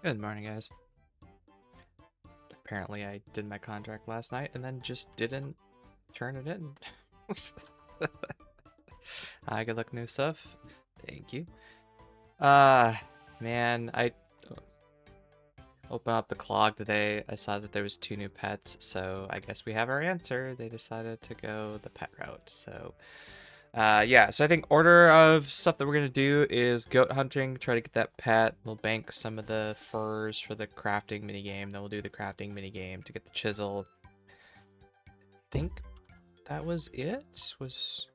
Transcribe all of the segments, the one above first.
Good morning, guys. Apparently, I did my contract last night and then just didn't turn it in. Good luck, new stuff. Thank you. Man, I opened up the clog today. I saw that there was 2 new pets, so I guess we have our answer. They decided to go the pet route. So, yeah. So I think order of stuff that we're gonna do is goat hunting. Try to get that pet. We'll bank some of the furs for the crafting minigame. Then we'll do the crafting minigame to get the chisel. Think that was it. It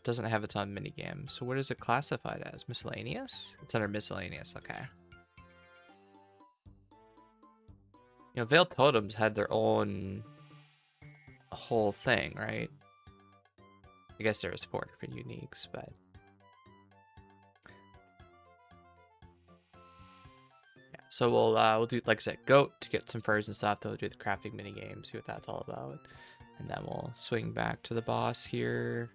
doesn't have its own minigame. So what is it classified as? Miscellaneous? It's under miscellaneous. Okay. You know, Veiled Totems had their own whole thing, right? I guess there was 4 different uniques, but yeah. So we'll do, like I said, goat to get some furs and stuff. Then we'll do the crafting minigame, see what that's all about, and then we'll swing back to the boss here.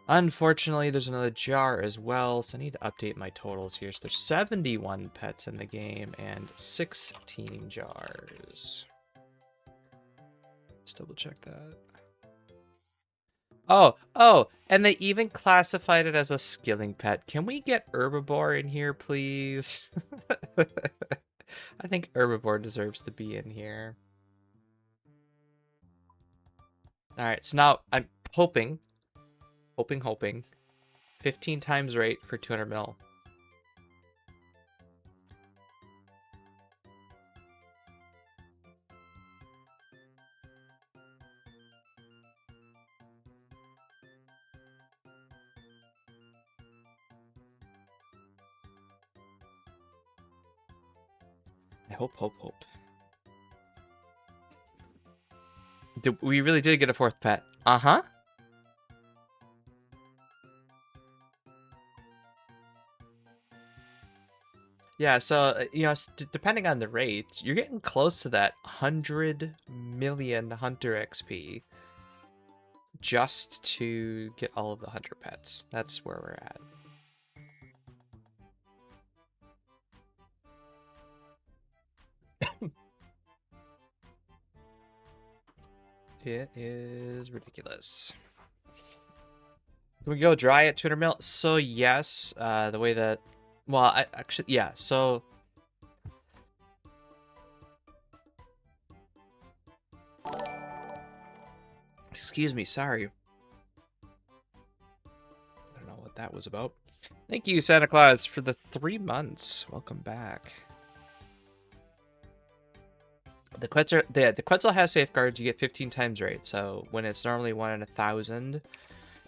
Unfortunately, there's another jar as well, so I need to update my totals here. So there's 71 pets in the game and 16 jars. Just double check that. Oh, and they even classified it as a skilling pet. Can we get Herbivore in here, please? I think Herbivore deserves to be in here. Alright, so now I'm hoping 15 times rate for 200 mil. I hope. We really did get a 4th pet. Uh-huh. Yeah, so, you know, depending on the rates, you're getting close to that 100 million Hunter XP just to get all of the Hunter pets. That's where we're at. It is ridiculous. Can we go dry at 200 mil? So, yes, the way that... Well, I actually... Yeah, so... Excuse me, sorry. I don't know what that was about. Thank you, Santa Claus, for the 3 months. Welcome back. The Quetzal has safeguards. You get 15 times rate. So when it's normally 1 in 1,000,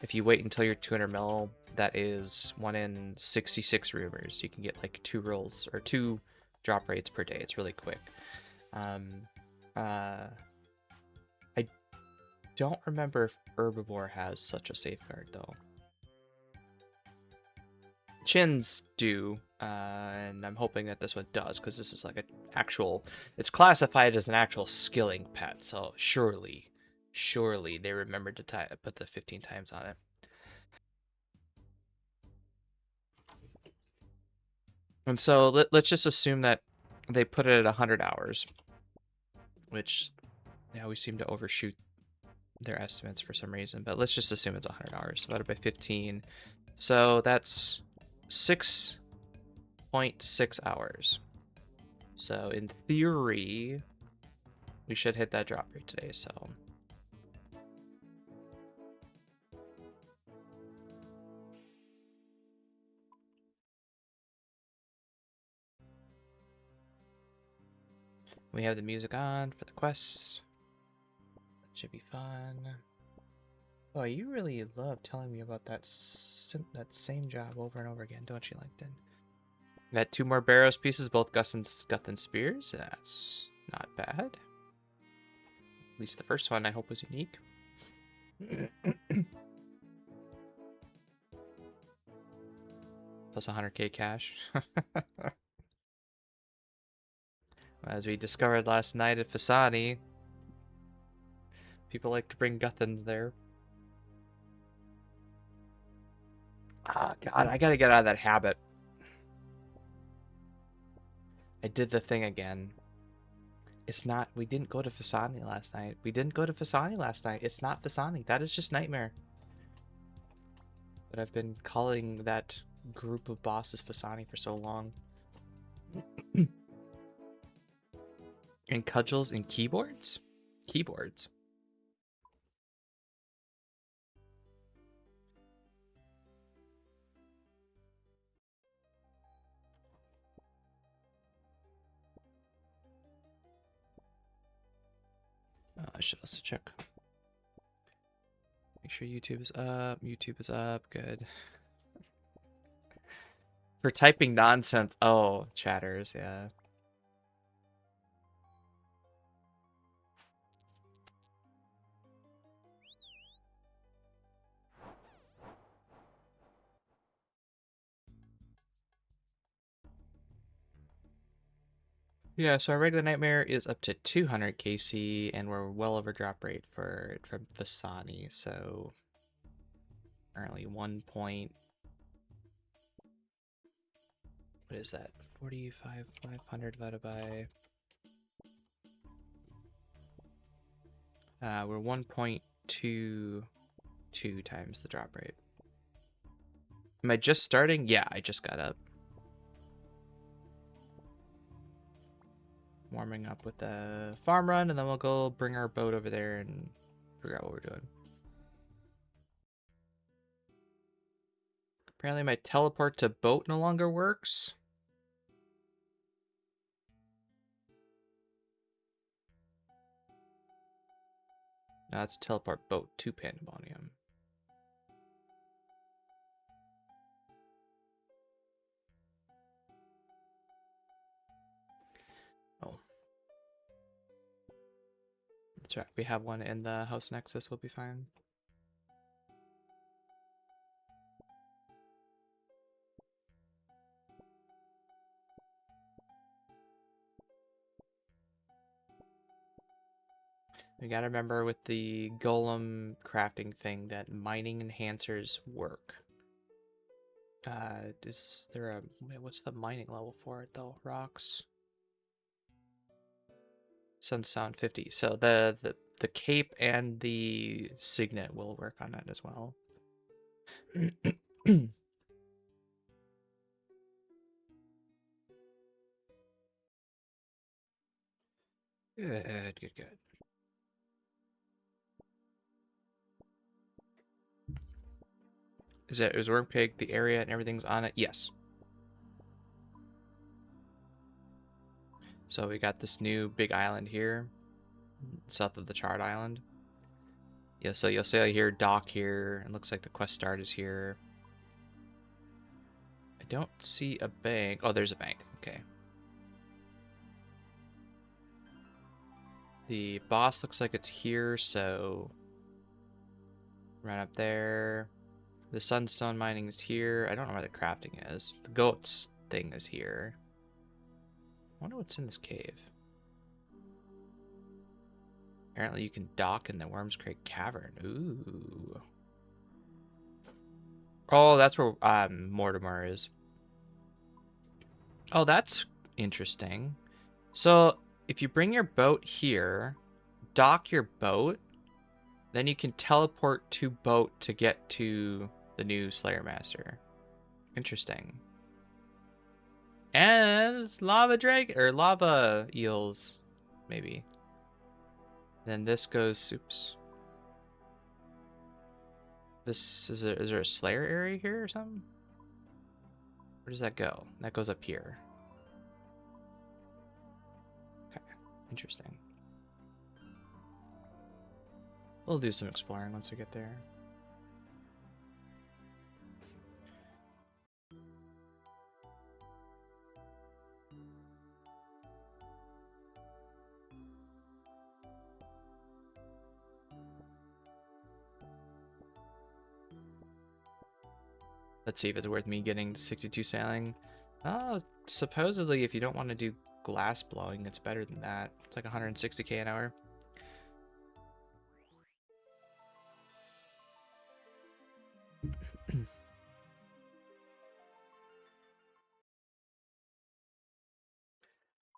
if you wait until you're 200 mil, that is 1 in 66 rumors. You can get like 2 rolls or 2 drop rates per day. It's really quick. I don't remember if Herbivore has such a safeguard though. Chins do, and I'm hoping that this one does, because this is like an actual... It's classified as an actual skilling pet, so surely they remembered to put the 15 times on it. And so let's just assume that they put it at 100 hours, which, yeah, we seem to overshoot their estimates for some reason, but let's just assume it's 100 hours divided by 15. So that's 6.6 hours. So in theory, we should hit that drop rate today, so... We have the music on for the quests. That should be fun. Oh, you really love telling me about that same job over and over again, don't you, LinkedIn? Got 2 more Barrows pieces, both Guthan Spears. That's not bad. At least the first one, I hope, was unique. Plus 100k cash. As we discovered last night at Fasani, people like to bring Guthans there. Ah, God, I gotta get out of that habit. I did the thing again. It's not. We didn't go to Fasani last night. It's not Fasani. That is just Nightmare. But I've been calling that group of bosses Fasani for so long. And cudgels and keyboards? Keyboards. I should also check. Make sure YouTube is up. YouTube is up. Good. For typing nonsense. Oh, chatters. Yeah. Yeah, so our regular Nightmare is up to 200 KC, and we're well over drop rate for from Vasani. So currently 1 point. What is that? 45,500 divided by. We're 1.22 times the drop rate. Am I just starting? Yeah, I just got up. Warming up with the farm run, and then we'll go bring our boat over there and figure out what we're doing. Apparently my teleport to boat no longer works. Now it's teleport boat to Pandemonium. Oh. That's right. We have one in the house nexus. We'll be fine. We gotta remember with the golem crafting thing that mining enhancers work. Is there a... Wait, what's the mining level for it though? Rocks. Sunsound 50. So the cape and the signet will work on that as well. Good, good, good. Is Wyrmscraig the area and everything's on it? Yes. So we got this new big island here, south of the Charred Island. Yeah, so you'll see here dock here. It looks like the quest start is here. I don't see a bank. Oh, there's a bank. Okay. The boss looks like it's here, so right up there. The sunstone mining is here. I don't know where the crafting is. The goats thing is here. I wonder what's in this cave. Apparently you can dock in the Wyrmscraig cavern. Ooh. Oh, that's where Mortimer is. Oh, that's interesting. So if you bring your boat here, dock your boat, then you can teleport to boat to get to the new Slayer Master. Interesting. And lava drag or lava eels, maybe. Then this goes. Oops. This is there a Slayer area here or something? Where does that go? That goes up here. Okay, interesting. We'll do some exploring once we get there. Let's see if it's worth me getting 62 sailing. Oh, supposedly if you don't want to do glass blowing, it's better than that. It's like 160k an hour.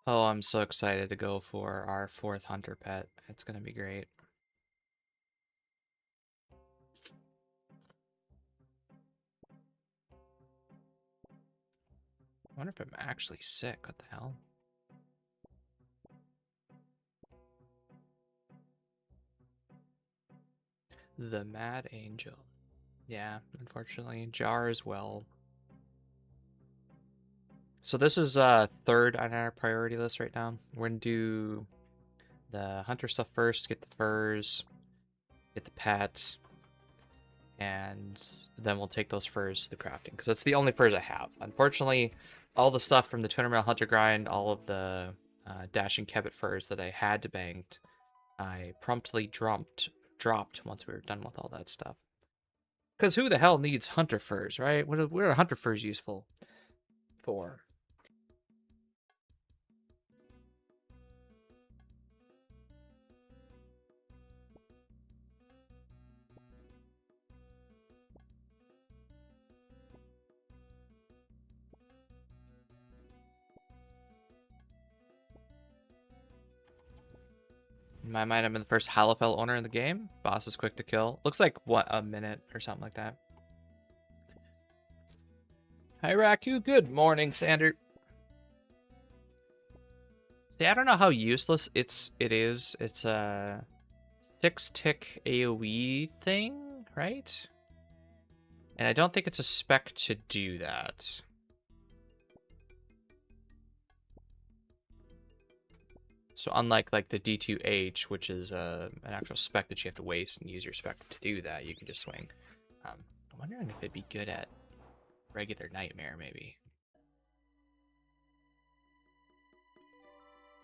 Oh, I'm so excited to go for our 4th hunter pet. It's gonna be great. I wonder if I'm actually sick. What the hell? The Mad Angel. Yeah, unfortunately. Jar as well. So this is 3rd on our priority list right now. We're gonna do the hunter stuff first, get the furs, get the pet, and then we'll take those furs to the crafting, because that's the only furs I have. Unfortunately, all the stuff from the 200 mil hunter grind, all of the dashing kebbit furs that I had to banked, I promptly dropped once we were done with all that stuff. Because who the hell needs hunter furs, right? What are hunter furs useful for? In my mind, I'm the first Halafel owner in the game. Boss is quick to kill. Looks like, what, a minute or something like that. Hi, Raku. Good morning, Sander. See, I don't know how useless it is. It's a 6-tick AoE thing, right? And I don't think it's a spec to do that. So unlike like the D2H, which is an actual spec that you have to waste and use your spec to do that, you can just swing. I'm wondering if it'd be good at regular Nightmare, maybe.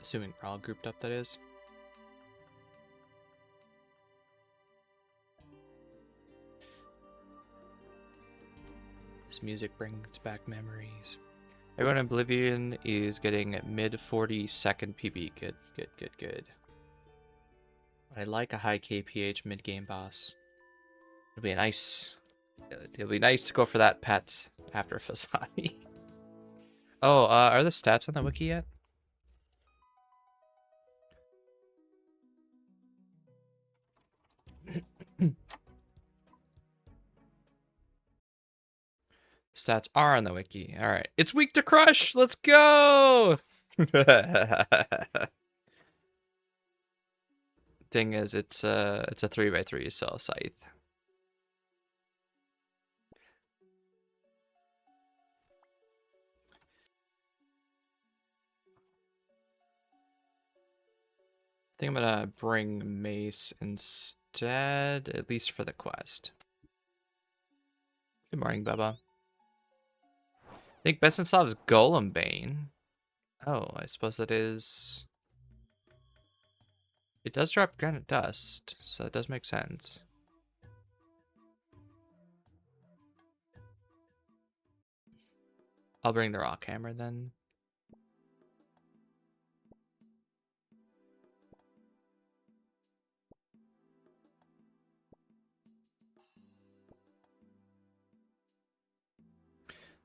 Assuming we're all grouped up, that is. This music brings back memories. Everyone in Oblivion is getting mid 40-second PB. Good, good, good, good. I like a high KPH mid-game boss. It'll be nice. It'll be nice to go for that pet after Fasani. Oh, are the stats on the wiki yet? Stats are on the wiki. All right, it's weak to crush. Let's go. Thing is, it's a 3x3, so scythe. I think I'm gonna bring mace instead, at least for the quest. Good morning, Bubba. I think best in slot is Golem Bane. Oh, I suppose that is. It does drop granite dust, so it does make sense. I'll bring the rock hammer then.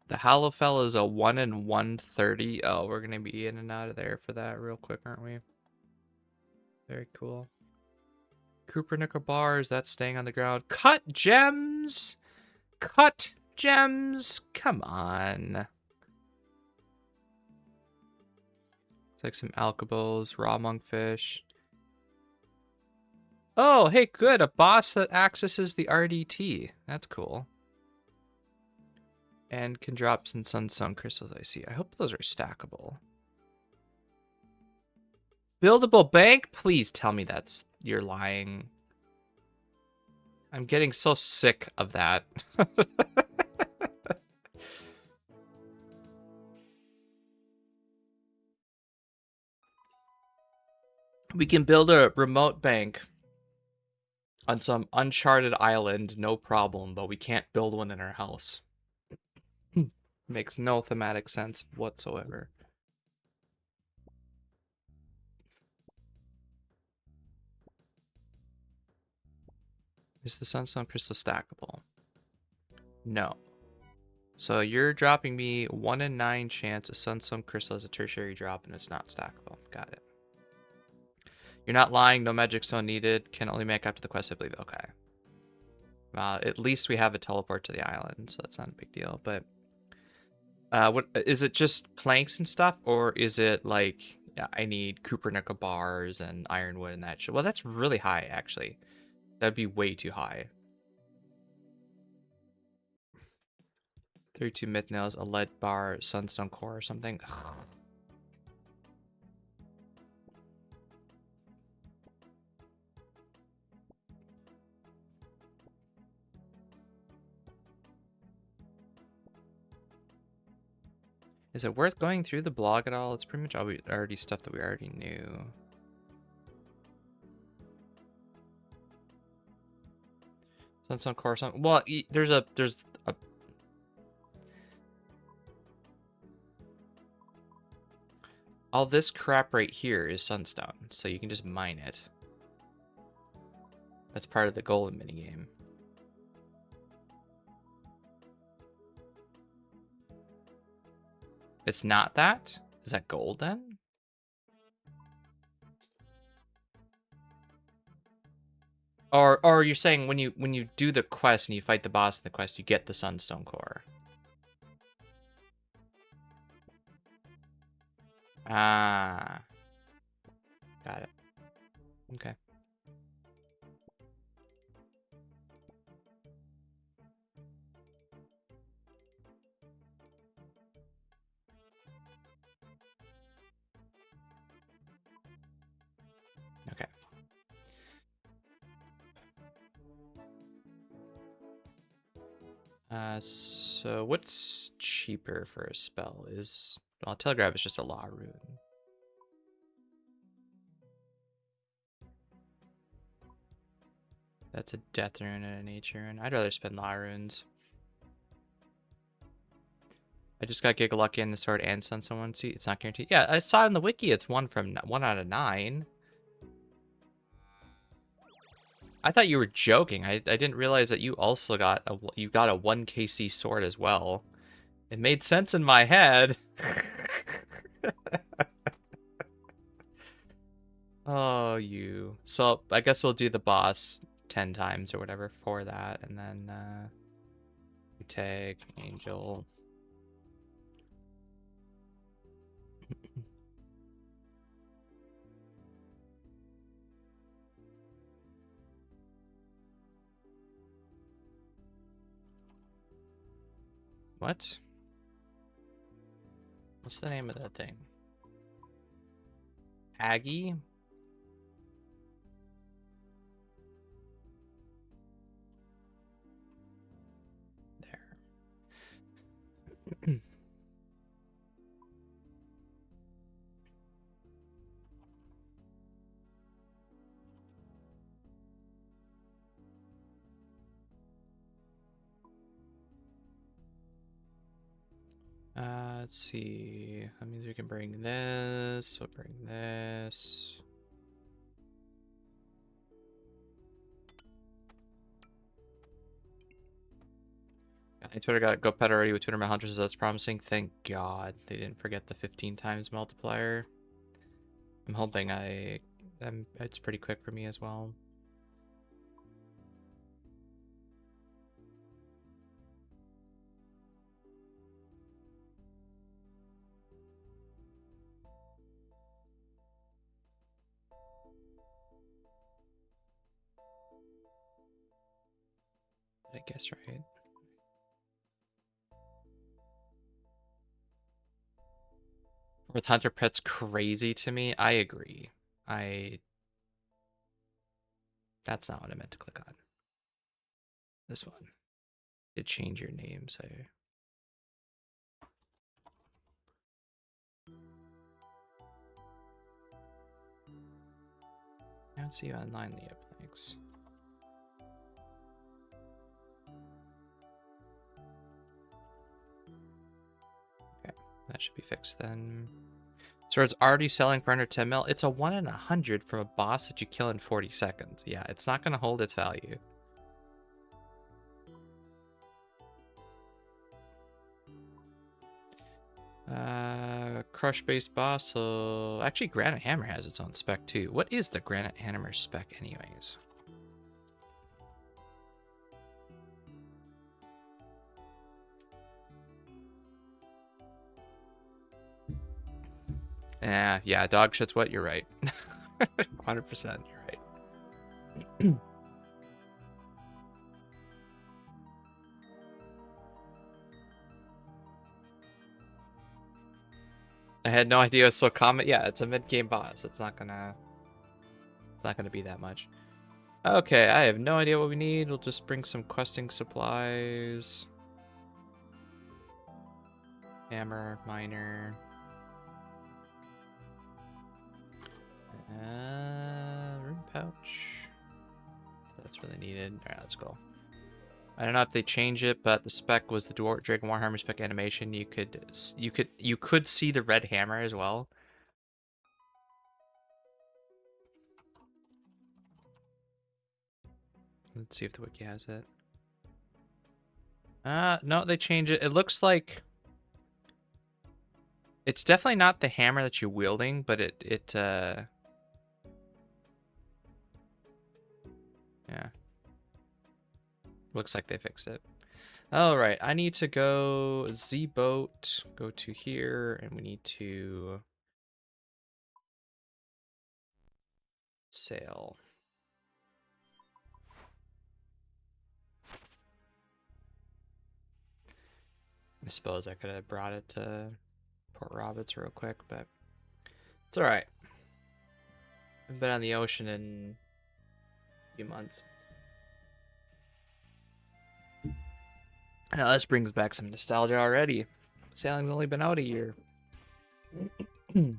The Halofel is a 1 in 130. Oh, we're gonna be in and out of there for that real quick, aren't we? Very cool. Cooper bars, that's staying on the ground. Cut gems! Cut gems! Come on. It's like some alcabos, raw monkfish. Oh, hey, good. A boss that accesses the RDT. That's cool. And can drop some sunstone crystals, I see. I hope those are stackable. Buildable bank? Please tell me you're lying. I'm getting so sick of that. We can build a remote bank on some uncharted island, no problem, but we can't build one in our house. Makes no thematic sense whatsoever. Is the sunstone crystal stackable? No. So you're dropping me 1 in 9 chance a Sunstone Crystal as a tertiary drop and it's not stackable. Got it. You're not lying. No magic stone needed. Can only make up to the quest, I believe. Okay. At least we have a teleport to the island, so that's not a big deal. But what is it? Just planks and stuff, or is it like, yeah, I need copper nickel bars and ironwood and that shit? Well, that's really high, actually. That'd be way too high. 32 myth nails, a lead bar, sunstone core, or something. Is it worth going through the blog at all? It's pretty much already stuff that we already knew. Sunstone core, something. Well, there's a all this crap right here is sunstone, so you can just mine it. That's part of the Golem minigame. It's not that? Is that gold then? Or you're saying when you do the quest and you fight the boss in the quest, you get the sunstone core. Ah. Got it. Okay. Okay. So what's cheaper for a spell is, well, Telegraph is just a law rune. That's a death rune and a nature rune. I'd rather spend law runes. I just got Giga Lucky in the sword and Sunstone one. See, it's not guaranteed. Yeah, I saw in the wiki it's 1 out of 9. I thought you were joking. I didn't realize that you also got a 1 KC sword as well. It made sense in my head. Oh, you. So I guess we'll do the boss 10 times or whatever for that, and then we take Angel. What? What's the name of that thing? Aggie? There. Let's see. That means we can bring this. We'll bring this. Twitter got Go Pet already with 200 hunters. That's promising. Thank God they didn't forget the 15 times multiplier. I'm hoping it's pretty quick for me as well. I guess right. With Hunter Pet's crazy to me. I agree. That's not what I meant to click on. This one. It changed your name, so. I don't see you online, Leah. Thanks. Okay, that should be fixed then. Sword's already selling for under 10 mil. It's a 1 in 100 from a boss that you kill in 40 seconds. Yeah, it's not going to hold its value. crush-based boss, so... Actually, Granite Hammer has its own spec, too. What is the Granite Hammer spec, anyways? Yeah, dog shit's wet, you're right. 100%, you're right. I had no idea it was so common. Yeah, it's a mid-game boss. It's not gonna be that much. Okay, I have no idea what we need. We'll just bring some questing supplies. Hammer, miner. Rune pouch. That's really needed. Alright, let's go. I don't know if they change it, but the spec was the Dragon Warhammer spec animation. You could see the red hammer as well. Let's see if the wiki has it. No, they change it. It looks like it's definitely not the hammer that you're wielding, but yeah. Looks like they fixed it. All right, I need to go Z-boat, go to here, and we need to sail. I suppose I could have brought it to Port Roberts real quick, but it's all right. I've been on the ocean in a few months. Now this brings back some nostalgia already. Sailing's only been out a year. I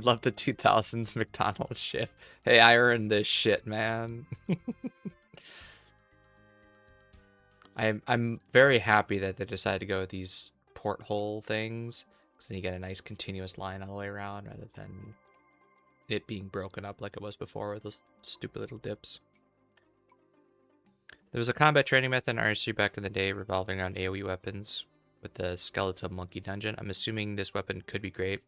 love the 2000s McDonald's ship. Hey, I earned this shit, man. I'm very happy that they decided to go with these porthole things, because then you get a nice continuous line all the way around rather than it being broken up like it was before with those stupid little dips. There was a combat training method in RC back in the day revolving around AoE weapons with the skeletal monkey dungeon. I'm assuming this weapon could be great.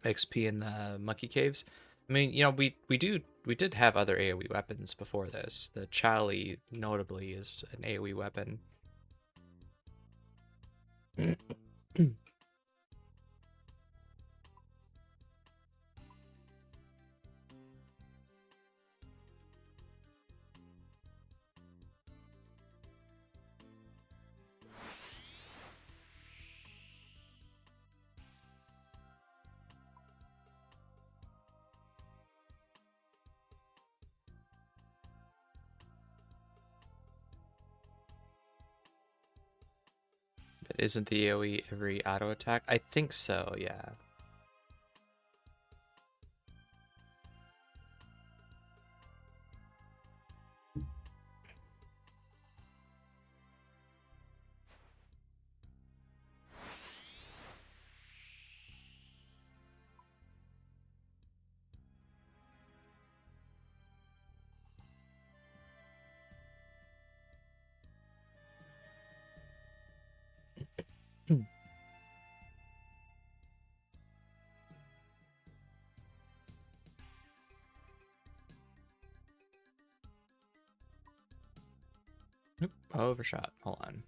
XP in the monkey caves. I mean, you know, we did have other AoE weapons before this. The Chali, notably, is an AoE weapon. But isn't the AoE every auto attack? I think so, yeah. Oop, overshot. Hold on.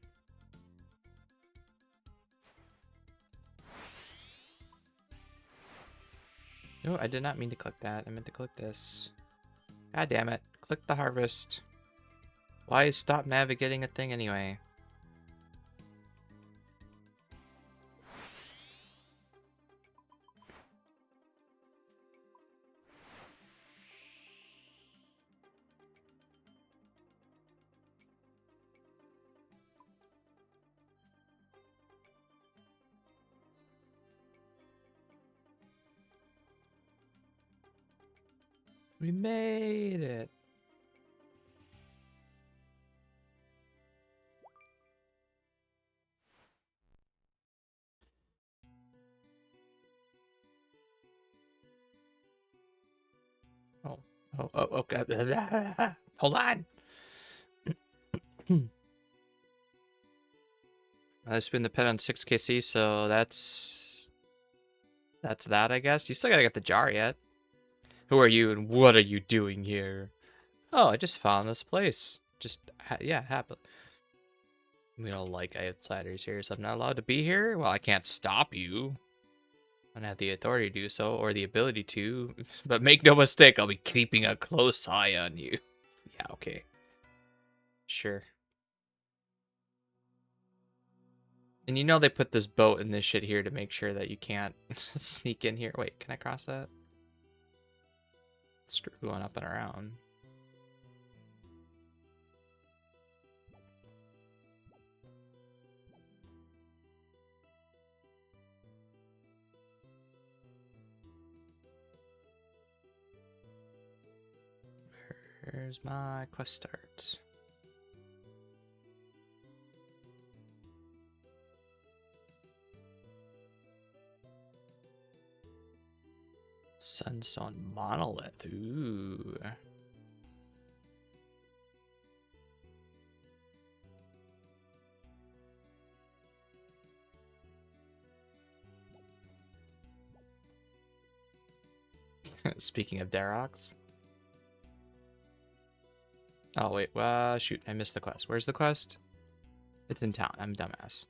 No, I did not mean to click that. I meant to click this. God damn it. Click the harvest. Why is stop navigating a thing anyway? We made it. Oh, okay. Hold on. I spin the pet on 6KC, so that's that, I guess. You still gotta get the jar yet. Who are you and what are you doing here? Oh, I just found this place. Just, yeah, happen. We don't like outsiders here, so I'm not allowed to be here? Well, I can't stop you. I don't have the authority to do so, or the ability to. But make no mistake, I'll be keeping a close eye on you. Yeah, okay. Sure. And you know they put this boat and this shit here to make sure that you can't sneak in here. Wait, can I cross that? Screw going up and around. Here's my quest start. Sunstone monolith. Ooh. Speaking of Darox. Oh, wait. Shoot. I missed the quest. Where's the quest? It's in town. I'm a dumbass.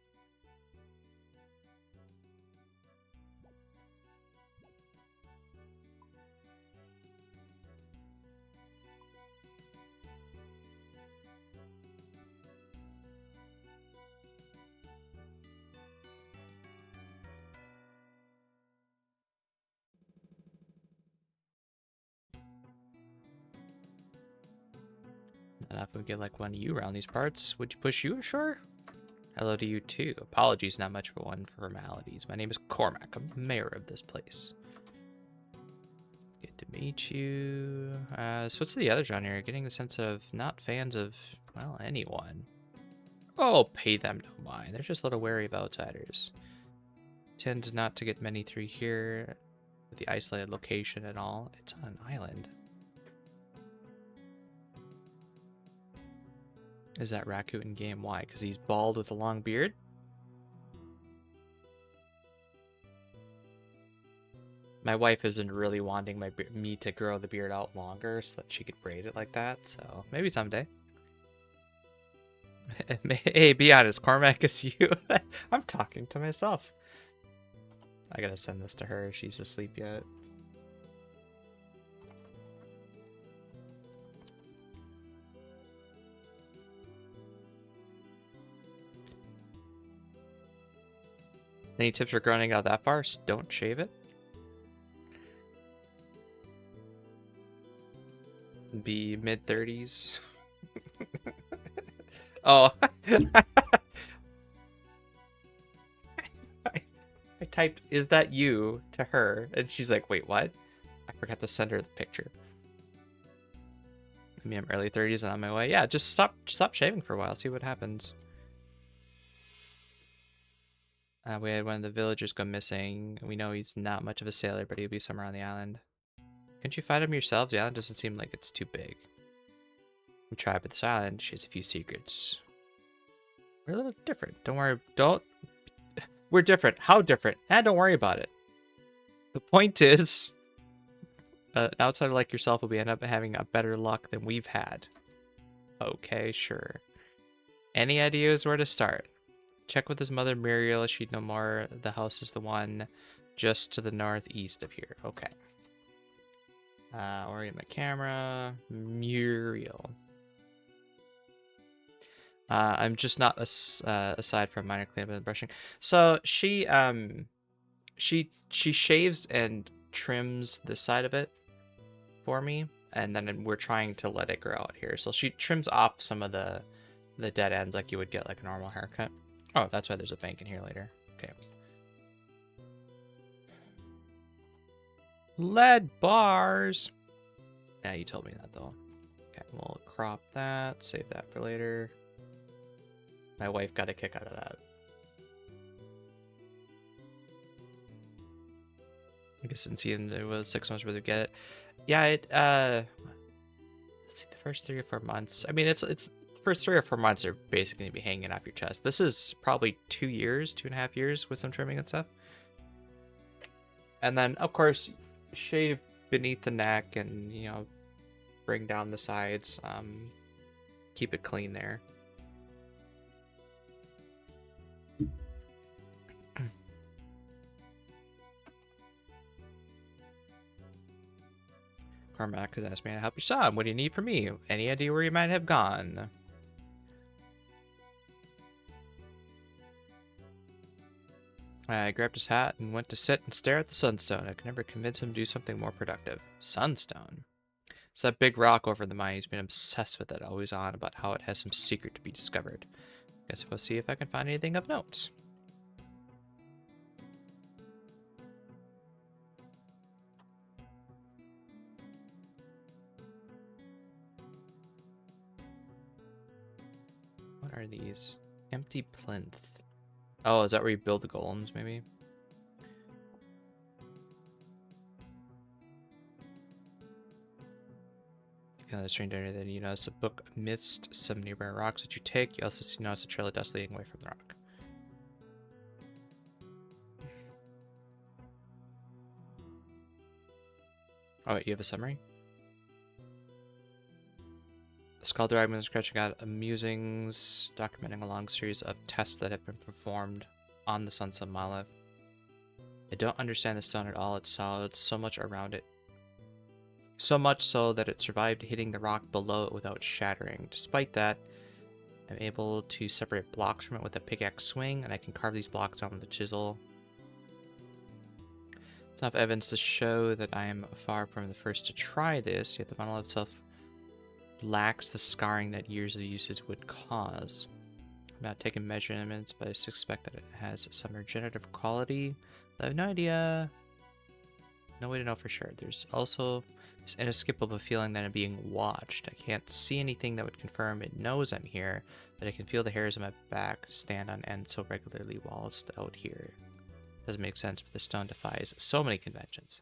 Not if we get like one of you around these parts. Would you push you ashore? Hello to you too. Apologies, not much for one formalities. My name is Cormac. I'm the mayor of this place. Good to meet you. So what's the others around here? Getting the sense of not fans of, well, anyone. Oh, pay them no mind. They're just a little wary of outsiders. Tend not to get many through here with the isolated location and all. It's on an island. Is that Raccoon in game? Why? Because he's bald with a long beard? My wife has been really wanting me to grow the beard out longer so that she could braid it like that. So maybe someday. Hey, be honest, Cormac is you. I'm talking to myself. I gotta send this to her. She's asleep yet. Any tips for growing out that far? Don't shave it. Be mid-30s. Oh. I typed, "Is that you?" to her, and she's like, "Wait, what?" I forgot to send her the picture. I mean, I'm early 30s and on my way. Yeah, just stop shaving for a while, see what happens. We had one of the villagers go missing. We know he's not much of a sailor, but he'll be somewhere on the island. Can't you find him yourselves? The island doesn't seem like it's too big. We tried, but this island shares a few secrets. We're a little different. Don't worry. We're different. How different? Don't worry about it. The point is, an outsider like yourself will end up having a better luck than we've had. Okay, sure. Any ideas where to start? Check with his mother Muriel. She'd know more. The house is the one just to the northeast of here. Okay. Orient my camera. Muriel. I'm just not aside from minor cleanup and brushing. So she shaves and trims this side of it for me, and then we're trying to let it grow out here. So she trims off some of the dead ends like you would get like a normal haircut. Oh, that's why there's a bank in here later. Okay. Lead bars. Yeah, you told me that though. Okay, we'll crop that. Save that for later. My wife got a kick out of that. I guess since it was 6 months worth to get it. Yeah, see, the first 3 or 4 months. I mean, it's the first 3 or 4 months are basically gonna be hanging off your chest. This is probably 2 years, 2.5 years with some trimming and stuff. And then, of course, shave beneath the neck and, you know, bring down the sides. Keep it clean there. Cormac has asked me to help you some. What do you need from me? Any idea where you might have gone? I grabbed his hat and went to sit and stare at the sunstone. I could never convince him to do something more productive. Sunstone? It's that big rock over the mine. He's been obsessed with it, always on about how it has some secret to be discovered. Guess we'll see if I can find anything of note. What are these? Empty plinth. Oh, is that where you build the golems, maybe? If you know the strange area, then you notice a book amidst some nearby rocks that you take. You also notice a trail of dust leading away from the rock. Oh, wait, you have a summary? The Skull Dragon is scratching out musings, documenting a long series of tests that have been performed on the Sunset Monolith. I don't understand the stone at all. It's solid, so much around it. So much so that it survived hitting the rock below it without shattering. Despite that, I'm able to separate blocks from it with a pickaxe swing, and I can carve these blocks down with a chisel. It's enough evidence to show that I am far from the first to try this, yet the monolith itself lacks the scarring that years of usage would cause. I'm not taking measurements, but I suspect that it has some regenerative quality. I have no idea. No way to know for sure. There's also this inescapable feeling that I'm being watched. I can't see anything that would confirm it knows I'm here, but I can feel the hairs on my back stand on end so regularly whilst out here. Doesn't make sense, but the stone defies so many conventions.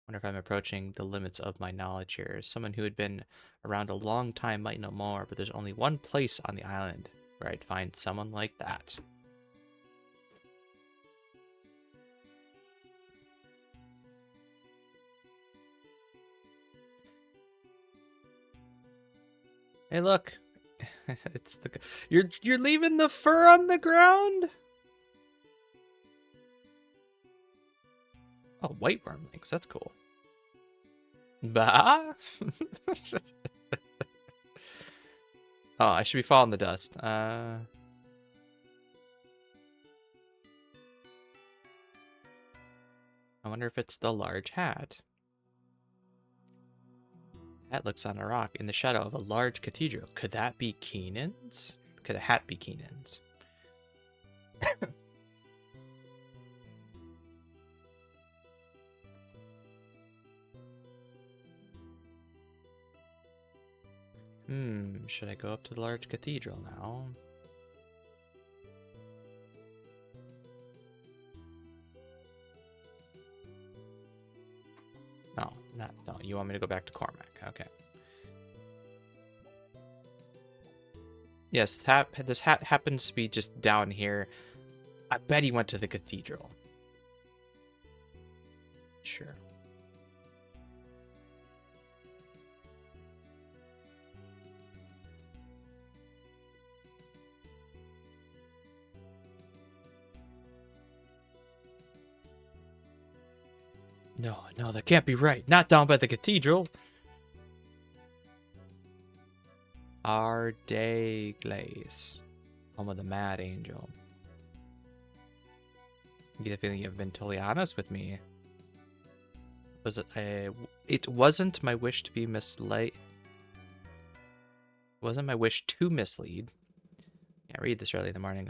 Wonder if I'm approaching the limits of my knowledge here. Someone who had been around a long time might know more, but there's only one place on the island where I'd find someone like that. Hey, look. It's the you're leaving the fur on the ground? Oh, white wormlings. That's cool. Bah. Oh, I should be following the dust. I wonder if it's the large hat. Hat looks on a rock in the shadow of a large cathedral. Could that be Keenan's? Could a hat be Keenan's? Should I go up to the large cathedral now? No, you want me to go back to Cormac. Okay. Yes, this hat happens to be just down here. I bet he went to the cathedral. Sure. No, that can't be right. Not down by the cathedral. Ardeglaze, home of the Mad Angel. I get the feeling you've been totally honest with me. Was it it wasn't my wish to be mislead. Wasn't my wish to mislead. Can't read this early in the morning.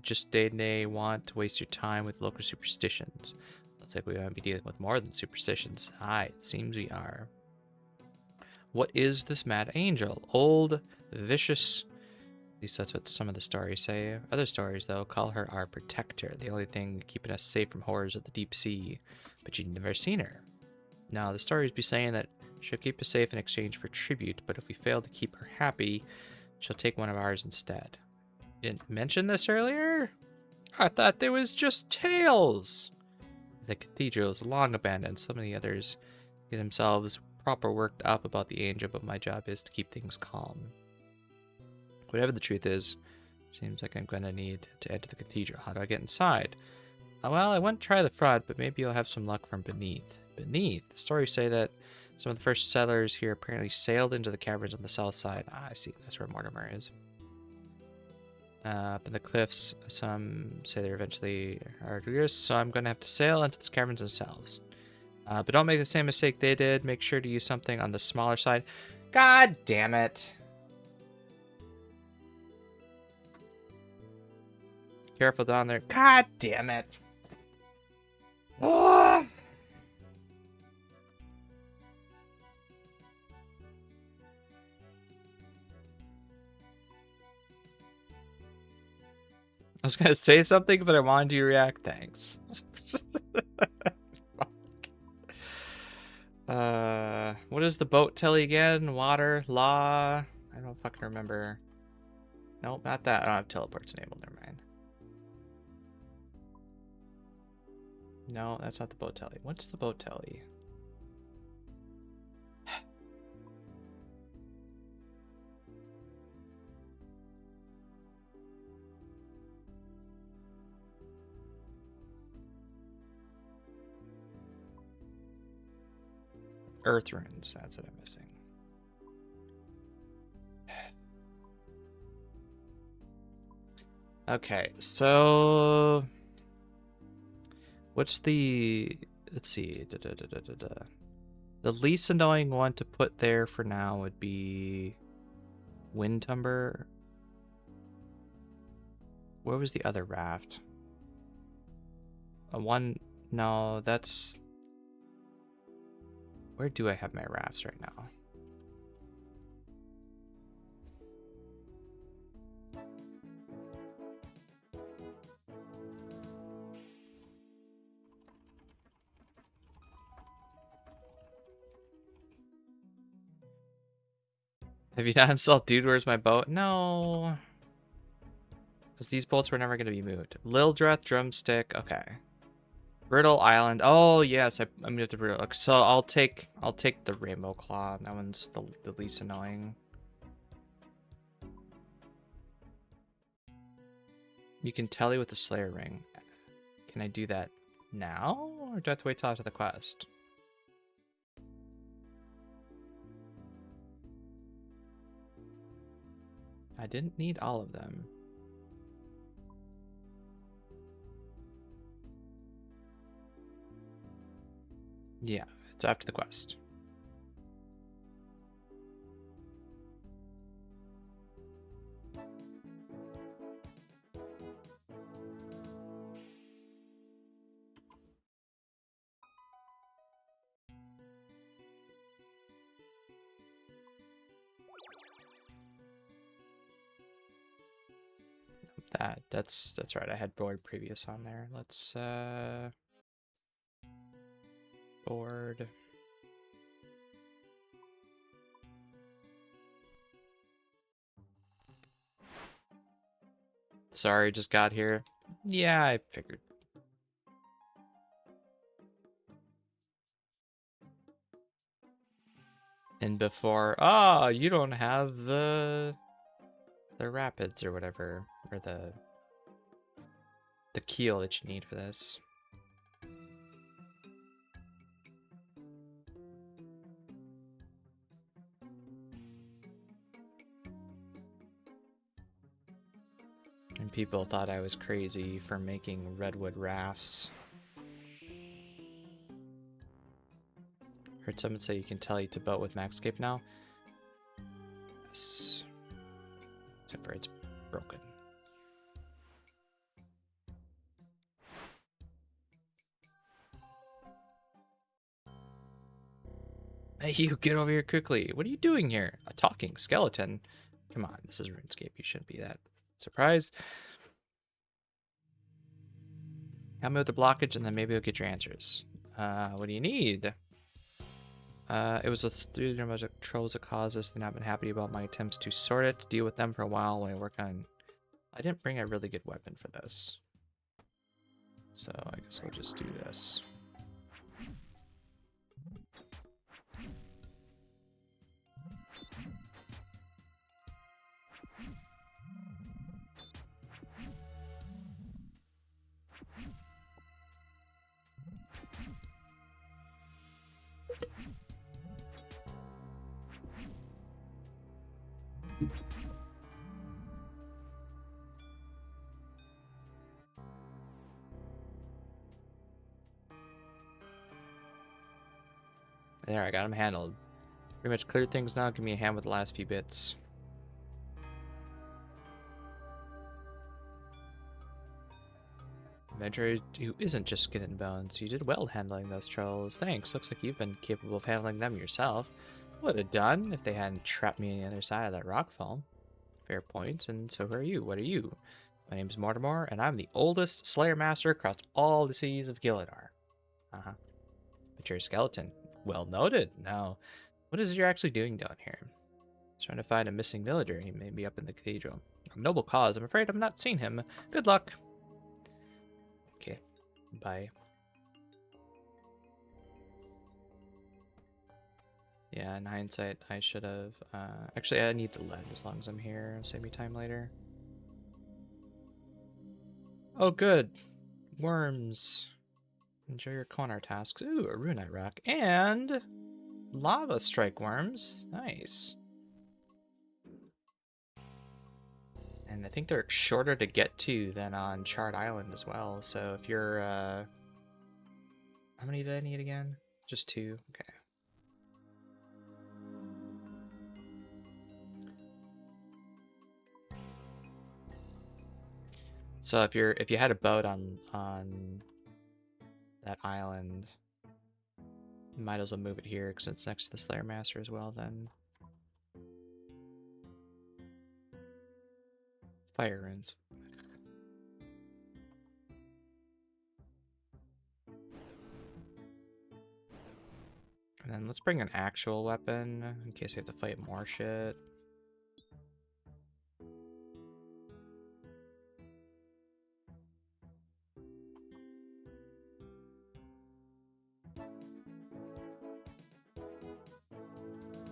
Just didn't want to waste your time with local superstitions. Looks like we might be dealing with more than superstitions. Aye, it seems we are. What is this mad angel? Old, vicious. At least that's what some of the stories say. Other stories, though, call her our protector, the only thing keeping us safe from horrors of the deep sea. But you've never seen her. Now, the stories be saying that She'll keep us safe in exchange for tribute, but if we fail to keep her happy, she'll take one of ours instead. Didn't mention this earlier? I thought there was just tales. The cathedral is long abandoned. Some of the others get themselves proper worked up about the angel, but my job is to keep things calm. Whatever the truth is, seems like I'm gonna need to enter the cathedral. How do I get inside? Well, I wouldn't try the front, but maybe you'll have some luck from beneath. Beneath? The stories say that some of the first settlers here apparently sailed into the caverns on the south side. Ah, I see. That's where Mortimer is. Up in the cliffs, some say they're eventually arduous, so I'm going to have to sail into the caverns themselves. But don't make the same mistake they did. Make sure to use something on the smaller side. God damn it. Careful down there. God damn it. Oh. I was gonna say something, but I wanted you to react. Thanks. What is the boat telly again? Water, law. I don't fucking remember. Nope, not that. I don't have teleports enabled. Never mind. No, that's not the boat telly. What's the boat telly? Earth runes. That's what I'm missing. Okay, so what's the? Let's see. The least annoying one to put there for now would be Windtumber. Where was the other raft? One. No, that's. Where do I have my rafts right now? Have you not installed Dude, Where's My Boat? No. Because these bolts were never going to be moved. Lildreth Drumstick. Okay. Brittle Island. Oh, yes. I moved to Brittle. Okay, so I'll take the Rainbow Claw. That one's the least annoying. You can tally with the Slayer Ring. Can I do that now? Or do I have to wait till after the quest? I didn't need all of them. Yeah, it's after the quest. That's right. I had board previous on there. Let's board. Sorry, just got here. Yeah, I figured. And before, oh, you don't have the rapids or whatever, or the keel that you need for this. And people thought I was crazy for making redwood rafts. Heard someone say you can tell you to boat with Maxscape now. Yes. Except for it's broken. Hey, you get over here quickly. What are you doing here? A talking skeleton? Come on, this is RuneScape. You shouldn't be that surprised. Help me with the blockage, and then maybe you'll get your answers. What do you need? It was a through the magic trolls that caused this. They've not been happy about my attempts to sort it. Deal with them for a while when I work on... I didn't bring a really good weapon for this. So I guess we'll just do this. There, I got him handled. Pretty much cleared things now. Give me a hand with the last few bits. Adventurer who isn't just skin and bones. You did well handling those trolls. Thanks. Looks like you've been capable of handling them yourself. Would have done if they hadn't trapped me on the other side of that rock fall. Fair point. And so who are you? What are you? My name's Mortimer, and I'm the oldest Slayer Master across all the cities of Gilidar. Uh-huh. But you're a skeleton. Well noted. Now, what is it you're actually doing down here? Trying to find a missing villager. He may be up in the cathedral. A noble cause. I'm afraid I've not seen him. Good luck. Okay. Bye. Yeah, in hindsight, I should have... actually, I need the lead as long as I'm here. Save me time later. Oh, good. Worms. Enjoy your corner tasks. Ooh, a runite rock. And... lava strike worms. Nice. And I think they're shorter to get to than on Charred Island as well. So if you're... how many did I need again? Just 2? Okay. So if you had a boat on that island, you might as well move it here because it's next to the Slayer Master as well then. Fire runes. And then let's bring an actual weapon in case we have to fight more shit.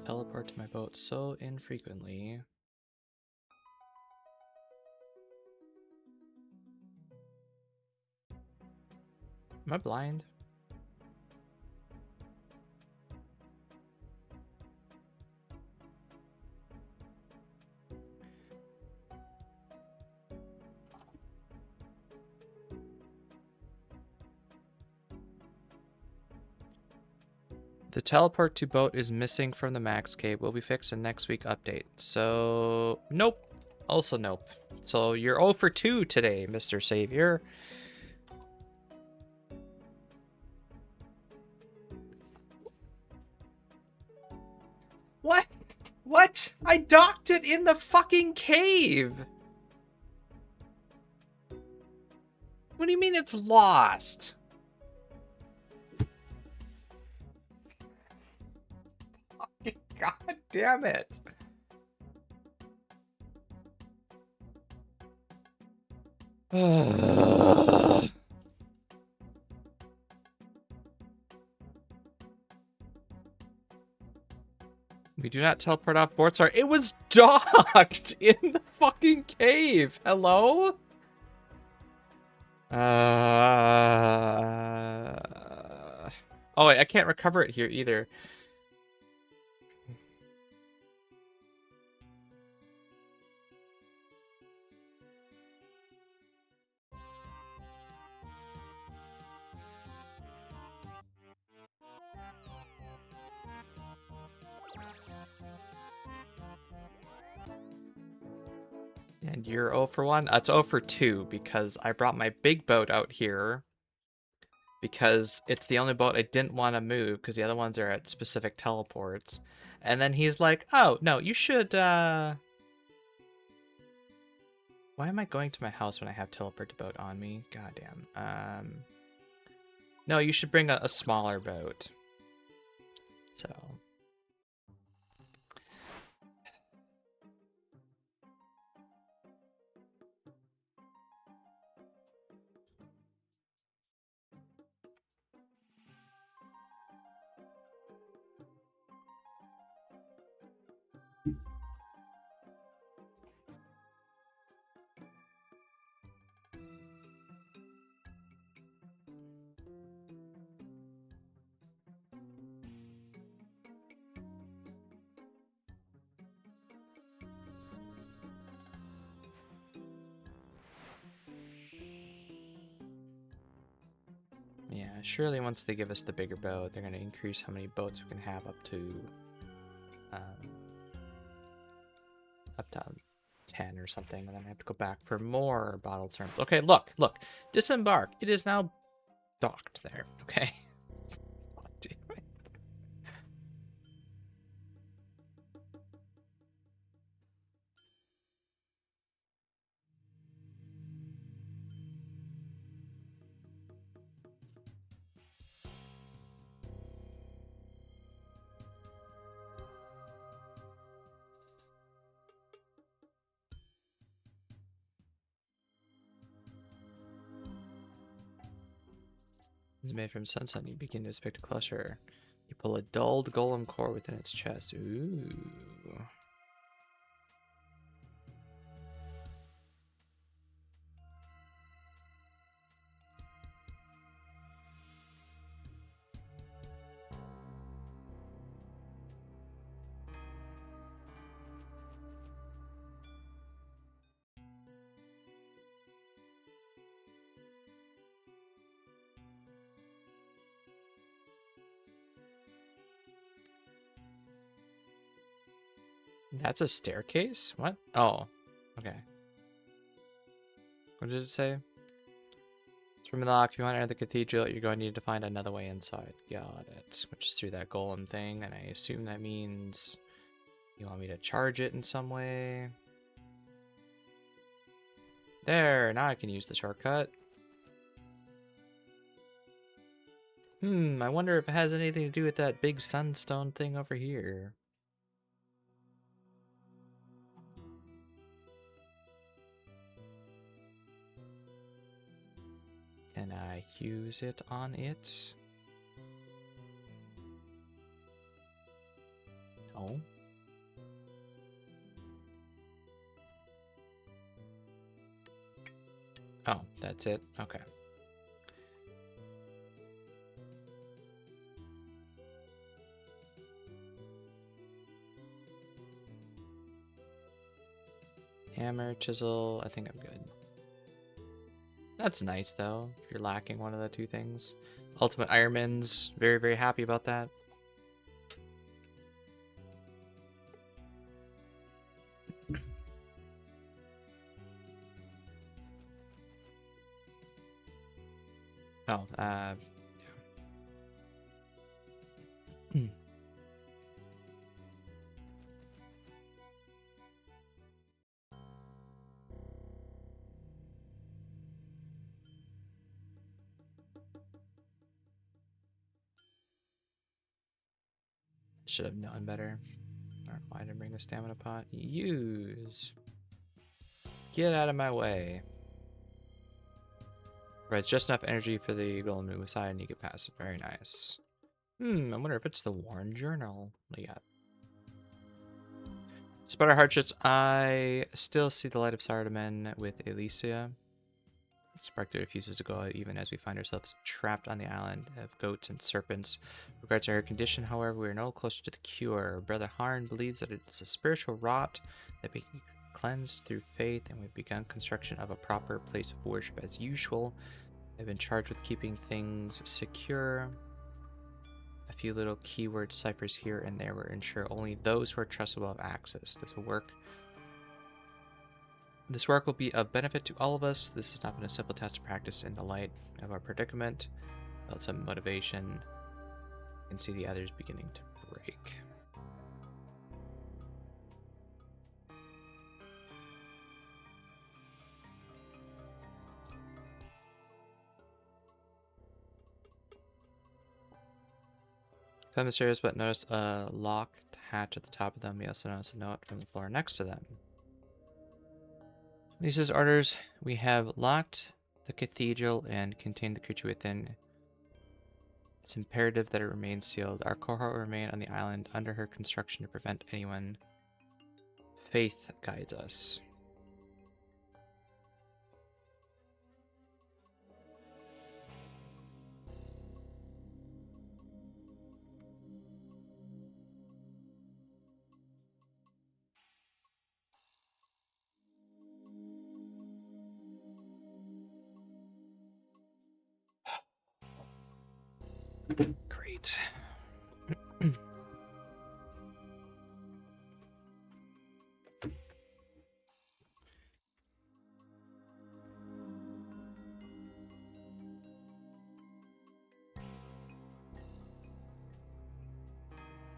Teleport to my boat so infrequently. Am I blind? The teleport to boat is missing from the max cave. Will be fixed in next week update. So, nope. Also nope. So you're 0 for 2 today, Mr. Savior. What? What? I docked it in the fucking cave. What do you mean it's lost? God damn it. We do not teleport off Bortsar. It was docked in the fucking cave. Hello? Oh, wait, I can't recover it here either. And you're 0 for 1? It's 0 for 2 because I brought my big boat out here because it's the only boat I didn't want to move because the other ones are at specific teleports. And then he's like, oh, no, you should, Why am I going to my house when I have teleport to boat on me? Goddamn. No, you should bring a smaller boat. So yeah, surely once they give us the bigger boat, they're going to increase how many boats we can have up to um, 10 or something, and then I have to go back for more bottle terms. Okay, look, disembark. It is now docked there. Okay. It's made from sunset. You begin to inspect a cluster. You pull a dulled golem core within its chest. Ooh. That's a staircase? What? Oh. Okay. What did it say? It's from the lock. If you want to enter the cathedral, you're going to need to find another way inside. Got it. Which is through that golem thing, and I assume that means you want me to charge it in some way. There, now I can use the shortcut. I wonder if it has anything to do with that big sunstone thing over here. Can I use it on it? No. Oh, that's it? Okay. Hammer, chisel, I think I'm good. That's nice, though, if you're lacking one of the two things. Ultimate Ironman's very, very happy about that. Oh, yeah. Should have known better. I don't know why I didn't bring the stamina pot. Use. Get out of my way. Right, it's just enough energy for the golem to move aside and you get past it. Very nice. I wonder if it's the Worn Journal. What do you got? Despite our hardships, I still see the light of Sardaman with Elysia. Sparkly refuses to go out even as we find ourselves trapped on the island of goats and serpents. With regards to her condition, however, we are no closer to the cure. Brother Harn believes that it's a spiritual rot that we can cleanse through faith, and we've begun construction of a proper place of worship as usual. I've been charged with keeping things secure. A few little keyword ciphers here and there will ensure only those who are trusted will have access. This work will be of benefit to all of us. This has not been a simple task to practice in the light of our predicament. Build some motivation and see the others beginning to break. Climb the stairs, but notice a locked hatch at the top of them. You also notice a note from the floor next to them. Lisa's orders: we have locked the cathedral and contained the creature within. It's imperative that it remain sealed. Our cohort will remain on the island under her construction to prevent anyone. Faith guides us. Great.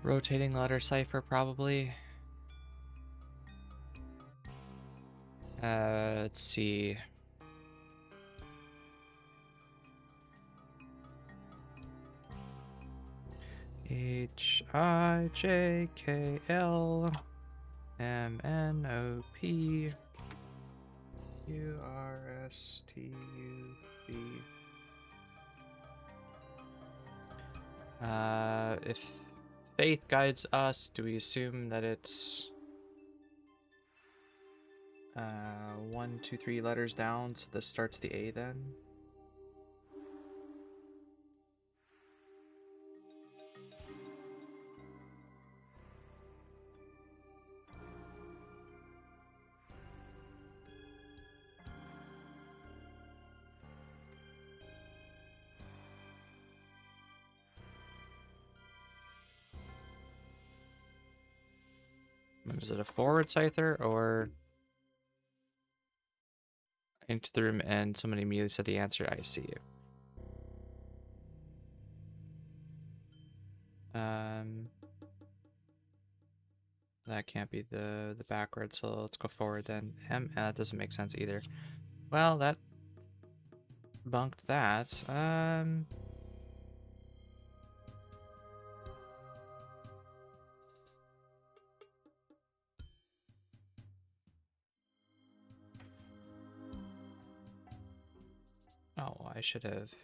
Rotating letter cipher, probably. Let's see. HIJKLMNOPQRSTUV. If faith guides us, do we assume that it's 1, 2, 3 letters down, so this starts the A then? Is it a forward cipher or into the room and somebody immediately said the answer? I see you. That can't be the backward, so let's go forward then. That doesn't make sense either. Well, that bunked that. Oh, I should have.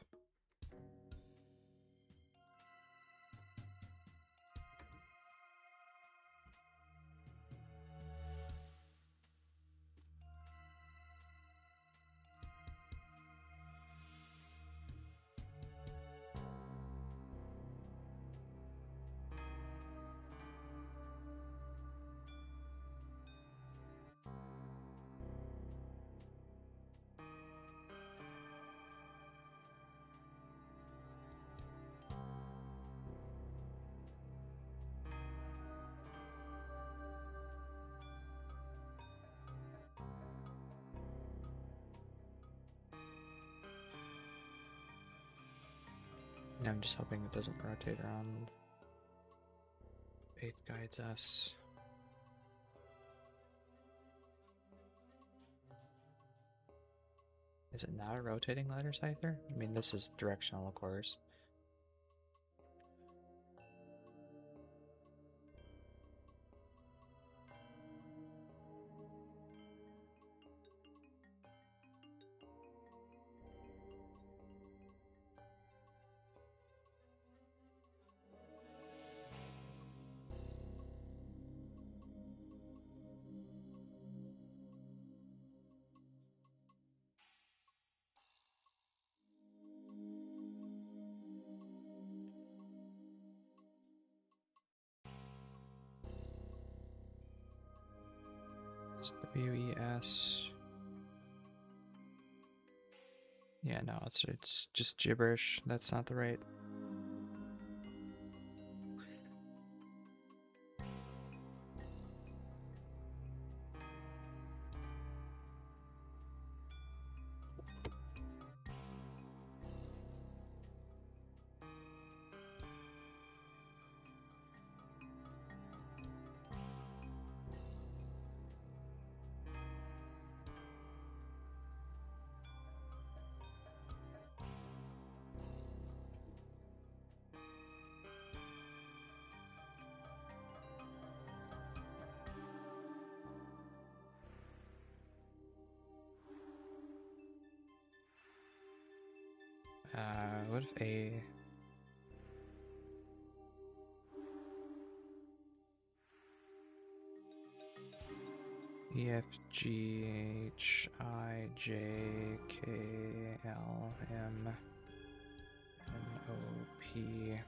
I'm just hoping it doesn't rotate around. Faith guides us. Is it not a rotating letter cipher? I mean, this is directional, of course. It's WES. Yeah, no, it's just gibberish. That's not the right. What if A... E, F, G, H, I, J, K, L, M, N, O, P...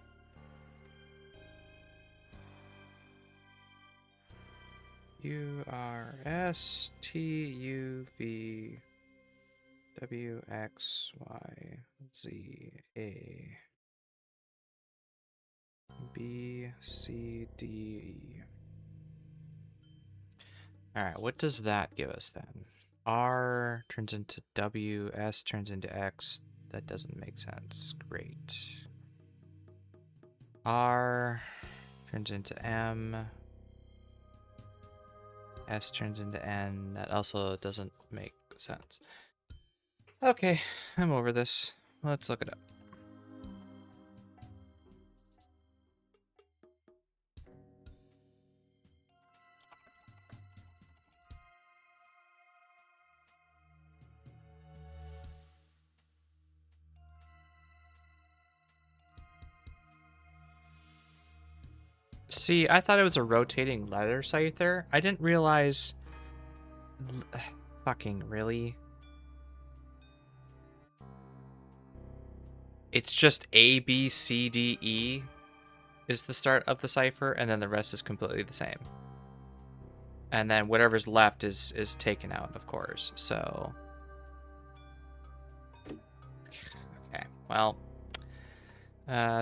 U, R, S, T, U, V, W, X, Y, Z, A, B, C, D, E. Alright, what does that give us then? R turns into W, S turns into X. That doesn't make sense. Great. R turns into M. S turns into N. That also doesn't make sense. Okay, I'm over this. Let's look it up. See, I thought it was a rotating leather scyther. I didn't realize... Fucking really? It's just A, B, C, D, E is the start of the cipher, and then the rest is completely the same. And then whatever's left is taken out, of course. So... Okay, well...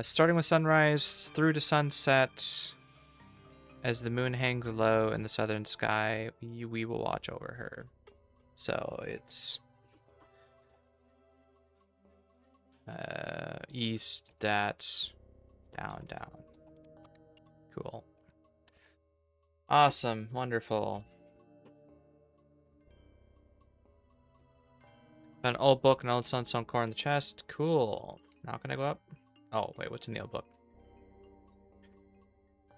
starting with sunrise through to sunset... As the moon hangs low in the southern sky, we will watch over her. So it's east, that, down, down. Cool. Awesome, wonderful. Found an old book and old sunstone core in the chest. Cool. Not gonna go up. Oh, wait, what's in the old book?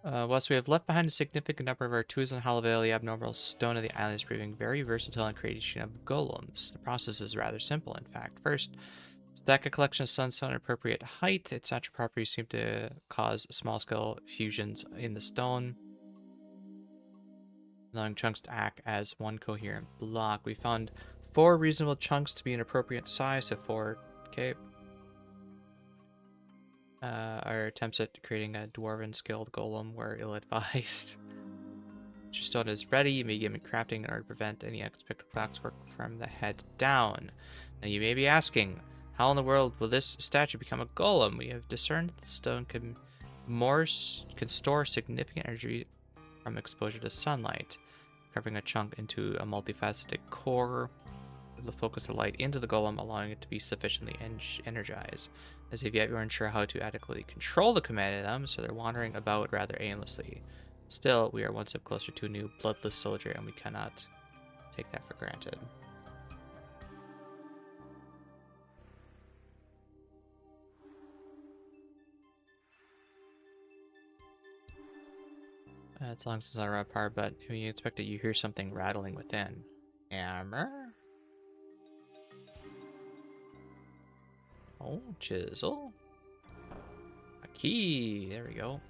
Whilst we have left behind a significant number of our tools in Hollow Vale, the abnormal stone of the island is proving very versatile in creation of golems. The process is rather simple, in fact. First, stack a collection of sunstone at appropriate height. Its natural properties seem to cause small-scale fusions in the stone, allowing chunks to act as one coherent block. We found 4 reasonable chunks to be an appropriate size, so 4. Okay. Our attempts at creating a dwarven skilled golem were ill-advised. Once your stone is ready, you may begin crafting in order to prevent any unexpected clockwork from the head down. Now you may be asking, how in the world will this statue become a golem? We have discerned that the stone can store significant energy from exposure to sunlight, carving a chunk into a multifaceted core. Will focus the light into the golem, allowing it to be sufficiently energized. As of yet, we aren't sure how to adequately control the command of them, so they're wandering about rather aimlessly. Still, we are one step closer to a new bloodless soldier, and we cannot take that for granted. It's long since I read part, but when you expect it, you hear something rattling within. Hammer? Oh, chisel. A key. There we go.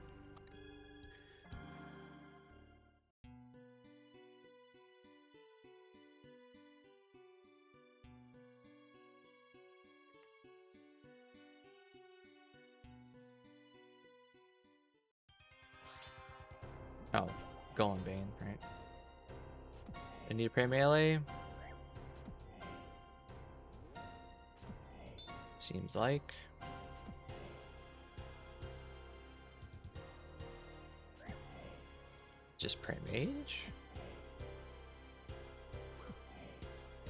Oh, Golem Bane, right? I need to pray melee. Seems like. Just pray mage.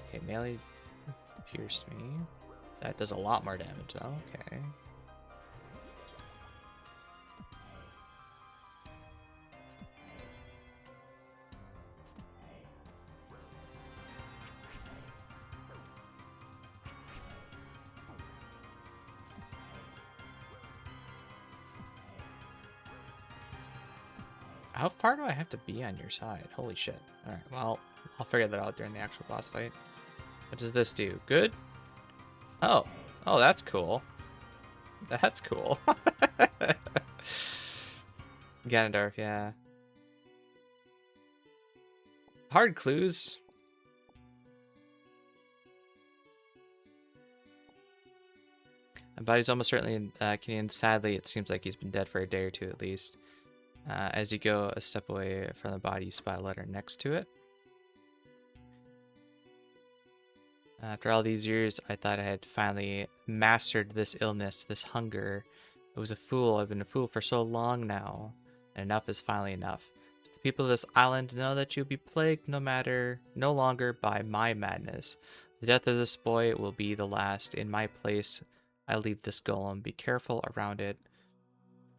Okay, melee pierced me. That does a lot more damage though. Okay. How far do I have to be on your side? Holy shit. Alright, well, I'll figure that out during the actual boss fight. What does this do? Good? Oh, Oh, that's cool. That's cool. Ganondorf, yeah. Hard clues. But he's almost certainly in Kenyan. Sadly, it seems like he's been dead for a day or two at least. As you go a step away from the body, you spot a letter next to it. After all these years, I thought I had finally mastered this illness, this hunger. I was a fool. I've been a fool for so long now. And enough is finally enough. The people of this island know that you'll be plagued no longer by my madness. The death of this boy will be the last. In my place, I leave this golem. Be careful around it,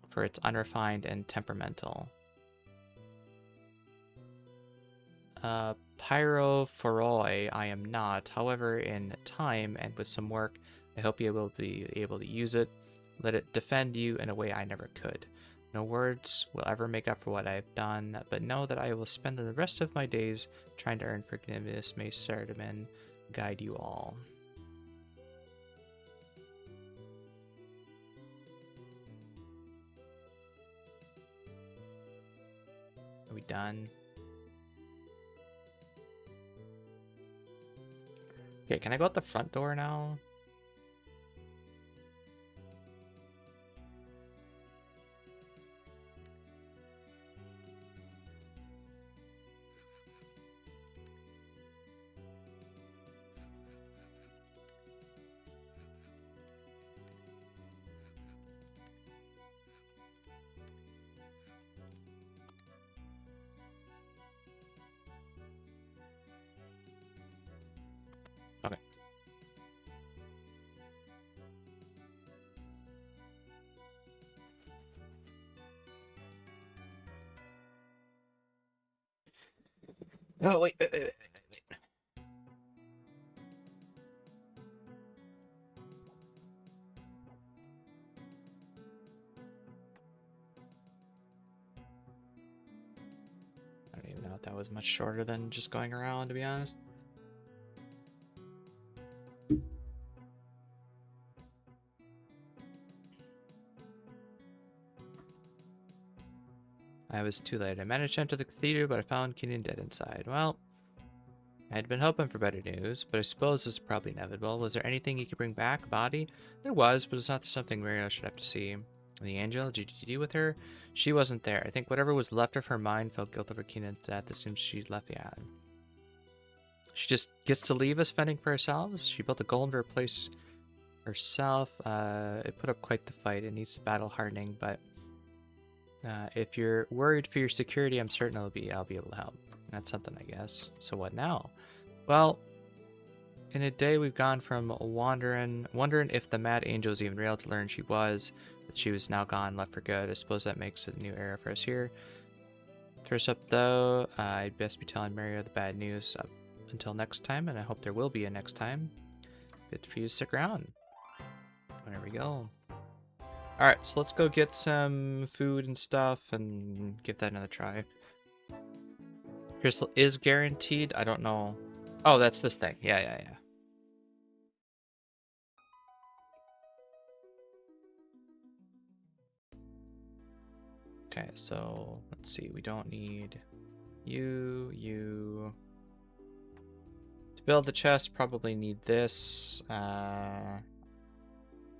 for it's unrefined and temperamental. Pyrophoroi I am not. However, in time and with some work, I hope you will be able to use it. Let it defend you in a way I never could. No words will ever make up for what I have done, but know that I will spend the rest of my days trying to earn forgiveness. May Sardaman guide you all. Are we done? Okay, can I go out the front door now? Okay. Oh, wait. I don't even know if that was much shorter than just going around, to be honest. I was too late. I managed to enter the cathedral, but I found Kenyan dead inside. Well, I had been hoping for better news, but I suppose this is probably inevitable. Was there anything you could bring back? A body? There was, but it's not something Mario should have to see. The angel? Did you deal with her? She wasn't there. I think whatever was left of her mind felt guilt over Kenan's death. It seems she left the island. She just gets to leave us fending for ourselves? She built a golem to replace herself. It put up quite the fight. It needs battle hardening, but if you're worried for your security, I'm certain I'll be able to help. That's something, I guess. So what now? Well, in a day we've gone from wondering if the Mad Angel was even real to learn she was, that she was now gone, left for good. I suppose that makes a new era for us here. First up, though, I'd best be telling Mario the bad news up until next time, and I hope there will be a next time. Good for you to stick around. There we go. Alright, so let's go get some food and stuff and give that another try. Crystal is guaranteed. I don't know. Oh, that's this thing. Yeah. Okay, so let's see. We don't need you. To build the chest, probably need this. I'll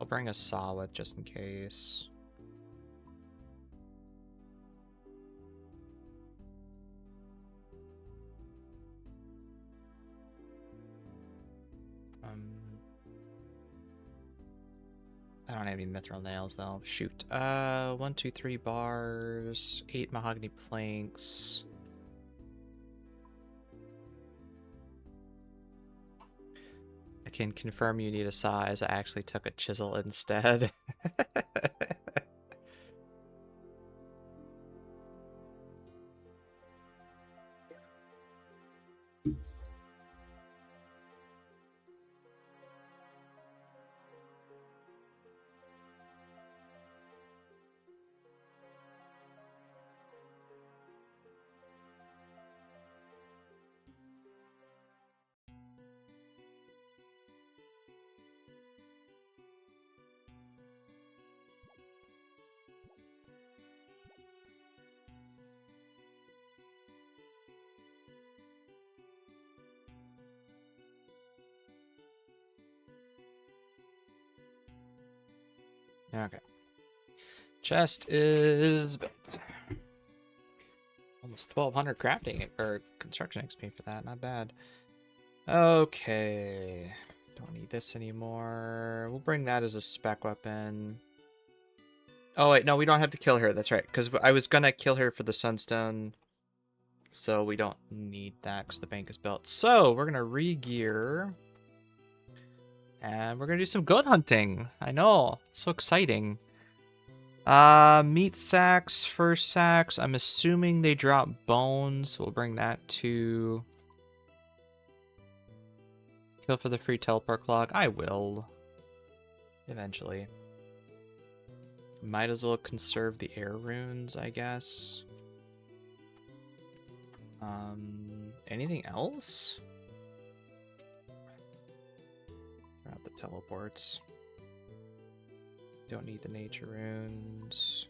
bring a saw with just in case. I don't have any mithril nails though. Shoot. 1, 2, 3 bars, 8 mahogany planks. I can confirm you need a saw as I actually took a chisel instead. Okay. Chest is built. Almost 1200 crafting or construction XP for that. Not bad. Okay. Don't need this anymore. We'll bring that as a spec weapon. Oh, wait. No, we don't have to kill her. That's right. Because I was going to kill her for the sunstone. So we don't need that because the bank is built. So we're going to re-gear. And we're going to do some goat hunting. I know. So exciting. Meat sacks, fur sacks. I'm assuming they drop bones. We'll bring that to... Kill for the free teleport clock. I will. Eventually. Might as well conserve the air runes, I guess. Anything else? Not the teleports. Don't need the nature runes.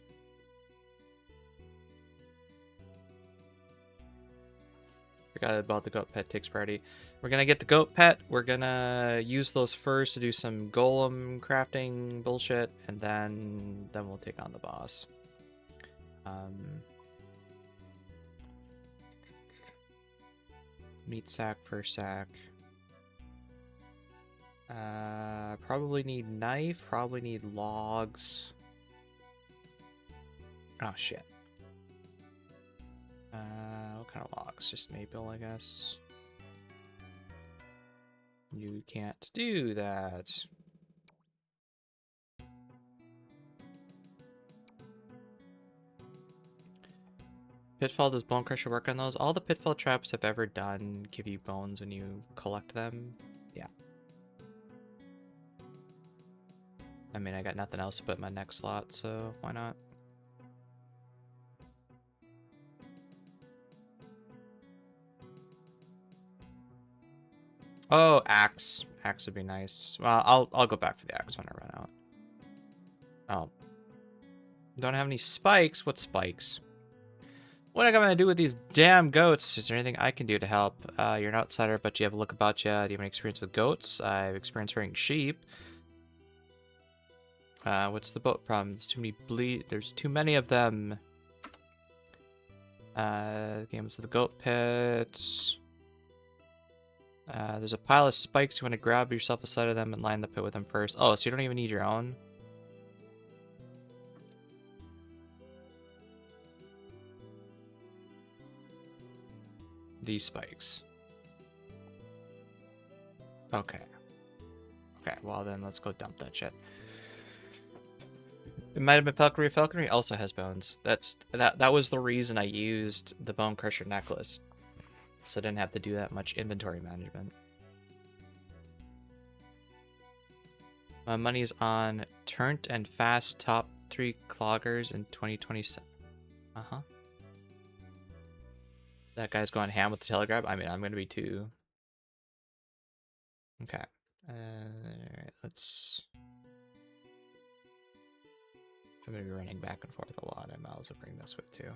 Forgot about the goat pet takes priority. We're gonna get the goat pet. We're gonna use those furs to do some golem crafting bullshit, and then we'll take on the boss. Meat sack, fur sack. Probably need knife. Probably need logs. Oh shit. What kind of logs? Just maple, I guess. You can't do that. Pitfall, does Bone Crusher work on those? All the Pitfall traps I've ever done give you bones when you collect them. Yeah. I mean, I got nothing else to put in my next slot, so why not? Oh, axe. Axe would be nice. Well, I'll go back for the axe when I run out. Oh. Don't have any spikes? What spikes? What am I gonna do with these damn goats? Is there anything I can do to help? You're an outsider, but you have a look about you. Do you have any experience with goats? I have experience rearing sheep. What's the boat problem? There's too many There's too many of them. Games of the goat pits. There's a pile of spikes. You want to grab yourself a side of them and line the pit with them first. Oh, so you don't even need your own? These spikes. Okay. Okay, well then let's go dump that shit. It might have been falconry. Falconry also has bones. That was the reason I used the Bone Crusher necklace. So I didn't have to do that much inventory management. My money's on Turnt and Fast top 3 cloggers in 2027. Uh-huh. That guy's going ham with the telegraph. I mean, I'm going to be too. Okay. Alright, let's... I'm going to be running back and forth a lot. I might as well bring this with too.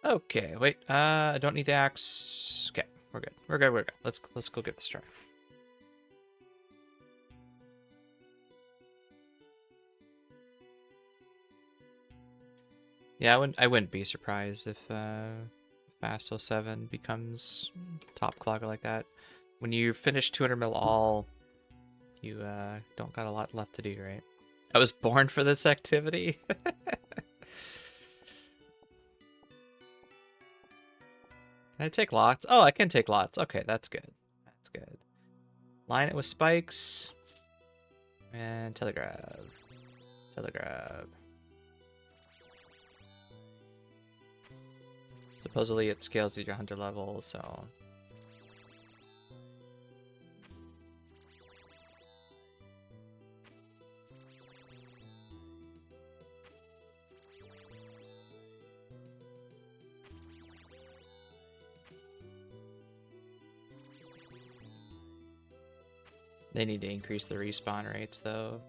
Okay, wait. I don't need the axe. Okay, we're good. We're good. We're good. Let's go get this try. Yeah, I wouldn't be surprised if Fast 07 becomes top clogger like that. When you finish 200 mil all, you don't got a lot left to do, right? I was born for this activity. Can I take lots? Oh, I can take lots. Okay, that's good. That's good. Line it with spikes. And telegraph. Telegraph. Supposedly it scales at your hunter level, so... They need to increase the respawn rates, though.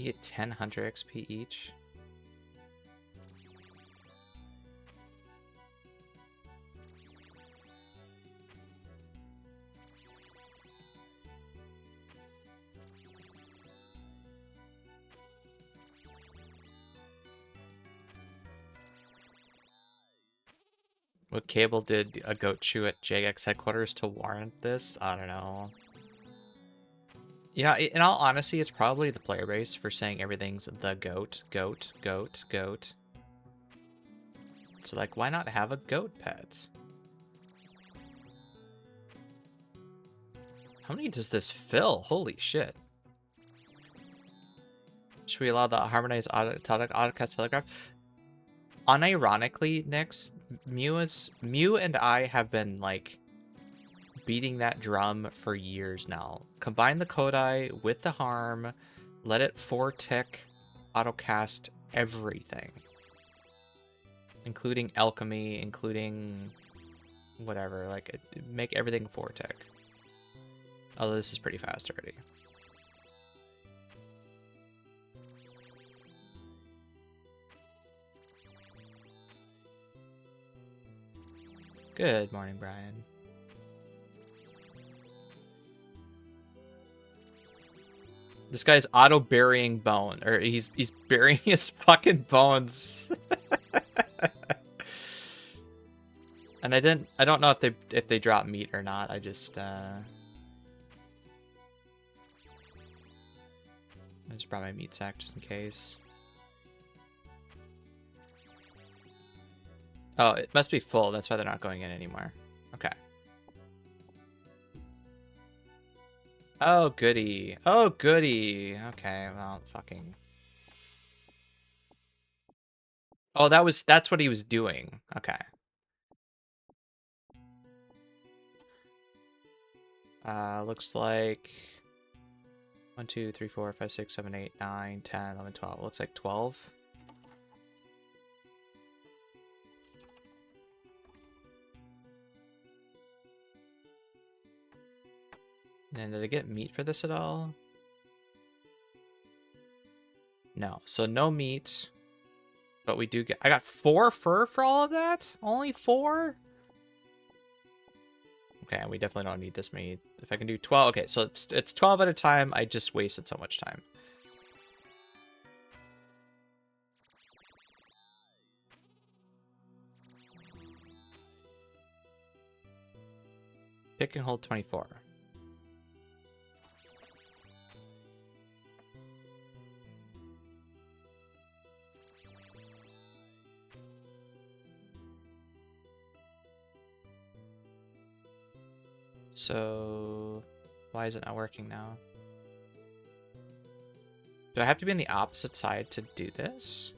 You get 1000 XP each. What Cable did a goat chew at JX headquarters to warrant this? I don't know. Yeah, in all honesty, it's probably the player base for saying everything's the goat, goat, goat, goat. So, like, why not have a goat pet? How many does this fill? Holy shit. Should we allow the harmonized AutoCAD telegraph? Unironically, Nyx, Mew and I have been, like, beating that drum for years now. Combine the Kodai with the harm, let it 4-tick autocast everything. Including alchemy, including whatever, like, make everything 4-tick. Although this is pretty fast already. Good morning, Brian. This guy's auto-burying bone, or he's burying his fucking bones. And I don't know if they drop meat or not. I just brought my meat sack just in case. Oh, it must be full. That's why they're not going in anymore. Okay. Oh, goody. Oh, goody. Okay, well, fucking... Oh, that's what he was doing. Okay. Looks like 1, 2, 3, 4, 5, 6, 7, 8, 9, 10, 11, 12. Looks like 12. And did I get meat for this at all? No. So no meat. But we do get... I got 4 fur for all of that? Only 4? Okay, we definitely don't need this many. If I can do 12... Okay, so it's 12 at a time. I just wasted so much time. Pick and hold 24. So, why is it not working now? Do I have to be on the opposite side to do this?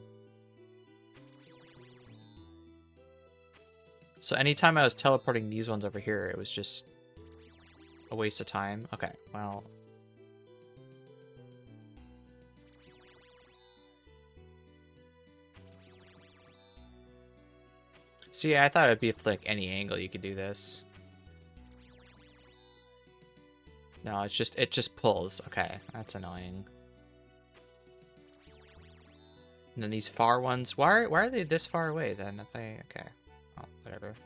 So anytime I was teleporting these ones over here, it was just a waste of time. Okay, well... See, I thought it'd be if, like, any angle you could do this. No, it just pulls. Okay, that's annoying. And then these far ones, why are they this far away then? If they okay, oh whatever.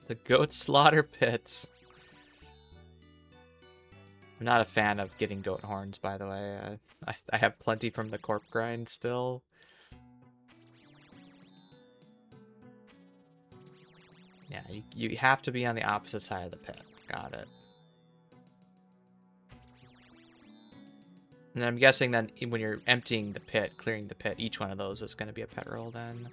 The goat slaughter pits. I'm not a fan of getting goat horns, by the way. I have plenty from the corp grind still. Yeah, you have to be on the opposite side of the pit. Got it. And then I'm guessing that when you're emptying the pit, clearing the pit, each one of those is going to be a pet roll then.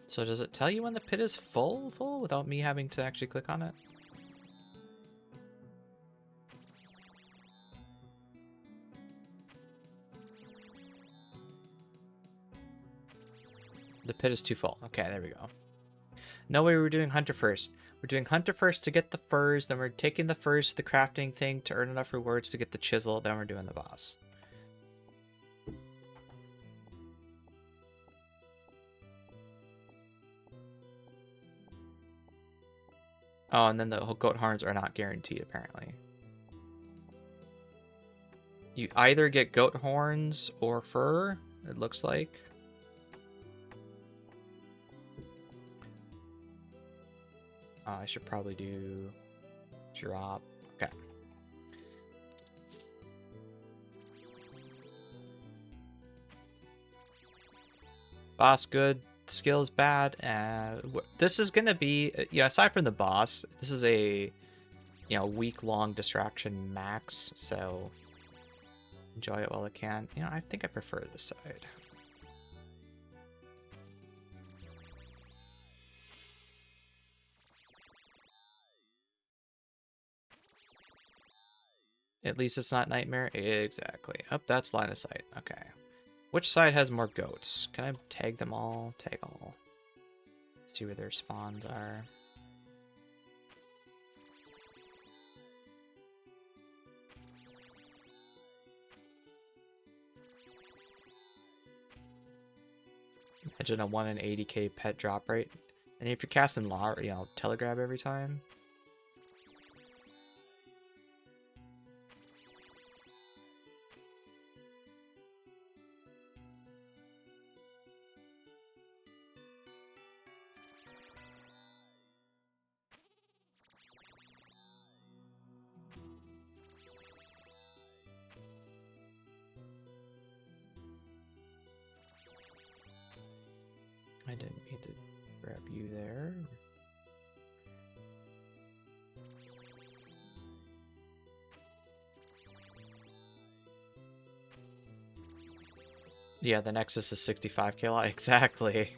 So does it tell you when the pit is full without me having to actually click on it? The pit is too full. Okay, there we go. No way we're doing Hunter first. We're doing Hunter first to get the furs, then we're taking the furs to the crafting thing to earn enough rewards to get the chisel, then we're doing the boss. Oh, and then the goat horns are not guaranteed, apparently. You either get goat horns or fur, it looks like. I should probably do drop. Okay. Boss good, skills bad. This is gonna be, aside from the boss, this is a, week-long distraction max, so enjoy it while I can. I think I prefer this side. At least it's not Nightmare. Exactly. Oh, that's line of sight. Okay. Which side has more goats? Can I tag them all? Tag all. See where their spawns are. Imagine a 1 in 80k pet drop rate. And if you're casting law, telegrab every time. I didn't mean to grab you there. Yeah, the Nexus is 65k lot. Exactly.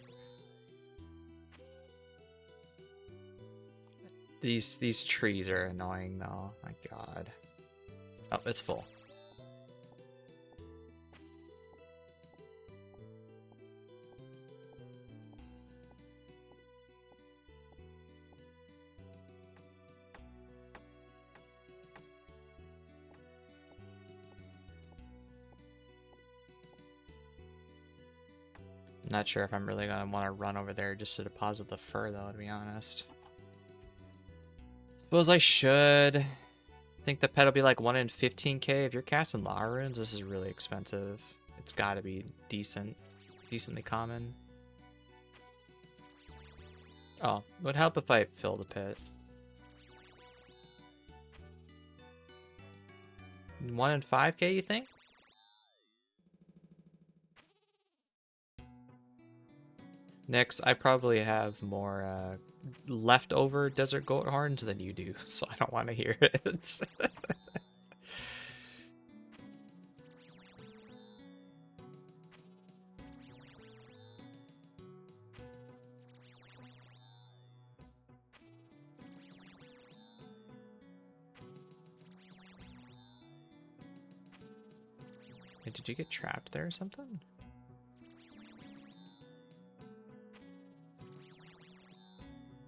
These trees are annoying though. My god. Oh, it's full. Not sure if I'm really gonna want to run over there just to deposit the fur though, to be honest. Suppose I should. I think the pet will be like 1 in 15k. If you're casting Law Runes, this is really expensive. It's gotta be decently common. Oh, it would help if I fill the pit. 1 in 5k, you think? Next, I probably have more leftover desert goat horns than you do, so I don't want to hear it. Hey, did you get trapped there or something?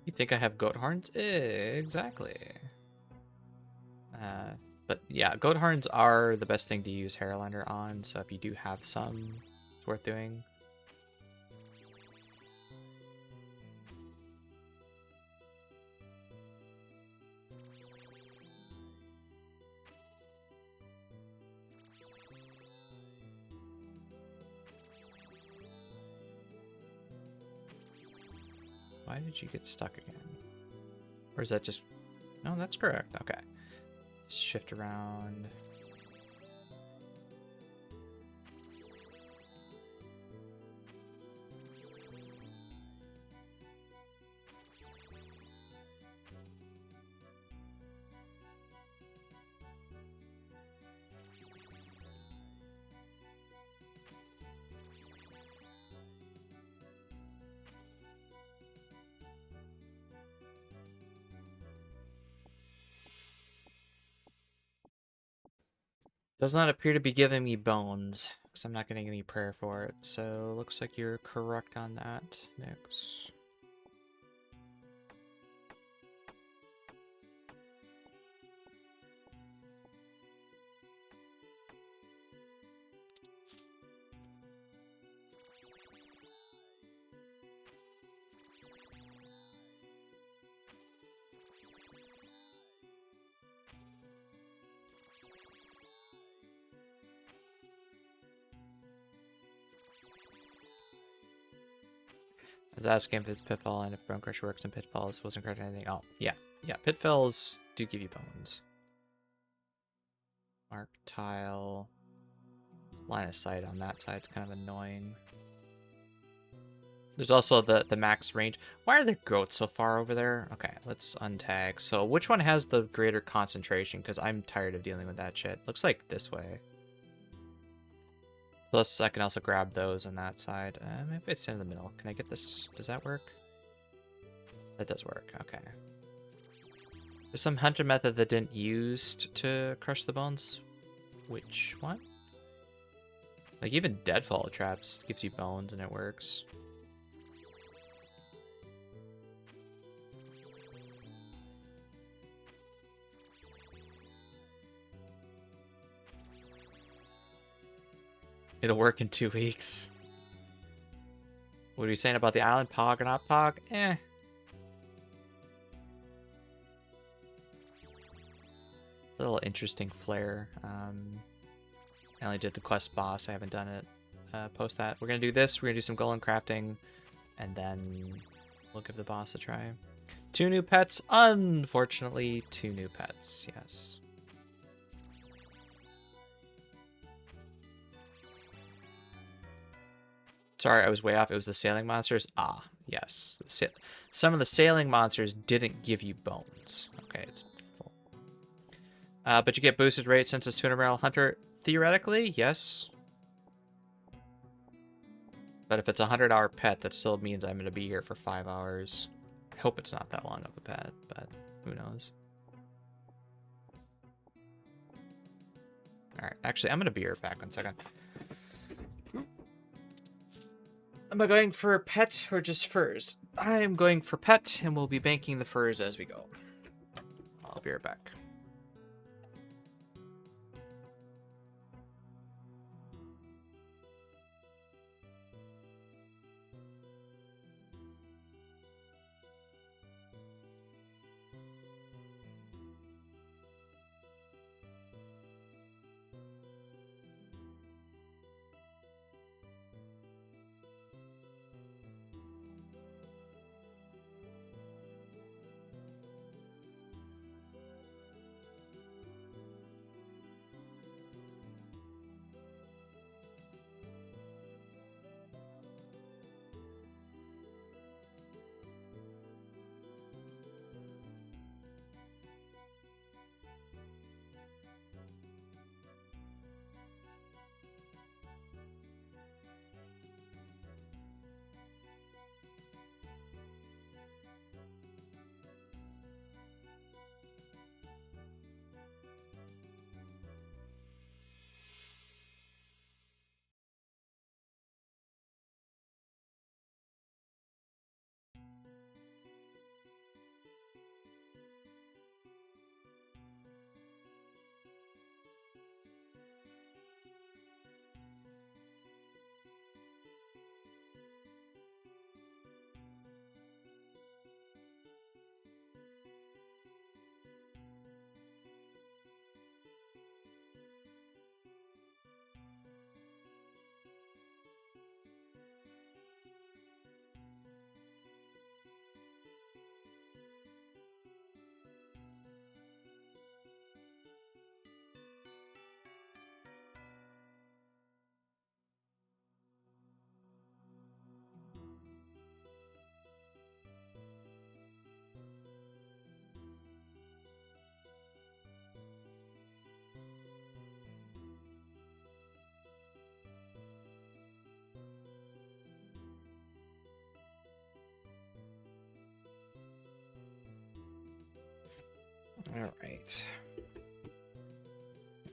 You think I have goat horns? Exactly. But yeah, goat horns are the best thing to use Haralander on, so if you do have some, it's worth doing. Why did you get stuck again? Or is that just... No, that's correct. Okay. Let's shift around. Does not appear to be giving me bones, because I'm not getting any prayer for it. So looks like you're correct on that, Nyx. was asking if it's Pitfall and if Bone Crusher works in Pitfalls. Wasn't correct anything. Oh, yeah. Yeah, Pitfalls do give you bones. Mark tile. Line of sight on that side. It's kind of annoying. There's also the max range. Why are there goats so far over there? Okay, let's untag. So which one has the greater concentration? Because I'm tired of dealing with that shit. Looks like this way. Plus, I can also grab those on that side. Maybe it's in the middle. Can I get this? Does that work? That does work. Okay. There's some hunter method that didn't use to crush the bones. Which one? Like, even Deadfall traps gives you bones and it works. It'll work in 2 weeks. What are you saying about the island? Pog or not Pog? Eh. It's a little interesting flair. I only did the quest boss. I haven't done it post that. We're going to do this. We're going to do some golem crafting. And then we'll give the boss a try. 2 new pets. Unfortunately, 2 new pets. Yes. Sorry, I was way off. It was the sailing monsters. Ah, yes. Some of the sailing monsters didn't give you bones. Okay, it's full. But you get boosted rate since it's 200 barrel hunter. Theoretically, yes. But if it's a 100-hour pet, that still means I'm going to be here for 5 hours. I hope it's not that long of a pet, but who knows. Alright, actually, I'm going to be here back 1 second. Am I going for pet or just furs? I'm going for pet, and we'll be banking the furs as we go. I'll be right back. Alright.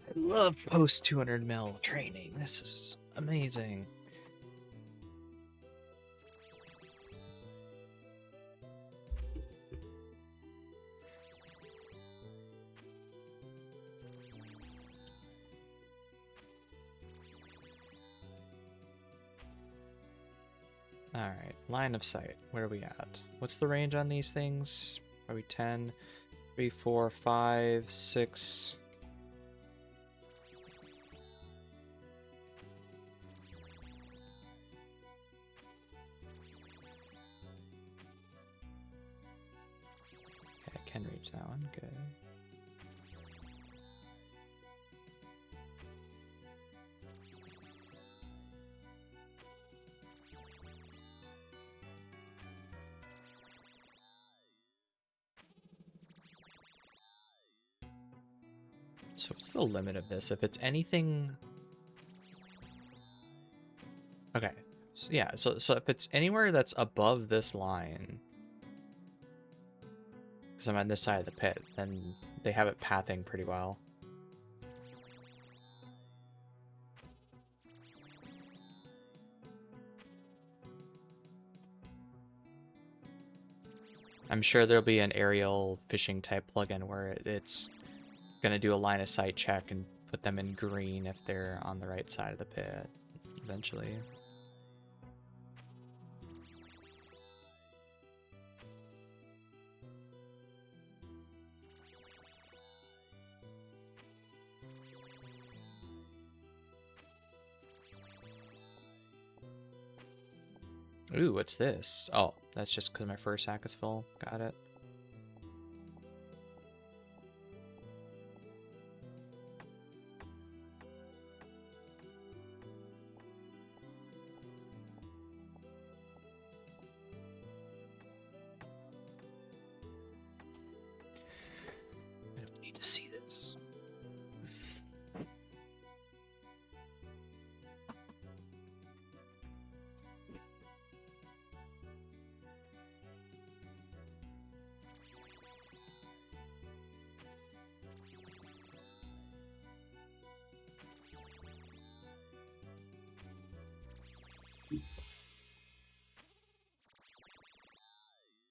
I love post 200 mil training. This is amazing. Alright, line of sight. Where are we at? What's the range on these things? Are we 10? 3, 4, 5, 6. reach that one. Good. So what's the limit of this? If it's anything... Okay. So, yeah, so if it's anywhere that's above this line, because I'm on this side of the pit, then they have it pathing pretty well. I'm sure there'll be an aerial fishing type plugin where it's going to do a line of sight check and put them in green if they're on the right side of the pit eventually. Ooh, what's this? Oh, that's just because my first sack is full. Got it. I don't need to see this.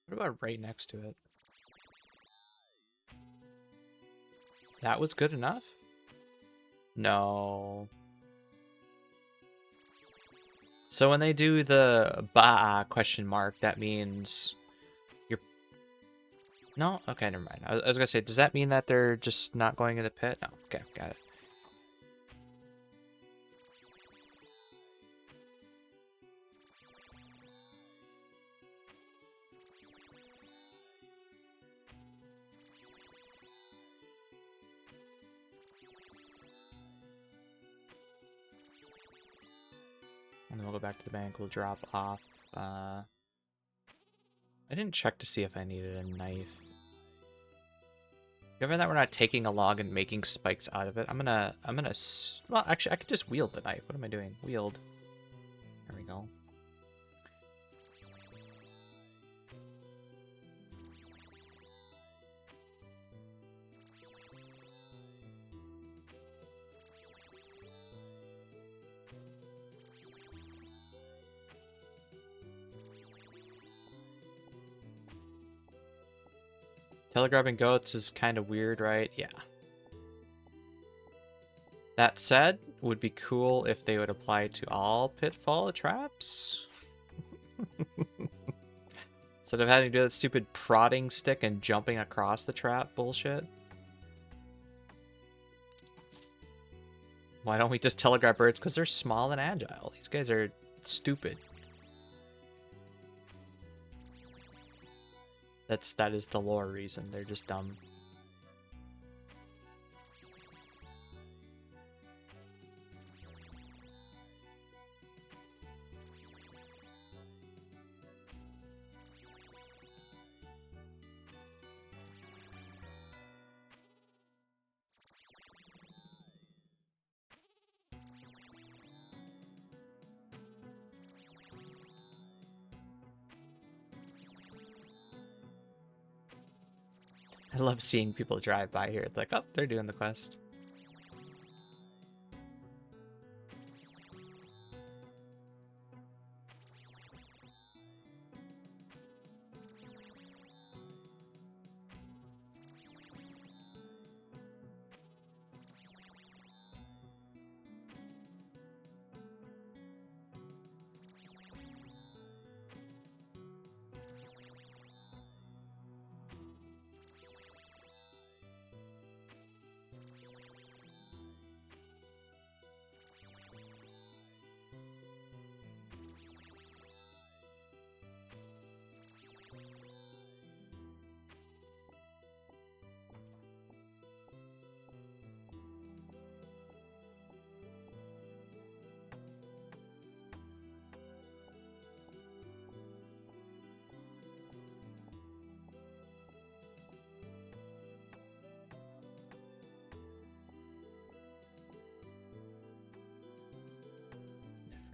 What about right next to it? That was good enough? No. So when they do the ba question mark, that means you're... No? Okay, never mind. I was gonna say, does that mean that they're just not going in the pit? No. Okay, got it. And then we'll go back to the bank. We'll drop off. I didn't check to see if I needed a knife. Given that we're not taking a log and making spikes out of it, I'm gonna. Well, actually, I could just wield the knife. What am I doing? Wield. There we go. Telegrabbing goats is kind of weird, right? Yeah. That said, would be cool if they would apply to all pitfall traps. Instead of having to do that stupid prodding stick and jumping across the trap bullshit. Why don't we just telegraph birds? Because they're small and agile. These guys are stupid. That is the lore reason. They're just dumb. I love seeing people drive by here. It's like, oh, they're doing the quest.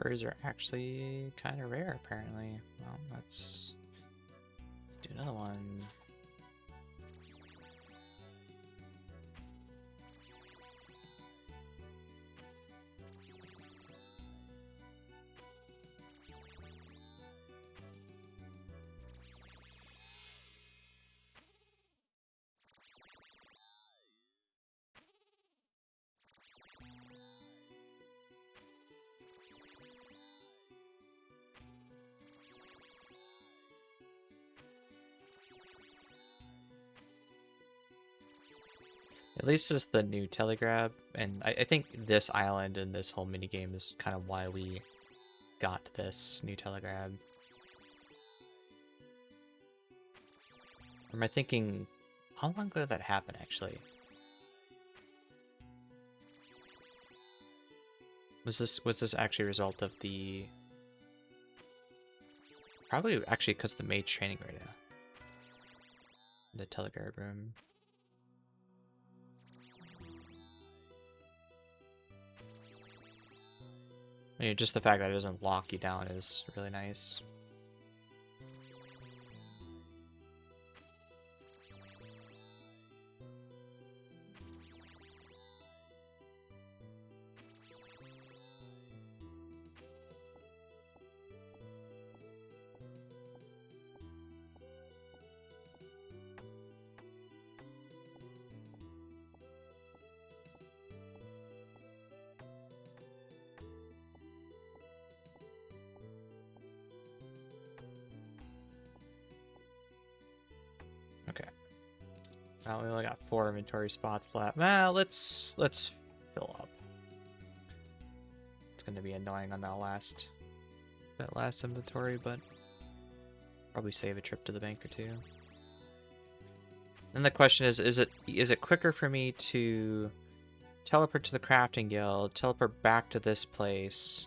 Furs are actually kind of rare, apparently. Well, let's do another one. At least it's the new telegrab, and I think this island and this whole minigame is kind of why we got this new telegrab. Or am I thinking, how long ago did that happen, actually? Was this actually a result of the... Probably actually because the maid training right now. The telegrab room. I mean, just the fact that it doesn't lock you down is really nice. Okay. Well, we only got 4 inventory spots left. Well, let's fill up. It's gonna be annoying on that last inventory, but probably save a trip to the bank or two. And the question is it quicker for me to teleport to the crafting guild, teleport back to this place?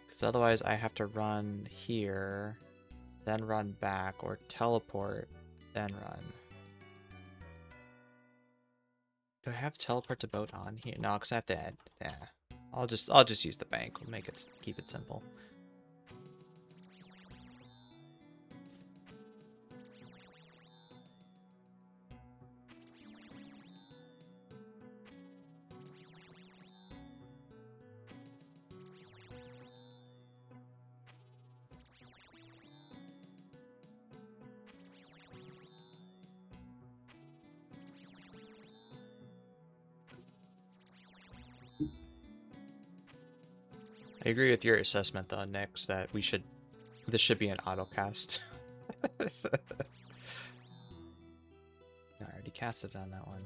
Because otherwise I have to run here, then run back, or teleport, then run. Do I have teleport to boat on here? No, because I have to add. Yeah, I'll just use the bank. We'll keep it simple. I agree with your assessment though, Nix, that this should be an autocast. I already casted on that one.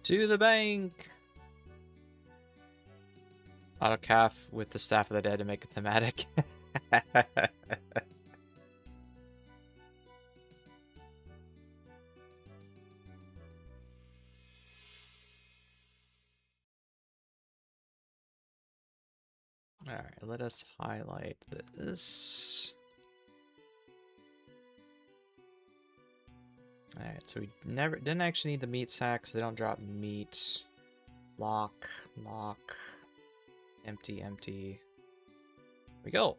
To the bank! Autocaf with the Staff of the Dead to make it thematic. Alright, let us highlight this. Alright, so we didn't actually need the meat sacks. They don't drop meat. Lock, empty. Here we go.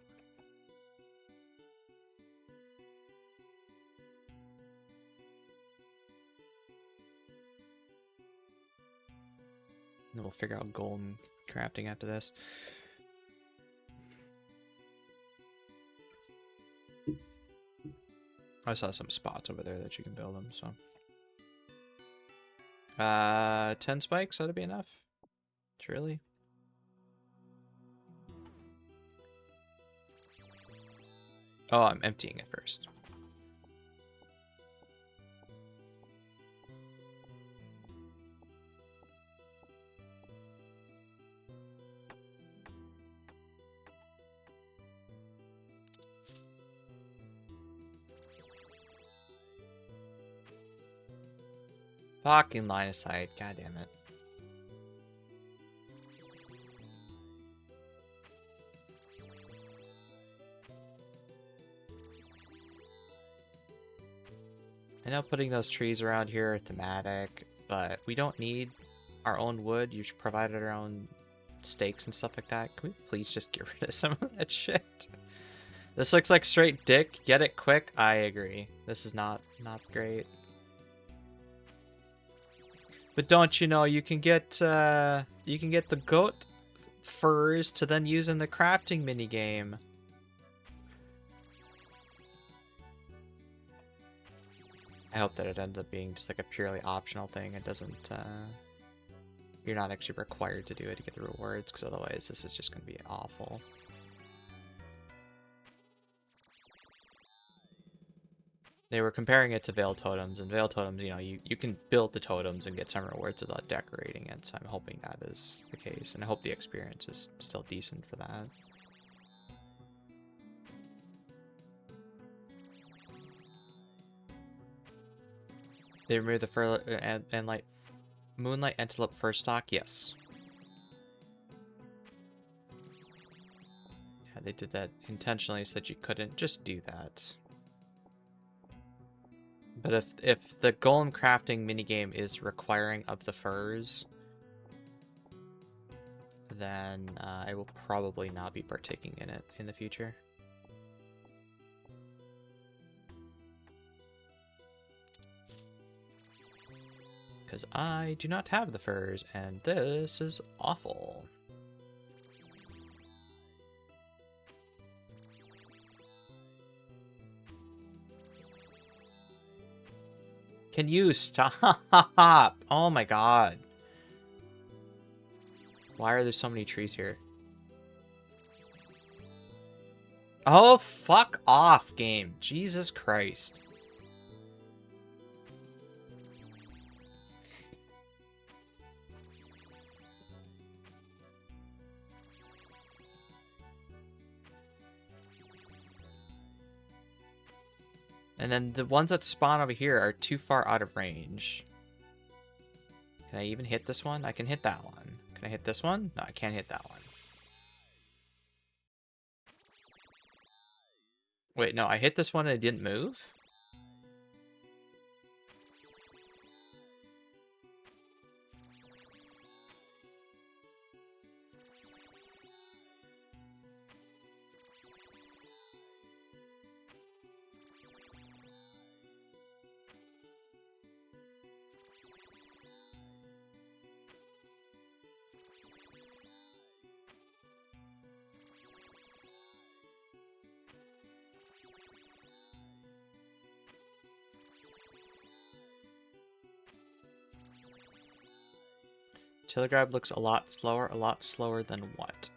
Then we'll figure out golem crafting after this. I saw some spots over there that you can build them, so. 10 spikes, that'd be enough. Surely. Oh, I'm emptying it first. Fucking line of sight. God damn it. I know putting those trees around here are thematic, but we don't need our own wood. You should provide our own stakes and stuff like that. Can we please just get rid of some of that shit? This looks like straight dick. Get it quick. I agree. This is not great. But don't you know you can get the goat furs to then use in the crafting minigame. I hope that it ends up being just like a purely optional thing. It doesn't you're not actually required to do it to get the rewards, because otherwise this is just going to be awful. They were comparing it to Veil Totems, and Veil Totems, you know, you can build the totems and get some rewards without decorating it, so I'm hoping that is the case, and I hope the experience is still decent for that. They removed the fur and like Moonlight Antelope fur stock, yes. Yeah, they did that intentionally so that you couldn't just do that. But if the golem crafting minigame is requiring of the furs, then I will probably not be partaking in it in the future. Because I do not have the furs, and this is awful. Can you stop? Oh my god. Why are there so many trees here? Oh, fuck off, game. Jesus Christ. And then the ones that spawn over here are too far out of range. Can I even hit this one? I can hit that one. Can I hit this one? No, I can't hit that one. Wait, no, I hit this one and it didn't move? Telegrab looks a lot slower than what?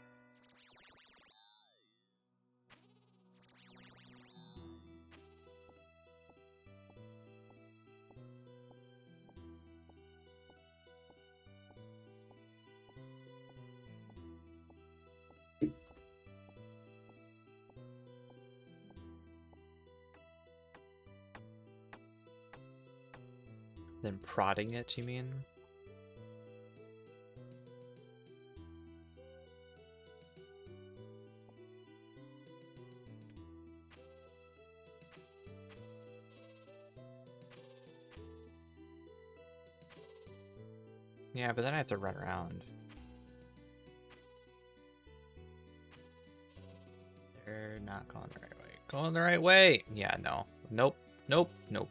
Then prodding it, you mean? Yeah, but then I have to run around. They're not going the right way. Going the right way! Yeah, no. Nope. Nope. Nope.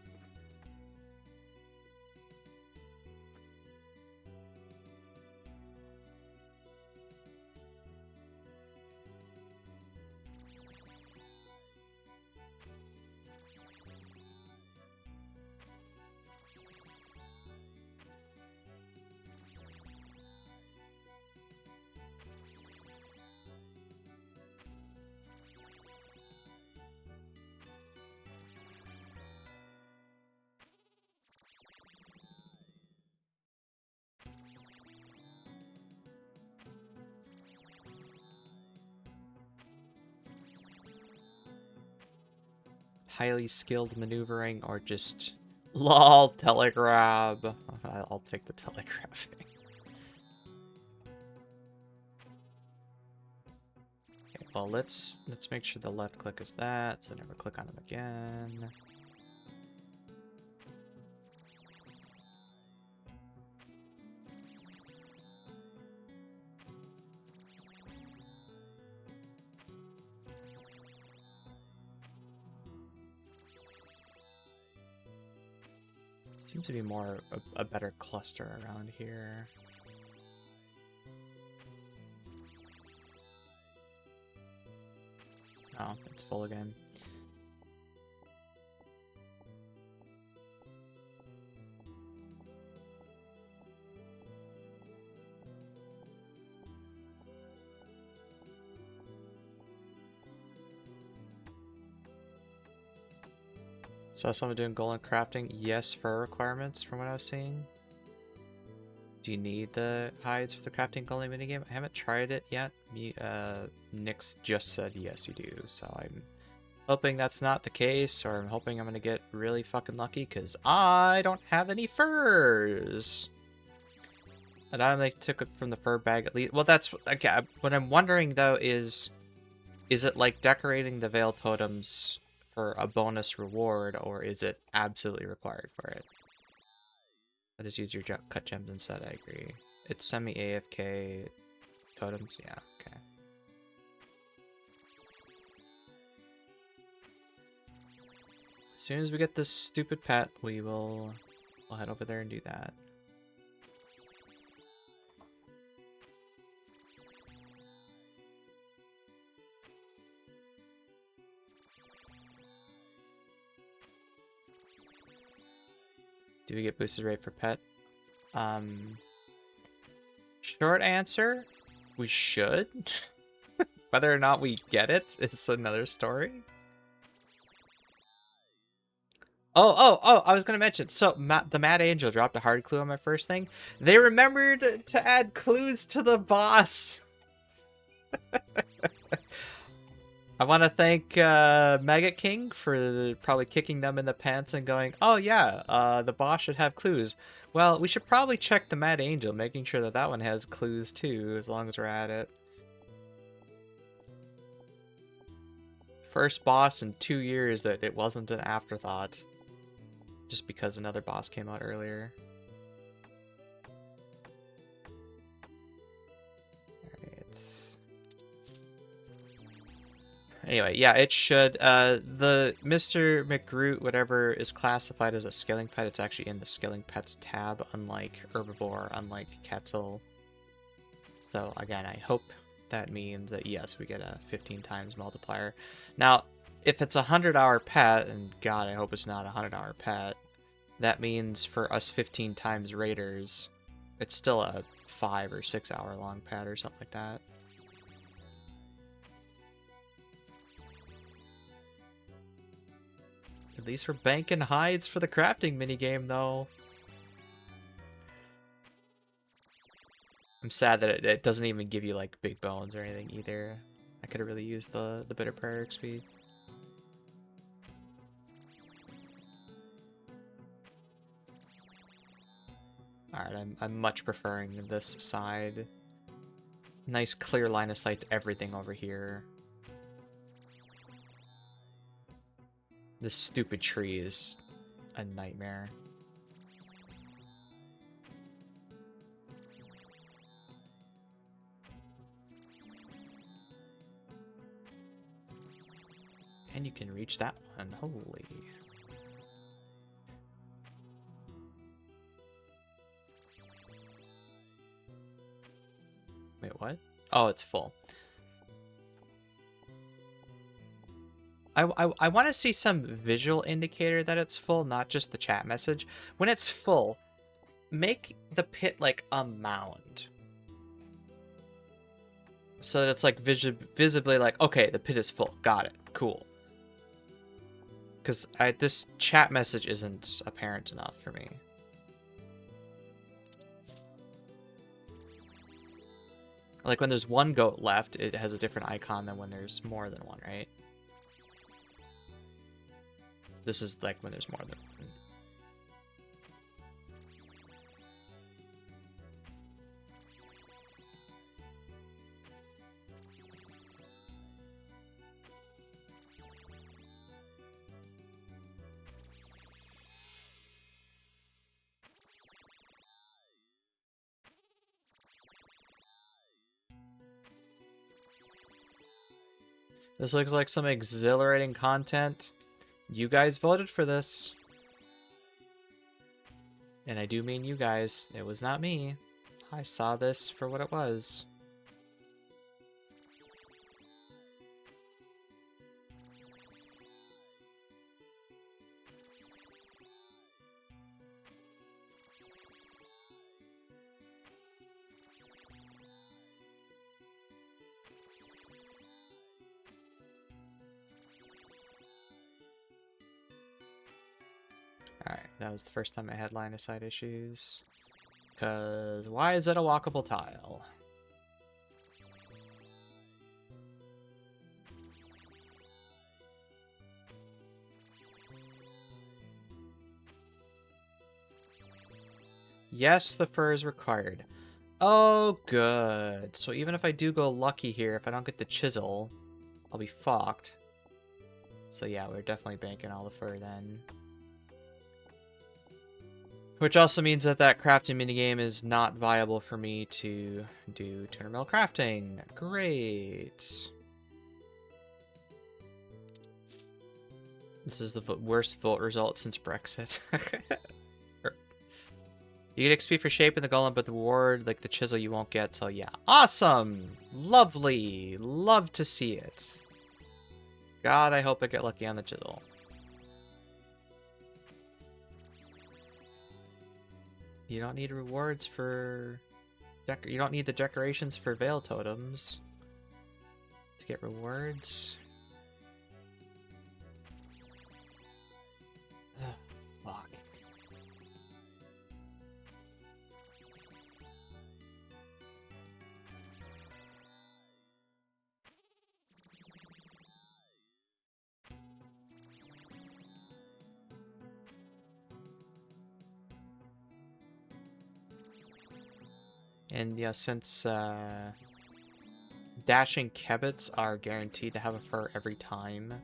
highly skilled maneuvering or just lol telegraph. I'll take the telegraphing. Okay, well, let's make sure the left click is that, so never click on them again. Seems to be more a better cluster around here. Oh, it's full again. So someone doing golem crafting? Yes, fur requirements from what I was seeing. Do you need the hides for the crafting golem minigame? I haven't tried it yet. Nyx just said yes you do, so I'm hoping that's not the case, or I'm hoping I'm gonna get really fucking lucky because I don't have any furs. And I only took it from the fur bag at least. Well, that's okay. What I'm wondering though is it like decorating the veil totems for a bonus reward, or is it absolutely required for it? Let us use your cut gems instead, I agree. It's semi-AFK totems, yeah, okay. As soon as we get this stupid pet, we'll head over there and do that. Do we get boosted rate for pet? Short answer, we should. Whether or not we get it is another story. Oh, I was going to mention. So, the Mad Angel dropped a hard clue on my first thing. They remembered to add clues to the boss. I want to thank Maggot King for probably kicking them in the pants and going, oh yeah, the boss should have clues. Well, we should probably check the Mad Angel, making sure that that one has clues too, as long as we're at it. First boss in 2 years that it wasn't an afterthought. Just because another boss came out earlier. Anyway, yeah, it should. The Mr. McGroot, whatever, is classified as a skilling pet. It's actually in the skilling pets tab, unlike Herbivore, unlike Quetzal. So, again, I hope that means that, yes, we get a 15 times multiplier. Now, if it's a 100-hour pet, and God, I hope it's not a 100-hour pet, that means for us 15 times raiders, it's still a 5 or 6 hour long pet or something like that. At least we're banking hides for the crafting minigame, though. I'm sad that it doesn't even give you, like, big bones or anything, either. I could have really used the Bitter Prayer XP. Alright, I'm much preferring this side. Nice clear line of sight to everything over here. This stupid tree is a nightmare. And you can reach that one. Holy. Wait, what? Oh, it's full. I want to see some visual indicator that it's full, not just the chat message. When it's full, make the pit like a mound. So that it's like visibly like, okay, the pit is full. Got it. Cool. Because this chat message isn't apparent enough for me. Like when there's one goat left, it has a different icon than when there's more than one, right? This is like when there's more than... This looks like some exhilarating content. You guys voted for this. And I do mean you guys. It was not me. I saw this for what it was. Alright, that was the first time I had line of sight issues. Because why is it a walkable tile? Yes, the fur is required. Oh, good. So even if I do go lucky here, if I don't get the chisel, I'll be fucked. So yeah, we're definitely banking all the fur then. Which also means that that crafting minigame is not viable for me to do tuner mill crafting. Great. This is the worst vote result since Brexit. You get XP for shaping the golem, but the reward, like the chisel, you won't get. So yeah, awesome, lovely, love to see it. God, I hope I get lucky on the chisel. You don't need rewards for... You don't need the decorations for Veil Totems to get rewards. Ugh, fuck. And yeah, since dashing kebits are guaranteed to have a fur every time,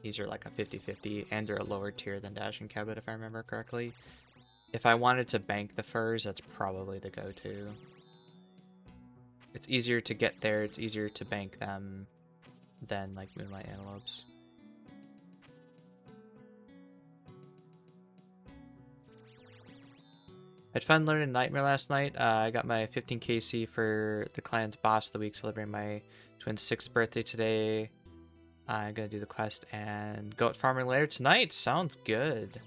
these are like a 50-50, and they're a lower tier than dashing kebit, if I remember correctly. If I wanted to bank the furs, that's probably the go-to. It's easier to get there, it's easier to bank them than like Moonlight Antelopes. I had fun learning Nightmare last night. I got my 15 KC for the clan's boss of the week, celebrating my twin's 6th birthday today. I'm gonna do the quest and go at farming later tonight. Sounds good.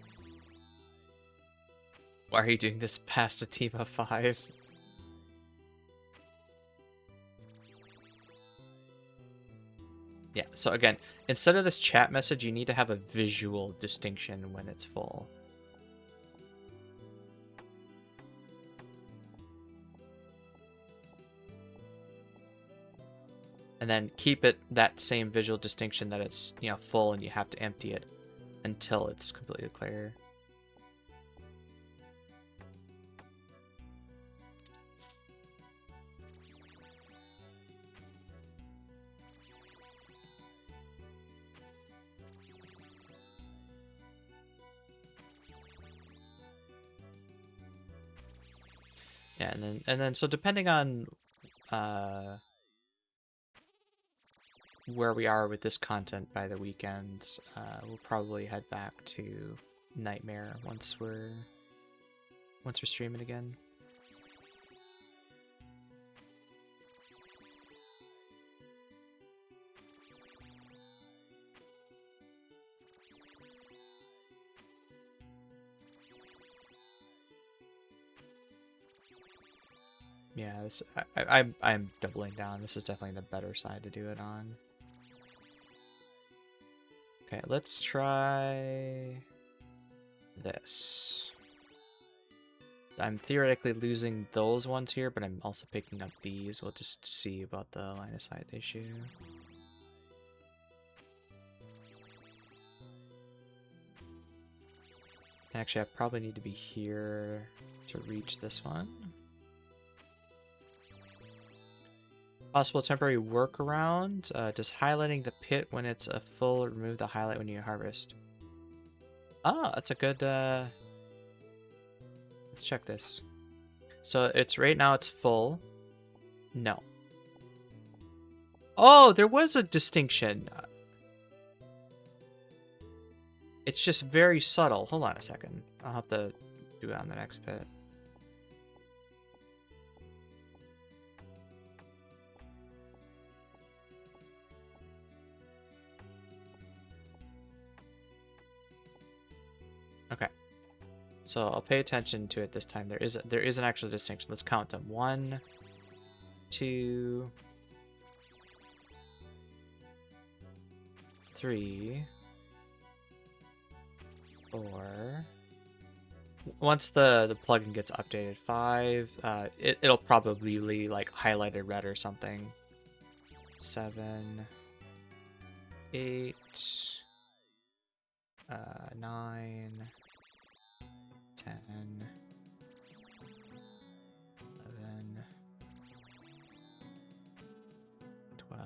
Why are you doing this past a team of 5? Yeah, so again, instead of this chat message, you need to have a visual distinction when it's full. And then keep it that same visual distinction that it's, you know, full and you have to empty it until it's completely clear. Yeah, and then so depending on where we are with this content by the weekend, we'll probably head back to Nightmare once we're streaming again. Yeah, this, I'm doubling down. This is definitely the better side to do it on. Okay, let's try this. I'm theoretically losing those ones here, but I'm also picking up these. We'll just see about the line of sight issue. Actually, I probably need to be here to reach this one. Possible temporary workaround. Does highlighting the pit when it's a full remove the highlight when you harvest? Ah, that's a good... Let's check this. So it's right now it's full. No. Oh, there was a distinction. It's just very subtle. Hold on a second. I'll have to do it on the next pit. Okay. So I'll pay attention to it this time. There is an actual distinction. Let's count them. 1, 2, 3, 4. Once the plugin gets updated, 5. It'll probably like highlighted red or something. 7, 8, 9, 10, 11, 12,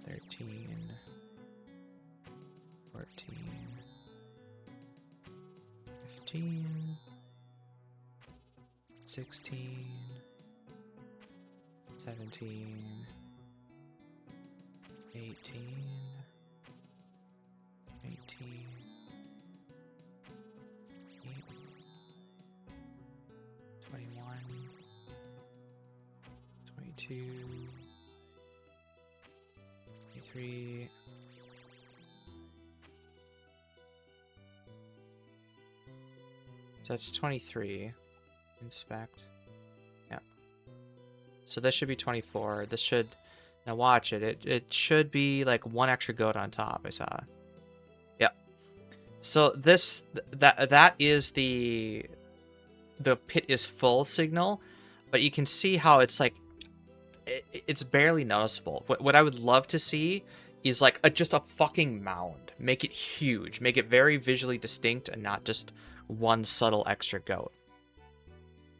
13, 14, 15, 16, 17, 18, 19, 21, 22, 23, so that's 23. Inspect. Yeah. So this should be 24. This should... Now watch it. It should be like 1 extra goat on top, I saw. Yep. So this... That is the pit is full signal, but you can see how it's like... It's barely noticeable. What I would love to see is like just a fucking mound. Make it huge. Make it very visually distinct and not just 1 subtle extra goat.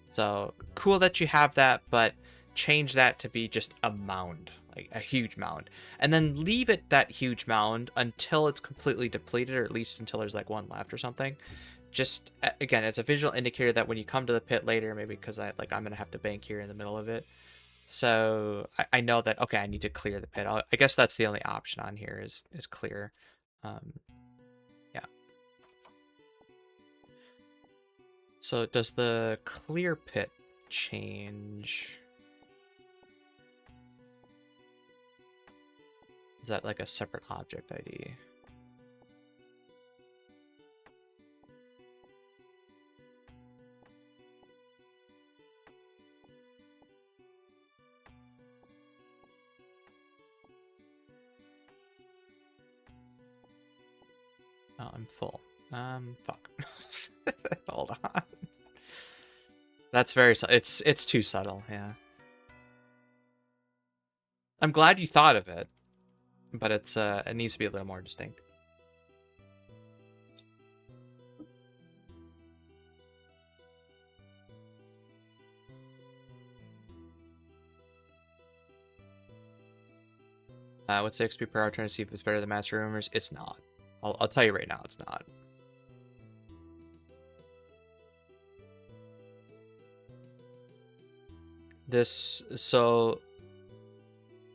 So cool that you have that, but change that to be just a mound, like a huge mound, and then leave it that huge mound until it's completely depleted, or at least until there's like 1 left or something. Just again, it's a visual indicator that when you come to the pit later, maybe because I'm gonna have to bank here in the middle of it, so I know that okay, I need to clear the pit. I guess that's the only option on here is clear. Yeah. So does the clear pit change? Is that like a separate object ID? Oh, I'm full. Fuck. Hold on. That's very it's too subtle, yeah. I'm glad you thought of it, but it needs to be a little more distinct. What's the XP per hour? Trying to see if it's better than Master Rumors. It's not. I'll tell you right now, it's not. This so.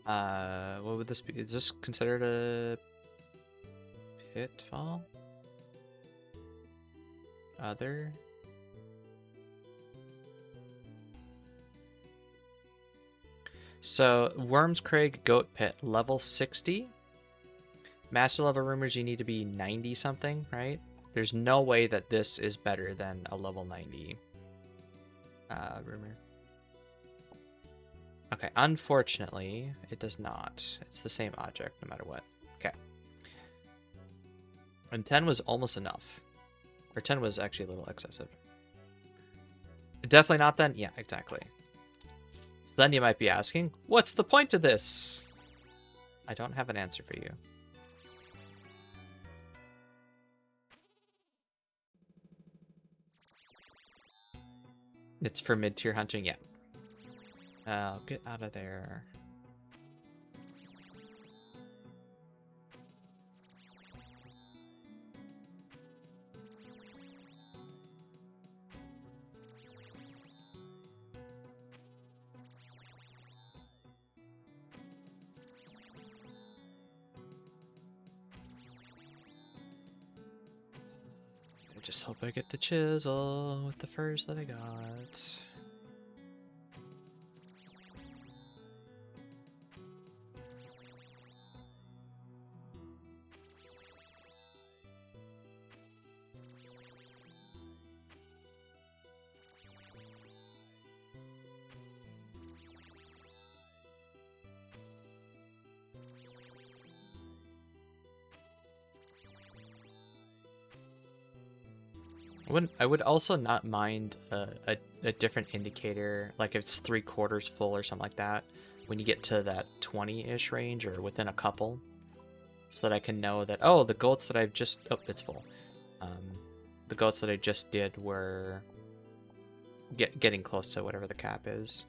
What would this be? Is this considered a pitfall? Other. So, Wyrmscraig Goat Pit, level 60. Master level rumors, you need to be 90 something, right? There's no way that this is better than a level 90 rumor. Okay, unfortunately, it does not. It's the same object no matter what. Okay. And 10 was almost enough. Or 10 was actually a little excessive. Definitely not then? Yeah, exactly. So then you might be asking, what's the point of this? I don't have an answer for you. It's for mid-tier hunting, yeah. Oh, get out of there. I just hope I get the chisel with the furs that I got. I would also not mind a different indicator, like if it's 3/4 full or something like that, when you get to that 20-ish range or within a couple, so that I can know that, oh, the goats that I've just, oh, it's full. The goats that I just did were getting close to whatever the cap is.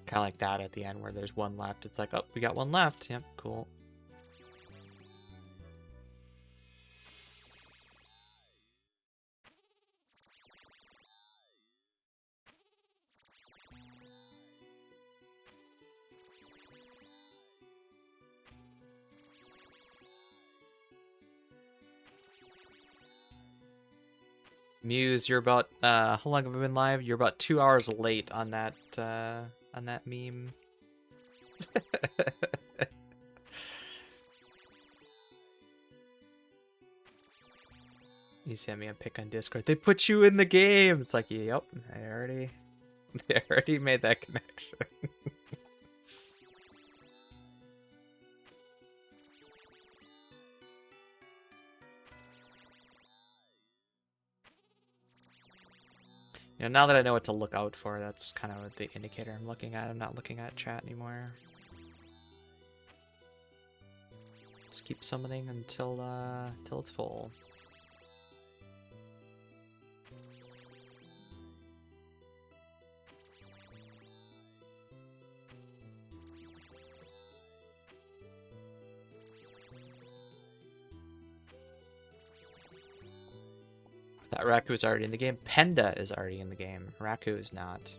Kind of like that at the end where there's one left. It's like, oh, we got one left. Yep, cool. Muse, you're about how long have I been live? You're about 2 hours late on that meme. You sent me a pic on Discord. They put you in the game. It's like, yep, they already made that connection. You know, now that I know what to look out for, that's kind of the indicator I'm looking at. I'm not looking at chat anymore. Just keep summoning until it's full. That Raku is already in the game. Penda is already in the game. Raku is not.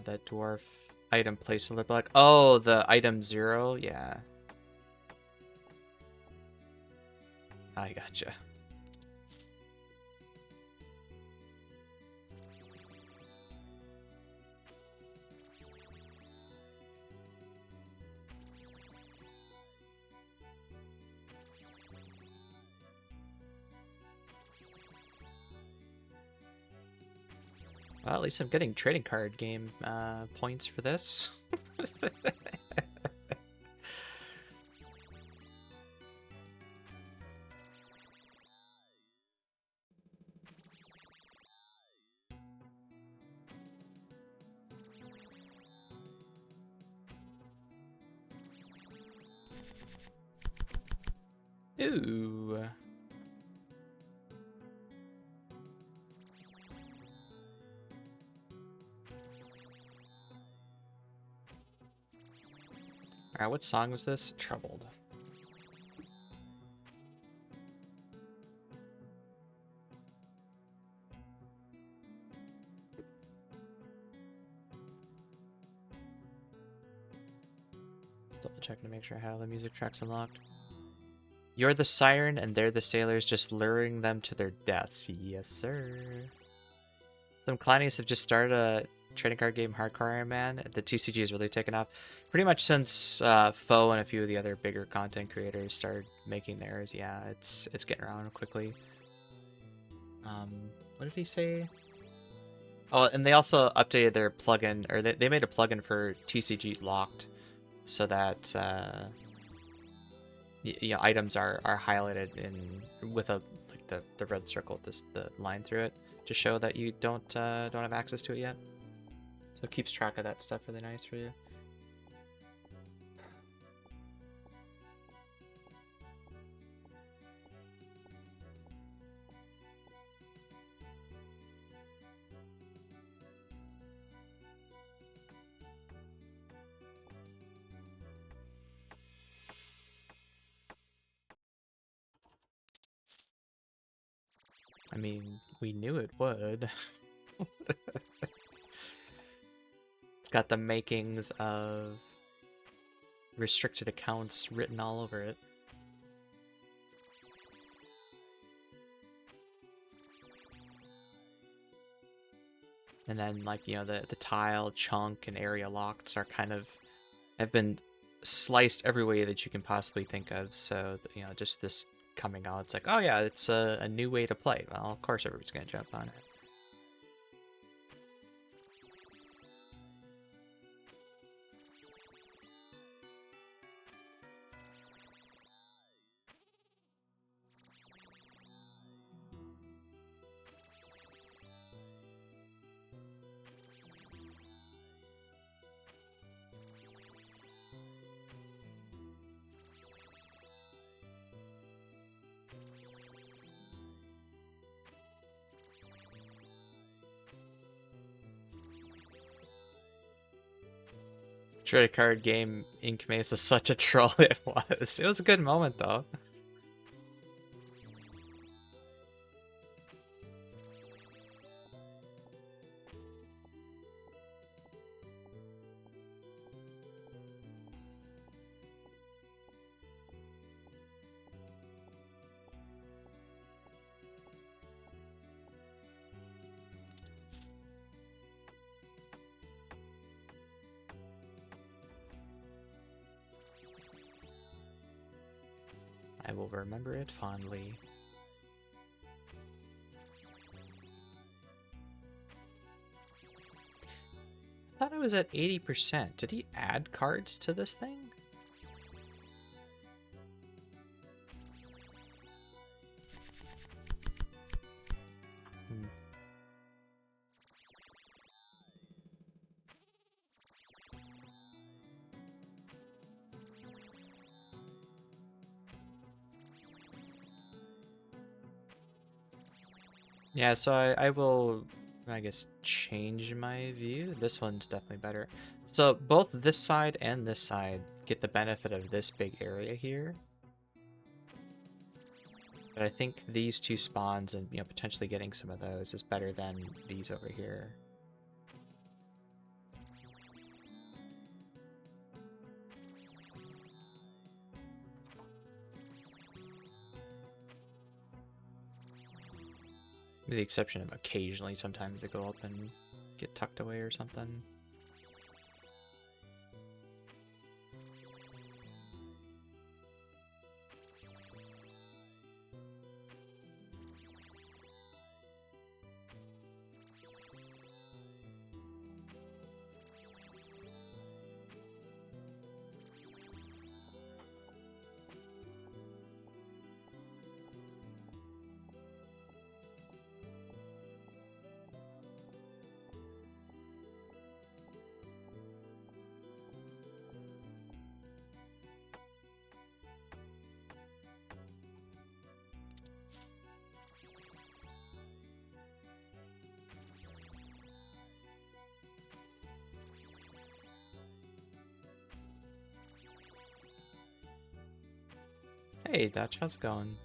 That dwarf item placeholder block. Oh, the item 0? Yeah. I gotcha. Well, at least I'm getting trading card game points for this. Ooh. Alright, what song was this? Troubled. Still checking to make sure I have the music tracks unlocked. You're the siren and they're the sailors, just luring them to their deaths. Yes, sir. Some clannies have just started a trading card game, Hardcore Iron Man. The TCG has really taken off. Pretty much since Foe and a few of the other bigger content creators started making theirs. Yeah, it's getting around quickly. What did he say? Oh, and they also updated their plugin, or they made a plugin for TCG Locked, so that items are highlighted in with a like the red circle, the line through it, to show that you don't have access to it yet. So it keeps track of that stuff really nice for you. I mean, we knew it would. It's got the makings of restricted accounts written all over it. And then, like, you know, the tile, chunk, and area locks are kind of have been sliced every way that you can possibly think of. So, you know, just this coming out, it's like, oh yeah, it's a new way to play. Well, of course everybody's gonna jump on it. Trade card game Ink Mace is such a troll. It was. It was a good moment though. I will remember it fondly. I thought it was at 80%. Did he add cards to this thing? Hmm. Yeah, so I will, I guess, change my view. This one's definitely better. So both this side and this side get the benefit of this big area here. But I think these two spawns and, you know, potentially getting some of those is better than these over here. With the exception of occasionally, sometimes they go up and get tucked away or something. Hey, Dutch, how's it going?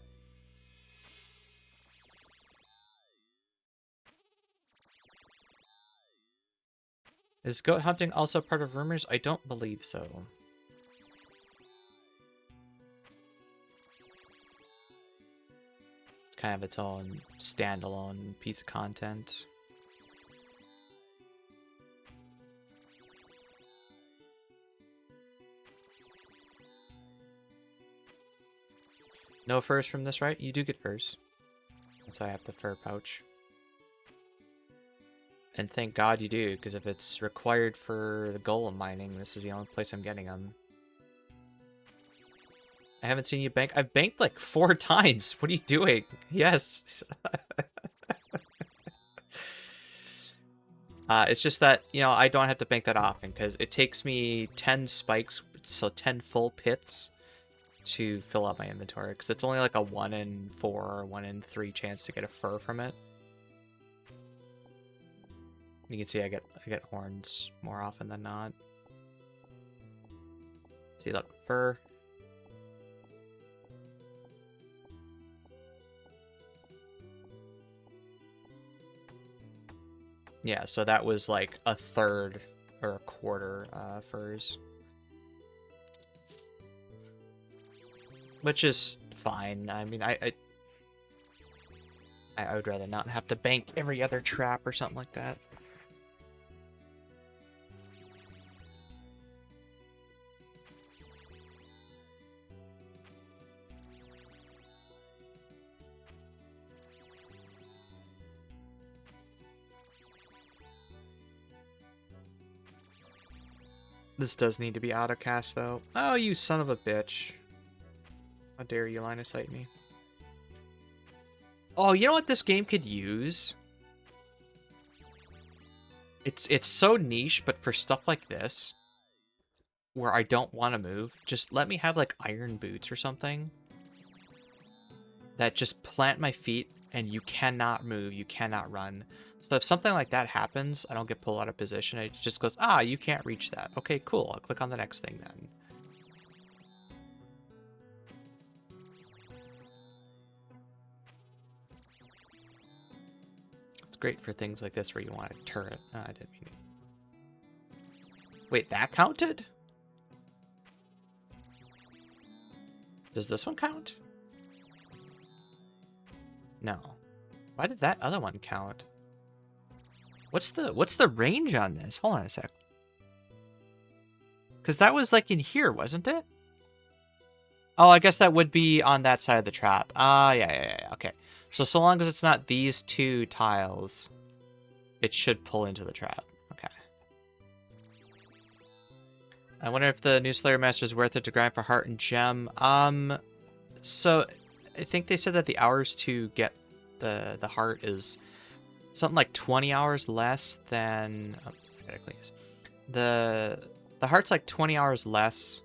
Is goat hunting also part of rumors? I don't believe so. It's kind of its own standalone piece of content. No furs from this, right? You do get furs. That's why I have the fur pouch. And thank God you do, because if it's required for the golem mining, this is the only place I'm getting them. I haven't seen you bank. I've banked like 4 times. What are you doing? Yes. It's just that, you know, I don't have to bank that often because it takes me 10 spikes, so 10 full pits to fill up my inventory because it's only like a 1 in 4 or 1 in 3 chance to get a fur from it. You can see I get horns more often than not. See, look, fur. Yeah, so that was like a third or a quarter furs. Which is fine. I mean, I would rather not have to bank every other trap or something like that. This does need to be autocast, though. Oh, you son of a bitch. How dare you line of sight me. Oh, you know what this game could use? It's so niche, but for stuff like this, where I don't want to move, just let me have, like, iron boots or something. That just plant my feet, and you cannot move, you cannot run. So if something like that happens, I don't get pulled out of position. It just goes, ah, you can't reach that. Okay, cool. I'll click on the next thing then. It's great for things like this where you want a turret. Oh, I didn't mean it. Wait, that counted? Does this one count? No. Why did that other one count? What's the range on this? Hold on a sec. Because that was like in here, wasn't it? Oh, I guess that would be on that side of the trap. Yeah, okay. So long as it's not these 2 tiles, it should pull into the trap. Okay. I wonder if the new Slayer Master is worth it to grind for heart and gem. So I think they said that the hours to get the heart is something like 20 hours less than... Oh, I gotta clean this. The heart's like 20 hours less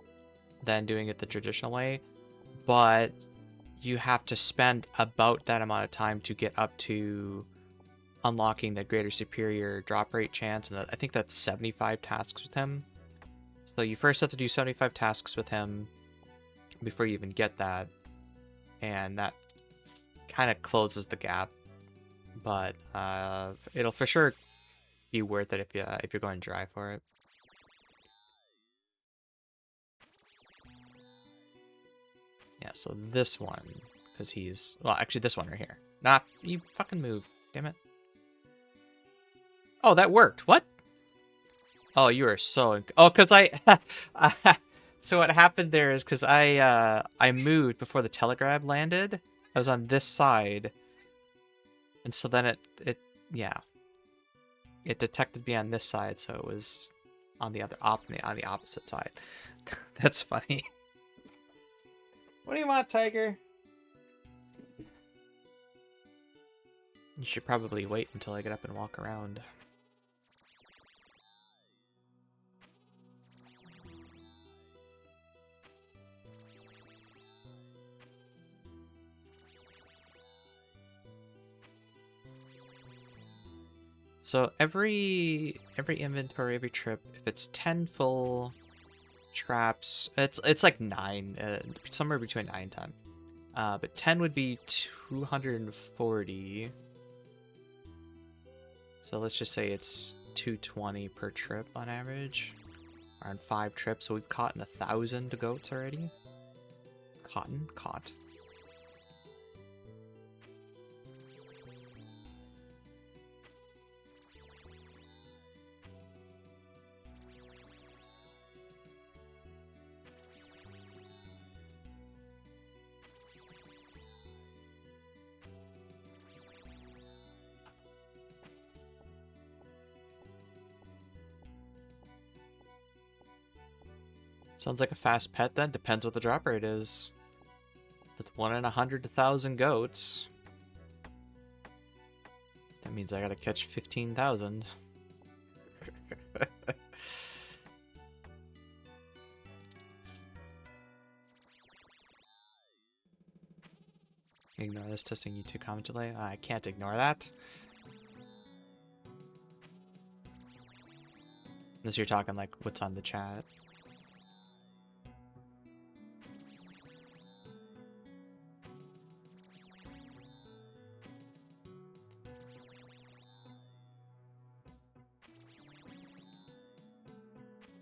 than doing it the traditional way, but you have to spend about that amount of time to get up to unlocking the greater superior drop rate chance, and I think that's 75 tasks with him. So you first have to do 75 tasks with him before you even get that, and that kind of closes the gap. But it'll for sure be worth it if you're going dry for it. Yeah, so this one, because he's... Well, actually, this one right here. Nah, you fucking move. Damn it. Oh, that worked. What? Oh, you are so... Oh, because I... So what happened there is because I moved before the telegraph landed. I was on this side. And so then it yeah. It detected me on this side, so it was on the opposite side. That's funny. What do you want, Tiger? You should probably wait until I get up and walk around. So every inventory, every trip, if it's 10 full traps, it's like 9, somewhere between 9 and 10. But 10 would be 240. So let's just say it's 220 per trip on average. Or on 5 trips, so we've caught 1,000 goats already. Caught. Sounds like a fast pet then. Depends what the drop rate is. With 1 in 100,000 goats. That means I gotta catch 15,000. Ignore this testing YouTube comment delay. I can't ignore that. Unless you're talking like what's on the chat.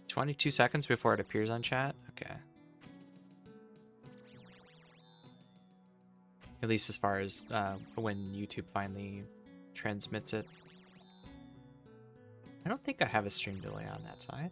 "22 seconds before it appears on chat?" Okay. At least as far as when YouTube finally transmits it. I don't think I have a stream delay on that side.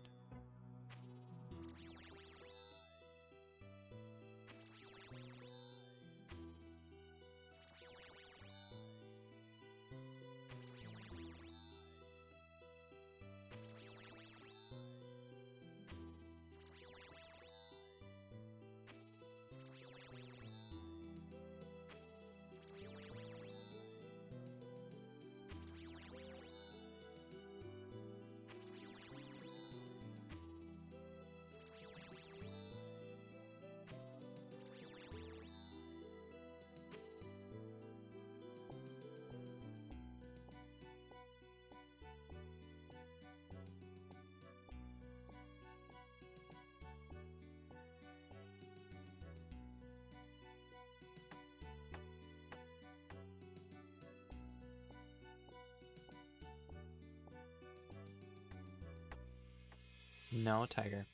No, Tiger.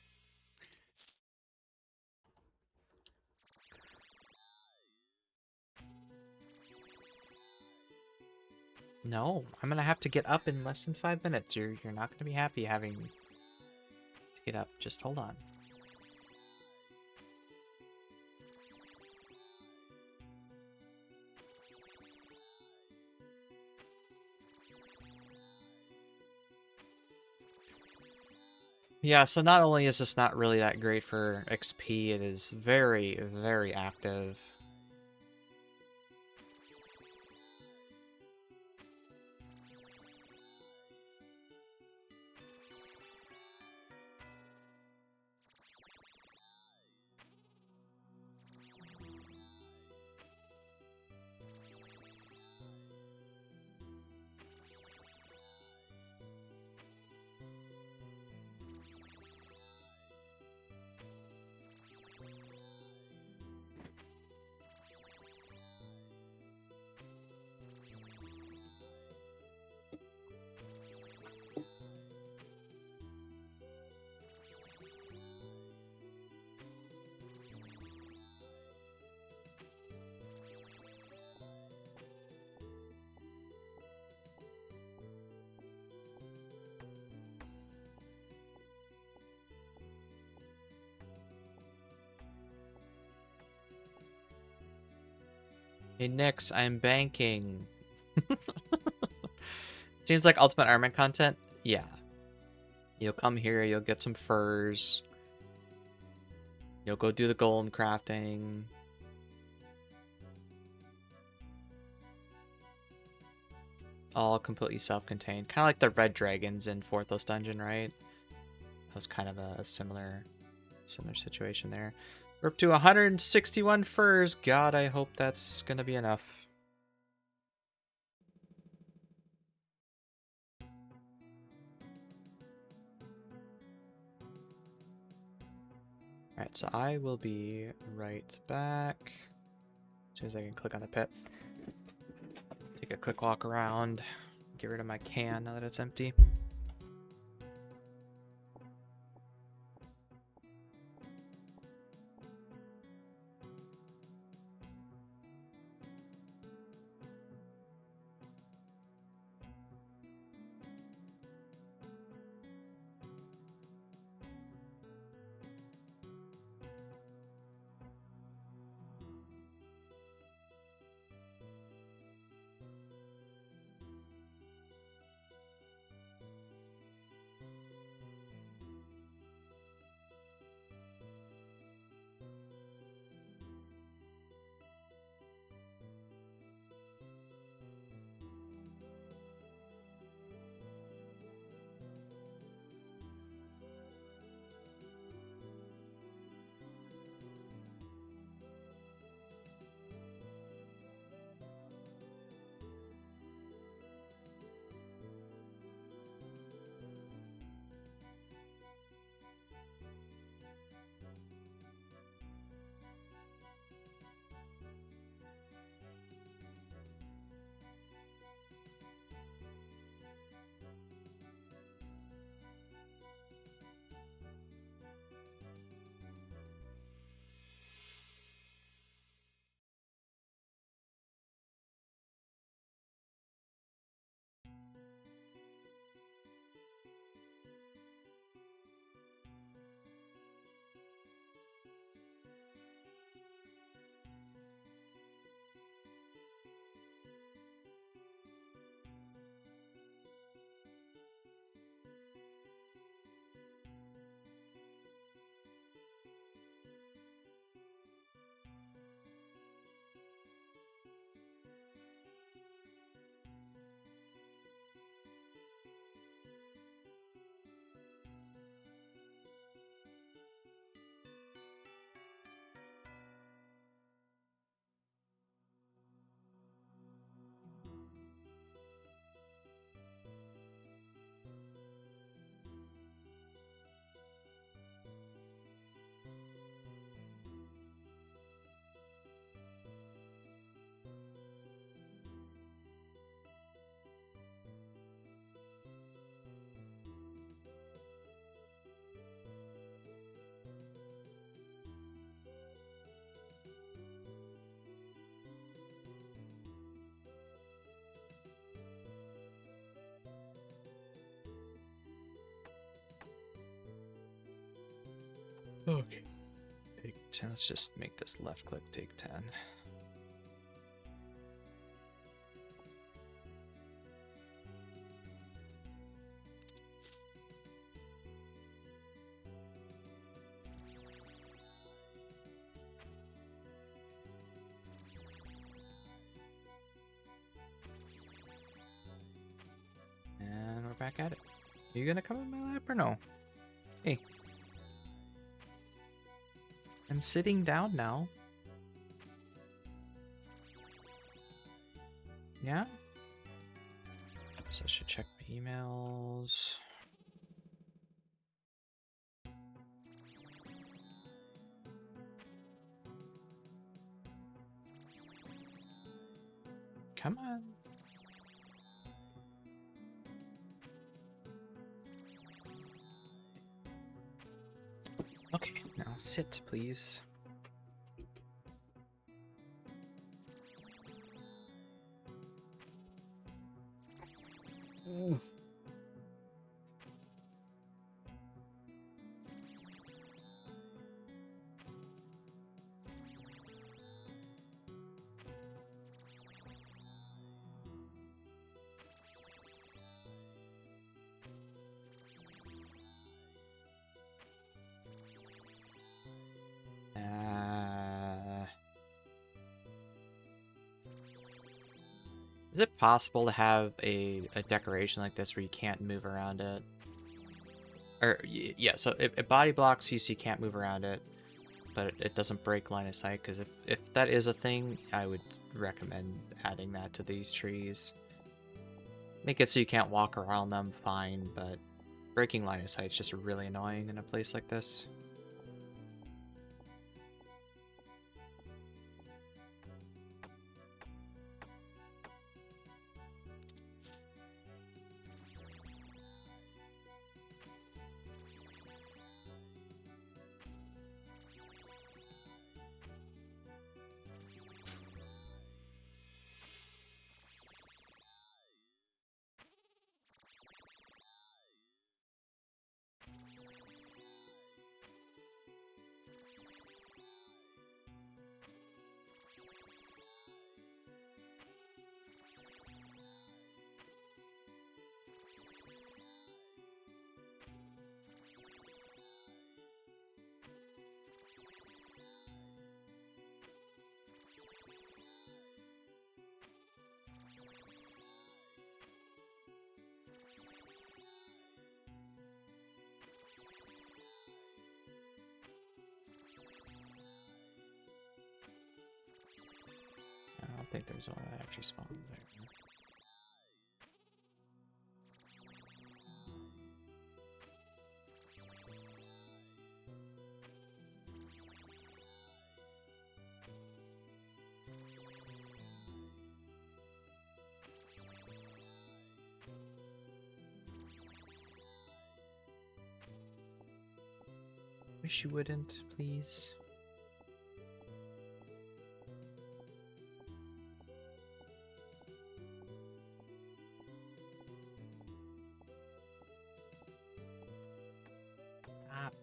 No, I'm gonna have to get up in less than 5 minutes. You're not gonna be happy having to get up. Just hold on. Yeah, so not only is this not really that great for XP, it is very, very active. Hey, Nix, I'm banking. Seems like Ultimate Iron Man content? Yeah. You'll come here, you'll get some furs. You'll go do the golem crafting. All completely self-contained. Kind of like the red dragons in Forthos Dungeon, right? That was kind of a similar situation there. We're up to 161 furs. God, I hope that's gonna be enough. Alright, so I will be right back. As soon as I can click on the pit. Take a quick walk around. Get rid of my can now that it's empty. Alright, let's just make this left click take 10. And we're back at it. You gonna come in my lap or no? Hey. I'm sitting down now. Yeah? So I should check my emails. Come on. Okay, now sit, please. Ooh. Is it possible to have a decoration like this where you can't move around it? Or, yeah, so it body blocks you so you can't move around it, but it doesn't break line of sight, because if that is a thing, I would recommend adding that to these trees. Make it so you can't walk around them, fine, but breaking line of sight is just really annoying in a place like this. I don't think there's one that actually spawned there. Wish you wouldn't, please. Stop.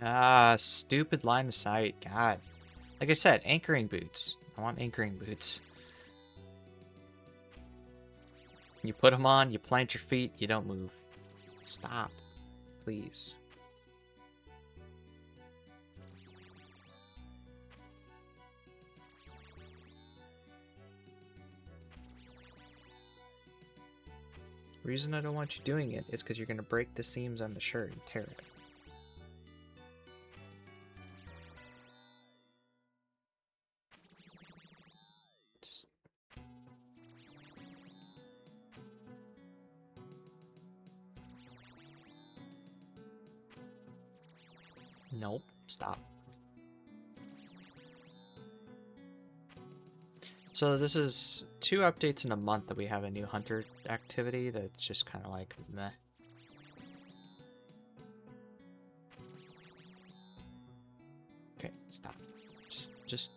Ah, stupid line of sight. God. Like I said, anchoring boots. I want anchoring boots. You put them on, you plant your feet, you don't move. Stop. Please. The reason I don't want you doing it is because you're going to break the seams on the shirt and tear it. Nope. Stop. So this is 2 updates in a month that we have a new hunter activity that's just kind of like meh. Okay, stop. Just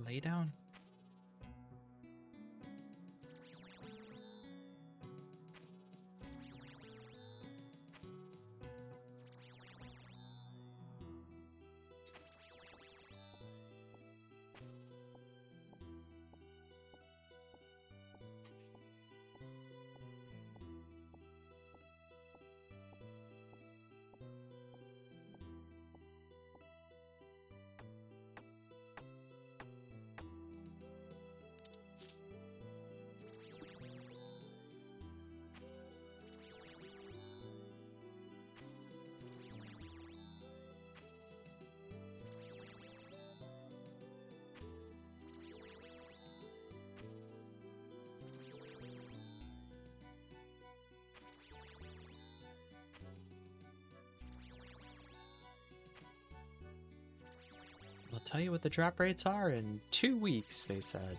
lay down. tell you what the drop rates are in 2 weeks, they said.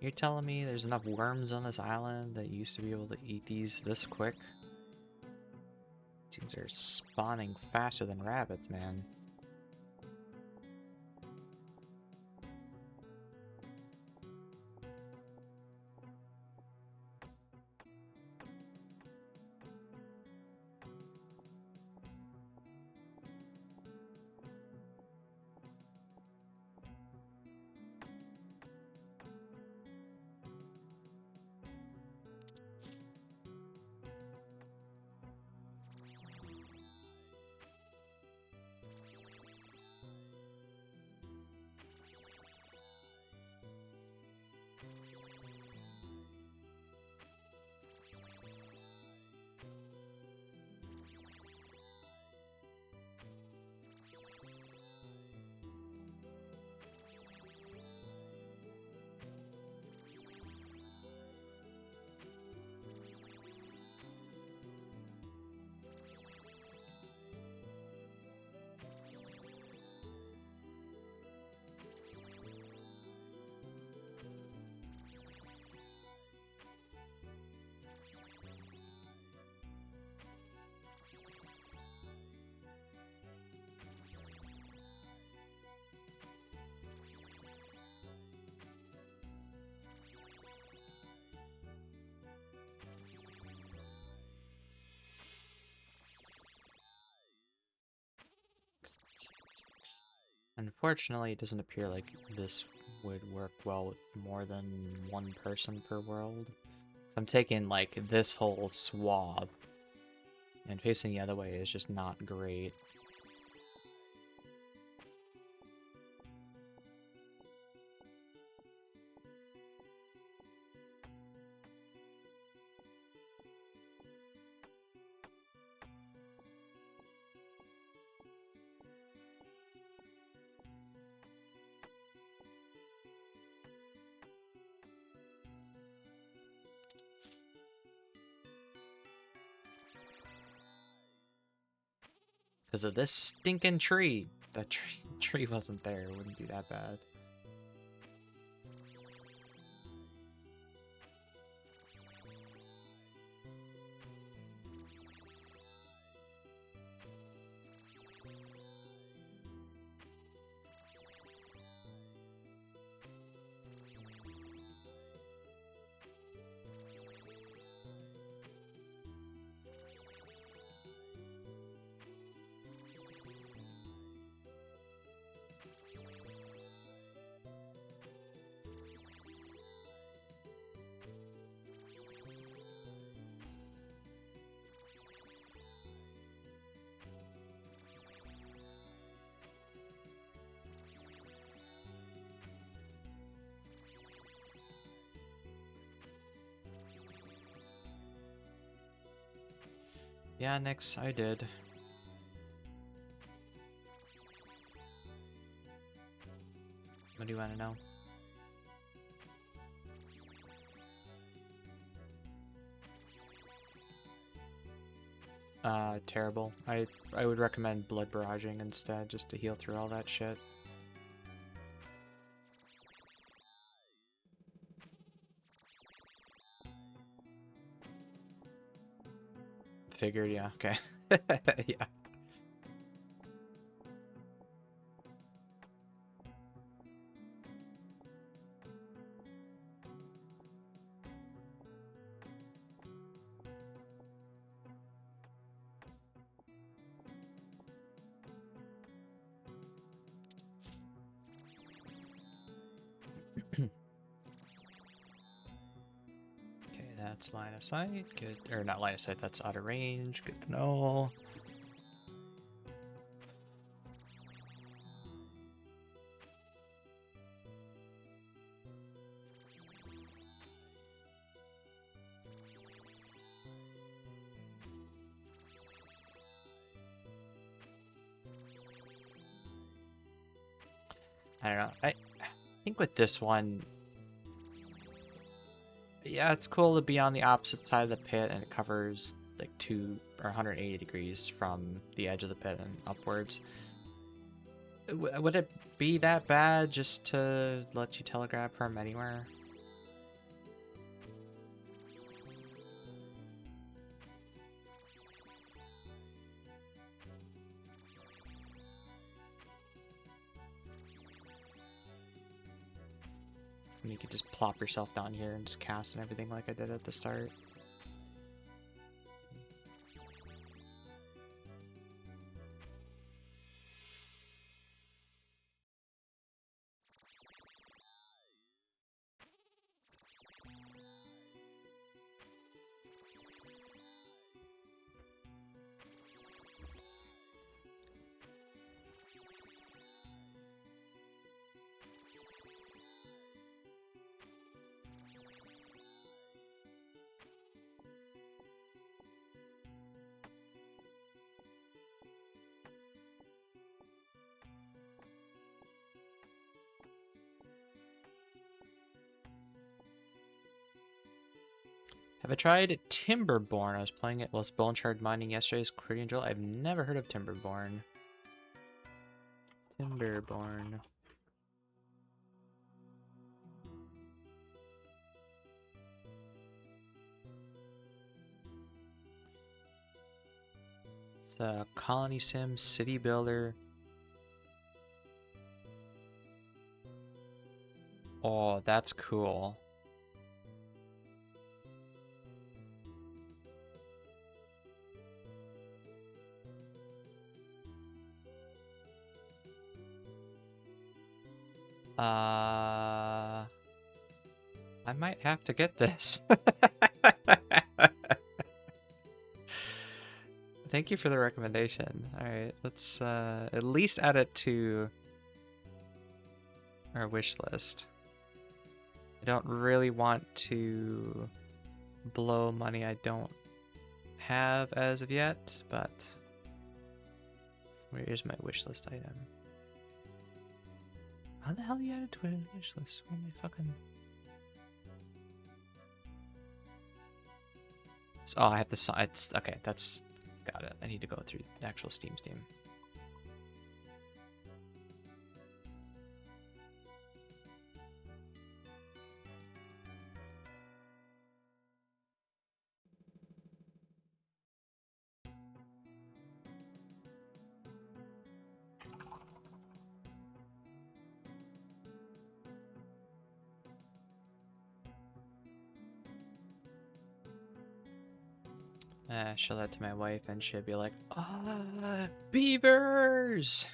You're telling me there's enough worms on this island that you used to be able to eat these this quick? Things are spawning faster than rabbits, man. Unfortunately, it doesn't appear like this would work well with more than one person per world. So I'm taking, like, this whole swath, and facing the other way is just not great. Because of this stinking tree. That tree wasn't there, it wouldn't be that bad. Yeah, Nix, I did. What do you want to know? Terrible. I would recommend blood barraging instead, just to heal through all that shit. Figured, yeah, okay. Yeah. Okay, that's line of sight. Good. Or not line of sight, that's out of range. Good to know. I don't know. I think with this one, yeah, it's cool to be on the opposite side of the pit, and it covers like 180 degrees from the edge of the pit and upwards. Would it be that bad just to let you telegraph from anywhere? And you could just plop yourself down here and just cast and everything like I did at the start. Have I tried Timberborn? I was playing it whilst Bone Shard mining yesterday's Quiridian Drill. I've never heard of Timberborn. Timberborn. It's a colony sim, city builder. Oh, that's cool. I might have to get this. Thank you for the recommendation. Alright, let's at least add it to our wish list. I don't really want to blow money I don't have as of yet, but where is my wish list item? How the hell you added to a wish list? Where am I fucking... Oh, I have the sides. Okay, that's... Got it. I need to go through the actual Steam. Show that to my wife and she'll be like, ah, beavers!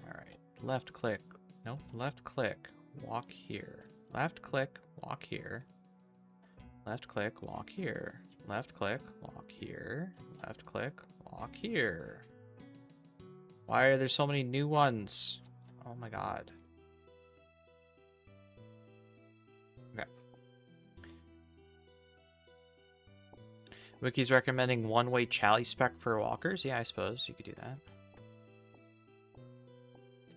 Alright, left click. Nope, left click, walk here. Left click, walk here. Left click, walk here. Left click, walk here. Left click, walk here. Why are there so many new ones? Oh my god. Okay. Wiki's recommending one-way Chally spec for walkers. Yeah, I suppose you could do that.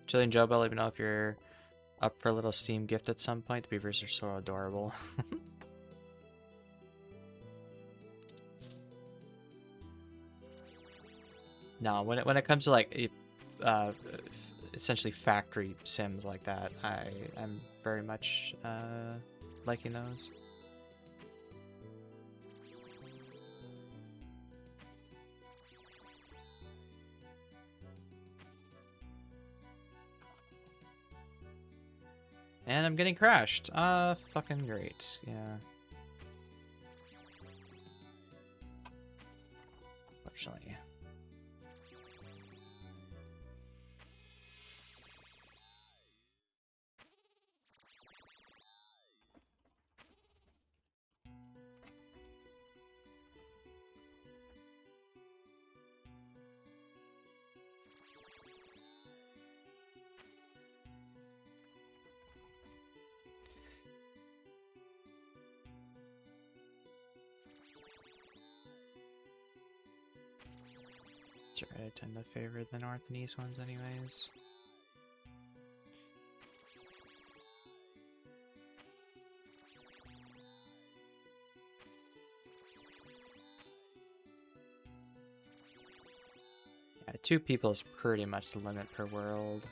Jillian Jobo, let me know if you're up for a little Steam gift at some point. The beavers are so adorable. No, when it comes to like essentially factory sims like that, I'm very much liking those. And I'm getting crashed. Fucking great. Yeah. Fortunately. That's right, I tend to favor the north and east ones anyways. Yeah, 2 people is pretty much the limit per world.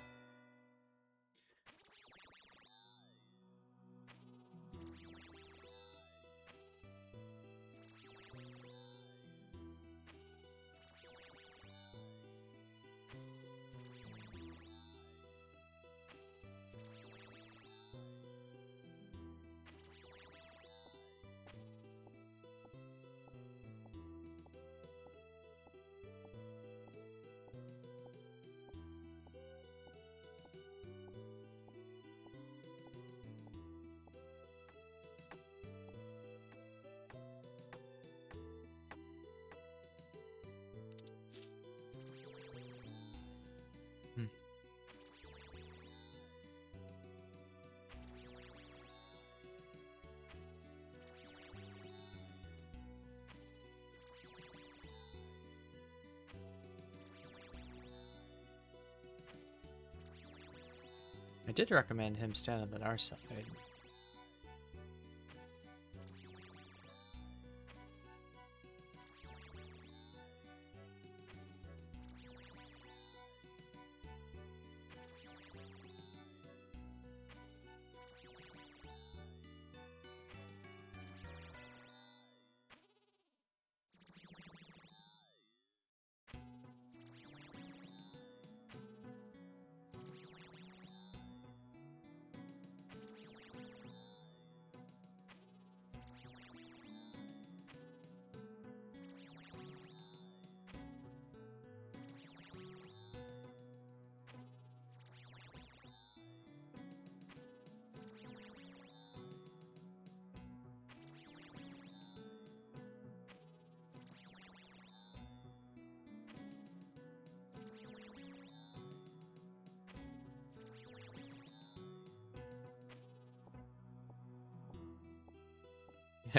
I did recommend him stand on the north side.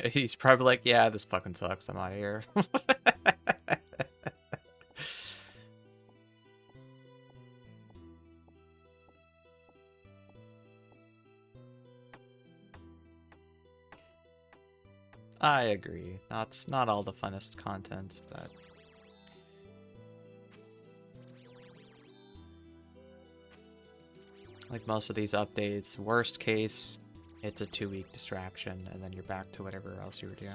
He's probably like, yeah, this fucking sucks. I'm out of here. I agree. Not all the funnest content, but like most of these updates, worst case, it's a 2-week distraction, and then you're back to whatever else you were doing.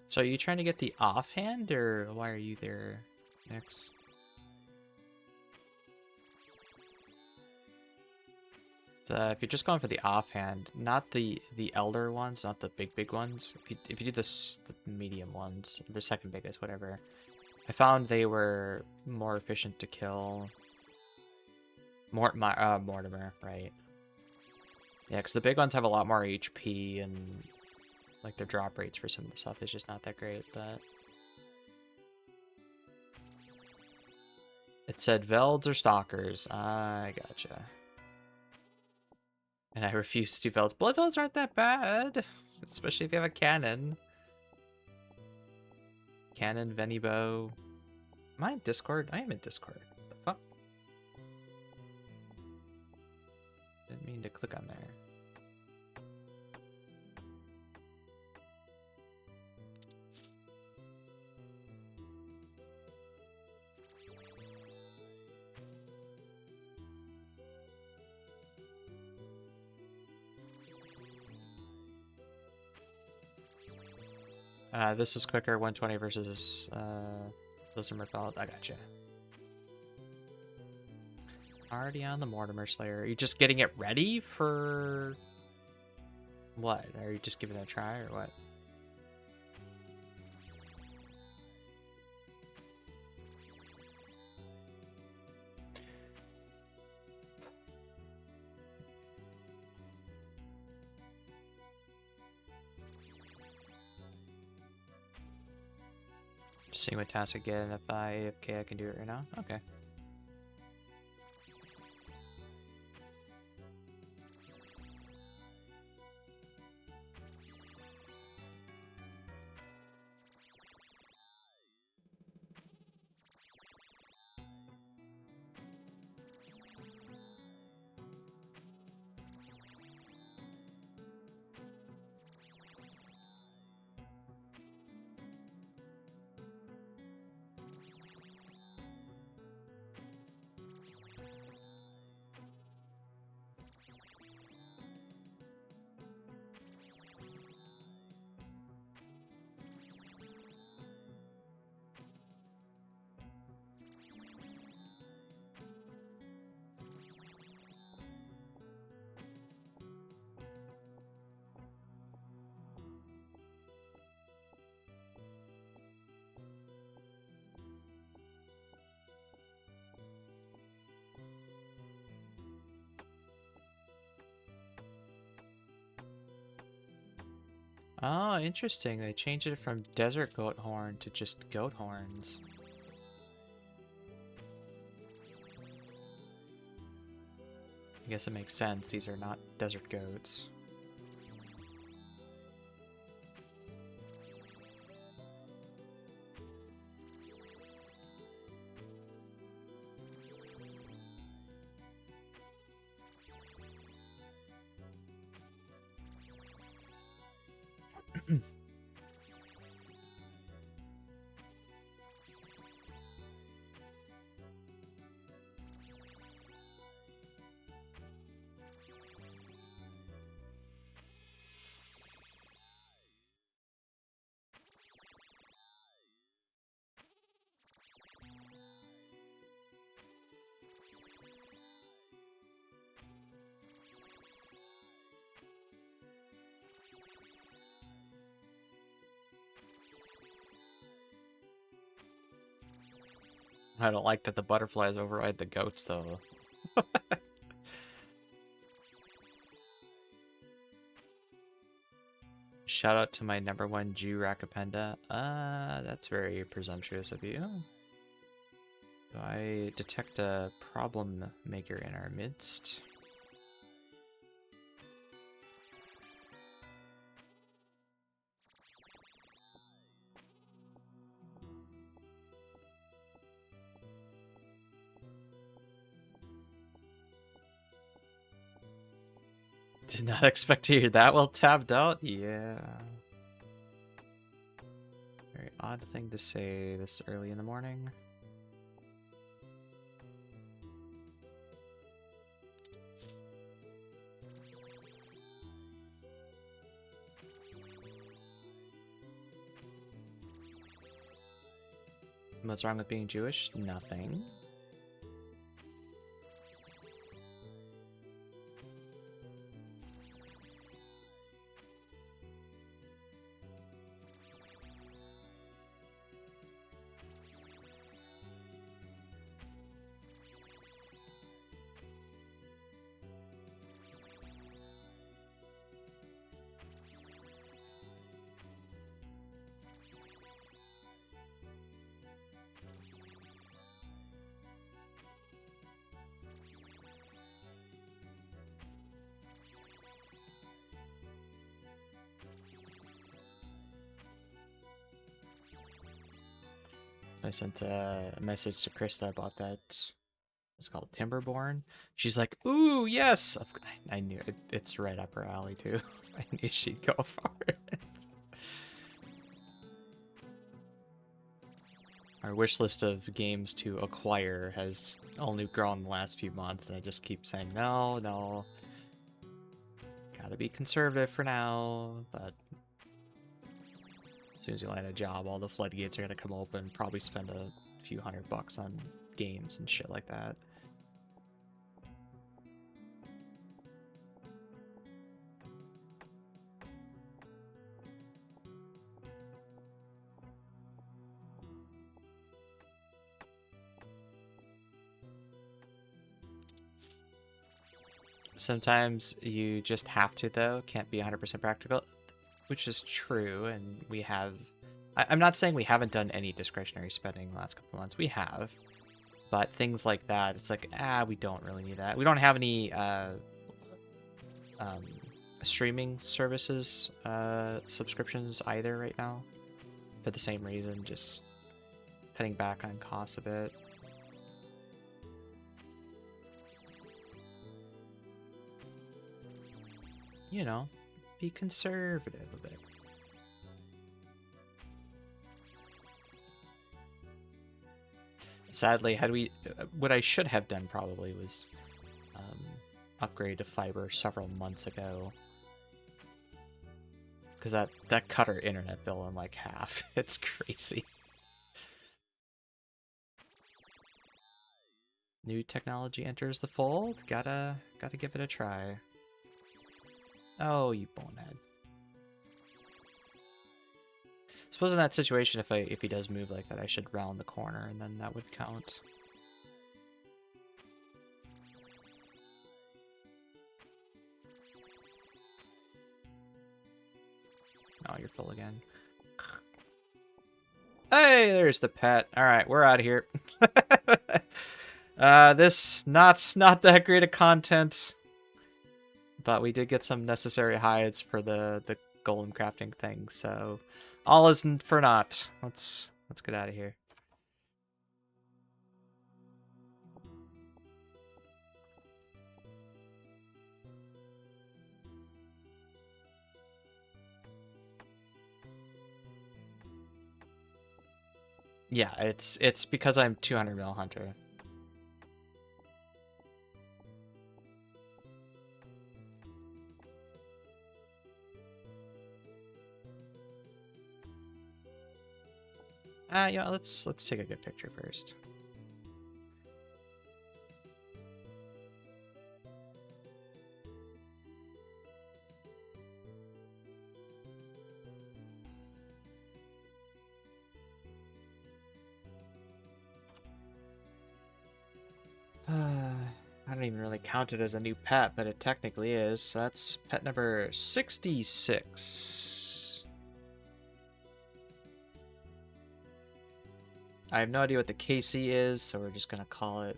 So are you trying to get the offhand, or why are you there, Nix? If you're just going for the offhand, not the elder ones, not the big ones. If you do the medium ones, the second biggest, whatever, I found they were more efficient to kill. Mortimer, right? Yeah, because the big ones have a lot more HP and like their drop rates for some of the stuff is just not that great. But it said Velds or Stalkers. I gotcha. And I refuse to do Velds. Blood Velds aren't that bad, especially if you have a cannon. Cannon, Venibo. Am I in Discord? I am in Discord. What the fuck? Didn't mean to click on there. This is quicker, 120 versus those are Merfolk. I gotcha. Already on the Mortimer Slayer. Are you just getting it ready for what? Are you just giving it a try or what? Just seeing what task I get, and if I AFK, I can do it right now. Okay. Oh, interesting. They changed it from desert goat horn to just goat horns. I guess it makes sense. These are not desert goats. I don't like that the butterflies override the goats, though. Shout out to my #1 Jew Rakapenda. That's very presumptuous of you. Do I detect a problem maker in our midst? Did not expect to hear that well tabbed out. Yeah. Very odd thing to say this early in the morning. What's wrong with being Jewish? Nothing. I sent a message to Krista about that. It's called Timberborn. She's like, "Ooh, yes!" I knew it. It's right up her alley too. I knew she'd go for it. Our wish list of games to acquire has only grown in the last few months, and I just keep saying no, no. Gotta be conservative for now, but as soon as you land a job, all the floodgates are gonna come open. Probably spend a few $100 on games and shit like that. Sometimes you just have to, though. Can't be 100% practical, which is true, and we have... I'm not saying we haven't done any discretionary spending the last couple months. We have. But things like that, it's like, we don't really need that. We don't have any streaming services subscriptions either right now. For the same reason, just cutting back on costs a bit. You know, be conservative a bit. Sadly, what I should have done probably was upgrade to fiber several months ago. Because that cut our internet bill in like half. It's crazy. New technology enters the fold. Gotta give it a try. Oh, you bonehead. Suppose in that situation, if he does move like that, I should round the corner, and then that would count. Oh, you're full again. Hey, there's the pet. All right, we're out of here. This not that great of content. But we did get some necessary hides for the golem crafting thing, so all isn't for naught. Let's get out of here. Yeah, it's because I'm 200 mil hunter. Yeah, let's take a good picture first. I don't even really count it as a new pet, but it technically is. So that's pet number 66. I have no idea what the KC is, so we're just gonna call it.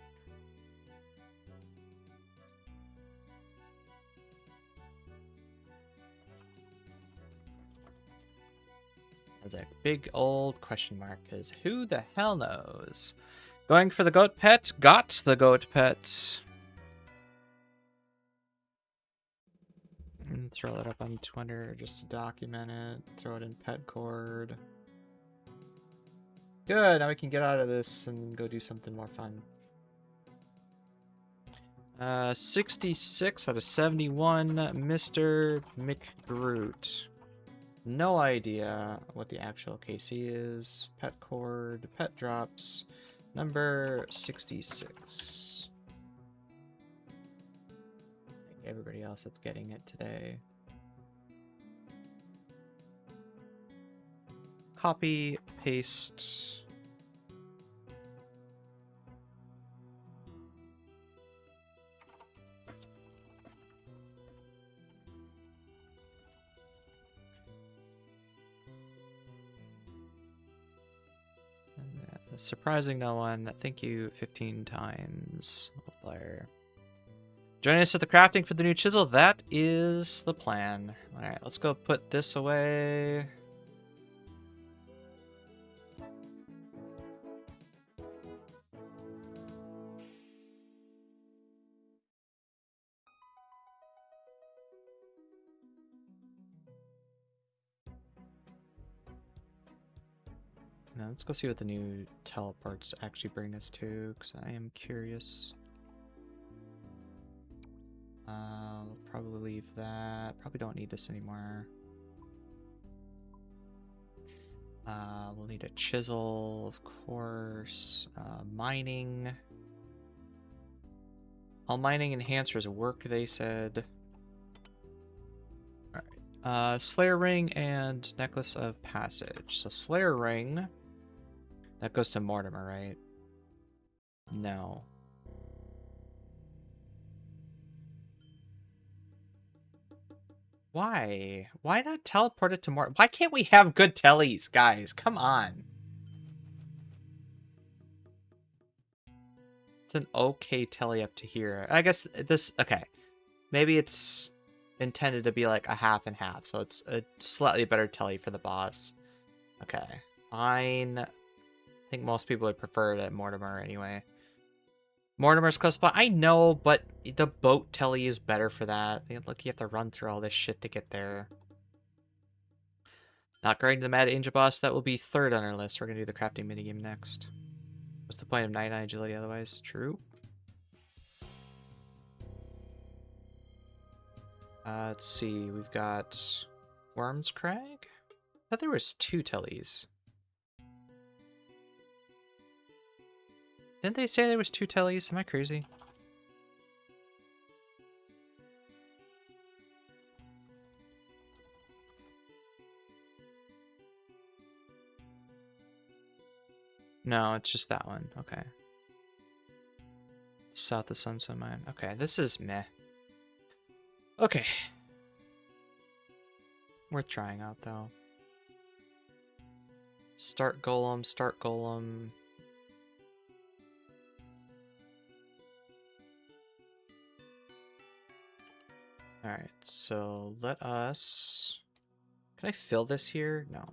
That's a big old question mark, because who the hell knows? Going for the goat pet, got the goat pet. And throw it up on Twitter just to document it. Throw it in pet cord. Good, now we can get out of this and go do something more fun. 66 out of 71, Mr. McGroot. No idea what the actual KC is. Pet cord, pet drops, number 66. I think everybody else that's getting it today. Copy, paste. Surprising no one. Thank you 15 times. Multiplier. Join us at the crafting for the new chisel. That is the plan. Alright, let's go put this away. Now let's go see what the new teleports actually bring us to, because I am curious. I'll probably leave that. Probably don't need this anymore. We'll need a chisel, of course. Mining. All mining enhancers work, they said. Alright. Slayer Ring and Necklace of Passage. So Slayer Ring, that goes to Mortimer, right? No. Why? Why not teleport it to Mortimer? Why can't we have good tellies, guys? Come on. It's an okay telly up to here. I guess this... Okay. Maybe it's intended to be like a half and half, so it's a slightly better telly for the boss. Okay. Fine. I think most people would prefer it at Mortimer anyway. Mortimer's close by. I know, but the boat telly is better for that. Look, you have to run through all this shit to get there. Not going to the Mad Angel boss. That will be third on our list. We're going to do the crafting minigame next. What's the point of 99 agility otherwise? True. Let's see. We've got Wyrmscraig. I thought there was 2 tellies. Didn't they say there was 2 tellies? Am I crazy? No, it's just that one. Okay. South of Sunset Mine. Okay, this is meh. Okay. Worth trying out, though. Start Golem, start Golem. Alright, so let us... Can I fill this here? No.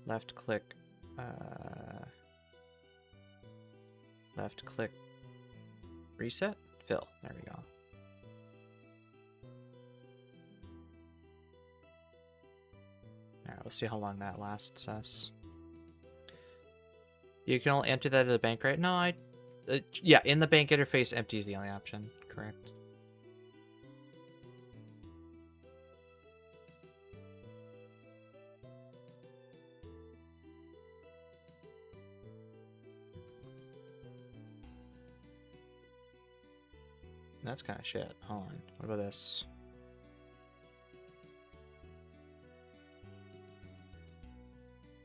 Left click. Left click. Reset? Fill. There we go. Alright, we'll see how long that lasts us. You can only enter that at the bank, right? No, yeah, in the bank interface, empty is the only option. Correct. That's kind of shit. Hold on. What about this?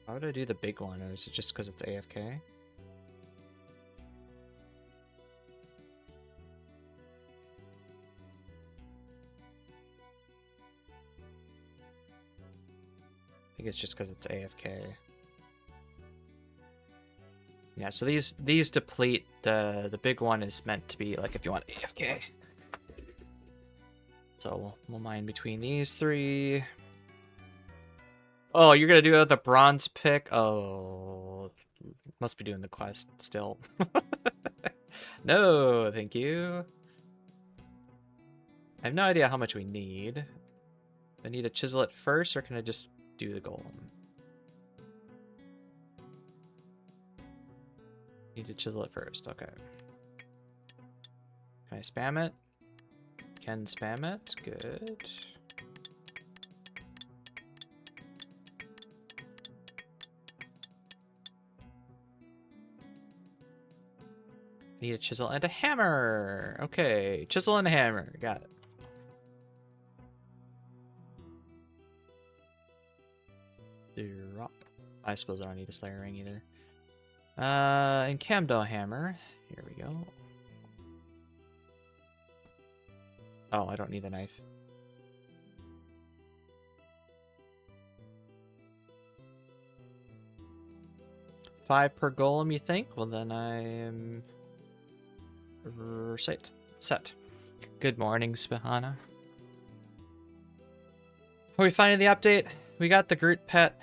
Why would I do the big one? Or is it just because it's AFK? I think it's just because it's AFK. Yeah, so these deplete. The big one is meant to be like if you want AFK. So we'll mine between these 3. Oh, you're gonna do it with a bronze pick? Oh, must be doing the quest still. No, thank you. I have no idea how much we need. Do I need to chisel it first, or can I just do the golem? Need to chisel it first. Okay. Can I spam it? Can spam it. Good. Need a chisel and a hammer. Okay, chisel and a hammer. Got it. Drop. I suppose I don't need a Slayer Ring either. And Camdo hammer. Here we go. Oh, I don't need the knife. $5 per golem, you think? Well, then I am set. Good morning, Spahana. Are we finding the update? We got the Groot pet.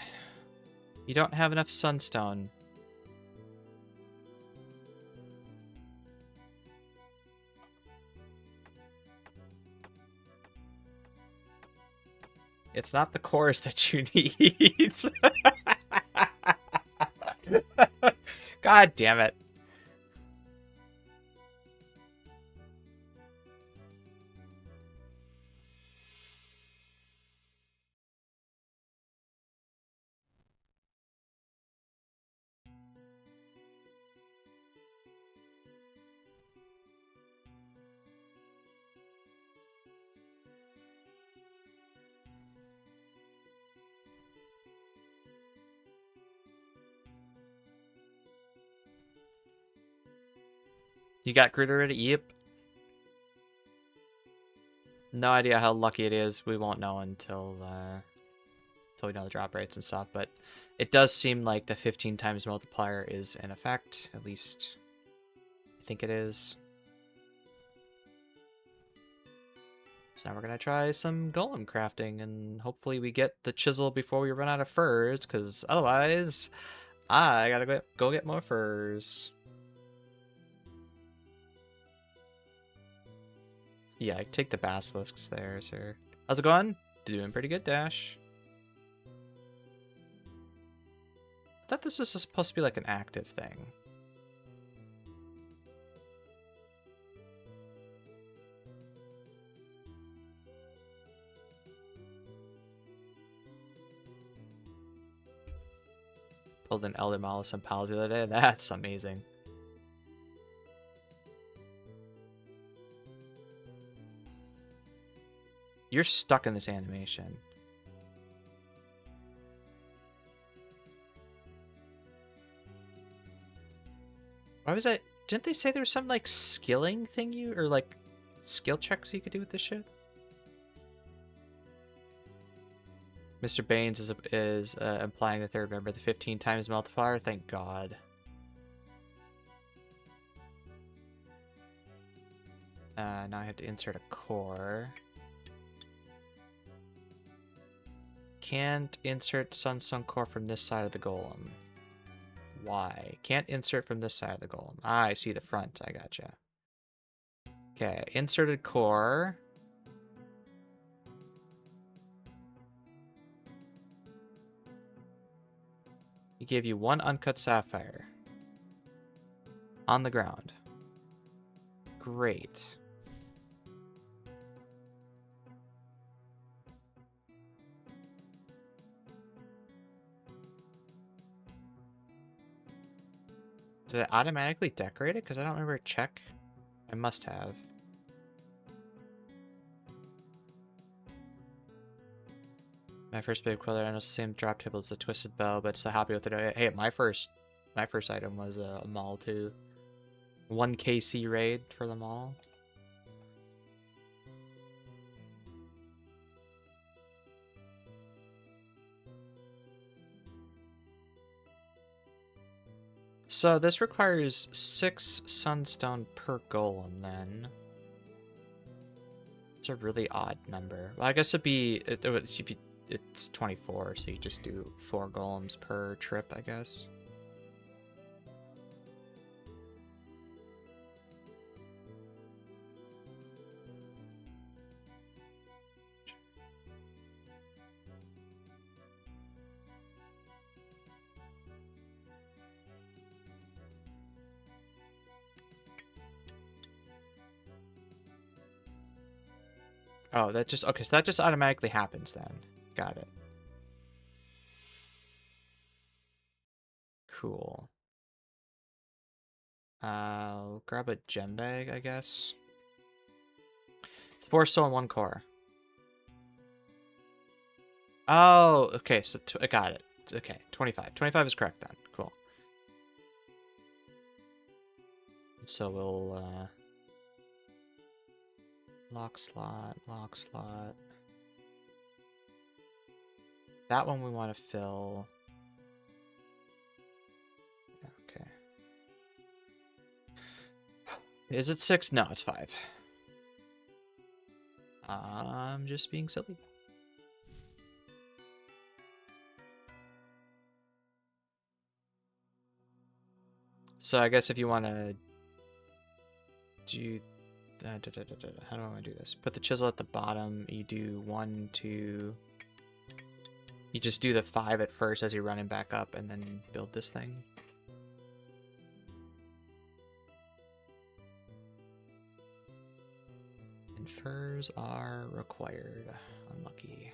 You don't have enough sunstone. It's not the cores that you need. God damn it. You got Groot already? Yep. No idea how lucky it is. We won't know until we know the drop rates and stuff, but it does seem like the 15 times multiplier is in effect. At least I think it is. So now we're going to try some golem crafting, and hopefully we get the chisel before we run out of furs, because otherwise I gotta go get more furs. Yeah, take the basilisks there, sir. How's it going? Doing pretty good, Dash. I thought this was supposed to be like an active thing. Pulled an Elder Malice and Pals the other day. That's amazing. You're stuck in this animation. Why was I... Didn't they say there was some, like, skilling thing you... Or, like, skill checks you could do with this shit? Mr. Baines is implying that they remember the 15 times multiplier. Thank God. Now I have to insert a core. Can't insert Sunstone core from this side of the golem. Why? Can't insert from this side of the golem. Ah, I see the front. I gotcha. Okay, inserted core. He gave you one uncut sapphire. On the ground. Great. Did it automatically decorate it? Because I don't remember a check. I must have. My first big quilter, I know it's the same drop table as the Twisted Bow, but so happy with it. Hey, my first item was a mall too. 1 KC raid for the mall. So this requires 6 sunstone per golem then. It's a really odd number. Well, I guess it'd be it's 24, so you just do 4 golems per trip, I guess. Oh, that just... Okay, so that just automatically happens then. Got it. Cool. I'll grab a gem bag, I guess. It's 4 soul and 1 core. Oh, okay, so I got it. Okay, 25. 25 is correct then. Cool. So we'll, lock slot, lock slot. That one we want to fill. Okay. Is it 6? No, it's 5. I'm just being silly. So I guess if you want to do... how do I want to do this? Put the chisel at the bottom. You do 1, 2, You just do the 5 at first as you're running back up, and then build this thing. And furs are required. Unlucky.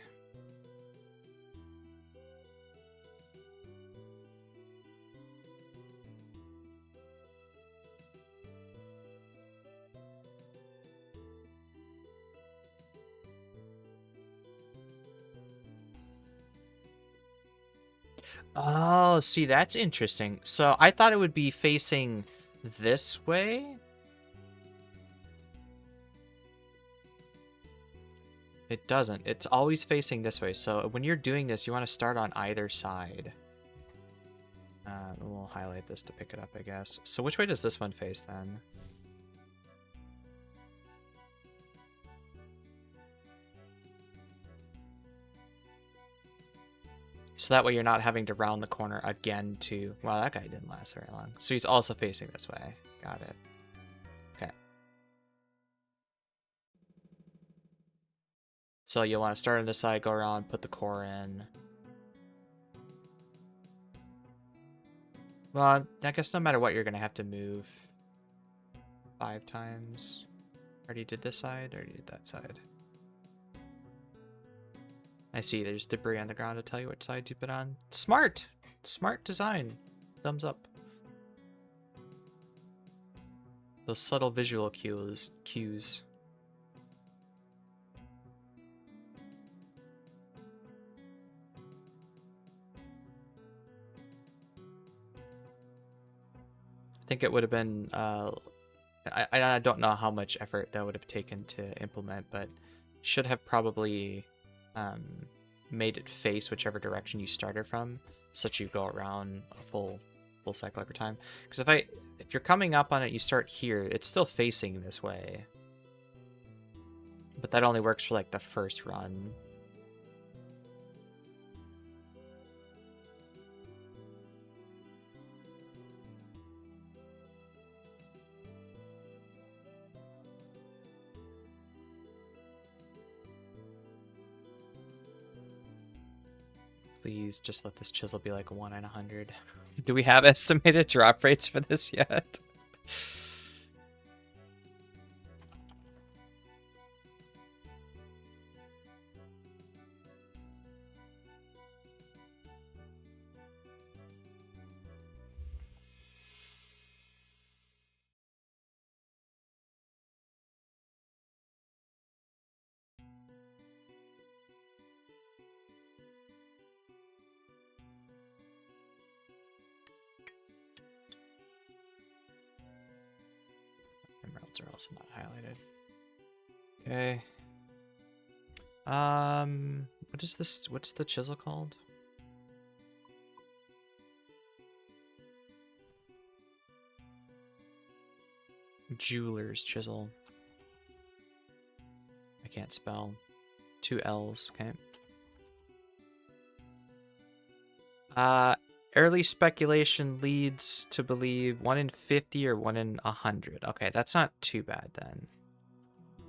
Oh, see, that's interesting. So I thought it would be facing this way. It doesn't. It's always facing this way. So when you're doing this, you want to start on either side. We'll highlight this to pick it up, I guess. So which way does this one face then? So that way you're not having to round the corner again to... Wow, that guy didn't last very long. So he's also facing this way. Got it. Okay. So you'll want to start on this side, go around, put the core in. Well, I guess no matter what, you're going to have to move 5 times. Already did this side, already did that side. I see there's debris on the ground to tell you which side to put on. Smart! Smart design. Thumbs up. Those subtle visual cues. I think it would have been, I don't know how much effort that would have taken to implement, but should have probably made it face whichever direction you started from, such you go around a full cycle every time. Because if you're coming up on it, you start here, it's still facing this way. But that only works for like the first run. Please just let this chisel be like 1 in 100. Do we have estimated drop rates for this yet? Emeralds are also not highlighted. Okay. What is this? What's the chisel called? Jeweler's chisel. I can't spell. 2 L's, okay. Early speculation leads to believe 1 in 50 or 1 in 100. Okay, that's not too bad then.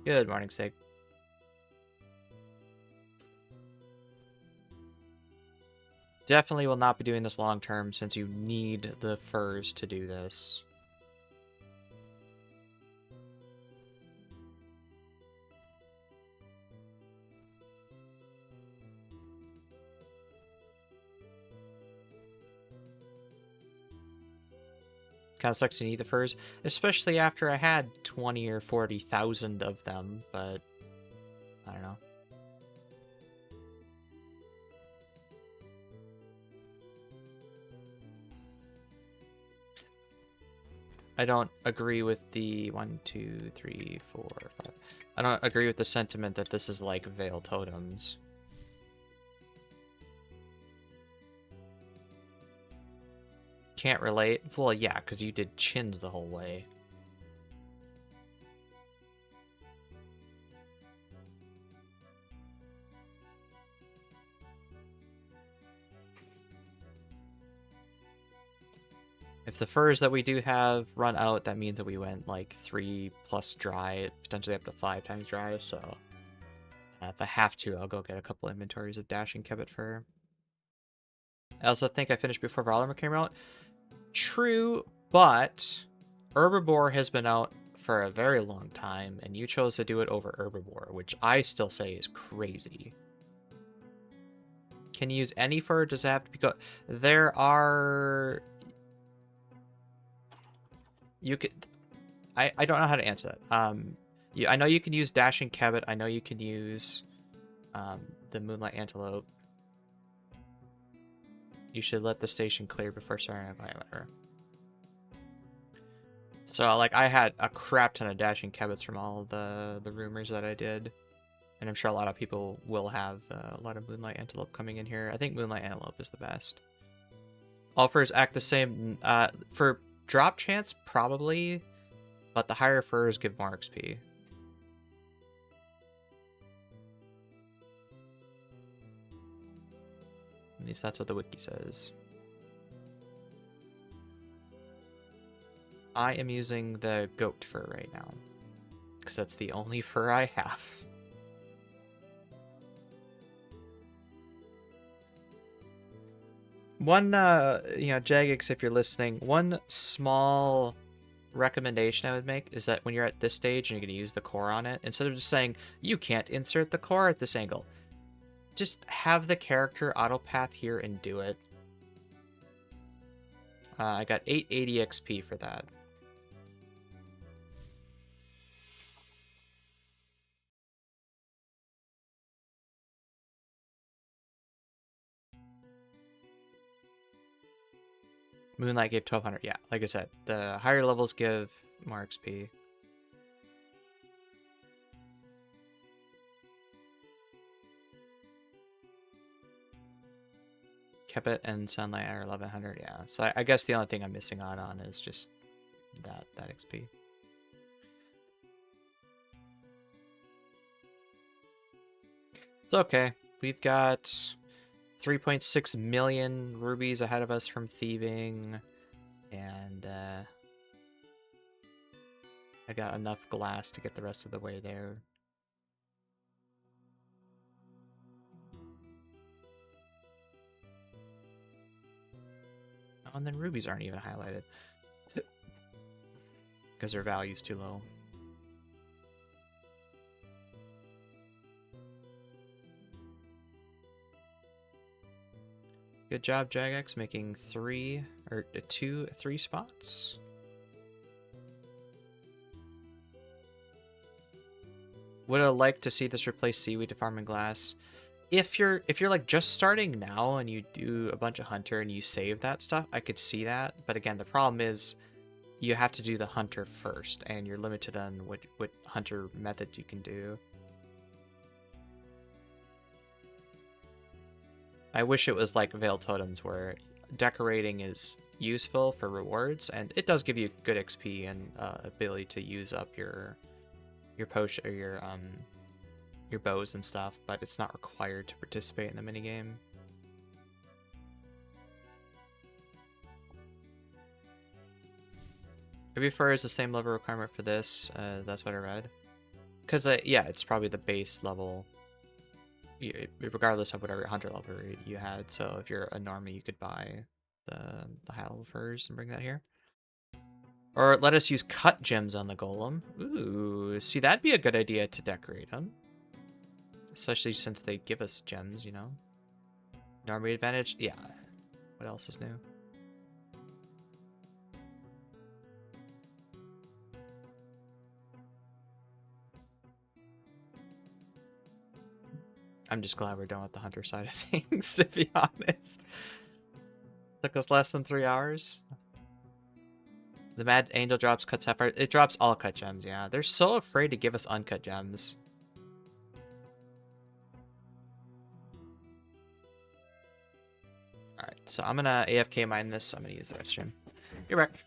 Good morning, Sig. Definitely will not be doing this long term since you need the furs to do this. Kind of sucks to need the furs, especially after I had 20 or 40,000 of them, but I don't know. I don't agree with the 1, 2, 3, 4, 5. I don't agree with the sentiment that this is like Veil Totems. Can't relate? Well, yeah, because you did chins the whole way. If the furs that we do have run out, that means that we went like 3 plus dry, potentially up to 5 times dry, so if I have to, I'll go get a couple inventories of Dashing Kebbit fur. I also think I finished before Valorant came out. True, but Herbivore has been out for a very long time, and you chose to do it over Herbivore, which I still say is crazy. Can you use any fur? Does it have to be go? There are. You could. I don't know how to answer that. I know you can use Dashing Kebbit. I know you can use the Moonlight Antelope. You should let the station clear before starting. Whatever. So, like, I had a crap ton of Dashing Kebbits from all the rumors that I did. And I'm sure a lot of people will have a lot of Moonlight Antelope coming in here. I think Moonlight Antelope is the best. All furs act the same. For drop chance, probably. But the higher furs give more XP. At least that's what the wiki says. I am using the goat fur right now. Because that's the only fur I have. One, Jagex, if you're listening, one small recommendation I would make is that when you're at this stage and you're going to use the core on it, instead of just saying, you can't insert the core at this angle, just have the character autopath here and do it. I got 880 XP for that. Moonlight gave 1200. Yeah, like I said, the higher levels give more XP. Kebbit and Sunlight are 1100. Yeah, so I guess the only thing I'm missing out on is just that XP. It's okay. We've got 3.6 million rubies ahead of us from thieving, and I got enough glass to get the rest of the way there. Oh, and then rubies aren't even highlighted because their value's too low. Good job, Jagex, making 3 spots. Would I like to see this replace seaweed to farm and glass? If you're like just starting now and you do a bunch of hunter and you save that stuff, I could see that. But again, the problem is you have to do the hunter first, and you're limited on what hunter method you can do. I wish it was like Veil Totems, where decorating is useful for rewards, and it does give you good XP and ability to use up your potion or your bows and stuff, but it's not required to participate in the minigame. Every fur is the same level requirement for this. That's what I read. Because yeah, it's probably the base level, regardless of whatever hunter level you had. So if you're a normie, you could buy the high level furs and bring that here. Or let us use cut gems on the golem. Ooh, see, that'd be a good idea to decorate them. Especially since they give us gems, you know? Normie advantage? Yeah. What else is new? I'm just glad we're done with the hunter side of things, to be honest. Took us less than 3 hours. The Mad Angel drops cut sapphire. It drops all cut gems, yeah. They're so afraid to give us uncut gems. Alright, so I'm gonna AFK mine this. I'm gonna use the restroom. Be right back.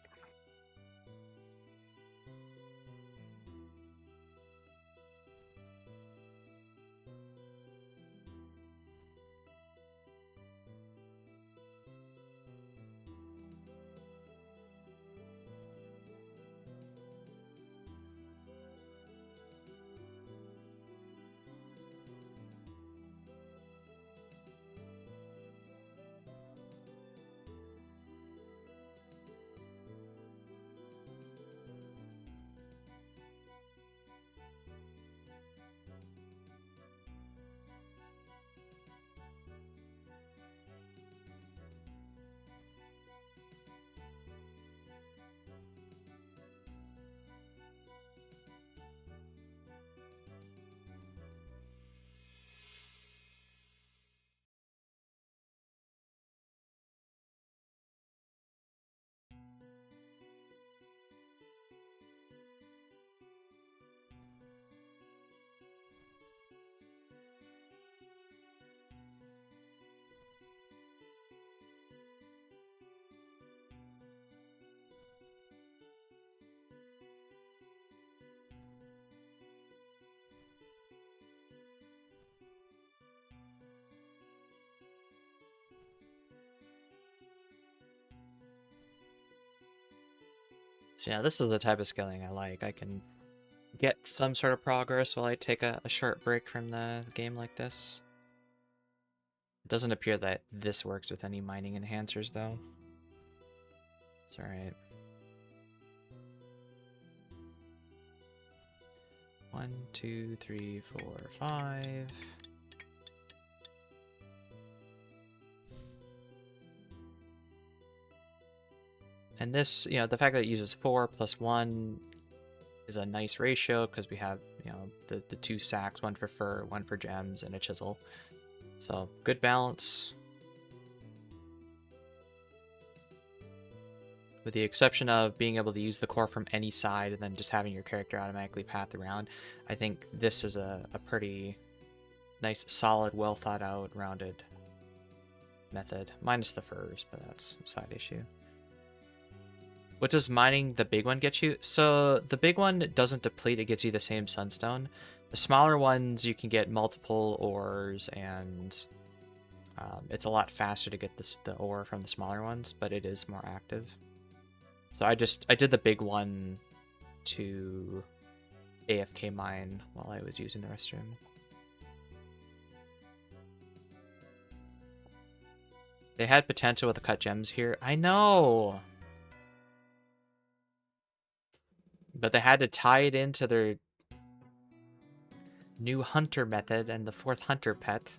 So yeah, this is the type of skilling I like. I can get some sort of progress while I take a short break from the game like this. It doesn't appear that this works with any mining enhancers, though. It's alright. 1, 2, 3, 4, 5. And this, you know, the fact that it uses 4 plus 1 is a nice ratio because we have, you know, the 2 sacks, 1 for fur, 1 for gems, and a chisel. So, good balance. With the exception of being able to use the core from any side and then just having your character automatically path around, I think this is a pretty nice, solid, well thought out, rounded method. Minus the furs, but that's a side issue. What does mining the big one get you? So the big one doesn't deplete, it gets you the same sunstone. The smaller ones, you can get multiple ores, and it's a lot faster to get the ore from the smaller ones, but it is more active. So I did the big one to AFK mine while I was using the restroom. They had potential with the cut gems here. I know! But they had to tie it into their new hunter method and the 4th hunter pet.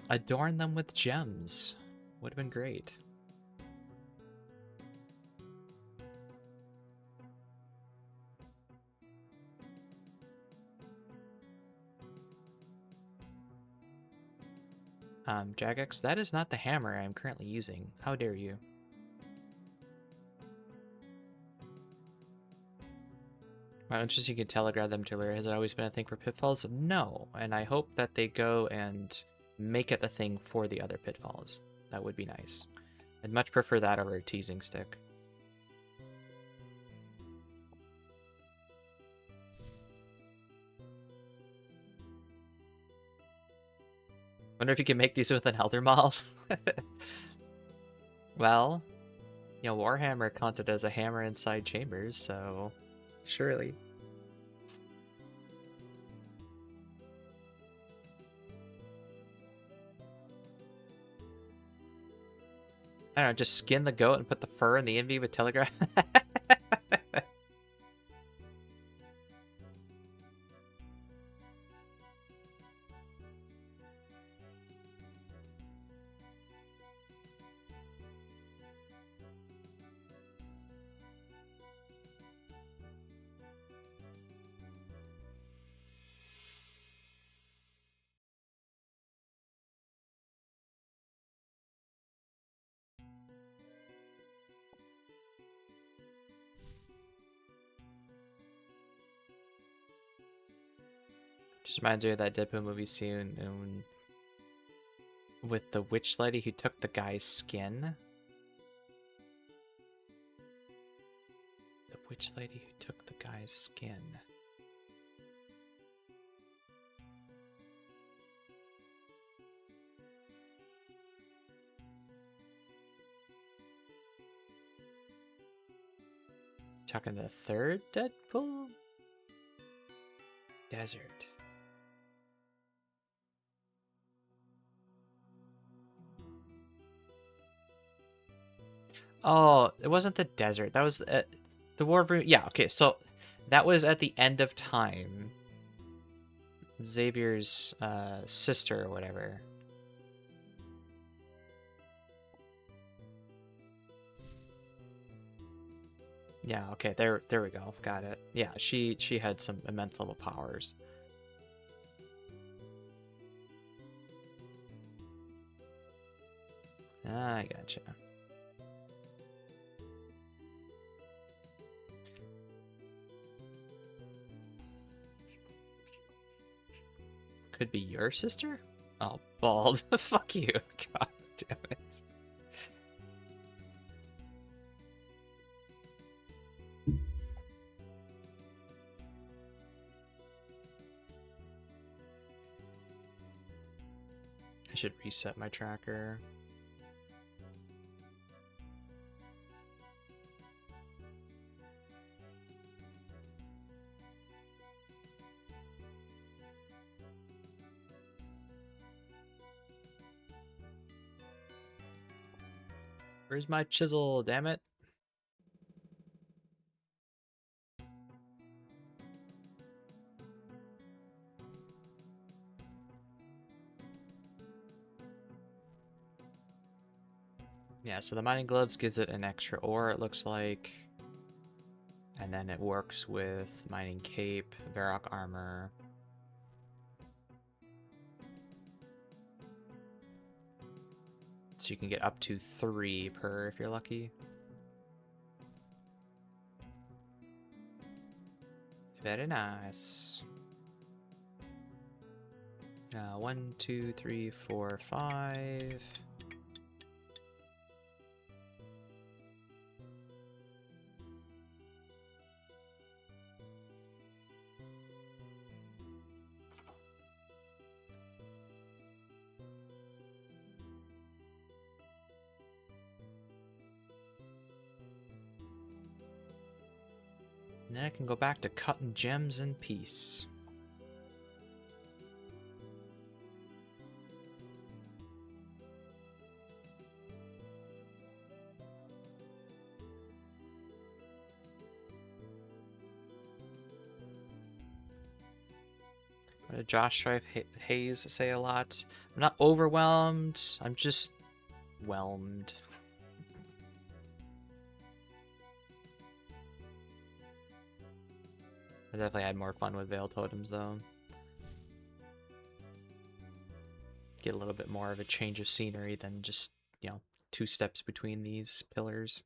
Adorn them with gems. Would have been great. Jagex, that is not the hammer I'm currently using. How dare you? How interesting you can telegraph them to Lyra. Has it always been a thing for pitfalls? No, and I hope that they go and make it a thing for the other pitfalls. That would be nice. I'd much prefer that over a teasing stick. Wonder if you can make these with an Elder Maul? Well, you know, Warhammer counted as a hammer inside chambers, so surely. I don't know, just skin the goat and put the fur in the envy with telegraph. Just reminds me of that Deadpool movie scene with the witch lady who took the guy's skin. The witch lady who took the guy's skin. Talking the third Deadpool? Desert. Oh, it wasn't the desert. That was the War of... Yeah, okay, so that was at the end of time. Xavier's sister or whatever. Yeah, okay, there we go. Got it. Yeah, she had some immense level powers. I gotcha. Could be your sister? Oh, bald. Fuck you. God damn it. should reset my tracker. Where's my chisel, damn it? Yeah, so the mining gloves gives it an extra ore, it looks like. And then it works with mining cape, Varrock armor. So you can get up to 3 per if you're lucky. Very nice. 1, 2, 3, 4, 5. And then I can go back to cutting gems in peace. What did Josh Hayes say a lot? I'm not overwhelmed, I'm just whelmed. I definitely had more fun with Veil Totems, though. Get a little bit more of a change of scenery than just, 2 steps between these pillars.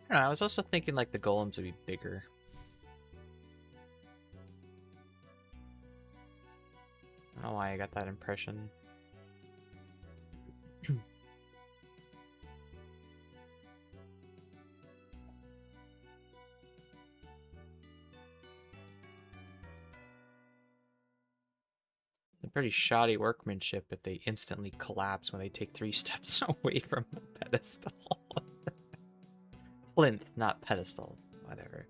I don't know, I was also thinking like the golems would be bigger. I don't know why I got that impression. They're pretty shoddy workmanship if they instantly collapse when they take 3 steps away from the pedestal. Plinth, not pedestal. Whatever.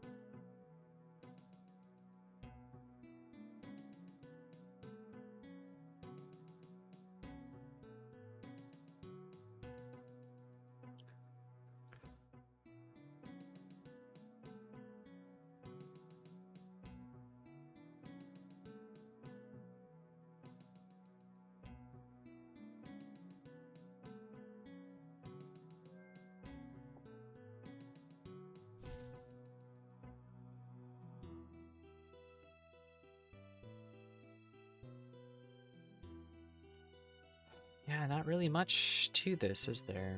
Yeah, not really much to this, is there?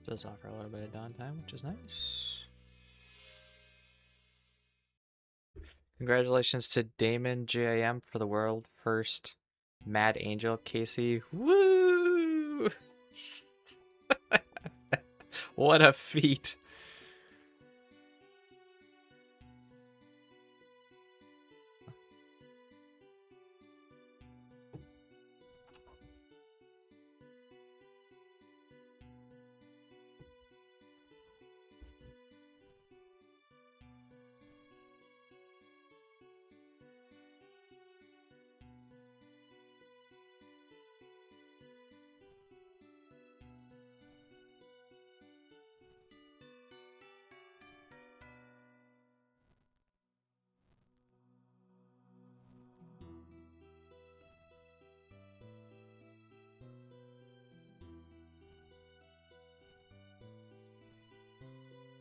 Does offer a little bit of downtime, which is nice. Congratulations to Damon JIM for the world first Mad Angel Casey. Woo! What a feat.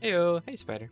Heyo, hey Spider.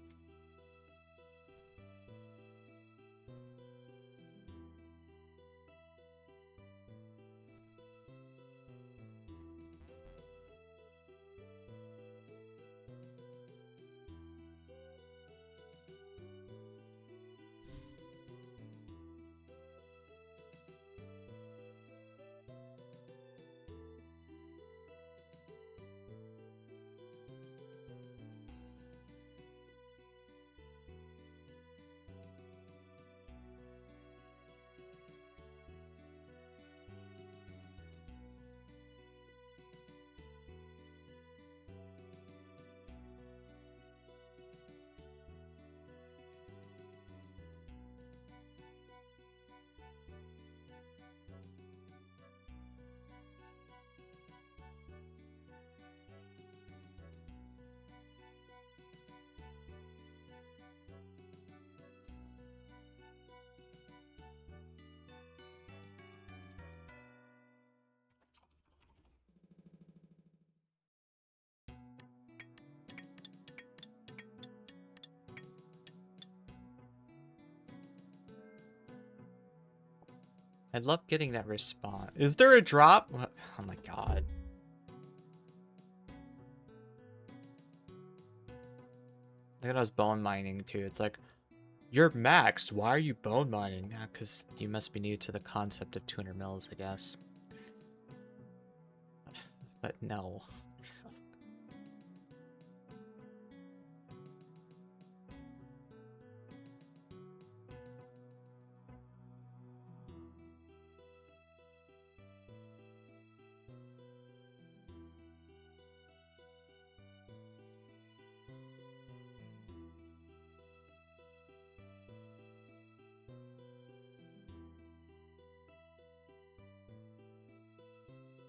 I love getting that response. Is there a drop? What? Oh my god. Look at us bone mining too. It's like, you're maxed. Why are you bone mining? Yeah, because you must be new to the concept of 200 mils, I guess. But no.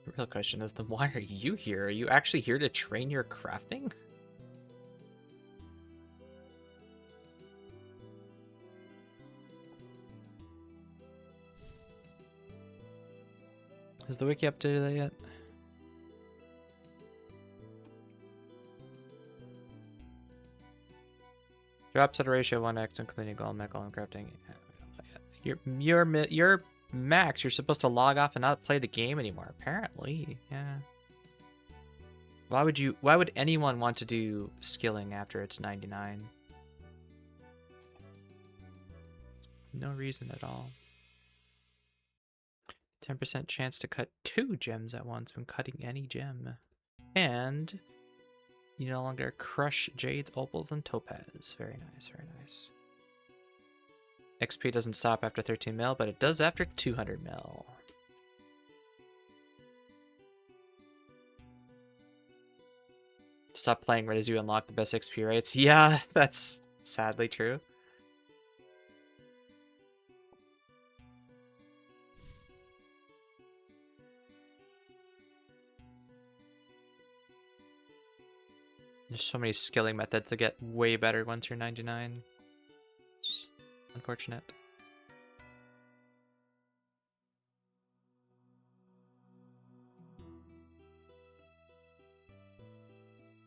The real question is then why are you here? Are you actually here to train your crafting? Has the wiki updated that yet? Drops at a ratio of 1x when completing Golem, Golem crafting. You're max. You're supposed to log off and not play the game anymore. Apparently, yeah. Why would anyone want to do skilling after it's 99? No reason at all. 10% chance to cut 2 gems at once when cutting any gem. And you no longer crush jades, opals, and topaz. Very nice, very nice. XP doesn't stop after 13 mil, but it does after 200 mil. Stop playing right as you unlock the best XP rates. Yeah, that's sadly true. There's so many skilling methods that get way better once you're 99. It's unfortunate.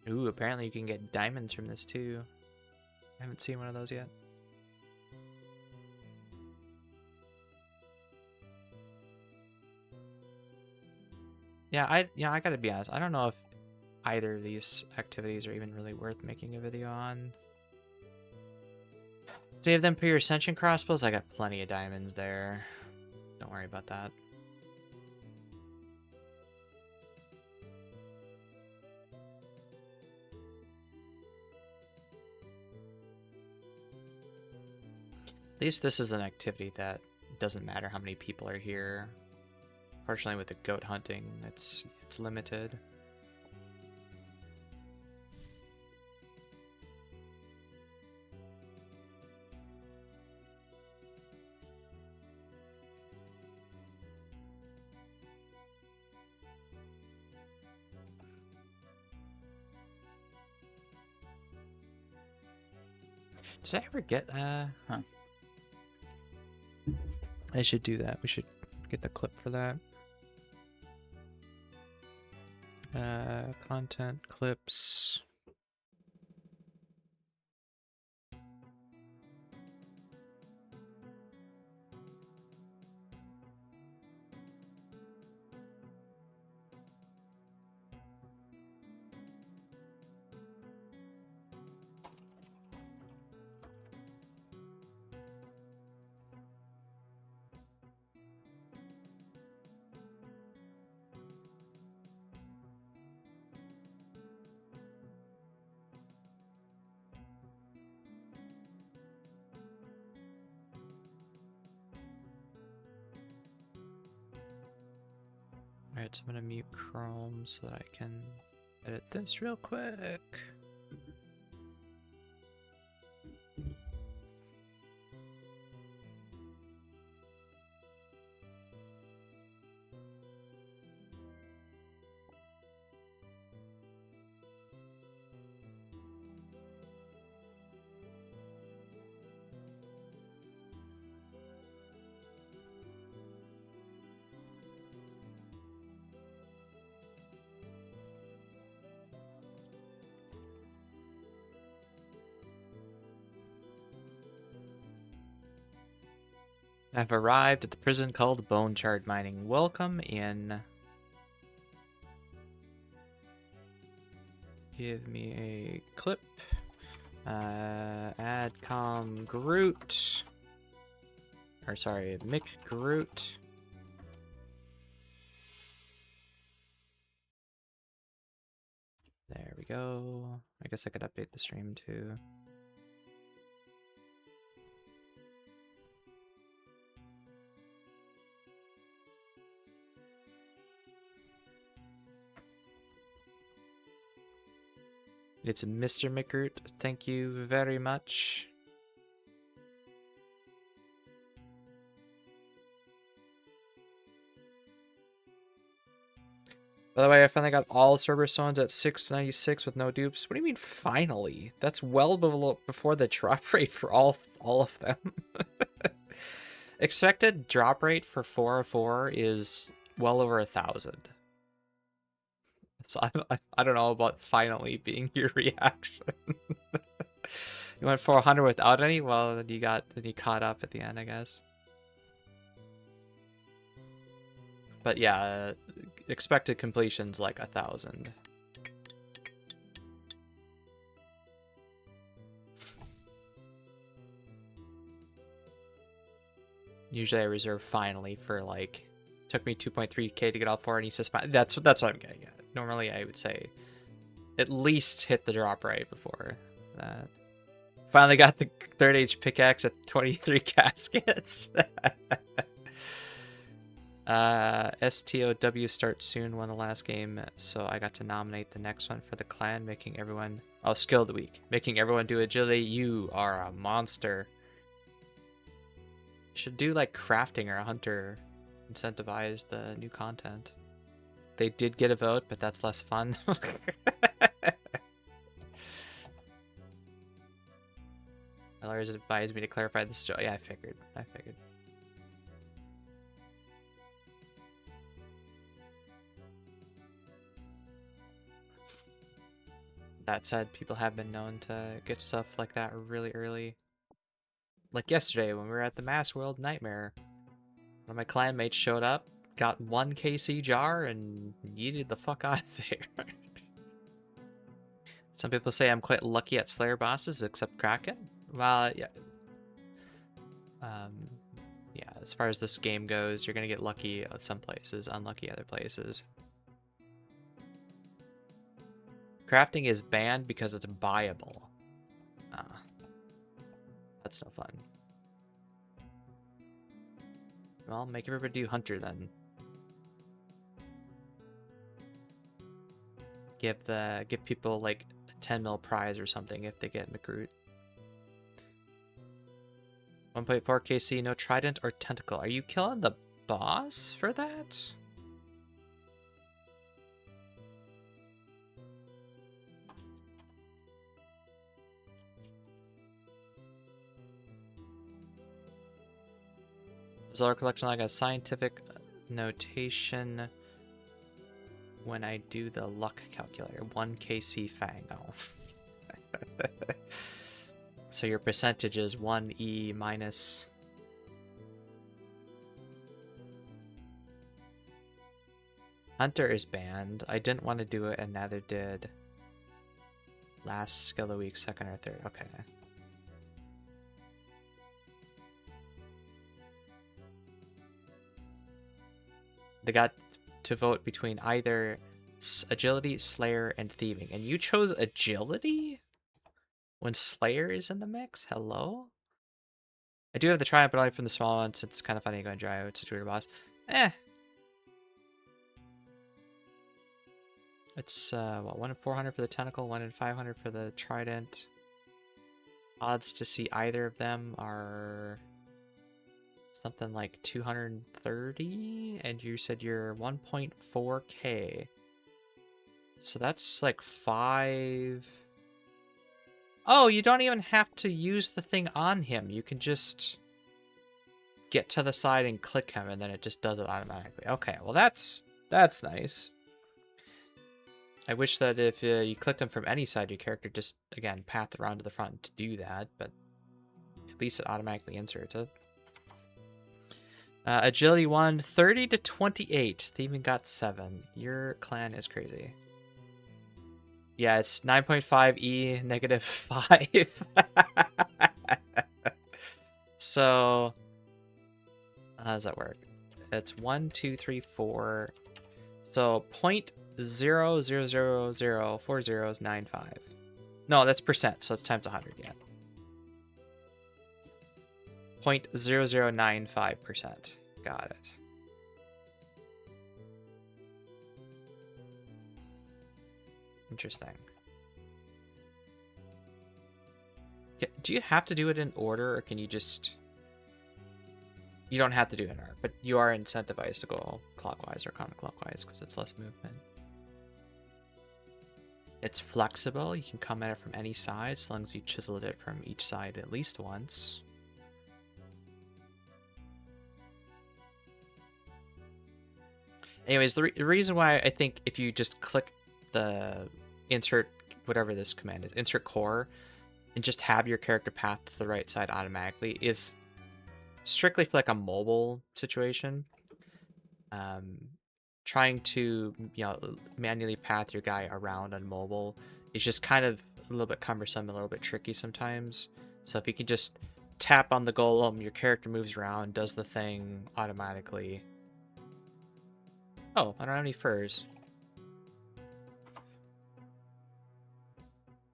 Ooh, apparently you can get diamonds from this too. I haven't seen one of those yet. Yeah, I gotta be honest. I don't know if either of these activities are even really worth making a video on. Save them for your Ascension crossbows. I got plenty of diamonds there. Don't worry about that. At least this is an activity that doesn't matter how many people are here. Fortunately, with the goat hunting, it's limited. Did I ever get, huh. I should do that. We should get the clip for that. Content, clips. Alright, so I'm gonna mute Chrome so that I can edit this real quick. I've arrived at the prison called Bone Shard Mining. Welcome in. Give me a clip. Adcom Groot. Or sorry, Mick Groot. There we go. I guess I could update the stream too. It's Mr. McGroot. Thank you very much. By the way, I finally got all Cerber Stones at 696 with no dupes. What do you mean finally? That's well before the drop rate for all of them. Expected drop rate for 404 is well over 1,000. So I don't know about finally being your reaction. You went 400 without any? Well, then you caught up at the end, I guess. But yeah, expected completion's like 1,000. Usually I reserve finally for like, took me 2.3k to get all 4, and he says fine. That's what I'm getting at. Normally I would say at least hit the drop rate before that. Finally got the 3rd age pickaxe at 23 caskets. STOW starts soon, won the last game, so I got to nominate the next one for the clan, making everyone... Oh, skill of the week. Making everyone do agility. You are a monster. Should do like crafting or a hunter. Incentivize the new content. They did get a vote, but that's less fun. My lawyers advised me to clarify this. Yeah, I figured. That said, people have been known to get stuff like that really early. Like yesterday when we were at the Mass World Nightmare. One of my clanmates showed up, got 1 KC jar, and yeeted the fuck out of there. Some people say I'm quite lucky at Slayer bosses, except Kraken. Well, yeah. Yeah, as far as this game goes, you're gonna get lucky at some places, unlucky other places. Crafting is banned because it's buyable. Ah, that's no fun. Well, make everybody do Hunter then. Give people like a 10 mil prize or something if they get Recruit. 1.4 KC, no trident or tentacle. Are you killing the boss for that? Zora collection like a scientific notation when I do the luck calculator. 1 KC Fang. Oh. So your percentage is 1E minus... Hunter is banned. I didn't want to do it and neither did last skill of the week, second or third. Okay. They got to vote between either agility, Slayer, and thieving. And you chose agility? When Slayer is in the mix? Hello? I do have the triumph, but only from the small ones. It's kind of funny going dry. It's a tutor boss. It's, what, 1 in 400 for the tentacle, 1 in 500 for the trident. Odds to see either of them are something like 230, and you said you're 1.4k. So that's like 5... Oh, you don't even have to use the thing on him. You can just get to the side and click him, and then it just does it automatically. Okay, well that's nice. I wish that if you clicked him from any side, your character just, again, pathed around to the front to do that, but at least it automatically inserts it. Agility 1, 30 to 28. Thieving got 7. Your clan is crazy. Yeah, it's 9.5E, negative 5. So, how does that work? It's 1, 2, 3, 4. So, 0.0004095. No, that's percent, so it's times 100, yeah. 0.0095%. Got it. Interesting. Do you have to do it in order, or can you just... You don't have to do it in order, but you are incentivized to go clockwise or counterclockwise because it's less movement. It's flexible. You can come at it from any side as long as you chiseled it from each side at least once. Anyways, the reason why I think if you just click the insert, whatever this command is, insert core, and just have your character path to the right side automatically is strictly for like a mobile situation. Trying to, manually path your guy around on mobile is just kind of a little bit cumbersome, a little bit tricky sometimes. So if you can just tap on the golem, your character moves around, does the thing automatically. Oh, I don't have any furs.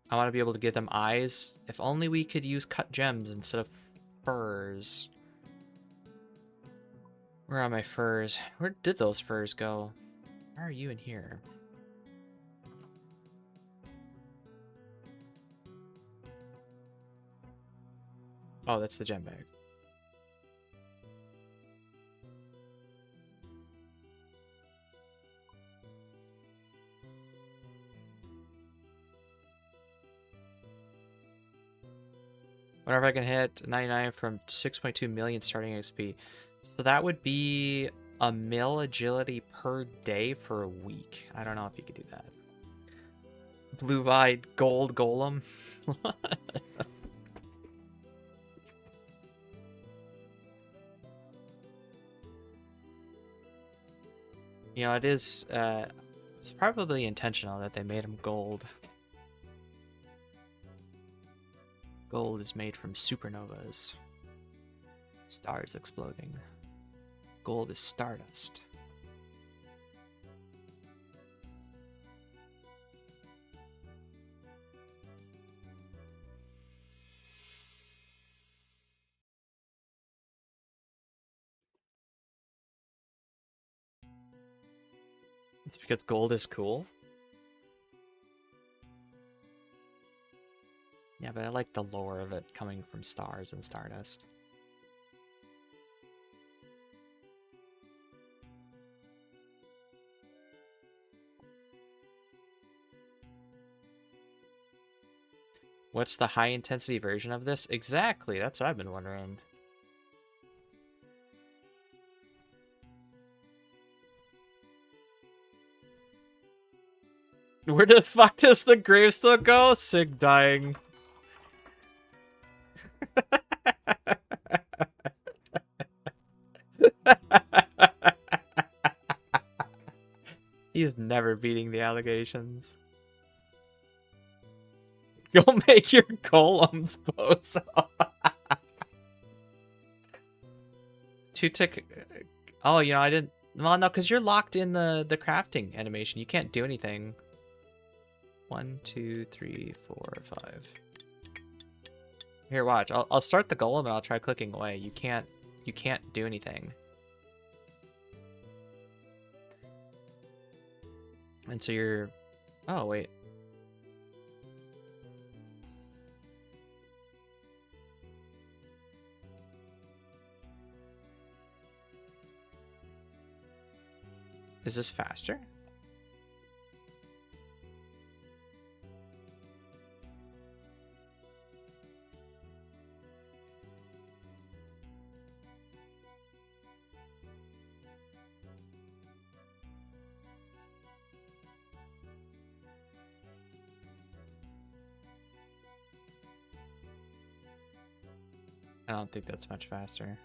I want to be able to give them eyes. If only we could use cut gems instead of furs. Where are my furs? Where did those furs go? Why are you in here? Oh, that's the gem bag. Whenever I can hit 99 from 6.2 million starting XP. So that would be a mil agility per day for a week. I don't know if you could do that. Blue-eyed gold golem. It's probably intentional that they made him gold. Gold is made from supernovas. Stars exploding. Gold is stardust. It's because gold is cool. Yeah, but I like the lore of it coming from stars and stardust. What's the high intensity version of this? Exactly, that's what I've been wondering. Where the fuck does the gravestone go? Sig dying. He's never beating the allegations. Go make your golems, bozo. Two tick. Oh, you know, I didn't. Well, no, because you're locked in the crafting animation. You can't do anything. 1, 2, 3, 4, 5. Here, watch. I'll start the golem and I'll try clicking away. You can't do anything. And so you're. Oh wait. Is this faster? I don't think that's much faster.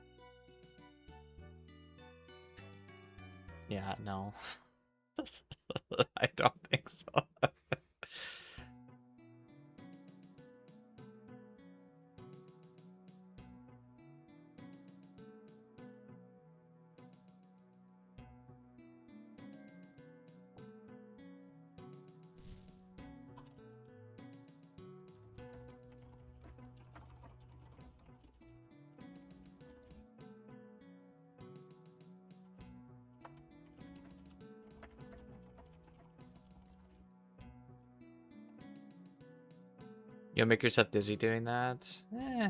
Yeah, no. I don't think so. You'll make yourself dizzy doing that? Eh.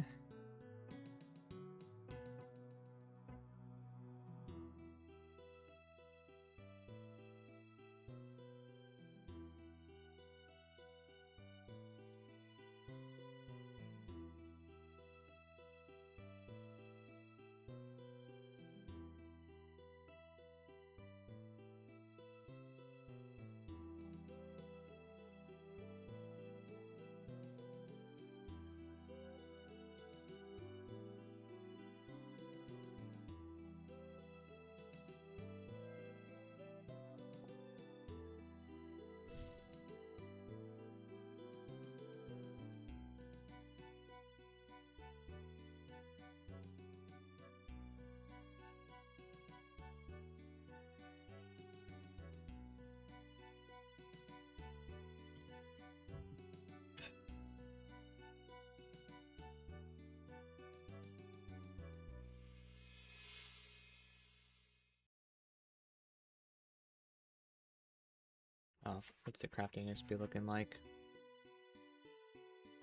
Oh, what's the crafting XP looking like?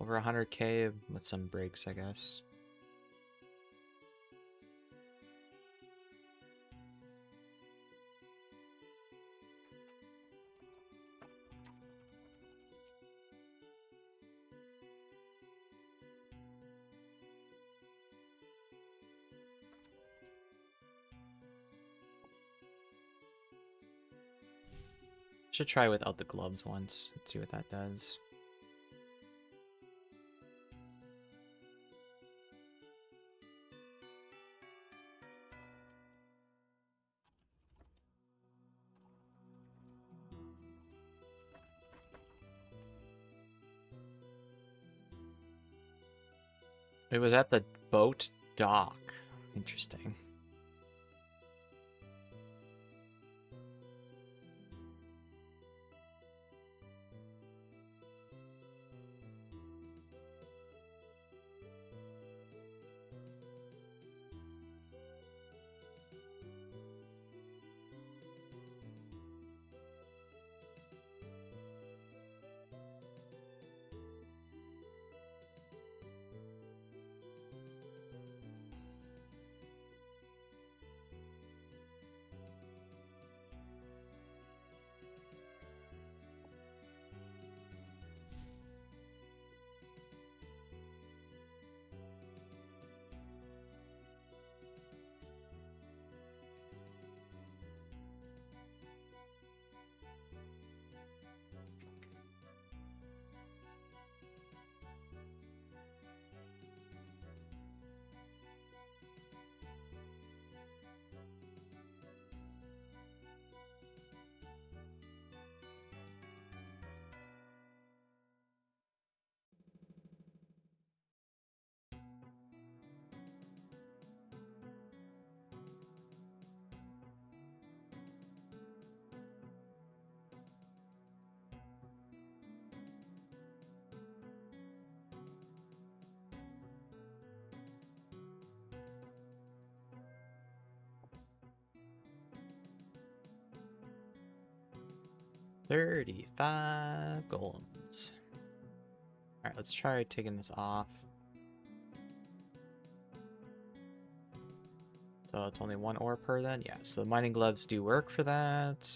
Over 100k with some breaks, I guess. Should try without the gloves once. Let's see what that does. It was at the boat dock. Interesting. $35 golems. Alright, let's try taking this off. So it's only 1 ore per then? Yeah, so the mining gloves do work for that.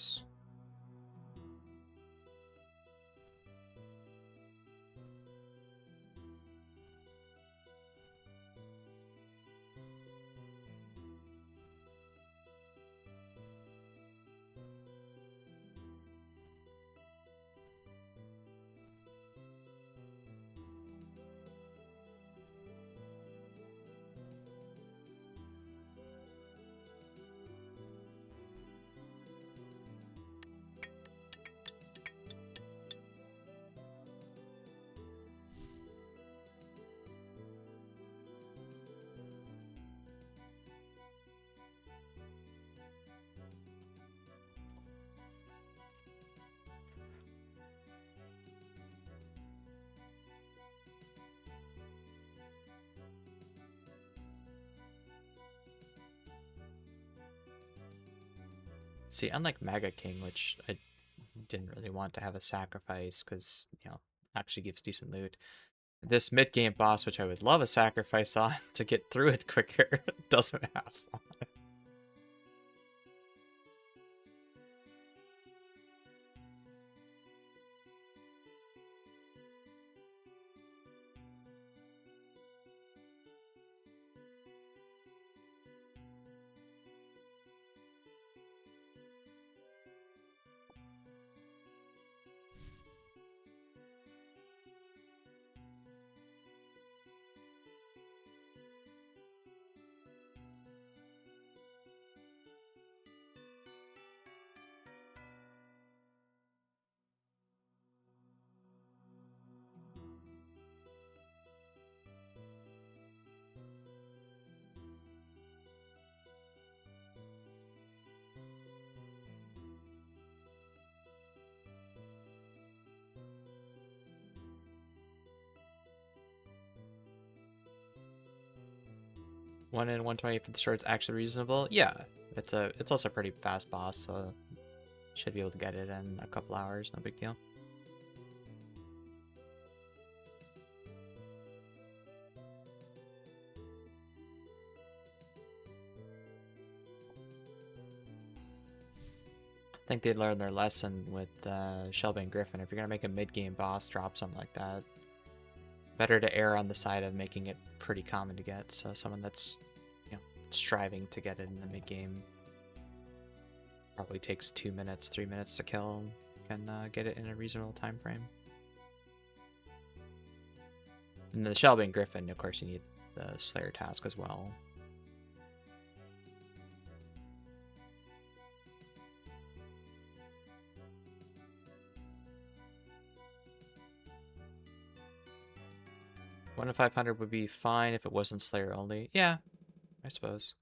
See, unlike Mega King, which I didn't really want to have a sacrifice because, you know, actually gives decent loot. This mid-game boss, which I would love a sacrifice on to get through it quicker, doesn't have one. One in 120 for the sword's actually reasonable. Yeah, it's also a pretty fast boss, so should be able to get it in a couple hours. No big deal. I think they learned their lesson with Shelby and Griffin. If you're gonna make a mid-game boss drop something like that, better to err on the side of making it pretty common to get. So someone that's, you know, striving to get it in the mid-game probably takes 2 minutes, 3 minutes to kill, can get it in a reasonable time frame. And the Shelby and Griffin, of course, you need the Slayer task as well. 1 in 500 would be fine if it wasn't Slayer only. Yeah, I suppose.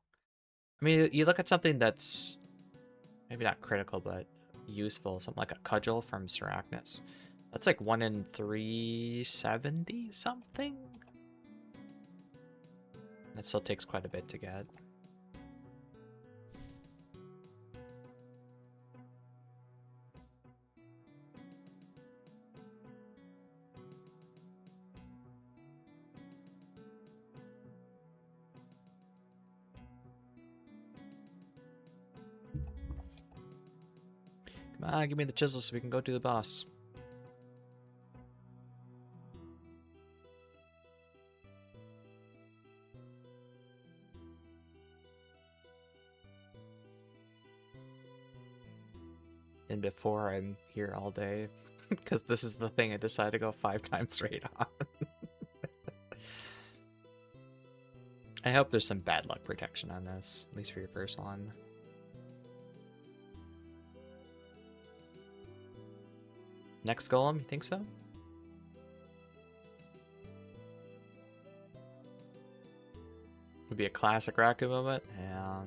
I mean, you look at something that's maybe not critical, but useful. Something like a cudgel from Seracnus. That's like 1 in 370 something. That still takes quite a bit to get. Come on, give me the chisel so we can go do the boss. And before I'm here all day, because this is the thing I decided to go 5 times straight on. I hope there's some bad luck protection on this, at least for your first one. Next Golem, you think so? Would be a classic Raku moment? Yeah.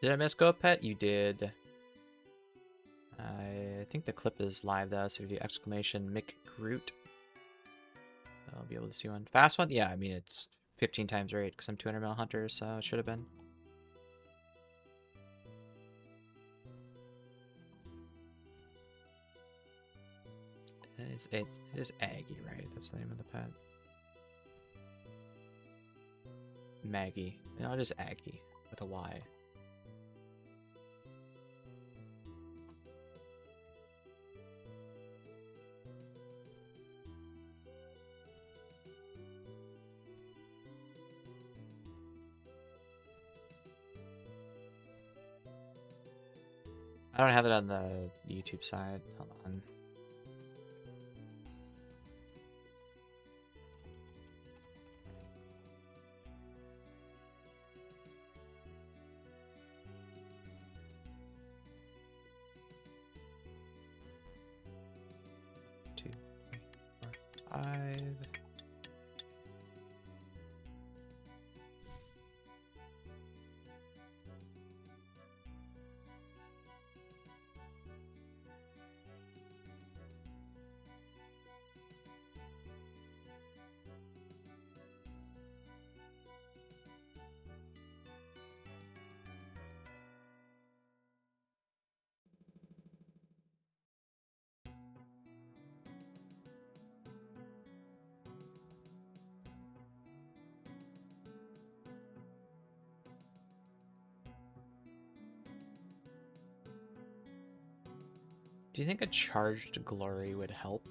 Did I miss Go Pet? You did. I think the clip is live though, so if you do exclamation Mick Groot, I'll be able to see one. Fast one? Yeah, I mean it's 15 times rate because I'm 200 mil hunter, so it should have been. It is Aggie, right? That's the name of the pet. Maggie. No, it is Aggie with a Y. I don't have it on the YouTube side. Hold on. Two, three, four, five. Do you think a charged glory would help?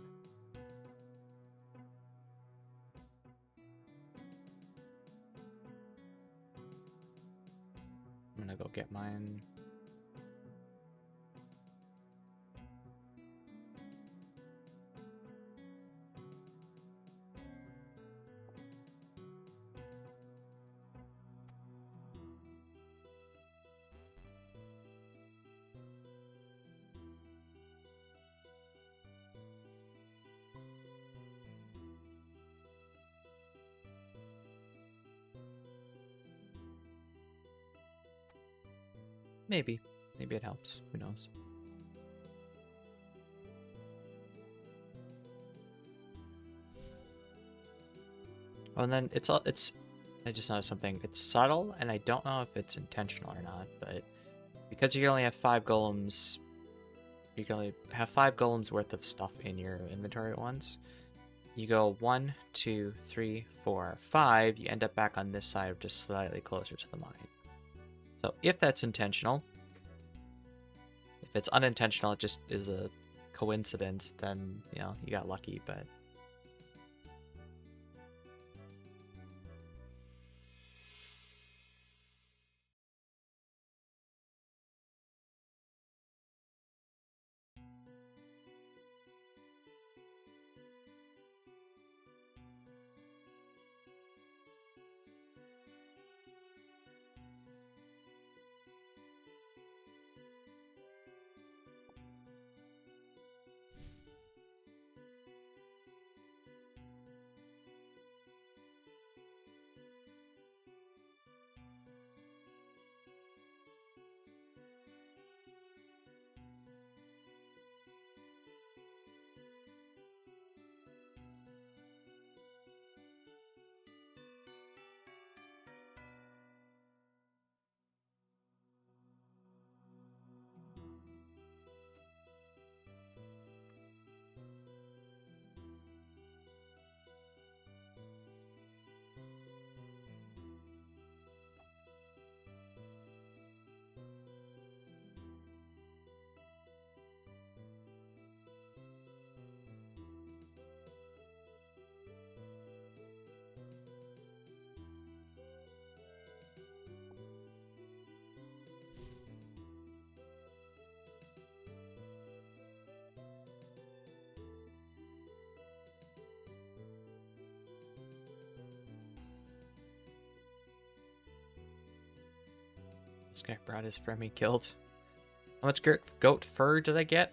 I'm gonna go get mine. Maybe. Maybe it helps. Who knows? Oh, and then it's I just noticed something. It's subtle, and I don't know if it's intentional or not, but because you only have 5 golems, you can only have 5 golems worth of stuff in your inventory at once. You go 1, 2, 3, 4, 5, you end up back on this side, just slightly closer to the mine. So if that's intentional, if it's unintentional, it just is a coincidence, then, you know, you got lucky, but... This guy brought his friend me killed. How much goat fur did I get?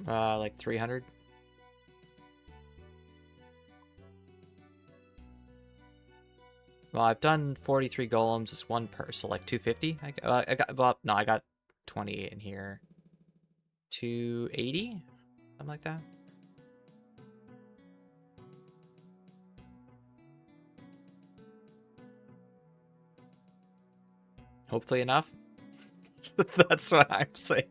Like 300. Well, I've done 43 golems. It's one per, so like 250. I got, well, no, I got 28 in here. 280, something like that. Hopefully enough. That's what I'm saying.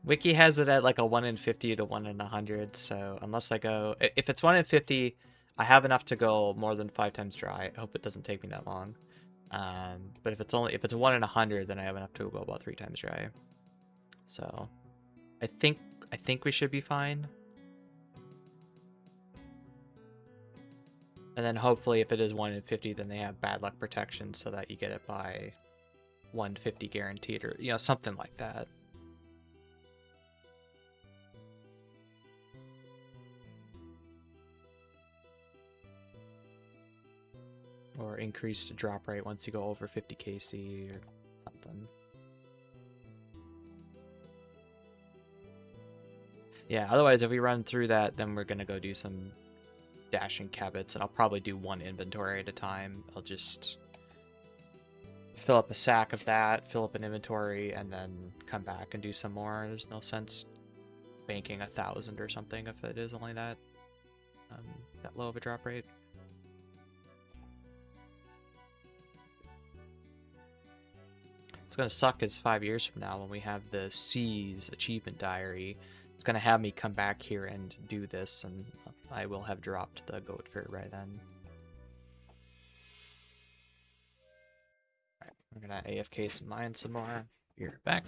Wiki has it at like a 1 in 50 to 1 in 100, so unless I go... If it's 1 in 50, I have enough to go more than 5 times dry. I hope it doesn't take me that long. But if it's 1 in 100, then I have enough to go about 3 times dry. So, I think we should be fine. And then hopefully if it is 1 in 50, then they have bad luck protection so that you get it by 150 guaranteed, or, you know, something like that. Or increased drop rate once you go over 50 KC or something. Yeah, otherwise if we run through that, then we're gonna go do some dashing cabots, and I'll probably do 1 inventory at a time. I'll just fill up a sack of that, fill up an inventory, and then come back and do some more. There's no sense banking 1,000 or something if it is only that low of a drop rate. It's gonna suck is 5 years from now when we have the Seas achievement diary. It's gonna have me come back here and do this, and I will have dropped the goat fur right then. Alright, we're gonna AFK some mine some more. You're back.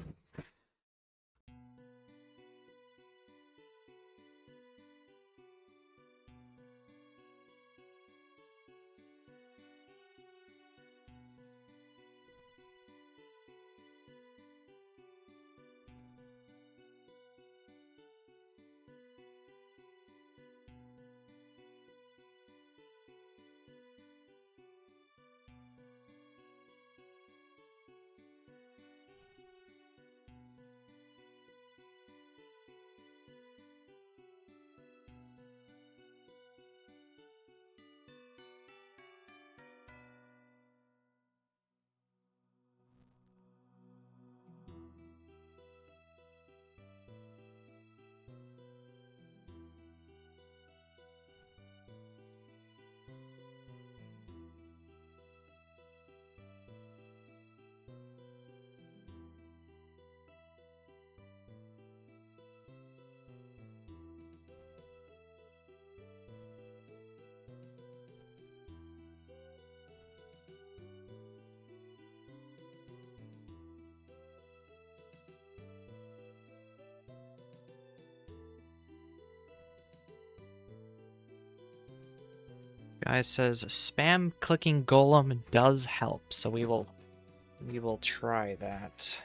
Guy says spam clicking Golem does help, so we will try that.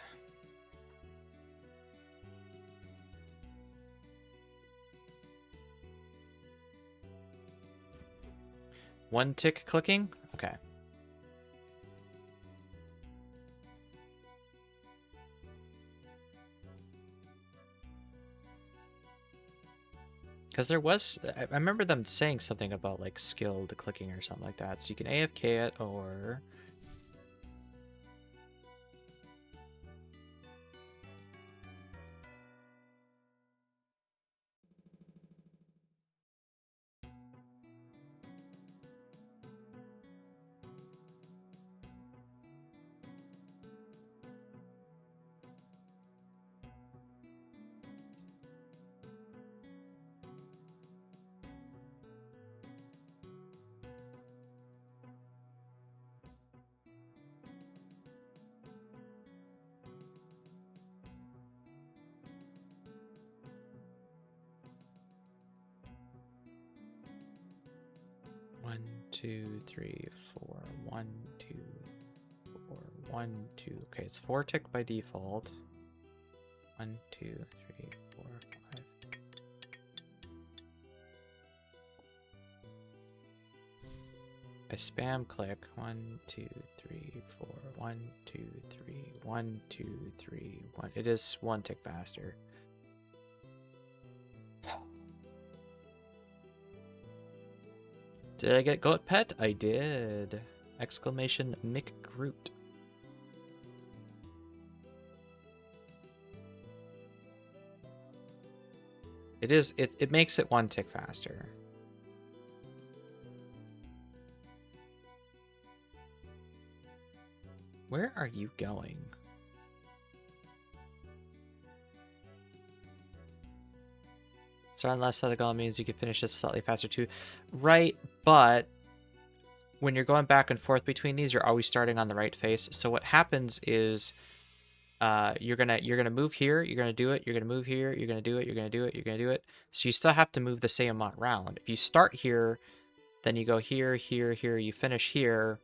One tick clicking? Okay. Because there was, I remember them saying something about like skilled clicking or something like that. So you can AFK it or... One, two, three, four. 1, 2, 4. 1, 2. Okay, it's 4 tick by default. 1, 2, 3, 4, 5. I spam click 1, 2, 3, 4. 1, 2, 3. 1, 2, 3. 1. It is 1 tick faster. Did I get goat pet? I did. Exclamation Mick Groot. It makes it 1 tick faster. Where are you going? So on the left side of the golem means you can finish it slightly faster too. Right, but when you're going back and forth between these, you're always starting on the right face. So what happens is you're gonna move here, you're gonna do it, you're gonna move here, you're gonna do it, you're gonna do it, you're gonna do it. So you still have to move the same amount around. If you start here, then you go here, here, here, you finish here,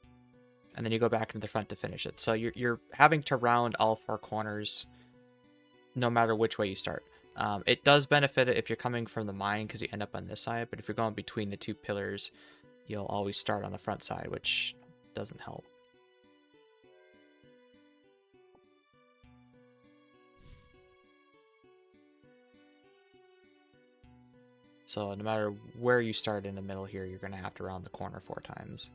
and then you go back into the front to finish it. So you're having to round all 4 corners no matter which way you start. It does benefit it if you're coming from the mine because you end up on this side, but if you're going between the 2 pillars, you'll always start on the front side, which doesn't help. So no matter where you start in the middle here, you're going to have to round the corner 4 times.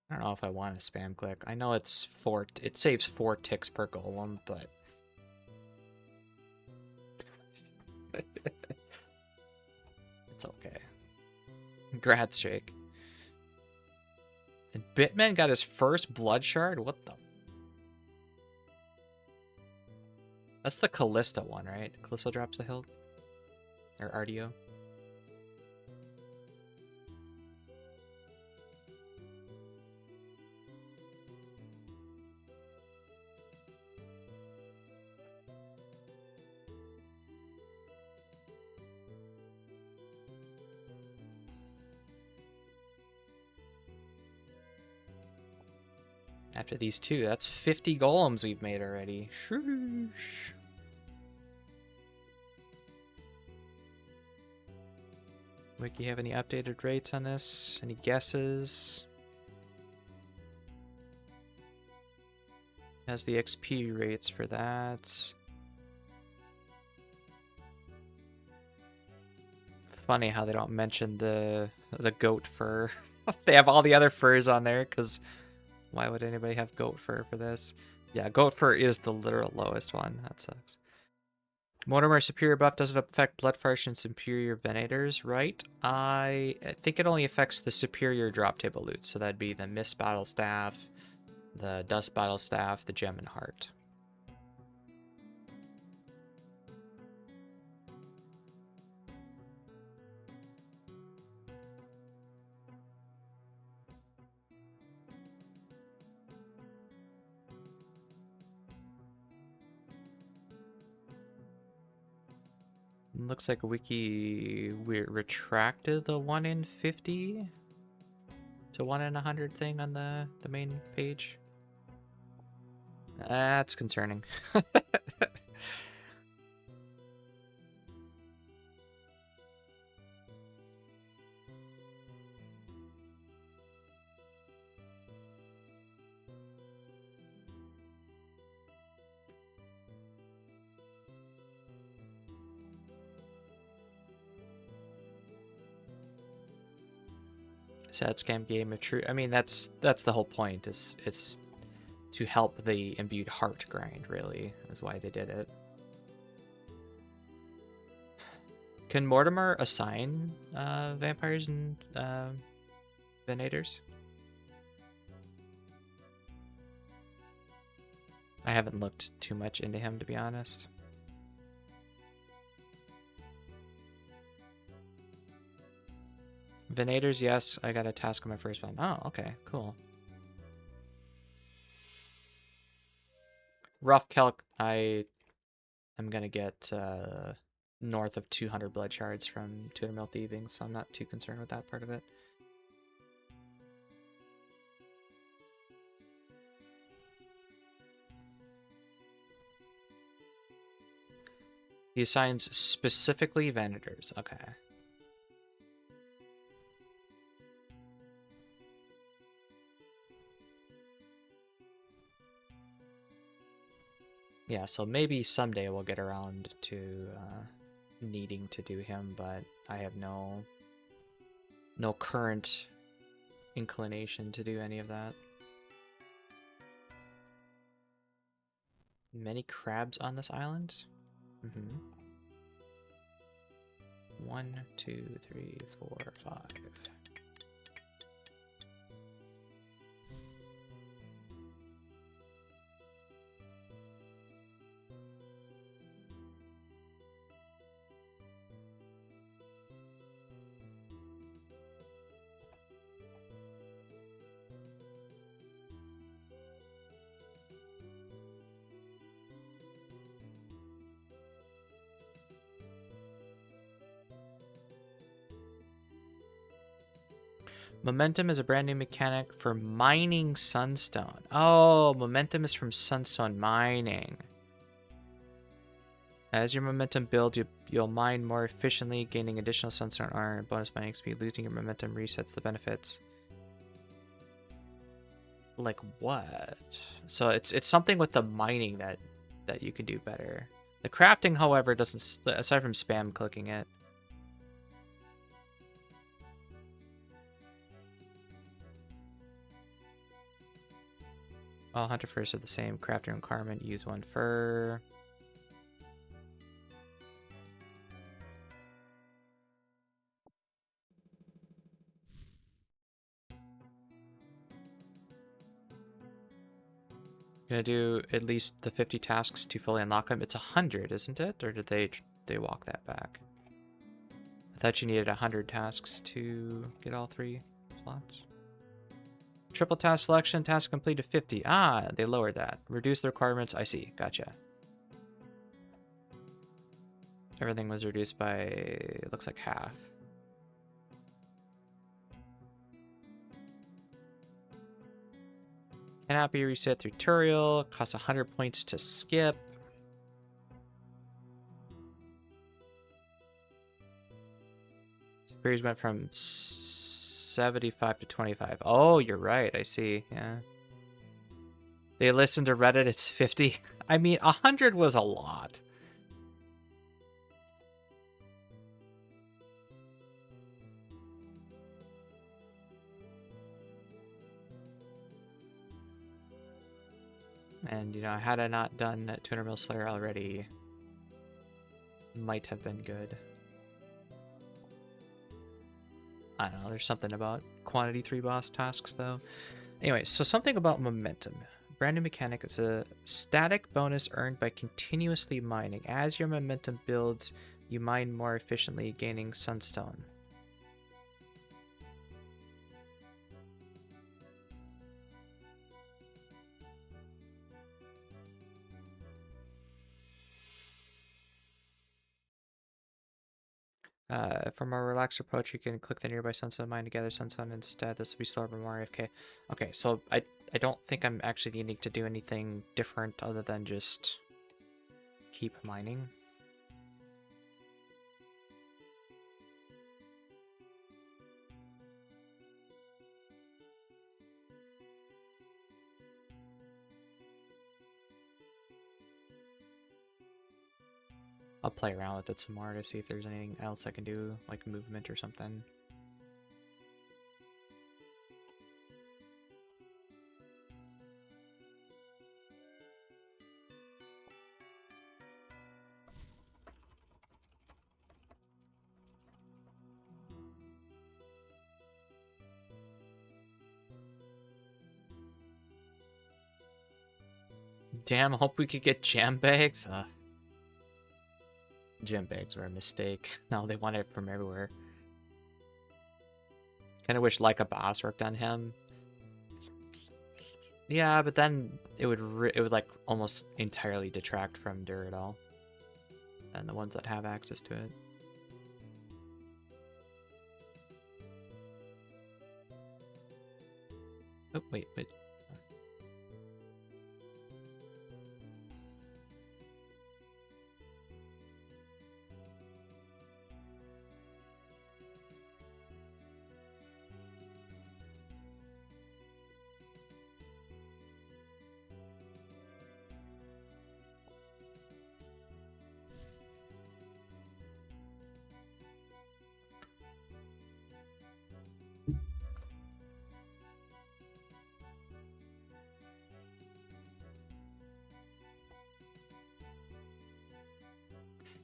I don't know if I want to spam click. I know it saves 4 ticks per golem, but... it's okay. Congrats, Jake. And Bitman got his first blood shard? What the... That's the Callista one, right? Callista drops the hill? Or RDO? After these 2, that's 50 golems we've made already. Shoosh. Wiki, have any updated rates on this? Any guesses? Has the XP rates for that. Funny how they don't mention the goat fur. They have all the other furs on there, because why would anybody have goat fur for this? Yeah, goat fur is the literal lowest one. That sucks. Mortimer superior buff doesn't affect Bloodfresh and superior Venators, right? I think it only affects the superior drop table loot. So that'd be the Mist Battle Staff, the Dust Battle Staff, the Gem and Heart. Looks like Wiki we retracted the 1 in 50 to 1 in 100 thing on the main page. That's concerning. Sad scam game of true. I mean, that's the whole point. Is it's to help the imbued heart grind. Really, is why they did it. Can Mortimer assign vampires and venators? I haven't looked too much into him, to be honest. Venators, yes. I got a task on my first one. Oh, okay, cool. Rough calc, I am gonna get north of 200 blood shards from Tutor Mill thieving, so I'm not too concerned with that part of it. He assigns specifically Venators. Okay. Yeah, so maybe someday we'll get around to needing to do him, but I have no current inclination to do any of that. Many crabs on this island? Mm-hmm. 1, 2, 3, 4, 5. Momentum is a brand new mechanic for mining sunstone. Oh, momentum is from sunstone mining. As your momentum builds, you'll mine more efficiently, gaining additional sunstone iron and bonus mining speed. Losing your momentum resets the benefits. Like what? So it's something with the mining that you can do better. The crafting, however, doesn't, aside from spam clicking it. All hunter furs are the same crafting requirement. Use 1 fur. Gonna do at least the 50 tasks to fully unlock them. It's 100, isn't it? Or did they walk that back? I thought you needed 100 tasks to get all 3 slots. Triple task selection, task complete to 50. Ah, they lowered that. Reduce the requirements. I see. Gotcha. Everything was reduced by, it looks like half. Cannot be reset through tutorial. Costs 100 points to skip. Superiors went from 75 to 25. Oh, you're right. I see. Yeah. They listened to Reddit. It's 50. I mean, 100 was a lot. And, you know, had I not done Tuner Mill Slayer already, might have been good. I don't know, there's something about quantity 3 boss tasks, though. Anyway, so something about momentum. Brand new mechanic. It's a static bonus earned by continuously mining. As your momentum builds, you mine more efficiently, gaining sunstone. From a relaxed approach, you can click the nearby sunset mine to gather sunstone instead. This will be slower but more AFK. Okay, so I don't think I'm actually needing to do anything different other than just keep mining. I'll play around with it some more to see if there's anything else I can do, like movement or something. Damn, hope we could get gem bags. Gem bags were a mistake. No, they want it from everywhere. Kind of wish like a boss worked on him. Yeah, but then it would like almost entirely detract from Duradol and the ones that have access to it. Oh, wait.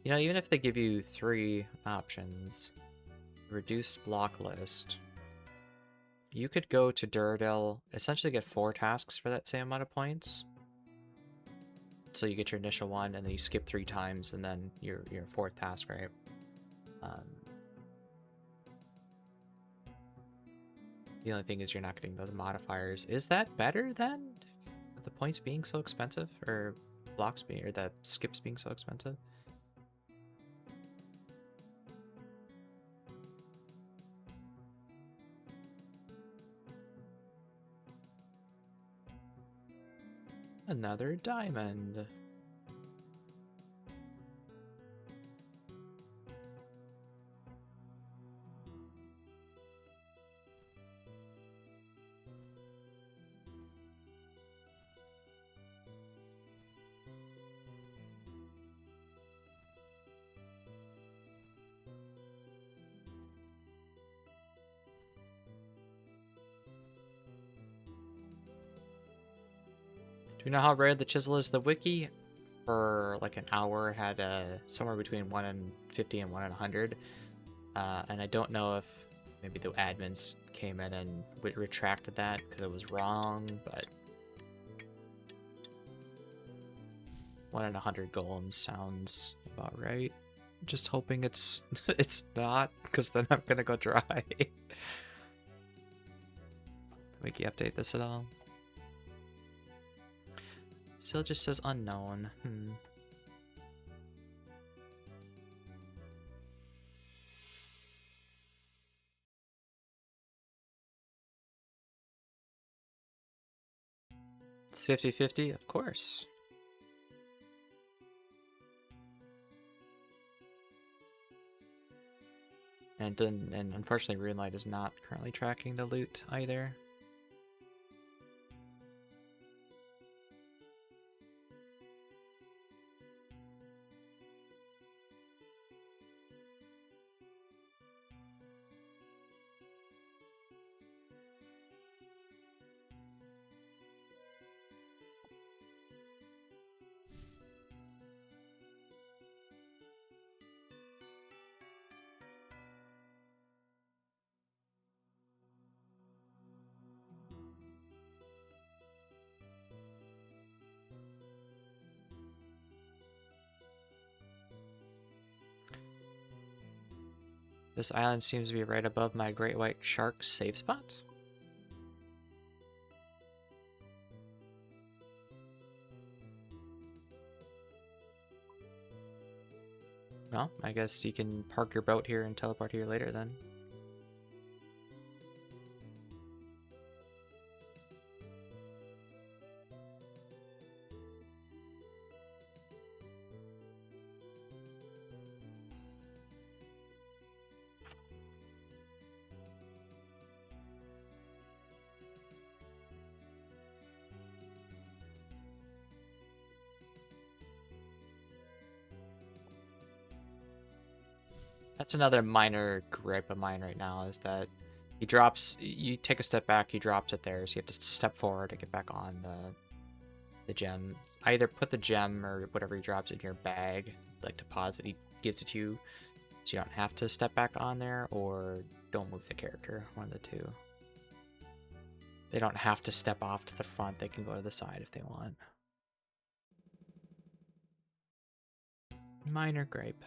You know, even if they give you 3 options, reduced block list, you could go to Duradel, essentially get 4 tasks for that same amount of points. So you get your initial one, and then you skip 3 times, and then your 4th task, right? The only thing is you're not getting those modifiers. Is that better than the points being so expensive, or blocks being, or the skips being so expensive? Another diamond. Do you know how rare the chisel is? The wiki for like an hour had somewhere between 1 in 50 and 1 in 100. And I don't know if maybe the admins came in and retracted that because it was wrong, but 1 in 100 golems sounds about right. Just hoping it's it's not, because then I'm gonna go dry. Wiki update this at all? Still just says unknown. It's 50-50, of course. And unfortunately, Runelight is not currently tracking the loot either. This island seems to be right above my great white shark safe spot. Well, I guess you can park your boat here and teleport here later then. That's another minor gripe of mine right now, is that he drops, you take a step back, he drops it there, so you have to step forward to get back on the gem. Either put the gem or whatever he drops in your bag, like deposit he gives it to you, so you don't have to step back on there, or don't move the character, one of the two. They don't have to step off to the front, they can go to the side if they want. Minor gripe.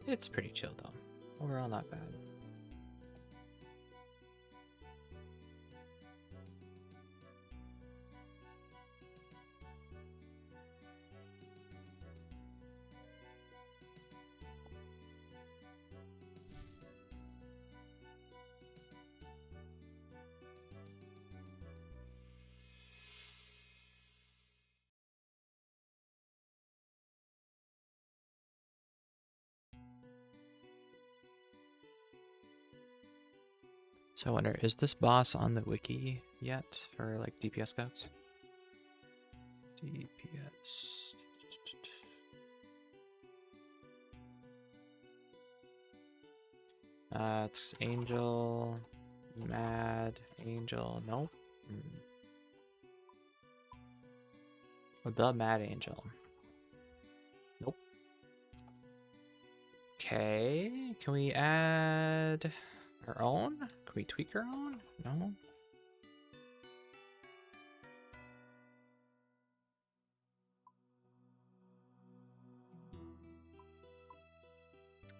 It's pretty chill though. Overall, not bad. So I wonder, is this boss on the wiki yet for like DPS scouts? DPS. It's Angel, Mad Angel. Nope. The Mad Angel. Nope. Okay, can we add our own? Can we tweak our own? No.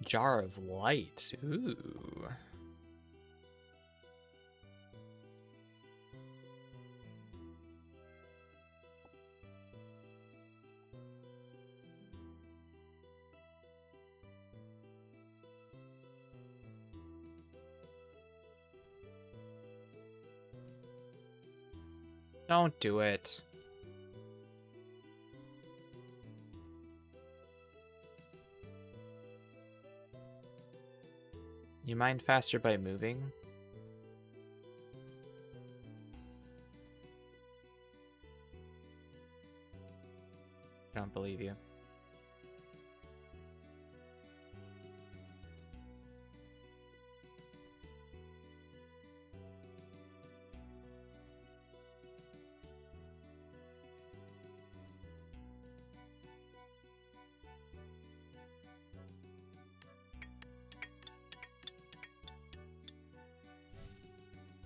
Jar of Light. Ooh. Don't do it. You mine faster by moving? I don't believe you.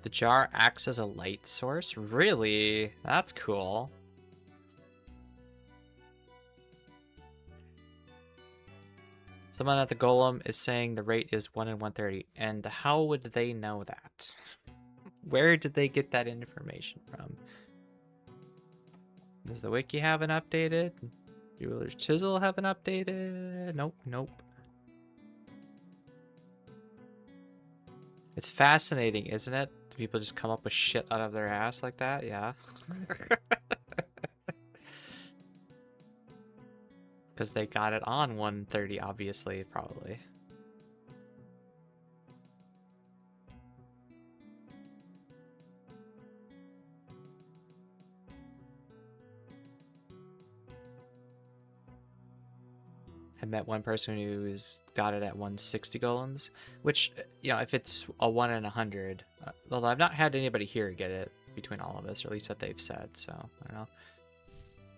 The jar acts as a light source? Really? That's cool. Someone at the Golem is saying the rate is 1 in 130. And how would they know that? Where did they get that information from? Does the wiki have an updated? Jeweler's Chisel have an updated? Nope, nope. It's fascinating, isn't it? Do people just come up with shit out of their ass like that? Yeah. Because they got it on 130, obviously, probably. I met one person who's got it at 160 golems, which, you know, if it's a 1 in 100, although I've not had anybody here get it between all of us, or at least that they've said, so I don't know.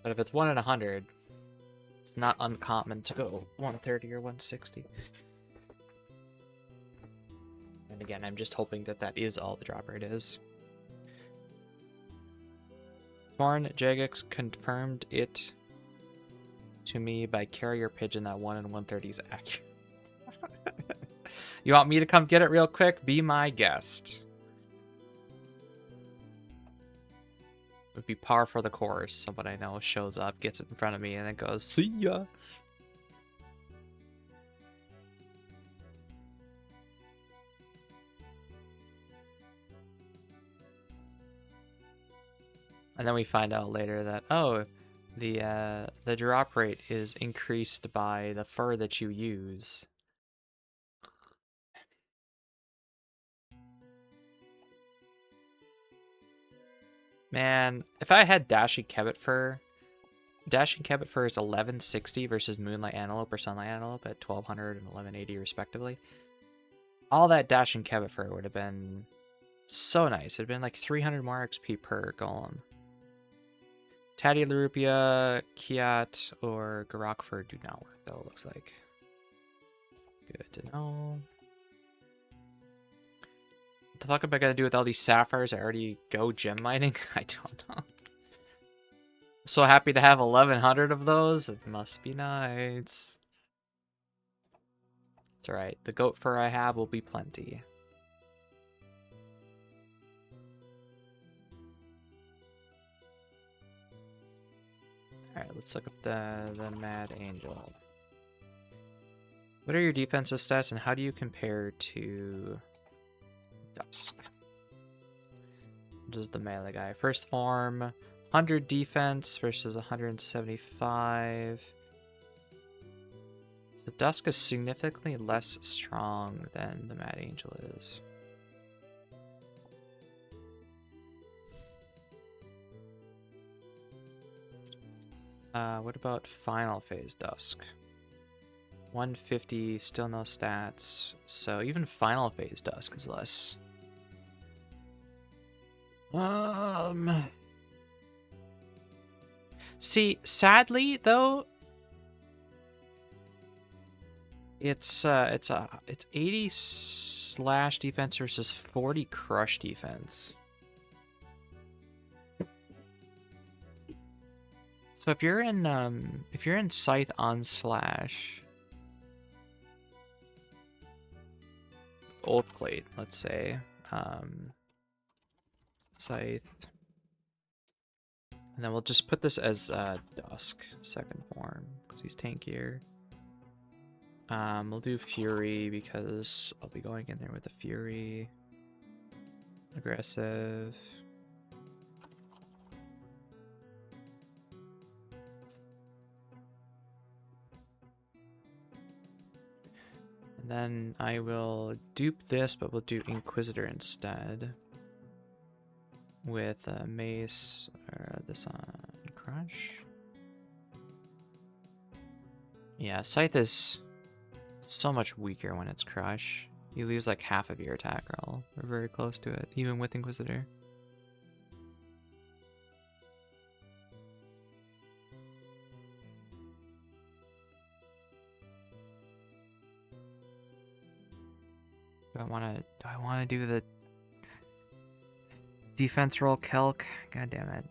But if it's 1 in 100, it's not uncommon to go 130 or 160. And again, I'm just hoping that that is all the drop rate is. Torn Jagex confirmed it to me by carrier pigeon that 1 in 130 is accurate. You want me to come get it real quick? Be my guest. It would be par for the course. Someone I know shows up, gets it in front of me, and then goes, "See ya." And then we find out later that, oh, the drop rate is increased by the fur that you use. Man, if I had Dashing Kebbit Fur is 1160 versus Moonlight Antelope or Sunlight Antelope at 1200 and 1180 respectively. All that Dashing Kebbit Fur would have been so nice. It'd been like 300 more XP per golem. Tatty Larupia, Kiat, or Garok Fur do not work though, it looks like. Good to know. What the fuck am I gonna do with all these sapphires I already go gem mining? I don't know. So happy to have 1100 of those. It must be nice. That's alright. The goat fur I have will be plenty. Alright, let's look up the Mad Angel. What are your defensive stats and how do you compare to Dusk? What is the melee guy? First form, 100 defense versus 175. So Dusk is significantly less strong than the Mad Angel is. What about Final Phase Dusk? 150, still no stats. So even Final Phase Dusk is less. See, sadly though, it's 80 slash defense versus 40 crush defense. So if you're in Scythe on slash Oath Plate, let's say, Scythe, and then we'll just put this as Dusk second form because he's tankier. We'll do Fury because I'll be going in there with the Fury. Aggressive. And then I will dupe this, but we'll do Inquisitor instead. With Mace, or this on Crush. Yeah, Scythe is so much weaker when it's Crush. You lose like half of your attack roll. We're very close to it, even with Inquisitor. Do I wanna do the defense roll calc? God damn it.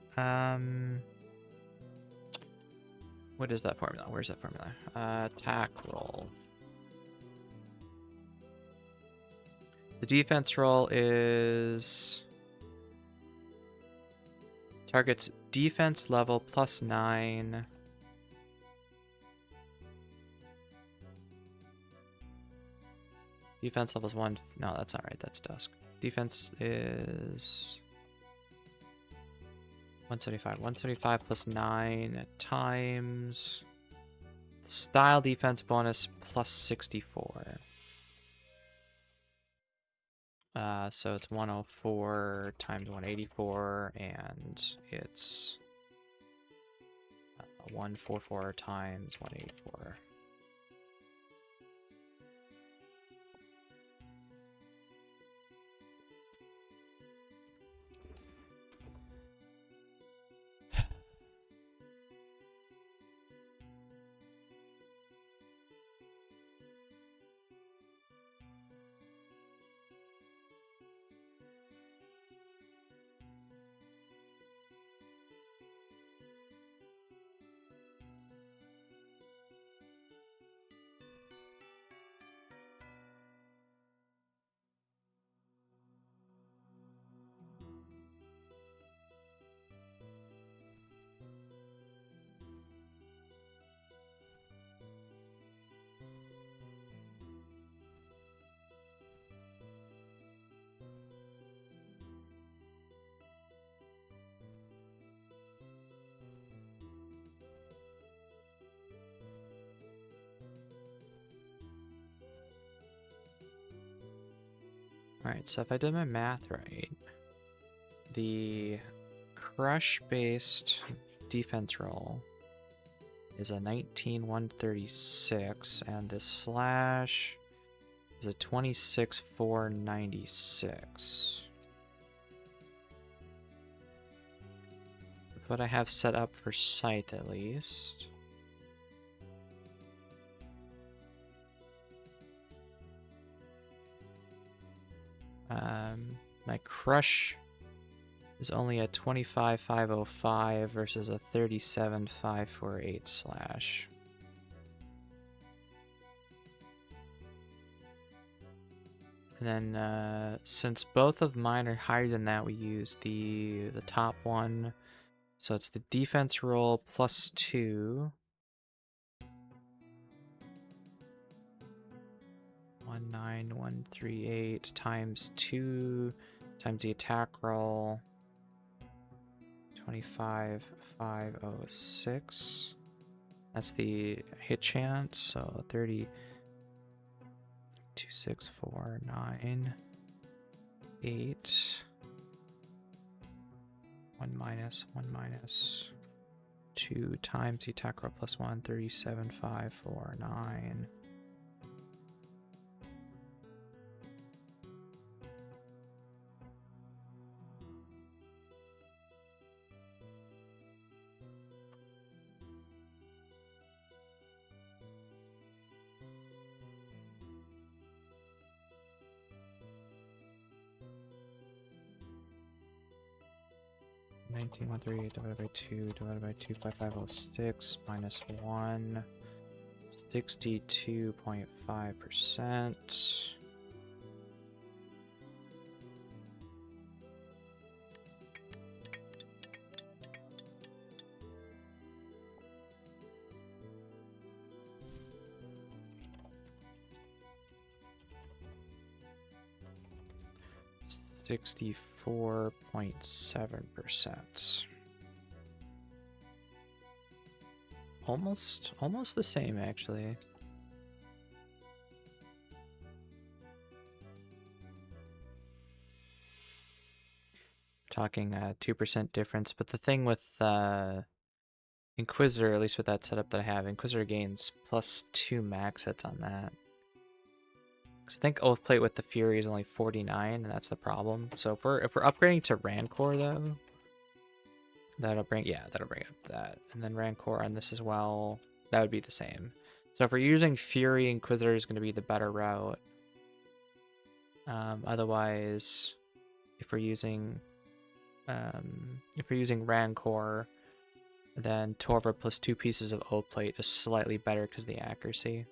What is that formula? Where's that formula? Attack roll. The defense roll is targets defense level +9. Defense level's 1. No, that's not right. That's Dusk. Defense is 175. 175 plus 9 times style defense bonus plus 64. So it's 104 times 184, and it's 144 times 184. Alright, so if I did my math right, the crush-based defense roll is a 19,136, and the slash is a 26,496. With what I have set up for sight, at least. My crush is only a 25,505 versus a 37,548 slash. And then since both of mine are higher than that, we use the top one. So it's the defense roll plus 2. 19138 times 2 times the attack roll. 25,506. That's the hit chance. So 30. 2, 6, 4, 9, 8. 1 minus 2 times the attack roll plus 1. 37,549. Nineteen 138 divided by 2 divided by 25506 minus 1. 62.5%. $64.7%. Almost the same, actually. Talking 2% difference, but the thing with Inquisitor, at least with that setup that I have, Inquisitor gains plus 2 max hits on that. Because I think Oathplate with the Fury is only 49, and that's the problem. So if we're upgrading to Rancor though, that'll bring up that. And then Rancor on this as well, that would be the same. So if we're using Fury, Inquisitor is going to be the better route. Otherwise, if we're using Rancor, then Torva plus 2 pieces of Oathplate is slightly better because of the accuracy.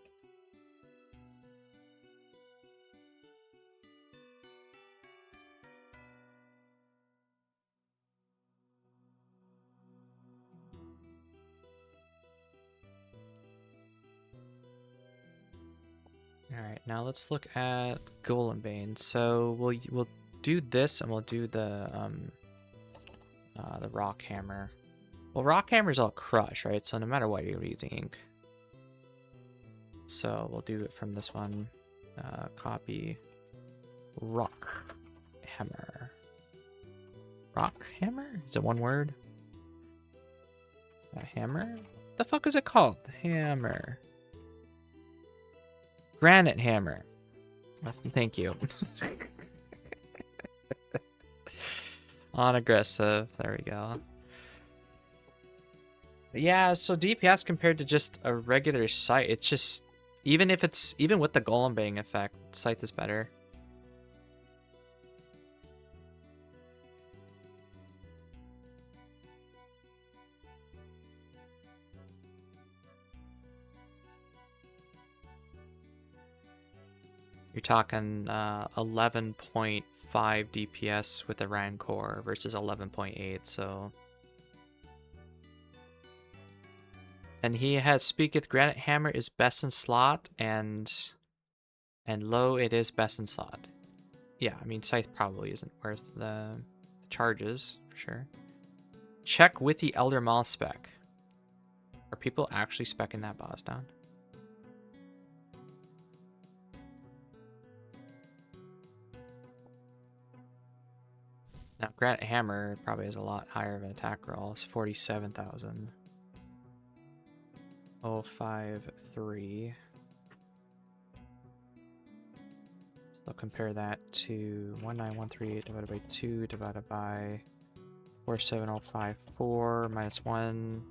Alright, now let's look at Golem Bane. So we'll do this and we'll do the rock hammer. Well, rock hammer's all crush, right? So no matter what, you're using ink. So we'll do it from this one. Copy rock hammer. Rock hammer? Is it one word? A hammer? The fuck is it called? Hammer. Granite hammer. Thank you. On aggressive. There we go. Yeah, so DPS compared to just a regular scythe, it's just even with the Golem Bang effect, scythe is better. You're talking 11.5 DPS with the Rancor versus 11.8, so. And he has Speaketh Granite Hammer is best in slot, and low it is best in slot. Yeah, I mean Scythe probably isn't worth the charges for sure. Check with the Elder Maul spec. Are people actually speccing that boss down? Now, Granite Hammer probably has a lot higher of an attack roll. It's 47,000. 053. So compare that to 19138 divided by 2 divided by 47054 minus 1.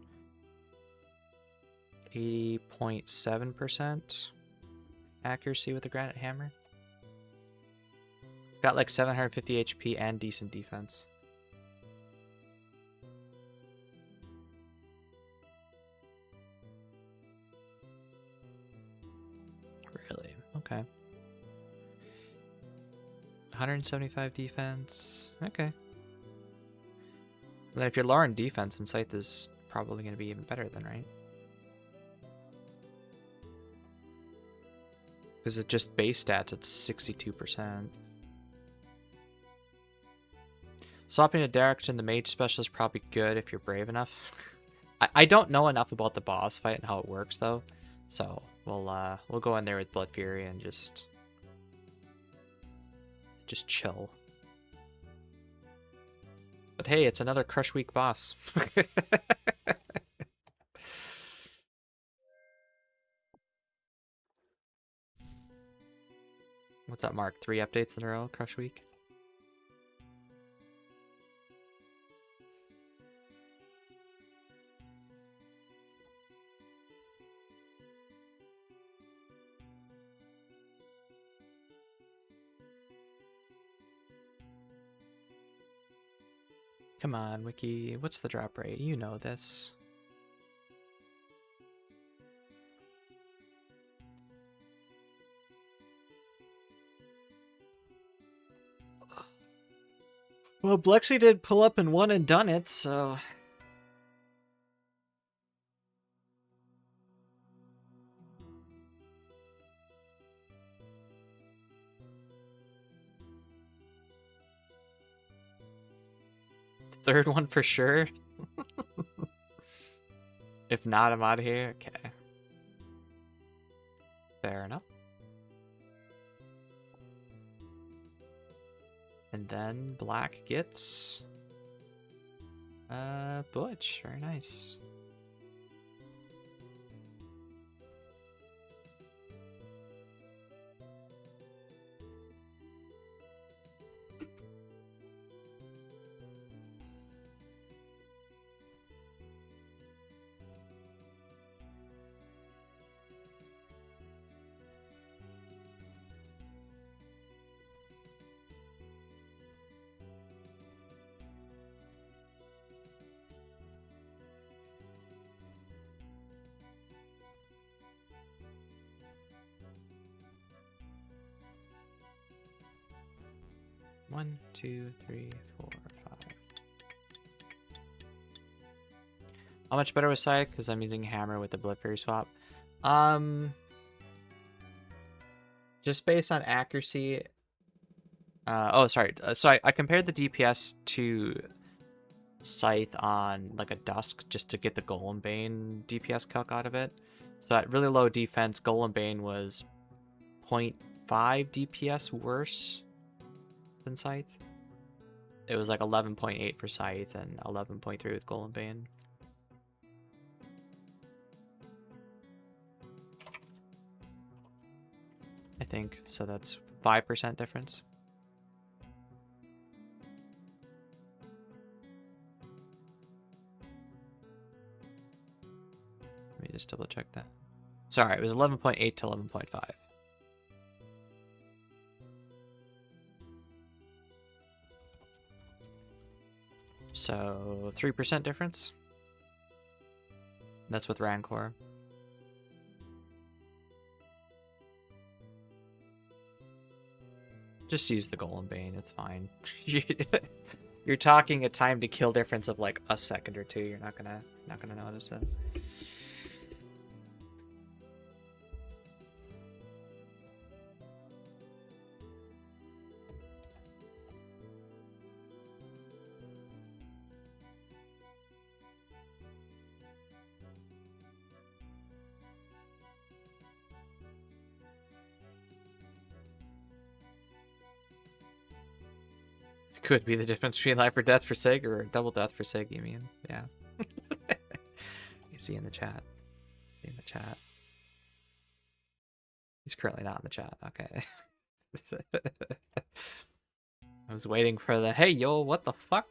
80.7% accuracy with the Granite Hammer. It's got like 750 HP and decent defense. Really? Okay. 175 defense. Okay. Then if you're lower in defense, then Scythe is probably going to be even better then, right? Because it just base stats at 62%. Swapping to Derek and the mage special is probably good if you're brave enough. I don't know enough about the boss fight and how it works though, so we'll go in there with Blood Fury and just chill. But hey, it's another Crush Week boss. What's that, Mark? 3 updates in a row, Crush Week? Come on, Wiki. What's the drop rate? You know this. Well, Blexy did pull up and won and done it, so... Third one for sure. If not, I'm out of here. Okay. Fair enough. And then black gets Butch. Very nice. One, two, three, four, five. How much better was Scythe? Because I'm using Hammer with the Blood Fury swap. Just based on accuracy. Oh, sorry. So I compared the DPS to Scythe on like a Dusk just to get the Golem Bane DPS calc out of it. So at really low defense, Golem Bane was 0.5 DPS worse than Scythe. It was like 11.8 for Scythe and 11.3 with Golem Bane. I think so. That's 5% difference. Let me just double check that. Sorry, it was 11.8 to 11.5. So 3% difference. That's with Rancor. Just use the Golem Bane, it's fine. You're talking a time to kill difference of like a second or two. You're not gonna notice it. Could be the difference between life or death for Sig or double death for Sig, you mean? Yeah. You see in the chat. See in the chat. He's currently not in the chat. Okay. I was waiting for the, hey, yo, what the fuck?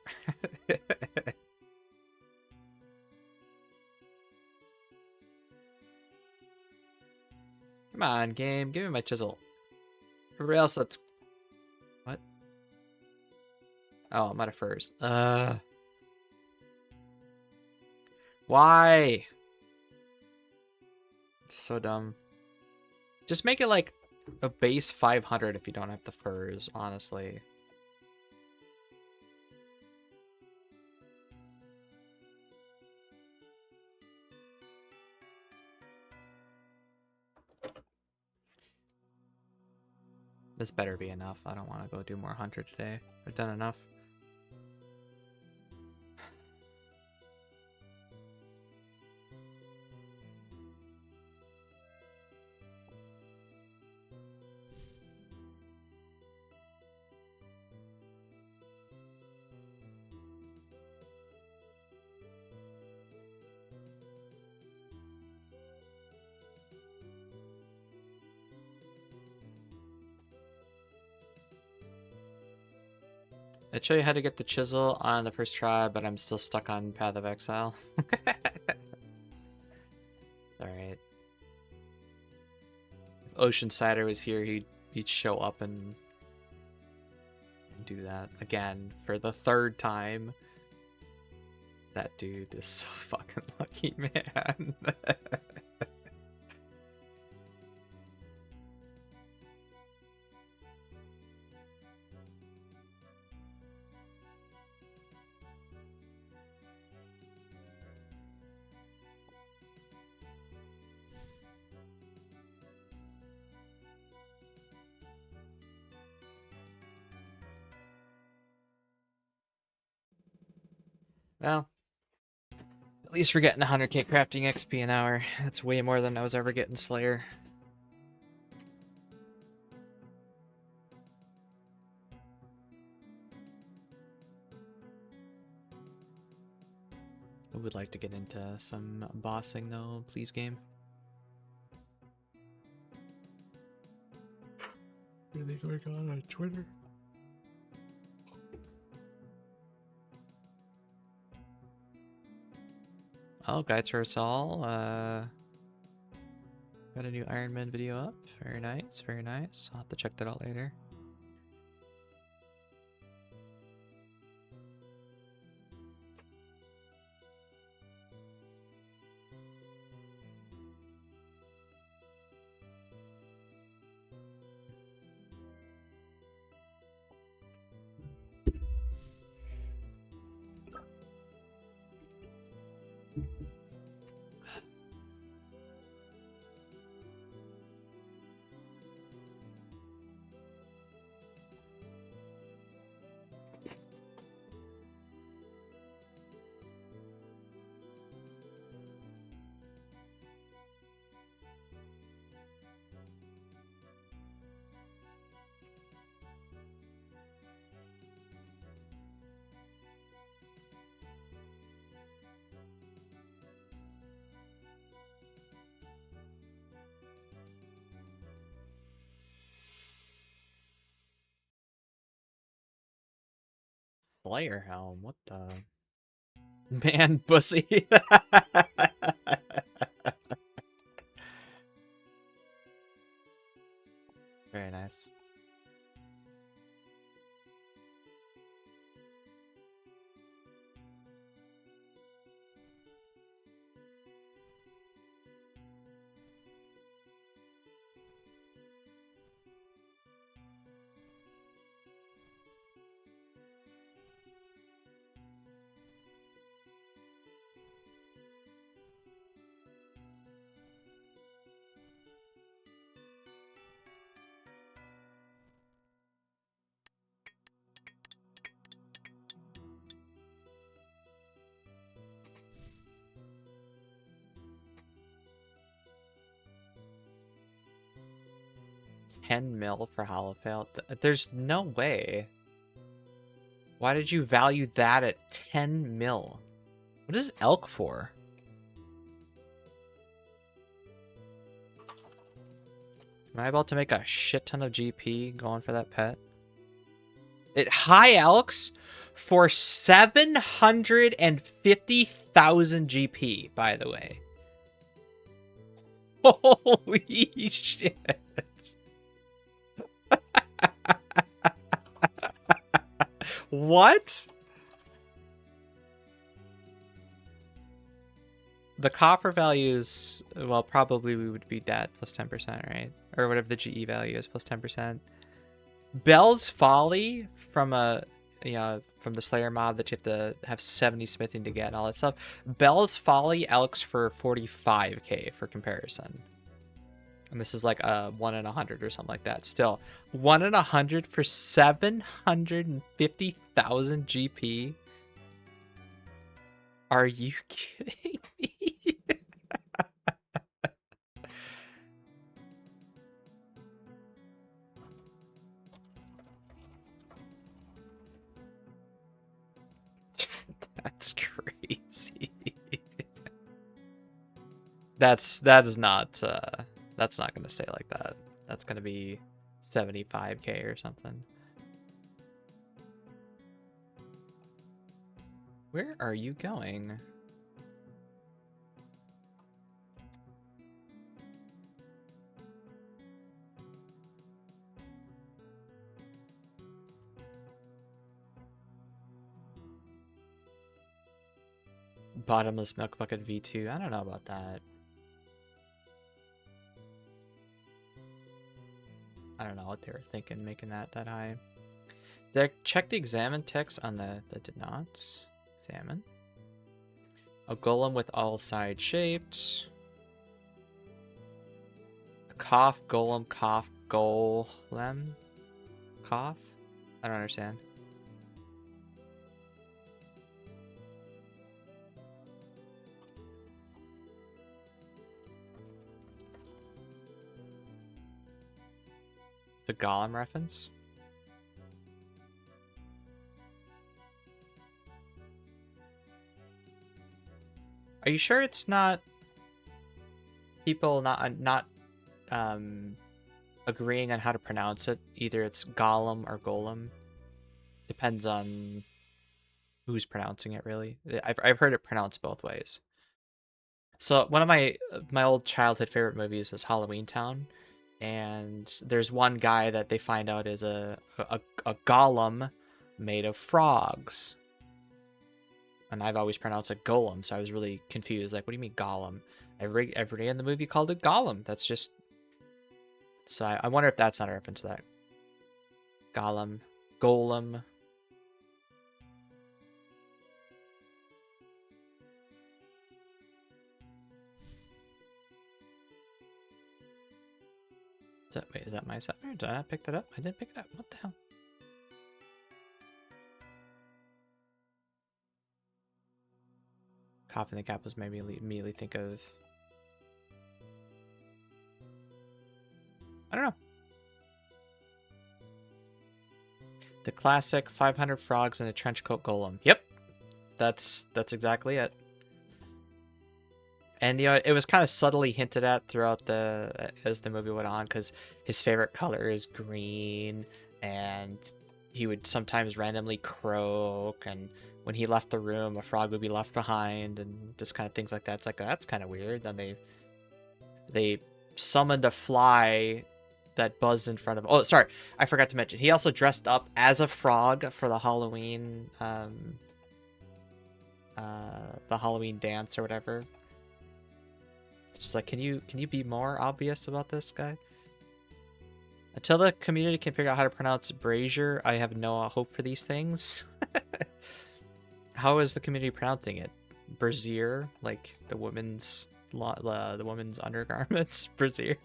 Come on, game. Give me my chisel. Everybody else, let's... What? Oh, I'm out of furs. Why? It's so dumb. Just make it like a base 500 if you don't have the furs, honestly. This better be enough. I don't want to go do more hunter today. I've done enough. I'd show you how to get the chisel on the first try, but I'm still stuck on Path of Exile. Alright. If Oceansider was here, he'd show up and do that again for the third time. That dude is so fucking lucky, man. Well, at least we're getting 100k crafting XP an hour. That's way more than I was ever getting Slayer. I would like to get into some bossing though, please game. Really going on Twitter? Oh, Guide to Us All. Got a new Iron Man video up. Very nice, very nice. I'll have to check that out later. Slayer helm. What the? Man, pussy. Very nice. $10 mil for Holofail? There's no way. Why did you value that at 10 mil? What is elk for? Am I about to make a shit ton of GP going for that pet? It high elks for 750,000 GP, by the way. Holy shit. What? The coffer values, well, probably we would be that plus 10%, right? Or whatever the GE value is plus 10%. Bell's Folly from from the Slayer mob that you have to have 70 smithing to get and all that stuff. Bell's Folly elks for 45k for comparison. And this is like a 1 in 100 or something like that. Still, 1 in 100 for 750,000 GP. Are you kidding me? That's crazy. That's not gonna stay like that. That's gonna be 75k or something. Where are you going? Bottomless Milk Bucket V2. I don't know about that. I don't know what they were thinking making that high. Did I check the examine text on that did not? Examine. A golem with all side shaped. A cough, golem, cough, golem. Cough? I don't understand. The Golem reference? Are you sure it's not people not agreeing on how to pronounce it? Either it's Golem or Golem. Depends on who's pronouncing it, really. I've heard it pronounced both ways. So one of my old childhood favorite movies was Halloween Town. And there's one guy that they find out is a golem made of frogs. And I've always pronounced it golem, so I was really confused. Like, what do you mean golem? Every day in the movie called it golem. That's just... So I wonder if that's not a reference to that. Golem. Golem. Wait, is that my set? Did I not pick that up? I didn't pick it up. What the hell? Cough in the Capitals made me immediately think of... I don't know. The classic 500 frogs in a trench coat golem. Yep. That's exactly it. And, you know, it was kind of subtly hinted at throughout as the movie went on, because his favorite color is green, and he would sometimes randomly croak, and when he left the room, a frog would be left behind, and just kind of things like that. It's like, that's kind of weird. Then they summoned a fly that buzzed in front of. Oh, sorry, I forgot to mention. He also dressed up as a frog for the Halloween dance or whatever. It's just like, can you be more obvious about this guy? Until the community can figure out how to pronounce brazier, I have no hope for these things. How is the community pronouncing it? Brazier, like the women's undergarments. Brazier.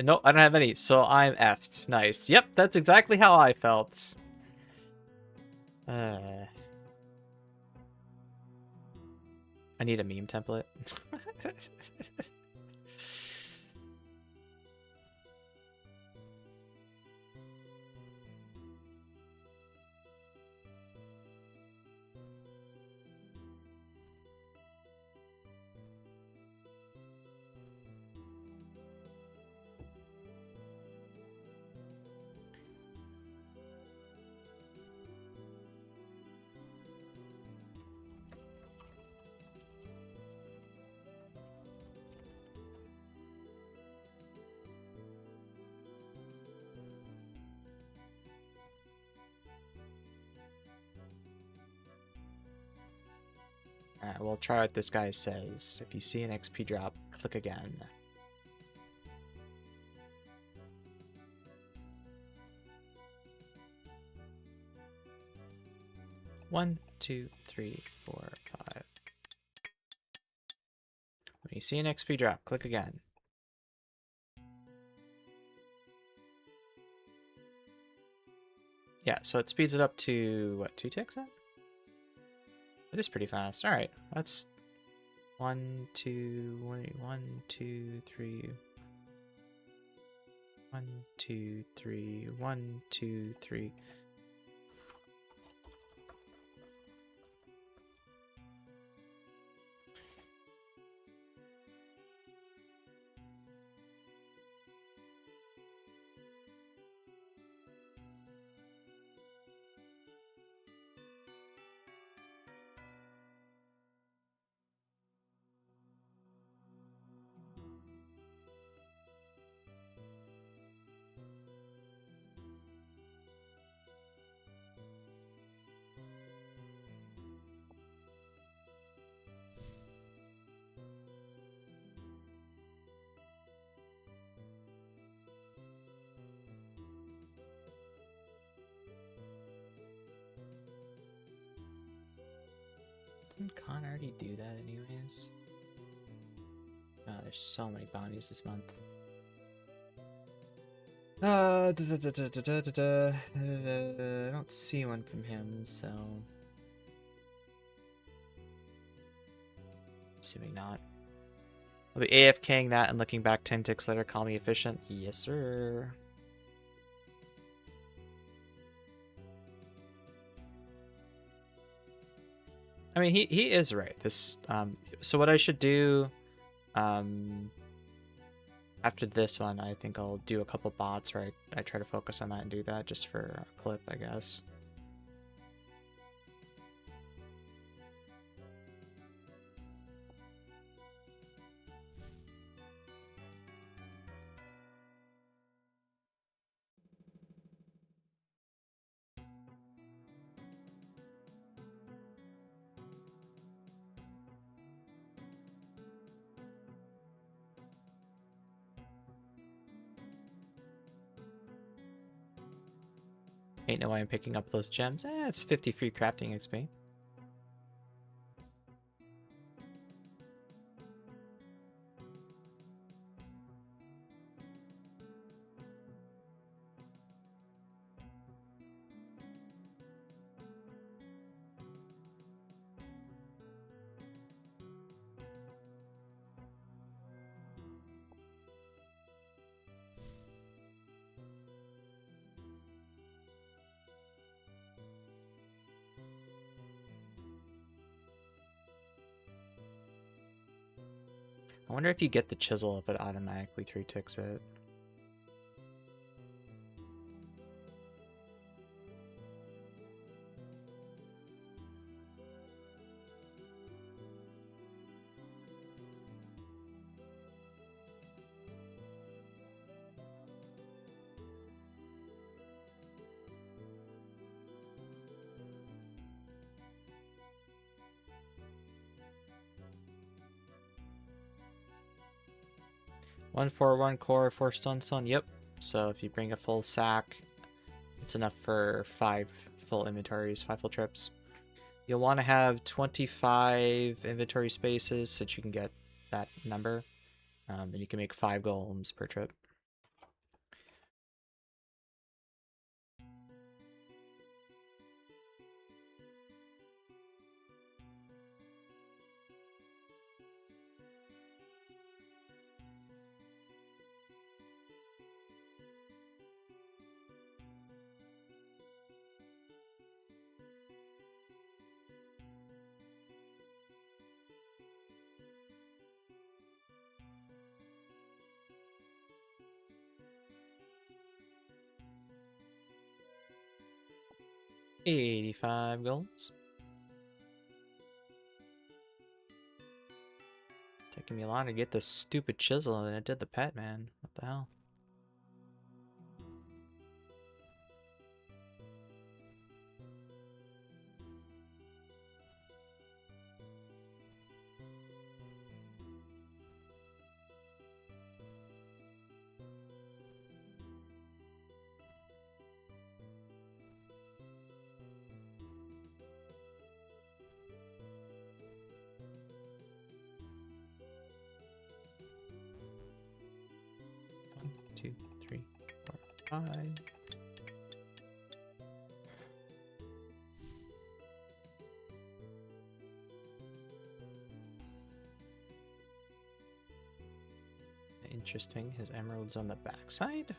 No, I don't have any, so I'm effed. Nice. Yep, that's exactly how I felt. I need a meme template. Alright, we'll try what this guy says. If you see an XP drop, click again. One, two, three, 4, 5. When you see an XP drop, click again. Yeah, so it speeds it up to, what, 2 ticks then? It is pretty fast. Alright, that's 1, 2, 1, 2, 3. 1, 2, 3, 1, 2, 3. Didn't Khan already do that anyways? Oh, there's so many bounties this month. I don't see one from him, so... Assuming not. I'll be AFKing that and looking back 10 ticks later, call me efficient. Yes, sir. I mean, he is right. This so what I should do after this one, I think I'll do a couple bots where I try to focus on that and do that just for a clip, I guess. Ain't no way I'm picking up those gems. It's 50 free crafting XP. I wonder if you get the chisel if it automatically 3-ticks it. One for 1 core, 4 stone. Yep. So if you bring a full sack, it's enough for 5 full inventories, 5 full trips. You'll want to have 25 inventory spaces so that you can get that number. And you can make 5 golems per trip. $85 golems. Taking me longer to get this stupid chisel than it did the pet, man. What the hell? One, two, three, four, 5. Interesting. His emerald's on the backside.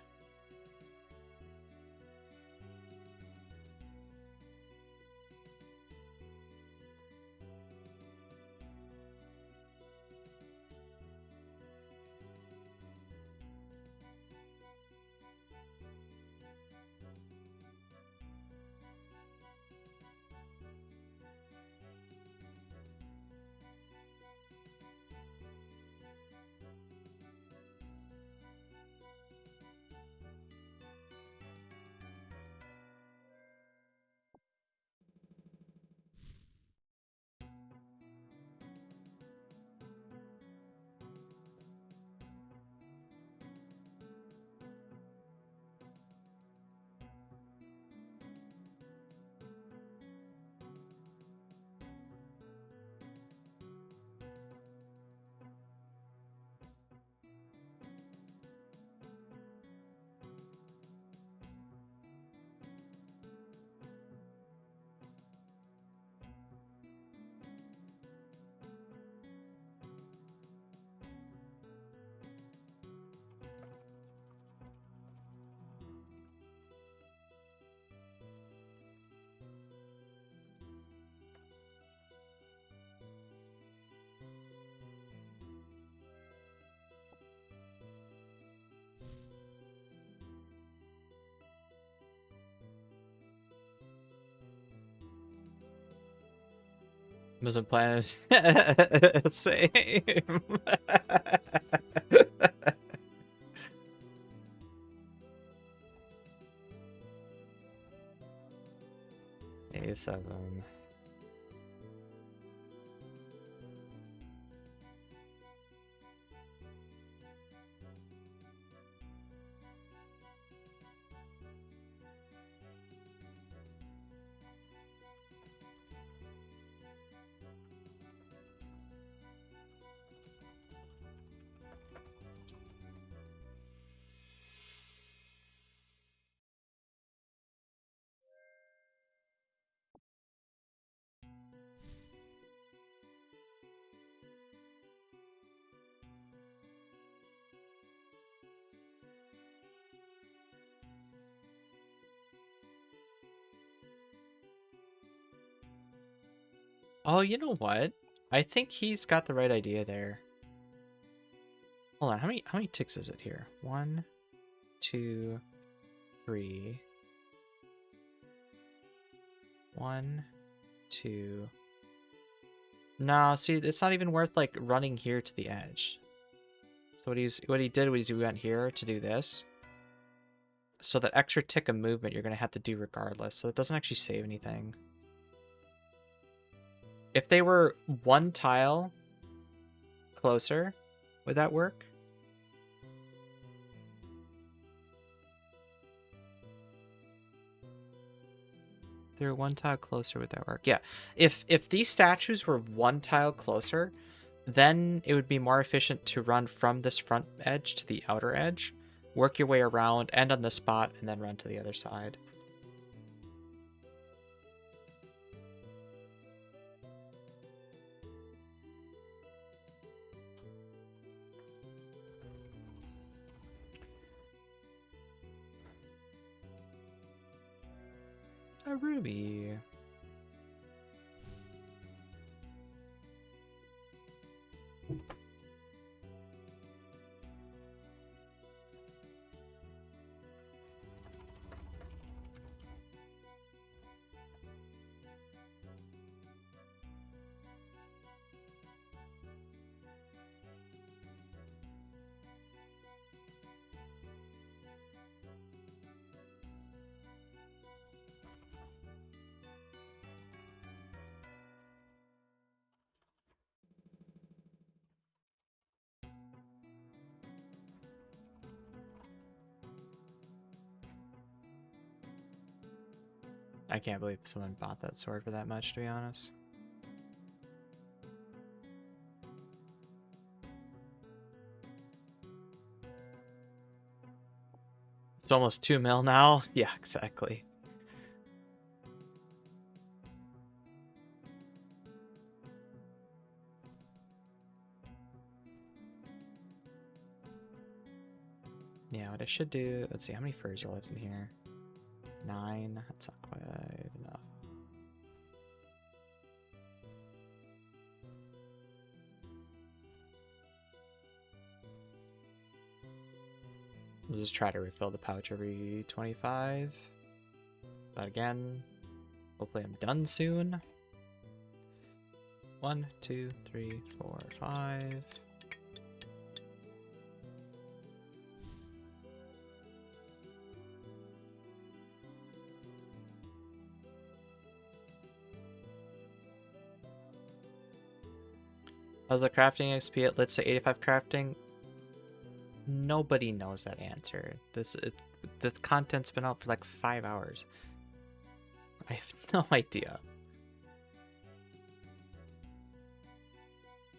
Wasn't planning. Same. 87. Oh, you know what? I think he's got the right idea there. Hold on, how many ticks is it here? 1, 2, 3. 1, 2. No, see, it's not even worth like running here to the edge. So what he did was he went here to do this. So that extra tick of movement you're gonna have to do regardless. So it doesn't actually save anything. If they were one tile closer, would that work? They're one tile closer, would that work? Yeah. If these statues were one tile closer, then it would be more efficient to run from this front edge to the outer edge, work your way around, end on the spot, and then run to the other side. A ruby. I can't believe someone bought that sword for that much, to be honest. It's almost 2 mil now. Yeah, exactly. Yeah, what I should do... Let's see, how many furs are left in here? 9. That's not quite enough. We'll just try to refill the pouch every 25. But again, hopefully I'm done soon. 1, 2, 3, 4, 5. How's the crafting XP at, let's say, 85 crafting? Nobody knows that answer. The content's been out for like 5 hours. I have no idea.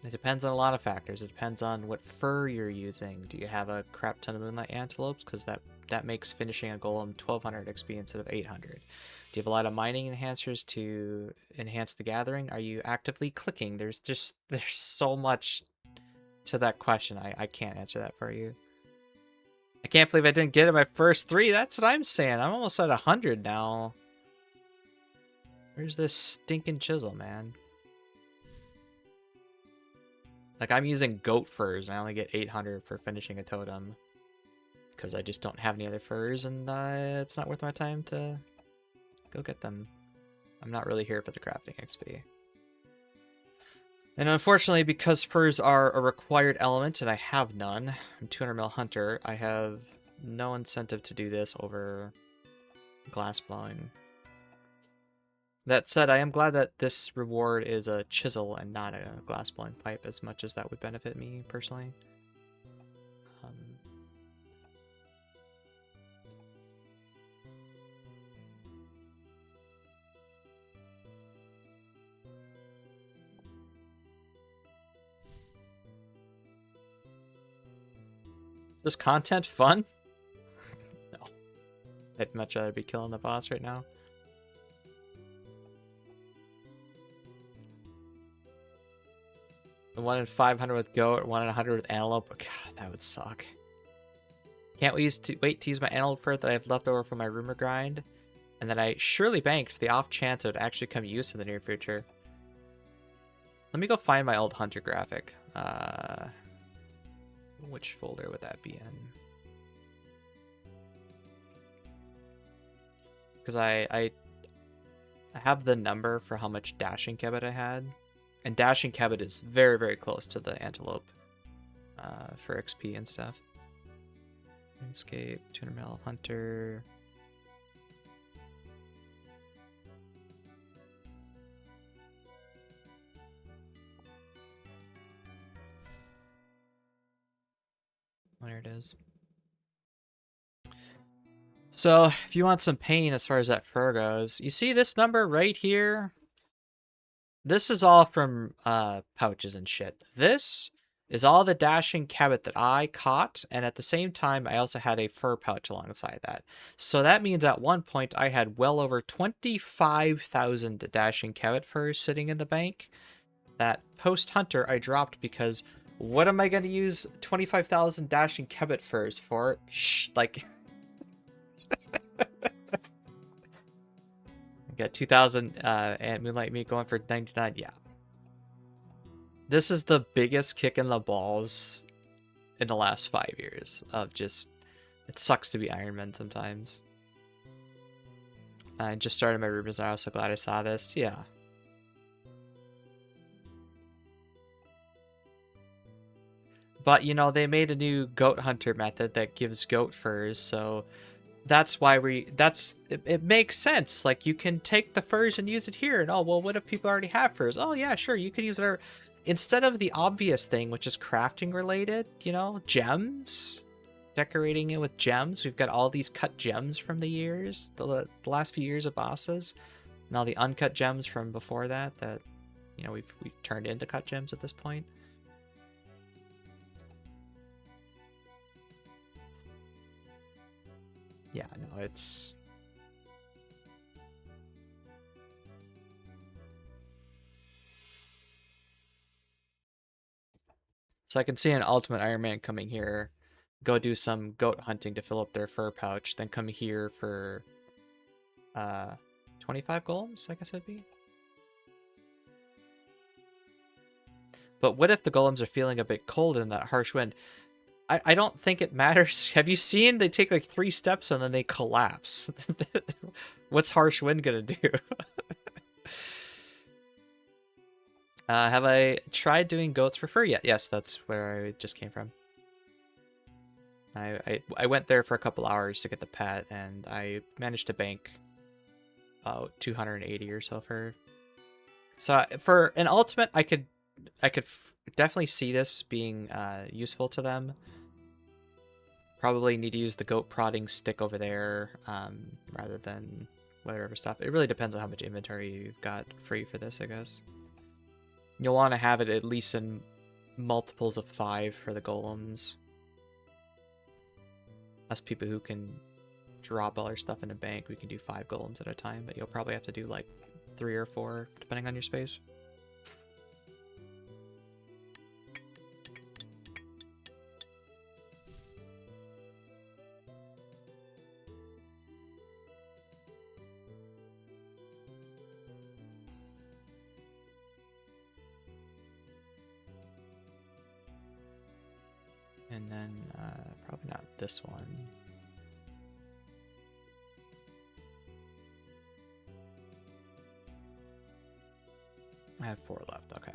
It depends on a lot of factors. It depends on what fur you're using. Do you have a crap ton of moonlight antelopes? Because that makes finishing a golem 1200 XP instead of 800. Do you have a lot of mining enhancers to enhance the gathering? Are you actively clicking? There's so much to that question. I can't answer that for you. I can't believe I didn't get it my first 3. That's what I'm saying. I'm almost at 100 now. Where's this stinking chisel, man? Like, I'm using goat furs, and I only get 800 for finishing a totem. Because I just don't have any other furs, and it's not worth my time to go get them. I'm not really here for the crafting XP. And unfortunately, because furs are a required element, and I have none, I'm 200 mil hunter, I have no incentive to do this over glass blowing. That said, I am glad that this reward is a chisel and not a glass blowing pipe, as much as that would benefit me personally. Is this content fun? No. I'd much rather be killing the boss right now. The 1 in 500 with goat, or 1 in 100 with antelope. God, that would suck. Can't wait to use my antelope fur that I have left over from my rumor grind, and that I surely banked for the off chance it would actually come use in the near future. Let me go find my old Hunter graphic. Which folder would that be in? Because I have the number for how much dashing kebit I had. And dashing kebit is very, very close to the antelope for XP and stuff. Wyrmscraig, 200 mil, Hunter. There it is. So, if you want some pain as far as that fur goes, you see this number right here? This is all from pouches and shit. This is all the dashing kebit that I caught, and at the same time, I also had a fur pouch alongside that. So that means at one point, I had well over 25,000 dashing kebit furs sitting in the bank. That post-hunter I dropped because what am I going to use 25,000 dashing kebit furs for? Shh, like... I got 2,000 and Moonlight Meat going for 99. Yeah. This is the biggest kick in the balls in the last 5 years of just... It sucks to be Iron Man sometimes. I just started my Rubens. I'm so glad I saw this. Yeah. But, you know, they made a new goat hunter method that gives goat furs, so... That's why it makes sense. Like, you can take the furs and use it here. And, oh, well, what if people already have furs? Oh, yeah, sure, you can use whatever. Instead of the obvious thing, which is crafting related, you know, gems, decorating it with gems. We've got all these cut gems from the years, the last few years of bosses, and all the uncut gems from before that, you know, we've turned into cut gems at this point. Yeah, no, it's... So I can see an Ultimate Iron Man coming here, go do some goat hunting to fill up their fur pouch, then come here for 25 golems, I guess it'd be. But what if the golems are feeling a bit cold in that harsh wind? I don't think it matters. Have you seen they take like 3 steps and then they collapse? What's harsh wind gonna do? Have I tried doing goats for fur yet? Yes, that's where I just came from. I went there for a couple hours to get the pet, and I managed to bank about 280 or so for. So for an ultimate, I could definitely see this being useful to them. Probably need to use the goat prodding stick over there rather than whatever stuff. It really depends on how much inventory you've got free for this, I guess. You'll want to have it at least in multiples of 5 for the golems. Us people who can drop all our stuff in a bank, we can do 5 golems at a time, but you'll probably have to do like 3 or 4 depending on your space. And then probably not this one. I have 4 left, okay.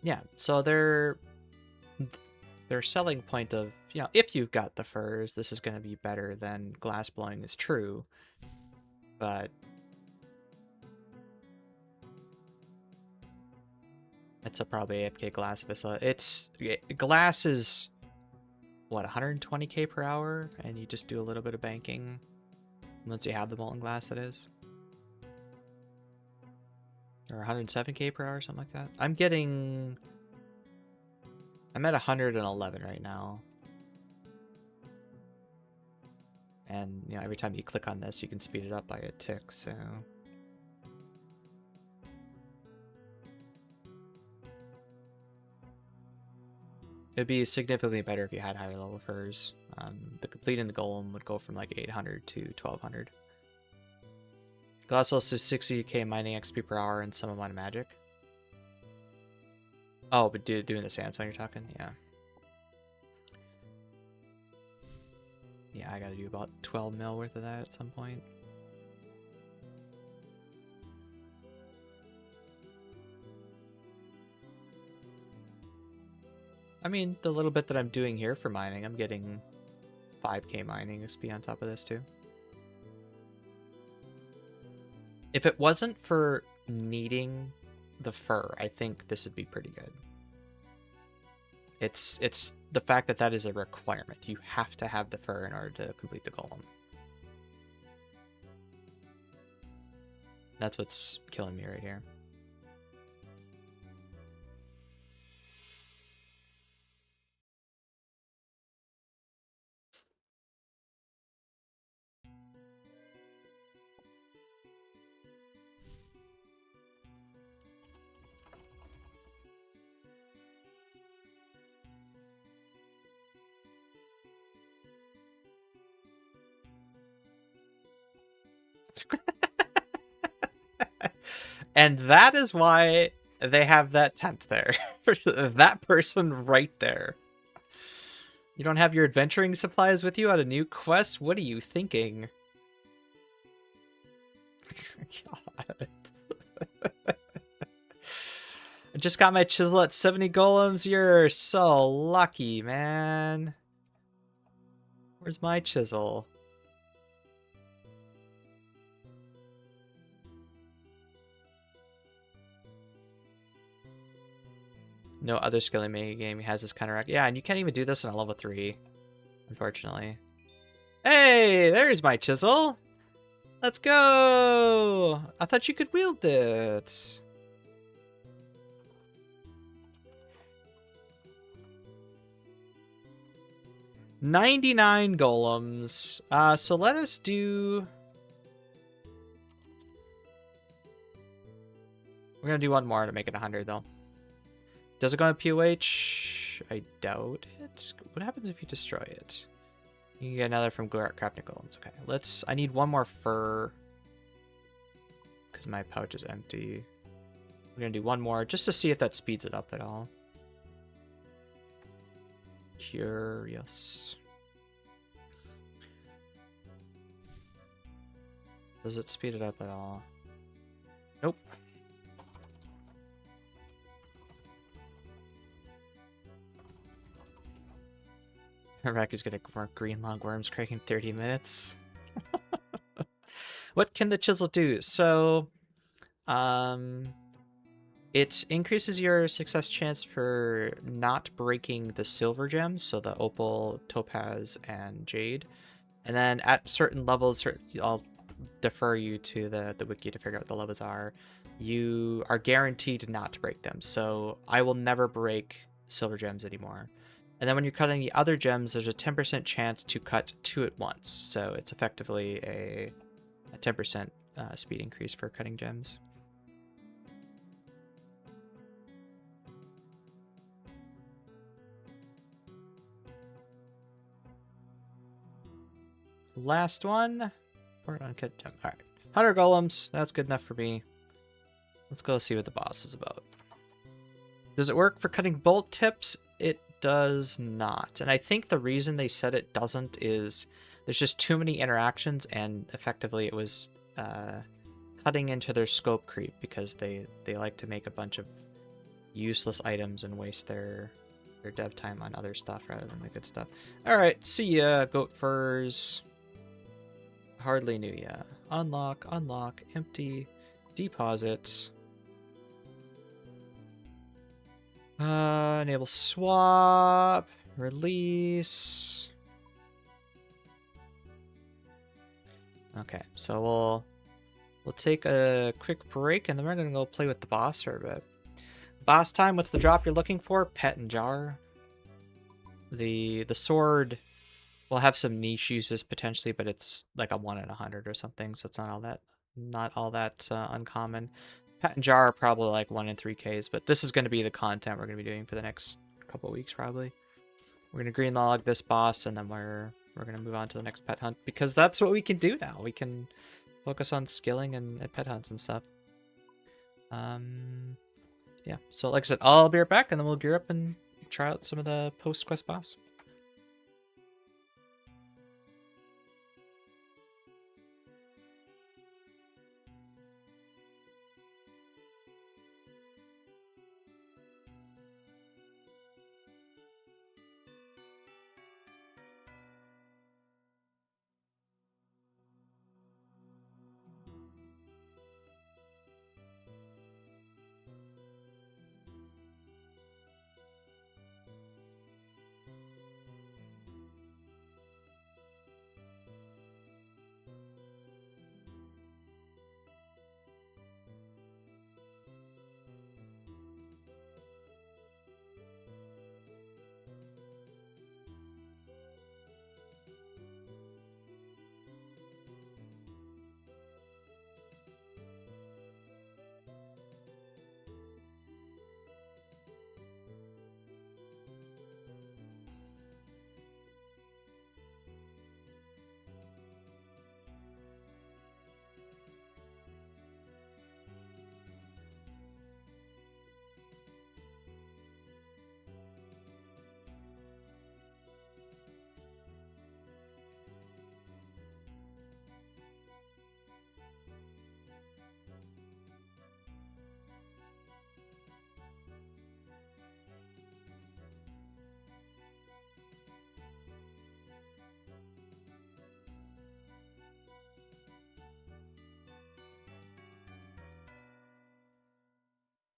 Yeah, so their selling point of, you know, if you've got the furs, this is going to be better than glass blowing is true. But it's a probably AFK glass facility. Glass is what, 120k per hour, and you just do a little bit of banking once you have the molten glass. It is, or 107k per hour, something like that. I'm at 111 right now. And, you know, every time you click on this, you can speed it up by a tick, so... It'd be significantly better if you had higher level furs. The completing the golem would go from like 800 to 1200. Glass is 60k mining XP per hour and some amount of magic. Oh, but doing the sandstone you're talking? Yeah. Yeah, I gotta do about 12 mil worth of that at some point. I mean, the little bit that I'm doing here for mining, I'm getting 5k mining XP on top of this too. If it wasn't for needing the fur, I think this would be pretty good. It's the fact that that is a requirement. You have to have the fur in order to complete the golem. That's what's killing me right here. And that is why they have that tent there. That person right there. You don't have your adventuring supplies with you on a new quest? What are you thinking? God. I just got my chisel at 70 golems. You're so lucky, man. Where's my chisel? No other skill in mega game has this kind of rack. Yeah, and you can't even do this on a level 3, unfortunately. Hey, there's my chisel. Let's go. I thought you could wield it. $99 golems. So let us do... We're gonna do one more to make it 100, though. Does it go on POH? I doubt it. What happens if you destroy it? You can get another from crafting golems. Okay, let's... I need one more fur. Because my pouch is empty. We're gonna do one more just to see if that speeds it up at all. Curious. Does it speed it up at all? Nope. Raku's gonna work green log Wyrmscraig in 30 minutes. What can the chisel do? So, it increases your success chance for not breaking the silver gems, so the opal, topaz, and jade. And then at certain levels, I'll defer you to the wiki to figure out what the levels are. You are guaranteed not to break them. So I will never break silver gems anymore. And then when you're cutting the other gems, there's a 10% chance to cut 2 at once. So it's effectively a 10% speed increase for cutting gems. Last one. Or uncut gem. Alright. 100 golems. That's good enough for me. Let's go see what the boss is about. Does it work for cutting bolt tips? It does not. And I think the reason they said it doesn't is there's just too many interactions, and effectively it was cutting into their scope creep because they like to make a bunch of useless items and waste their dev time on other stuff rather than the good stuff. Alright, see ya, goat furs. Hardly knew ya. Unlock, unlock, empty, deposit. Enable swap, release. Okay, so we'll take a quick break and then we're gonna go play with the boss for a bit. Boss time, what's the drop you're looking for? Pet and jar. The sword will have some niche uses potentially, but it's like a 1 in 100 or something, so it's not all that uncommon. Pet and jar are probably like 1 in 3Ks, but this is going to be the content we're going to be doing for the next couple of weeks probably. We're gonna green log this boss, and then we're gonna move on to the next pet hunt, because that's what we can do now. We can focus on skilling and pet hunts and stuff. Yeah. So like I said, I'll be right back, and then we'll gear up and try out some of the post-quest boss.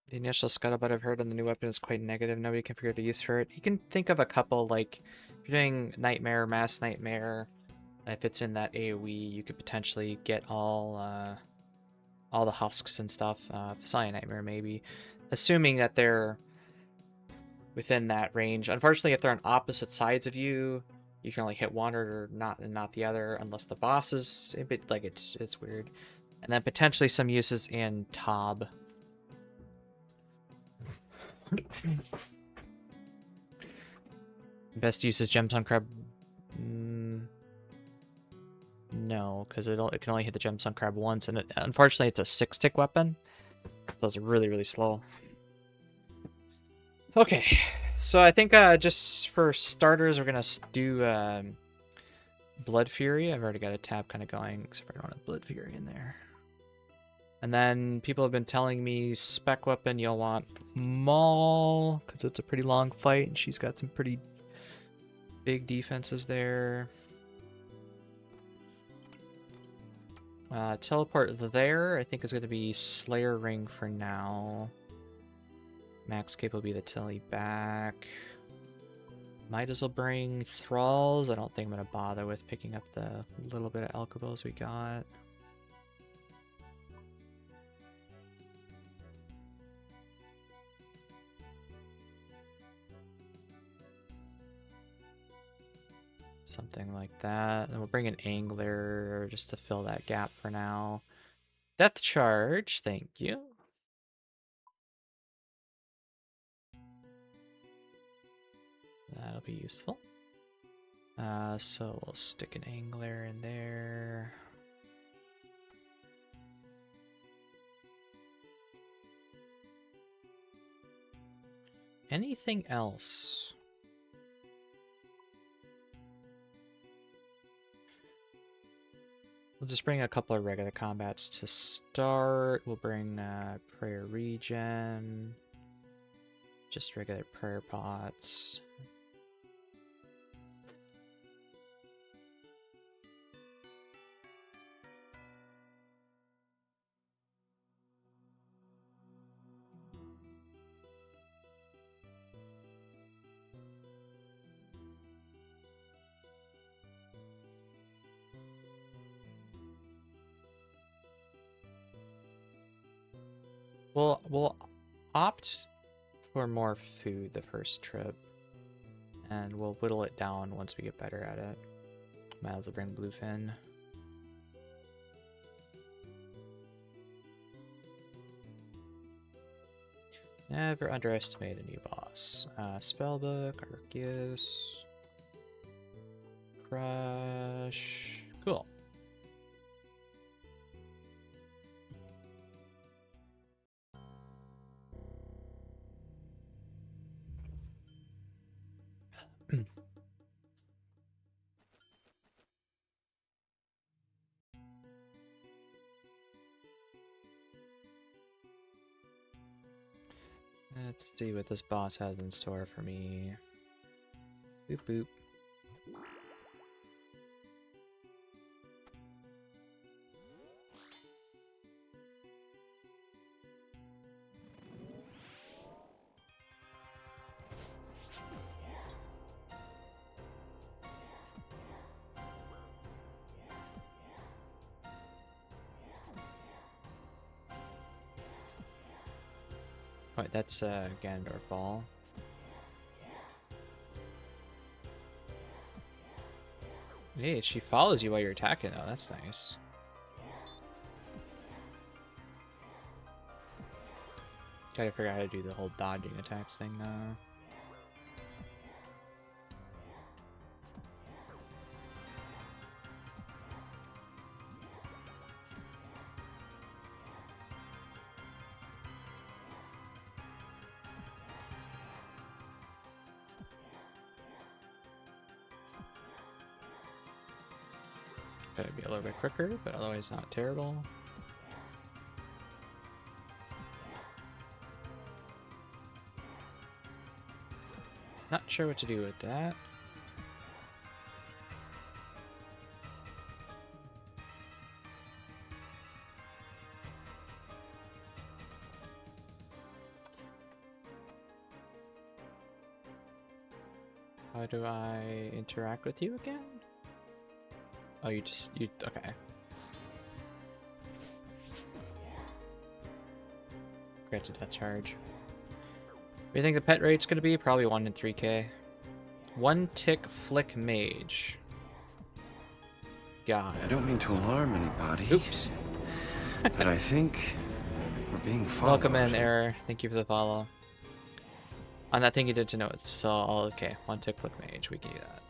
The initial scuttlebutt I've heard on the new weapon is quite negative. Nobody can figure out a use for it. You can think of a couple, like, if you're doing Nightmare, Mass Nightmare, if it's in that AoE, you could potentially get all the husks and stuff. Scion Nightmare, maybe. Assuming that they're within that range. Unfortunately, if they're on opposite sides of you, you can only hit one or not the other, unless the boss is a bit, like, it's weird. And then potentially some uses in Tob. Best use is Gemstone Crab. No, because it can only hit the Gemstone Crab once, and unfortunately it's a 6-tick weapon. So it's really, really slow. Okay, so I think just for starters, we're gonna do Blood Fury. I've already got a tab kind of going, except for I don't have Blood Fury in there. And then people have been telling me spec weapon, you'll want Maul, because it's a pretty long fight, and she's got some pretty big defenses there. Teleport there, I think, is going to be Slayer Ring for now. Max Cape will be the Tilly back. Might as well bring Thralls. I don't think I'm going to bother with picking up the little bit of Alchebos we got. Something like that. And we'll bring an Angler just to fill that gap for now. Death Charge, thank you. That'll be useful. So we'll stick an Angler in there. Anything else? We'll just bring a couple of regular combats to start. We'll bring Prayer Regen. Just regular prayer pots. We'll opt for more food the first trip, and we'll whittle it down once we get better at it. Might as well bring Bluefin. Never underestimate a new boss. Spellbook, Arceus. Crush. Cool. Let's see what this boss has in store for me. Boop boop. Wait, that's Ganondorf ball. Hey, she follows you while you're attacking though, that's nice. Gotta figure out how to do the whole dodging attacks thing now. Gotta be a little bit quicker, but otherwise not terrible. Not sure what to do with that. How do I interact with you again? Oh, you okay. Granted death charge. What do you think the pet rate's gonna be? Probably 1 in 3k. One tick flick mage. God. I don't mean to alarm anybody. Oops. But I think we're being followed. Welcome in, Error. Thank you for the follow. On that thing you did to know it's all okay. One tick flick mage. We can do that.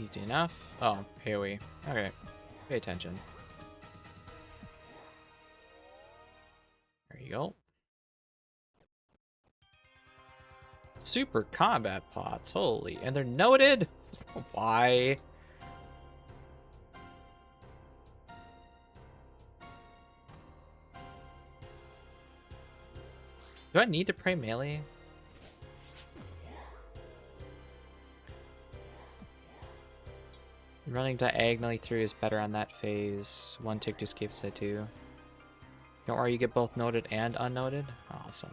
Easy enough. Oh, AoE. Okay. Pay attention. There you go. Super combat pots. Holy. And they're noted? Why? Do I need to pray melee? Running diagonally through is better on that phase. One tick just keeps it too. Don't worry, you get both noted and unnoted. Awesome.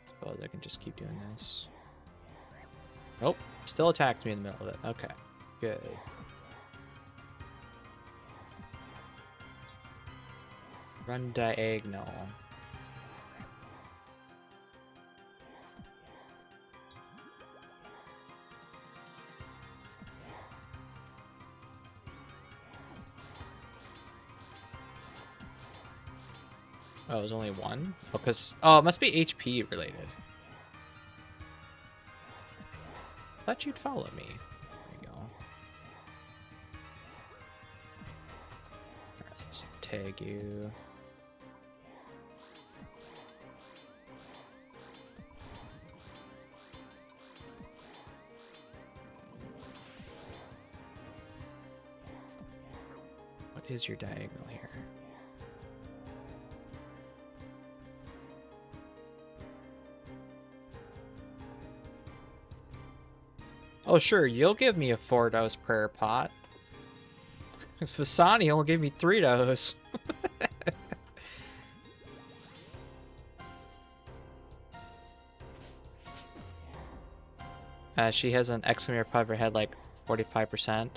Suppose I can just keep doing this. Nope, still attacked me in the middle of it. Okay, good. Run diagonal. Oh, it was only one? Oh, because... Oh, it must be HP related. Thought you'd follow me. There you go. Alright, let's tag you. What is your diagonal here? Oh, sure, you'll give me a 4-dose prayer pot. Fasani only gave me 3 dose. She has an exclamation above her head, like 45%.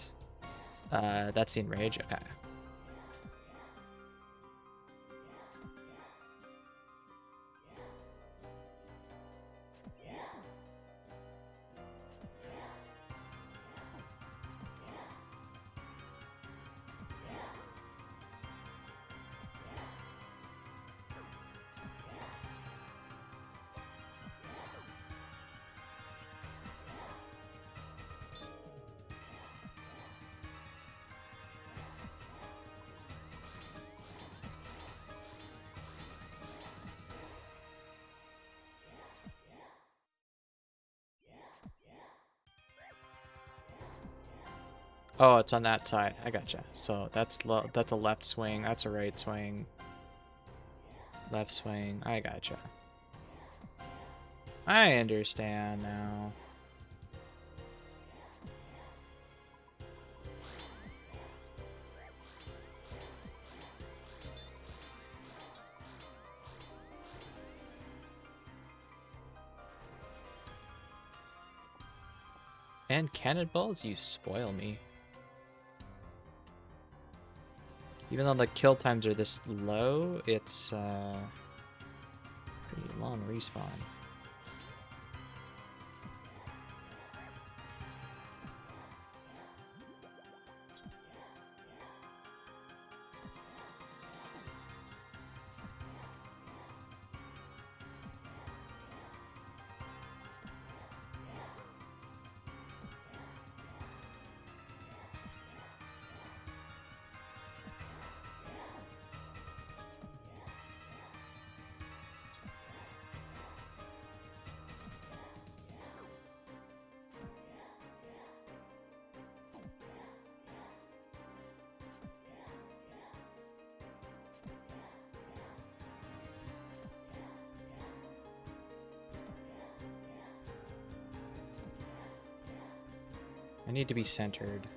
That's the enrage. Okay. Oh, it's on that side. I gotcha. So that's a left swing. That's a right swing. Left swing. I gotcha. I understand now. And cannonballs, you spoil me. Even though the kill times are this low, it's pretty long respawn. I need to be centered.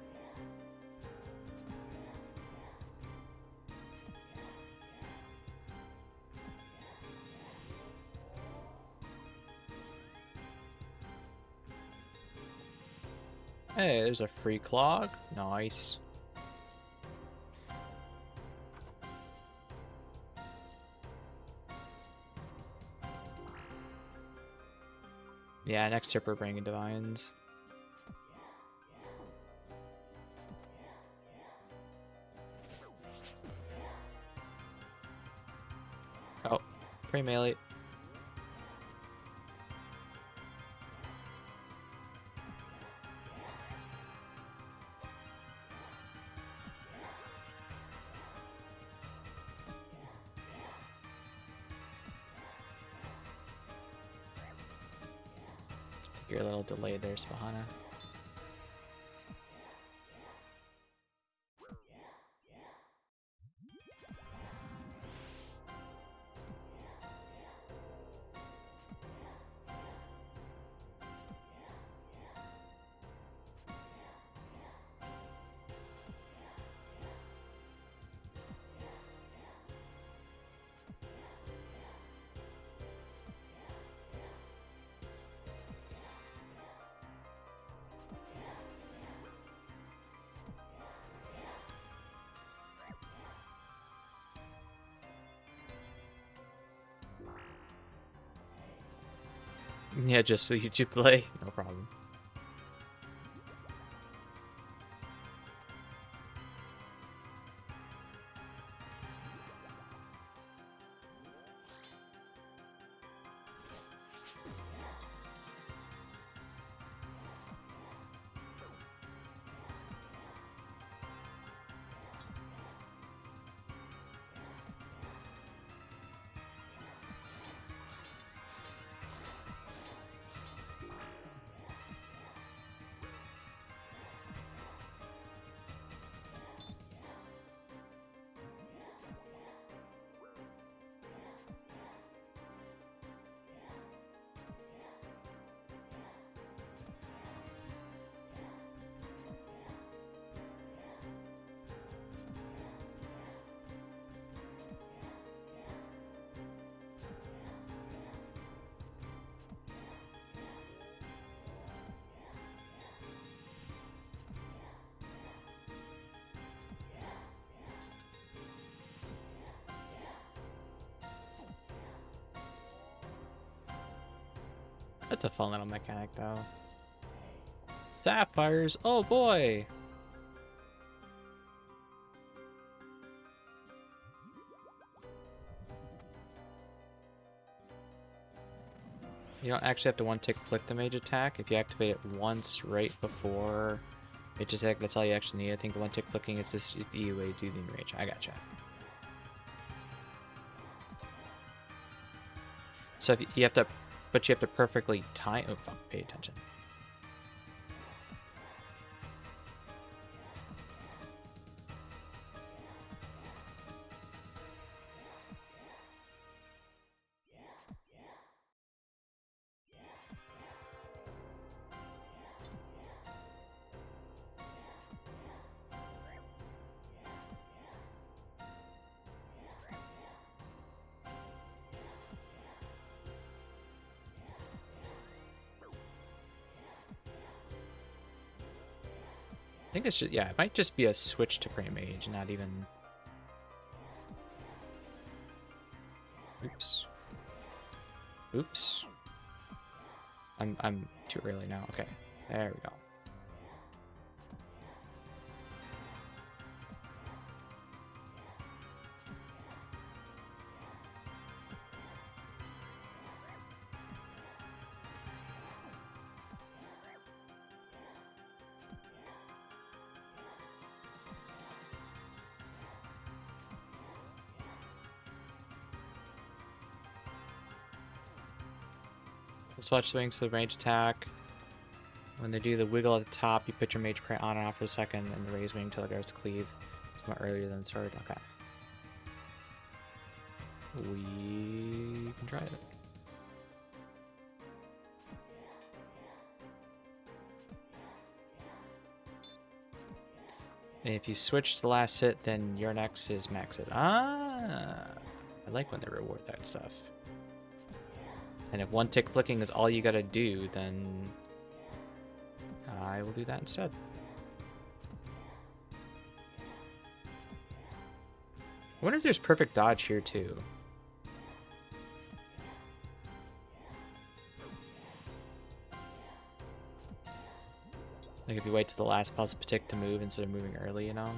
Hey, there's a free clog. Nice. Yeah, next trip we're bringing divines. Oh, pre-melee. You're a little delayed there, Spahana. Yeah, just so YouTube play. No problem. That's a fun little mechanic, though. Sapphires. Oh boy. You don't actually have to one-tick flick the mage attack. If you activate it once right before mage attack, that's all you actually need. I think one-tick flicking is just the EU way to do the enrage. I gotcha. So if you have to, but you have to perfectly time. Oh fuck! Pay attention. I think it's just, yeah, it might just be a switch to Prey Mage, not even... Oops. Oops. I'm too early now. Okay, there we go. Let's watch the wings of the range attack. When they do the wiggle at the top, you put your mage prey on and off for a second, and raise wing until it goes to cleave. Somewhat earlier than sword. Okay. We can try it. And if you switch to the last hit, then your next is max hit. Ah! I like when they reward that stuff. And if one tick flicking is all you gotta do, then I will do that instead. I wonder if there's perfect dodge here too. Like if you wait to the last possible tick to move instead of moving early, you know?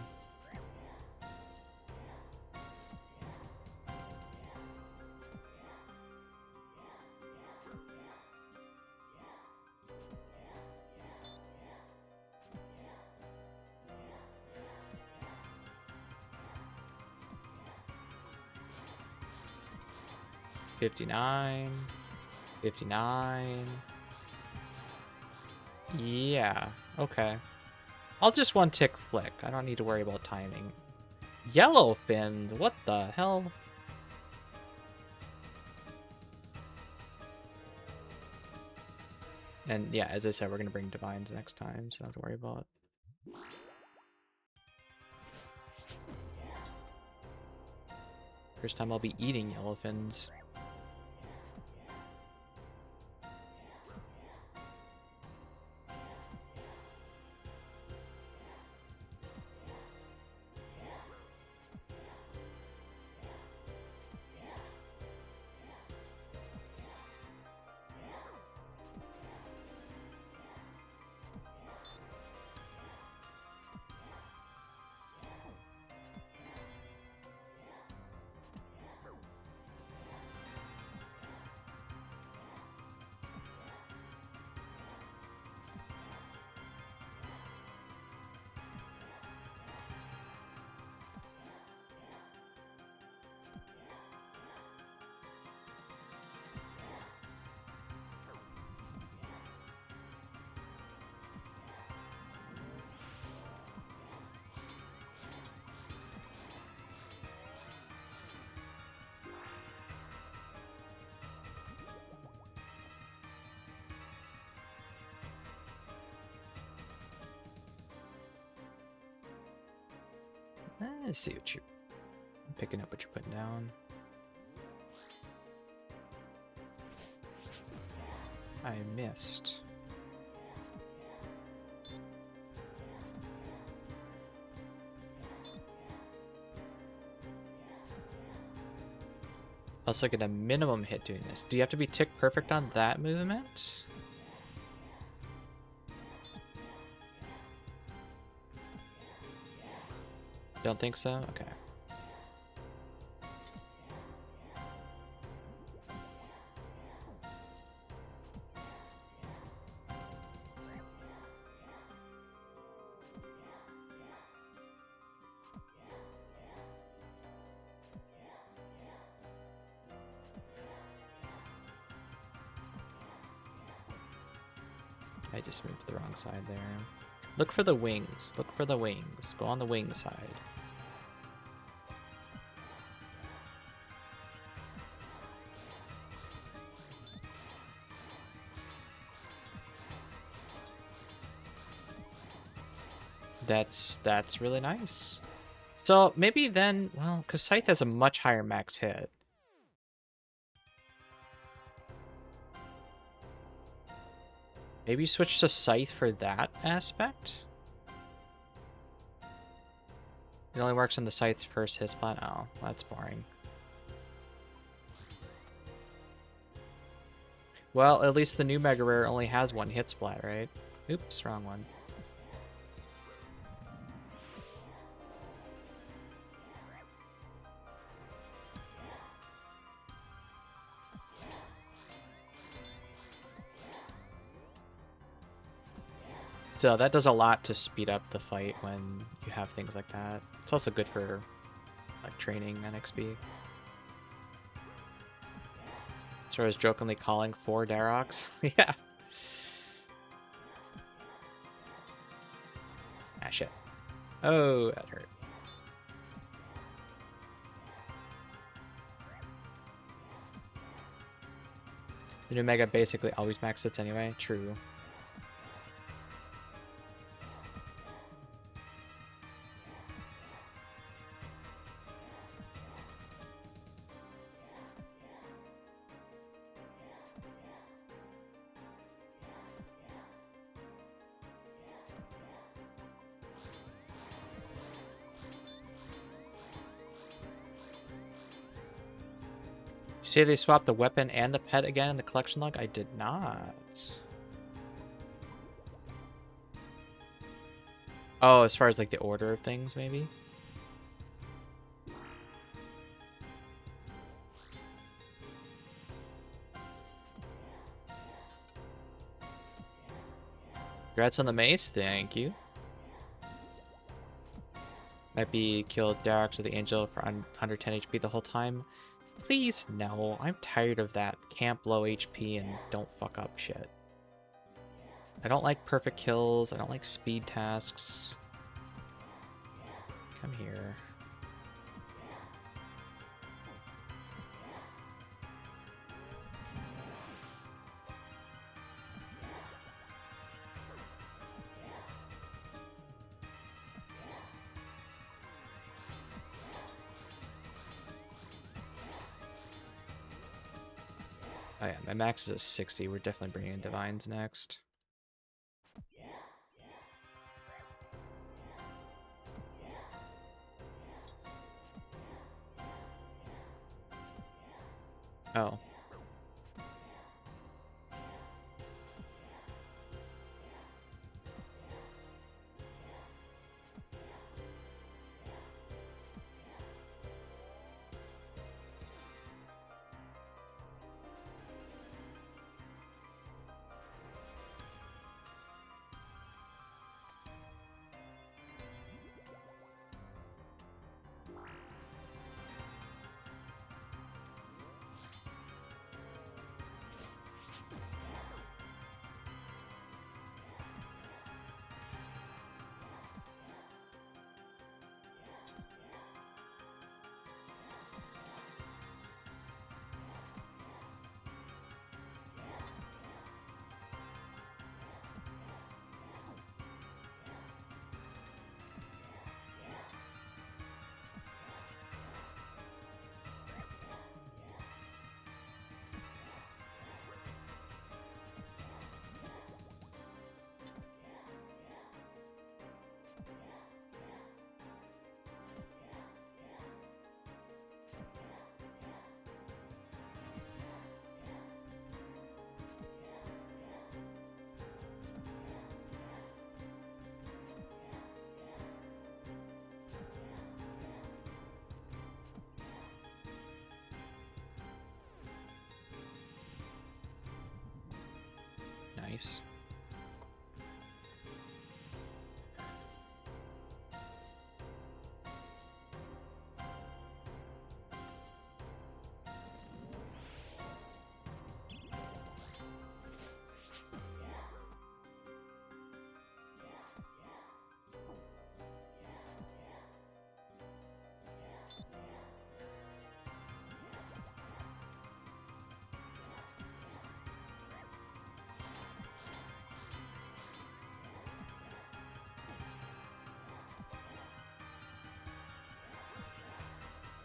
$59. $59. Yeah, okay. I'll just one tick flick. I don't need to worry about timing. Yellow fins? What the hell? And yeah, as I said, we're going to bring divines next time, so don't have to worry about it. First time I'll be eating yellowfins. Let's see what you're picking up, what you're putting down. I missed. Also get a minimum hit doing this. Do you have to be tick perfect on that movement? Don't think so? Okay. I just moved to the wrong side there. Look for the wings. Look for the wings. Go on the wing side. That's really nice. So maybe then, well, because Scythe has a much higher max hit. Maybe switch to Scythe for that aspect? It only works on the Scythe's first hit spot? Oh, that's boring. Well, at least the new Mega Rare only has one hit splat, right? Oops, wrong one. So that does a lot to speed up the fight when you have things like that. It's also good for like training and XP. So I was jokingly calling 4 Daroks. Yeah. Ah, shit. Oh, that hurt. The new Mega basically always max hits anyway. True. You say they swapped the weapon and the pet again in the collection log? I did not. Oh, as far as like the order of things, maybe? Congrats on the mace, thank you. Might be killed Darox or the Angel for under 10 HP the whole time. Please, no. I'm tired of that. Camp low HP and don't fuck up shit. I don't like perfect kills. I don't like speed tasks. Come here. Oh yeah, my max is at 60. We're definitely bringing in Divines next. Oh. mace.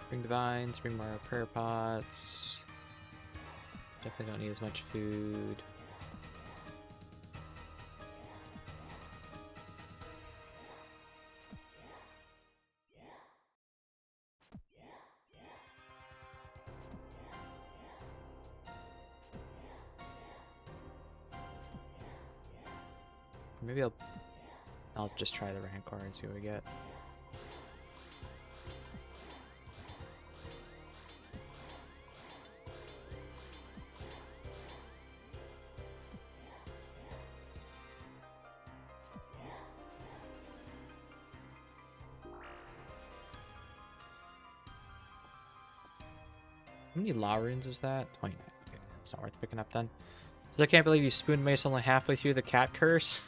Bring divines, bring more prayer pots. Definitely don't need as much food. Maybe I'll just try the Rancor and see what we get. How many law runes is that? 29. Okay, it's not worth picking up then. So I can't believe you spoon mace only halfway through the cat curse.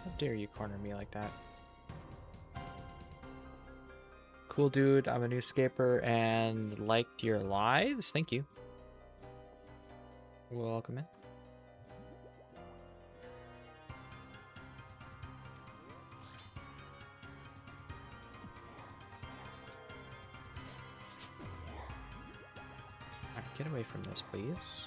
How dare you corner me like that? Cool dude, I'm a new scaper and liked your lives. Thank you. Welcome in. Alright, get away from this, please.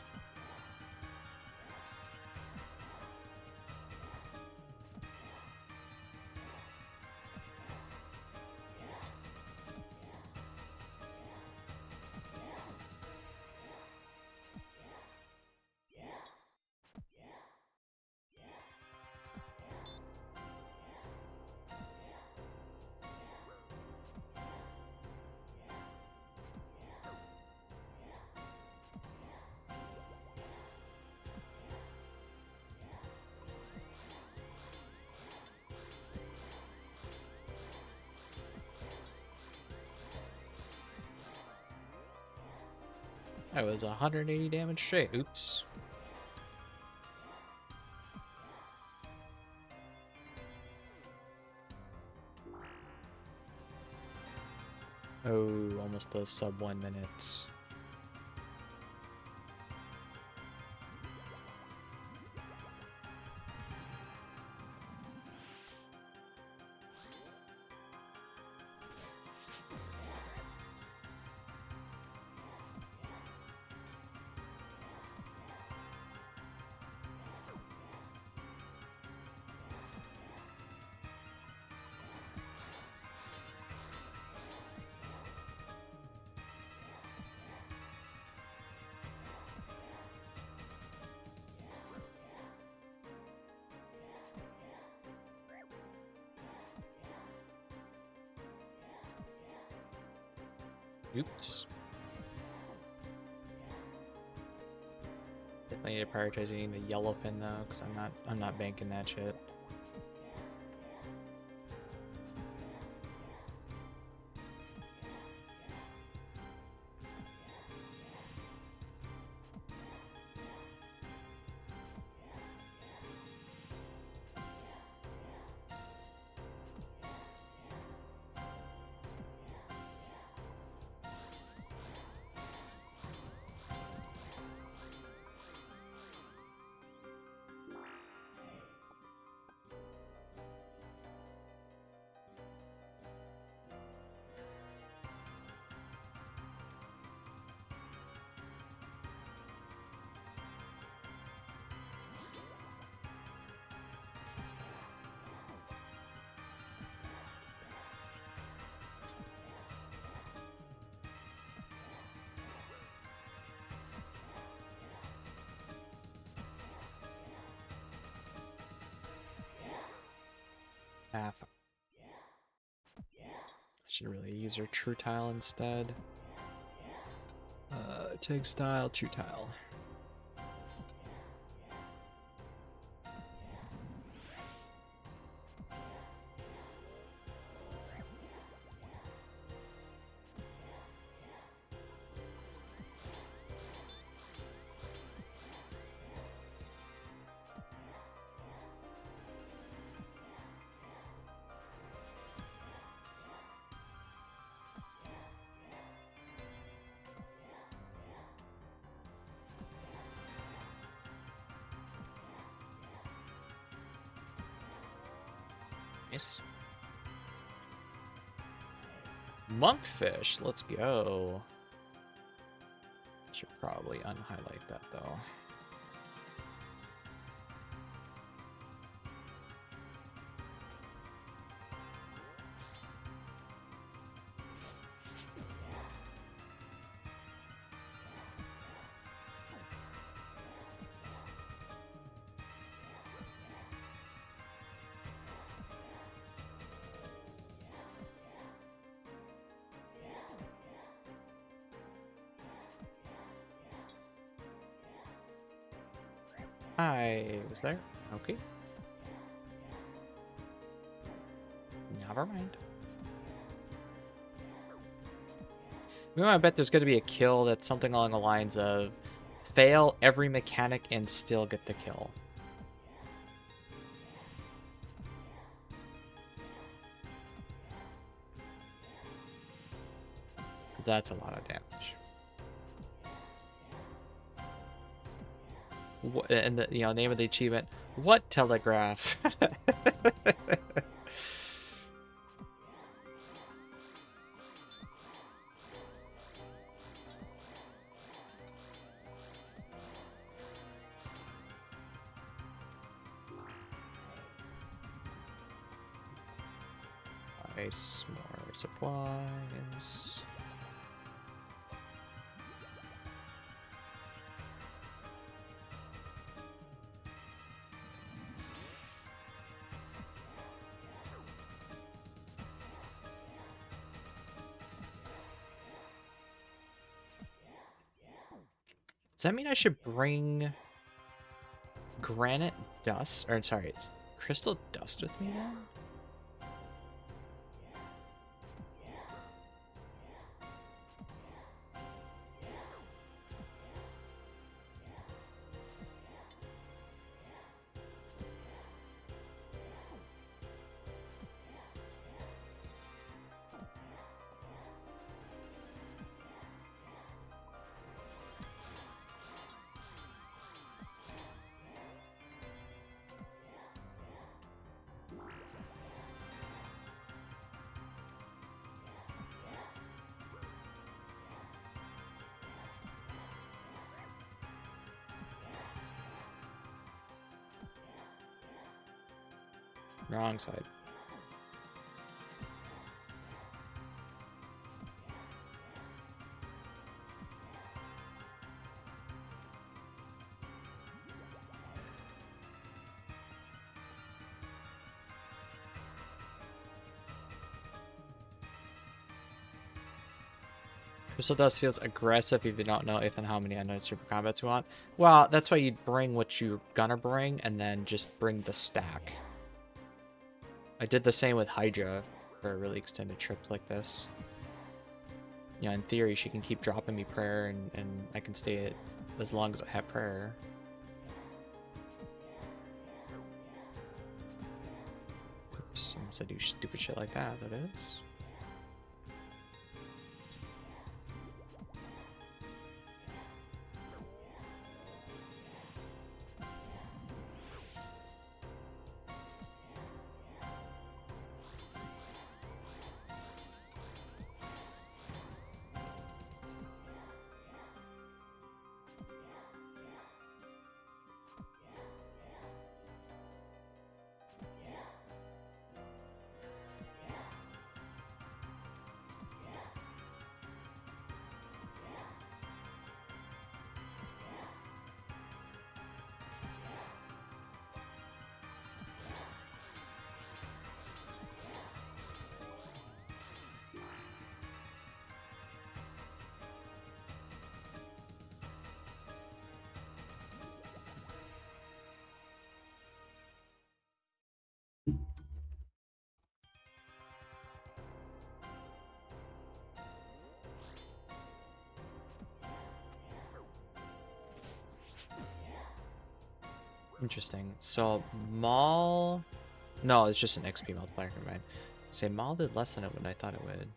That was 180 damage straight. Oops. Oh, almost the sub 1 minute. Oops. Definitely need to prioritize eating the yellow pin though, because I'm not banking that shit. Half. I should really use her true tile instead. Tig style, true tile. Nice. Monkfish, let's go. Should probably unhighlight that though. I was there. Okay. Never mind. I bet there's going to be a kill that's something along the lines of fail every mechanic and still get the kill. That's a lot of damage. And the name of the achievement, what telegraph? Nice, more supplies. Does that mean I should bring granite dust, or sorry, crystal dust with me now? Wrong side. Crystal Dust feels aggressive if you don't know if and how many unknown super combats you want. Well, that's why you'd bring what you're gonna bring and then just bring the stack. I did the same with Hydra for really extended trips like this. You know, in theory, she can keep dropping me prayer and I can stay at as long as I have prayer. Oops, unless I do stupid shit like that, that is. Interesting. So Maul, no, it's just an XP multiplier. Never mind. Say Maul did less than it would I thought it would.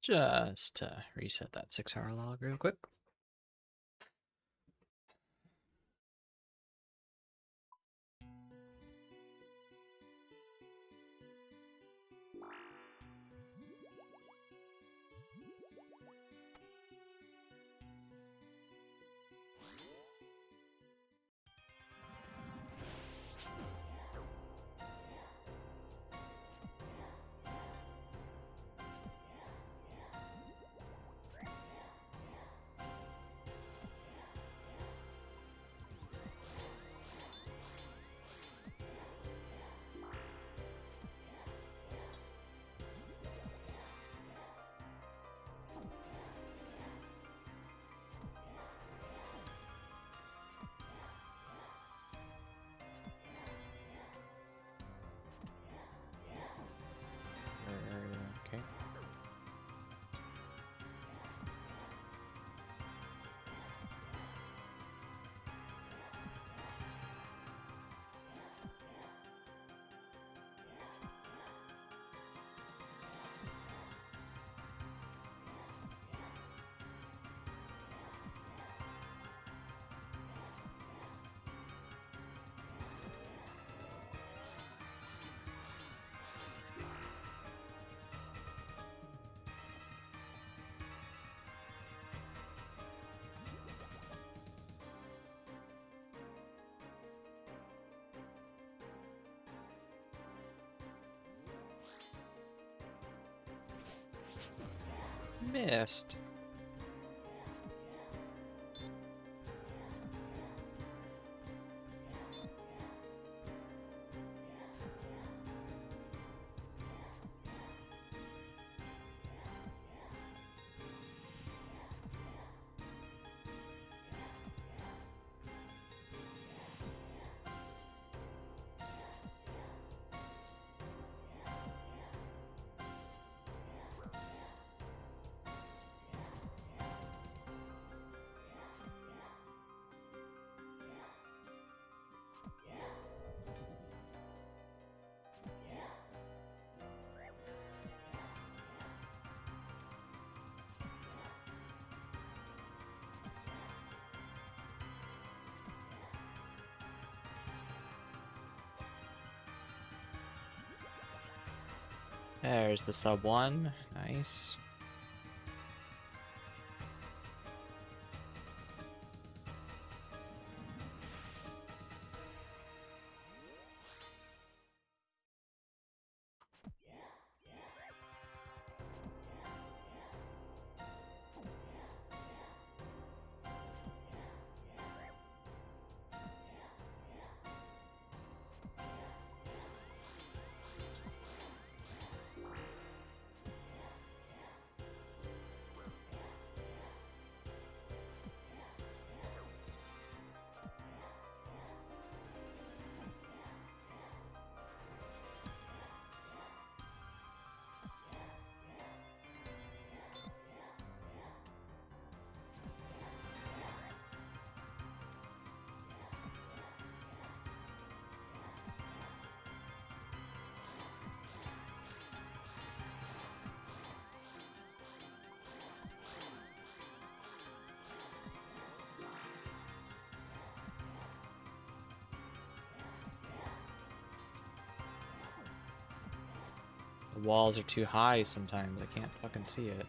Just reset that 6-hour log real quick. Okay. Missed. There's the sub 1. Nice. The walls are too high sometimes. I can't fucking see it.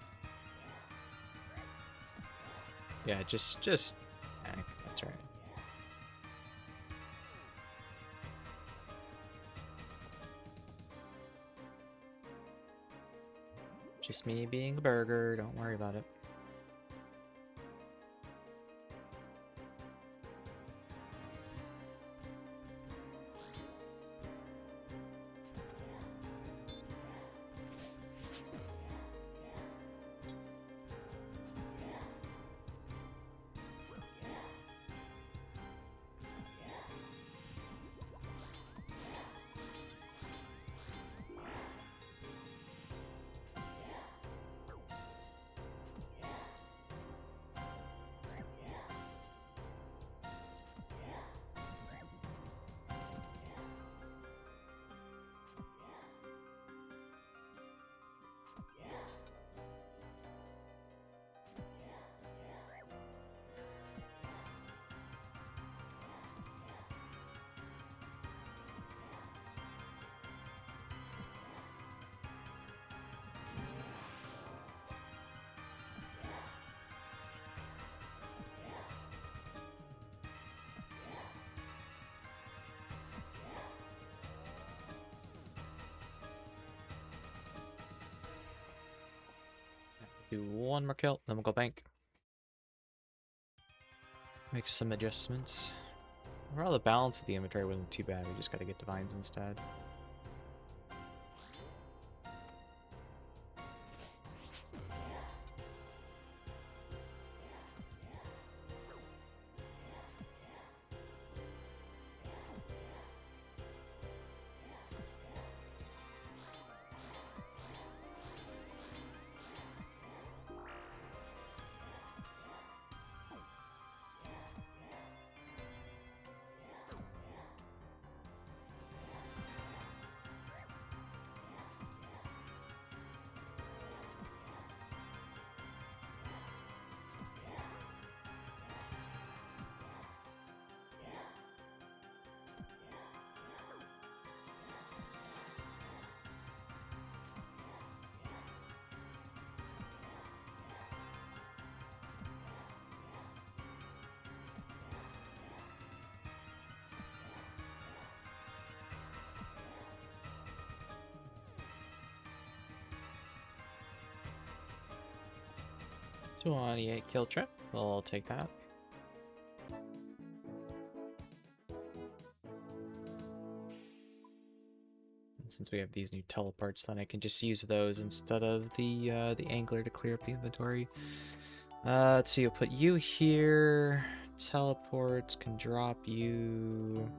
Yeah, just... That's right. Just me being a burger. Don't worry about it. Do one more kill, then we'll go bank. Make some adjustments. Overall, the balance of the inventory wasn't too bad. We just gotta get divines instead. So on E8 kill trip, we'll take that. And since we have these new teleports, then I can just use those instead of the angler to clear up the inventory. Let's see, we'll put you here. Teleports can drop you.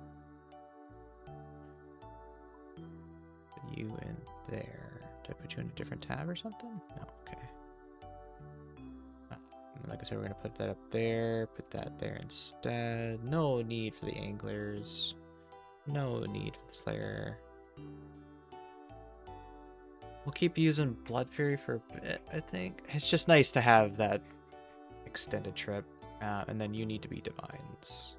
Put you in there. Did I put you in a different tab or something? No, okay. Like I said, we're gonna put that up there, put that there instead. No need for the anglers. No need for the slayer. We'll keep using Blood Fury for a bit, I think. It's just nice to have that extended trip. And then you need to be divines.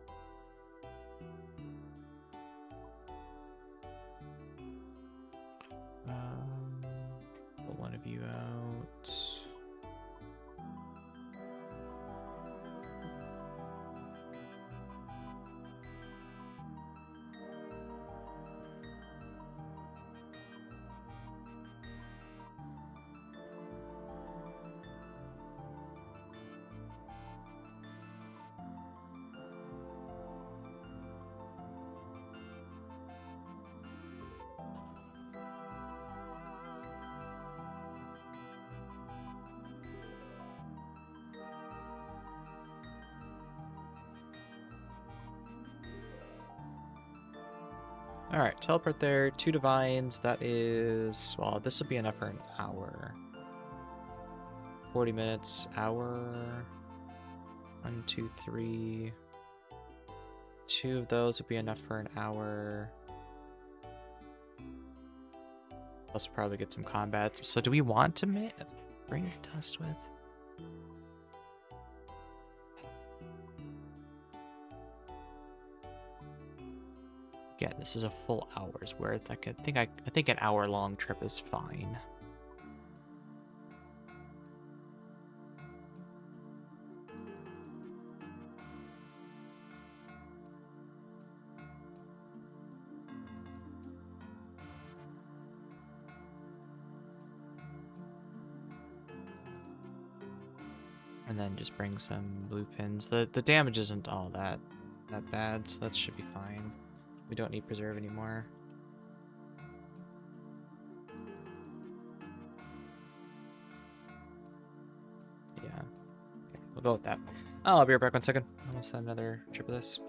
Alright, teleport there. 2 divines. That is... Well, this will be enough for an hour. 40 minutes. Hour. 1, 2, 3. 2 of those would be enough for an hour. Plus, we'll probably get some combat. So, do we want to bring dust with? Yeah, this is a full hour's worth. I think an hour-long trip is fine. And then just bring some blue pins. The damage isn't all that bad, so that should be fine. We don't need preserve anymore. Yeah. Okay, we'll go with that. I'll be right back 1 second. I'll send another trip of this.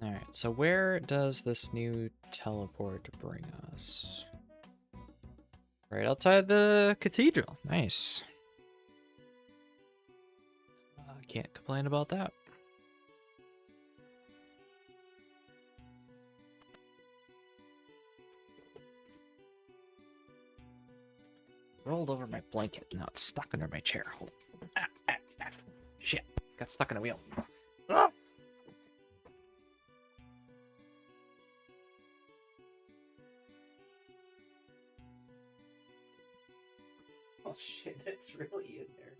Alright, so where does this new teleport bring us? Right outside the cathedral. Nice. Can't complain about that. Rolled over my blanket. Now it's stuck under my chair. Shit. Got stuck in a wheel. Ah! Oh shit, that's really in there.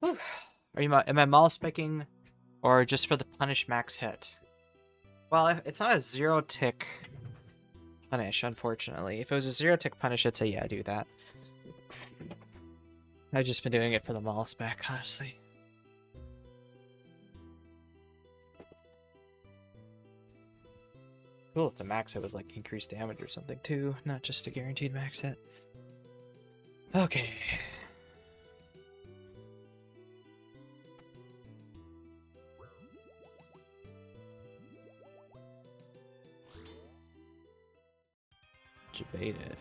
Whew. Am I mouse specking or just for the punish max hit? Well, it's not a 0-tick punish, unfortunately. If it was a 0-tick punish, I'd say yeah, do that. I've just been doing it for the maul spec, honestly. Cool if the max hit was like increased damage or something too, not just a guaranteed max hit. Okay. Debated.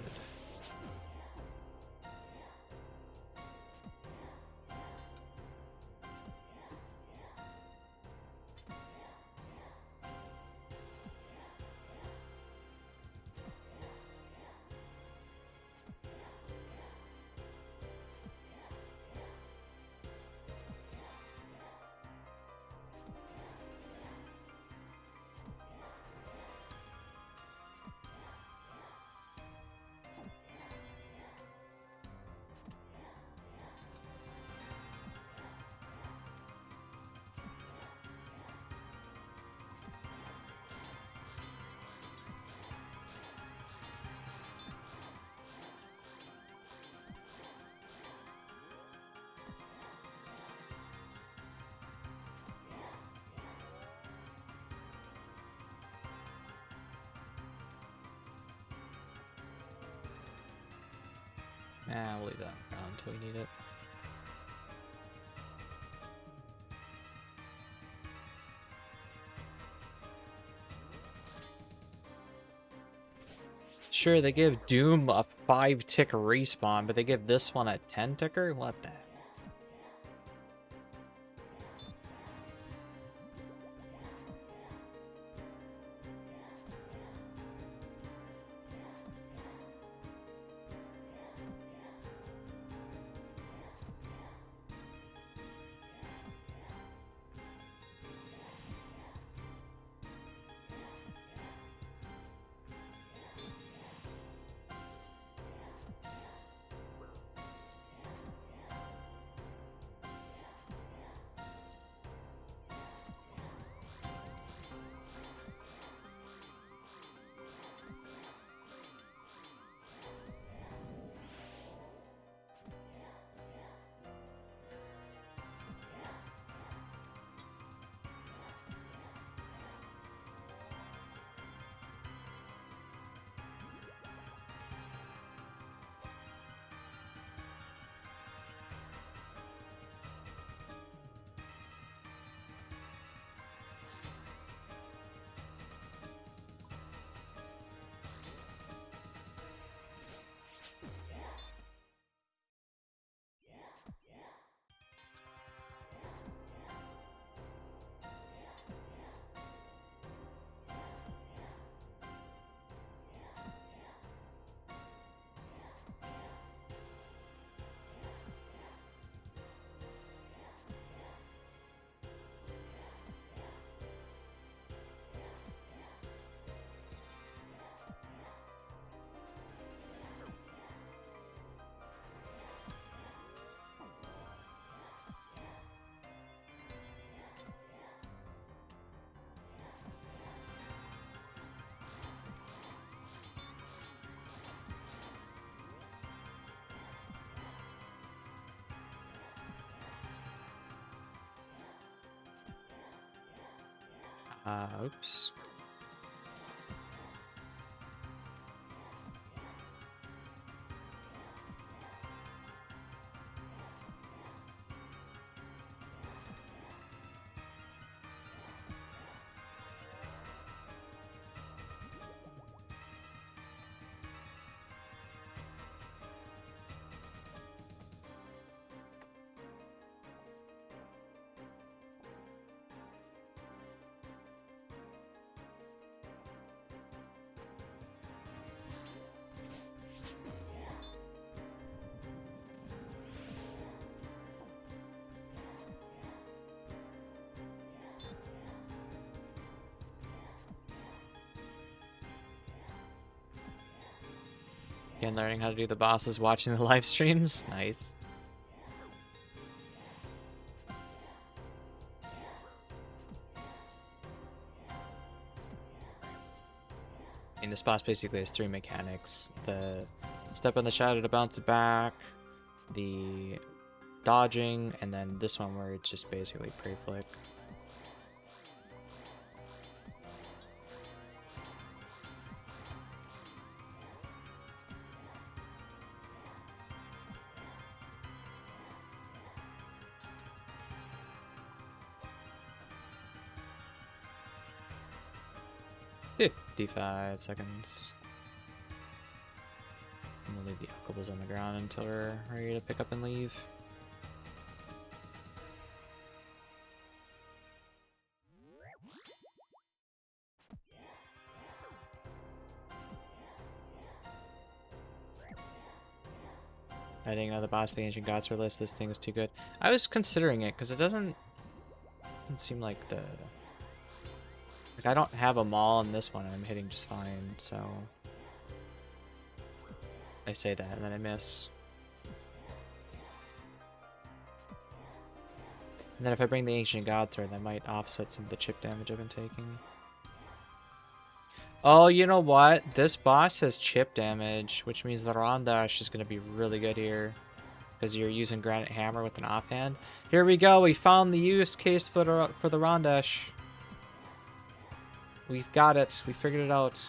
Nah, we'll leave that around until we need it. Sure, they give Doom a 5-tick respawn, but they give this one a 10-ticker? What the heck? Oops. Again, learning how to do the bosses, watching the live streams. Nice. And this boss basically has 3 mechanics. The step on the shadow to bounce it back, the dodging, and then this one where it's just basically pre-flick. $55 seconds. And we'll leave the alcohols on the ground until we're ready to pick up and leave. Adding another boss to the Ancient Gods list. This thing is too good. I was considering it because it doesn't seem like the... Like, I don't have them all in this one, and I'm hitting just fine, so... I say that, and then I miss. And then if I bring the Ancient Gods through, that might offset some of the chip damage I've been taking. Oh, you know what? This boss has chip damage, which means the Rondash is going to be really good here. Because you're using Granite Hammer with an offhand. Here we go, we found the use case for the Rondash. We've got it. We figured it out.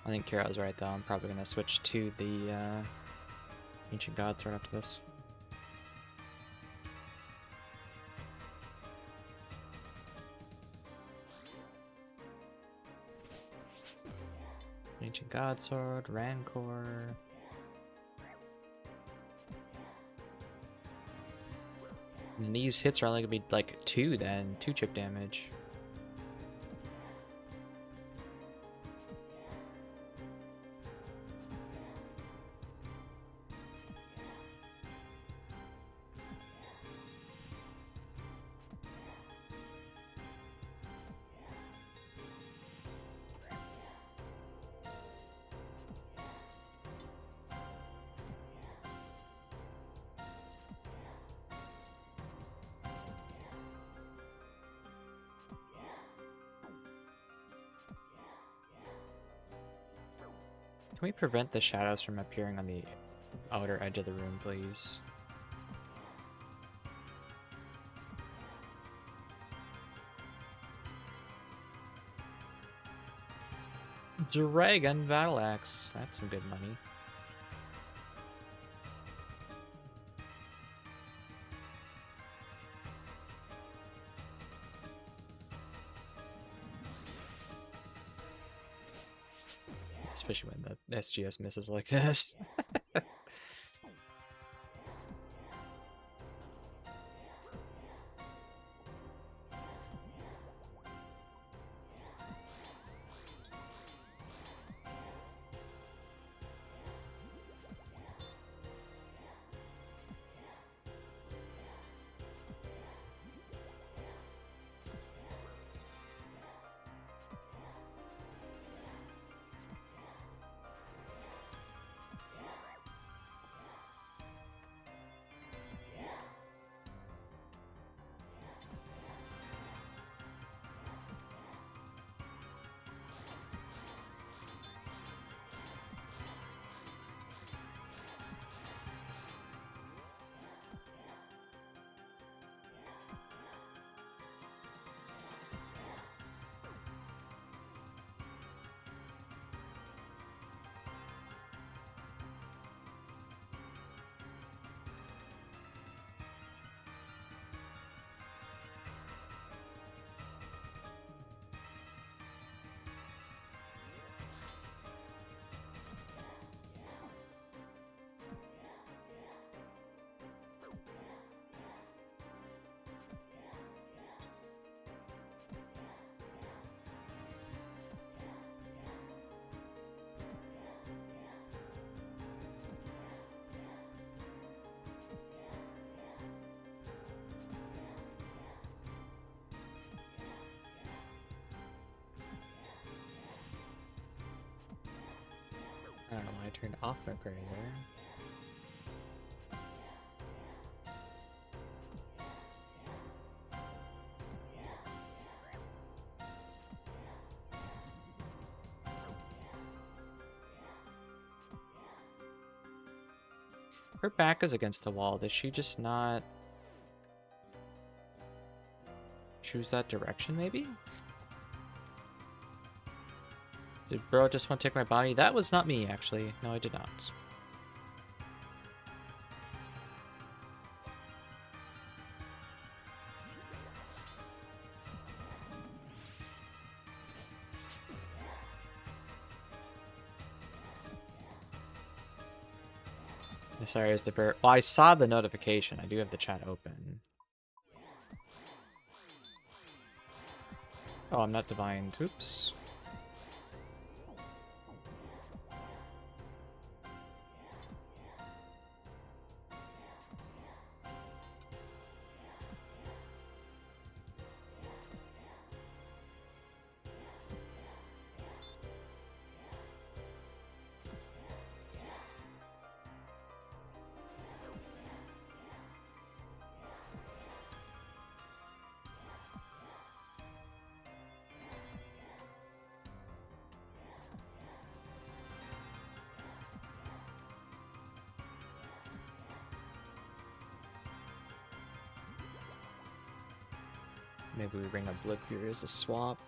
I think Kara's right, though. I'm probably going to switch to the Ancient Gods right after this. Ancient God Sword, Rancor. And these hits are only going to be like 2 then. 2 chip damage. Can we prevent the shadows from appearing on the outer edge of the room, please? Dragon Battle Axe. That's some good money. Especially when the SGS misses like this. I don't know why I turned off my parry there. Her back is against the wall. Does she just not choose that direction, maybe? Did bro just want to take my body? That was not me, actually. No, I did not. Sorry, is the bird. Well, I saw the notification. I do have the chat open. Oh, I'm not divined. Oops. Maybe we bring up Blip here as a swap.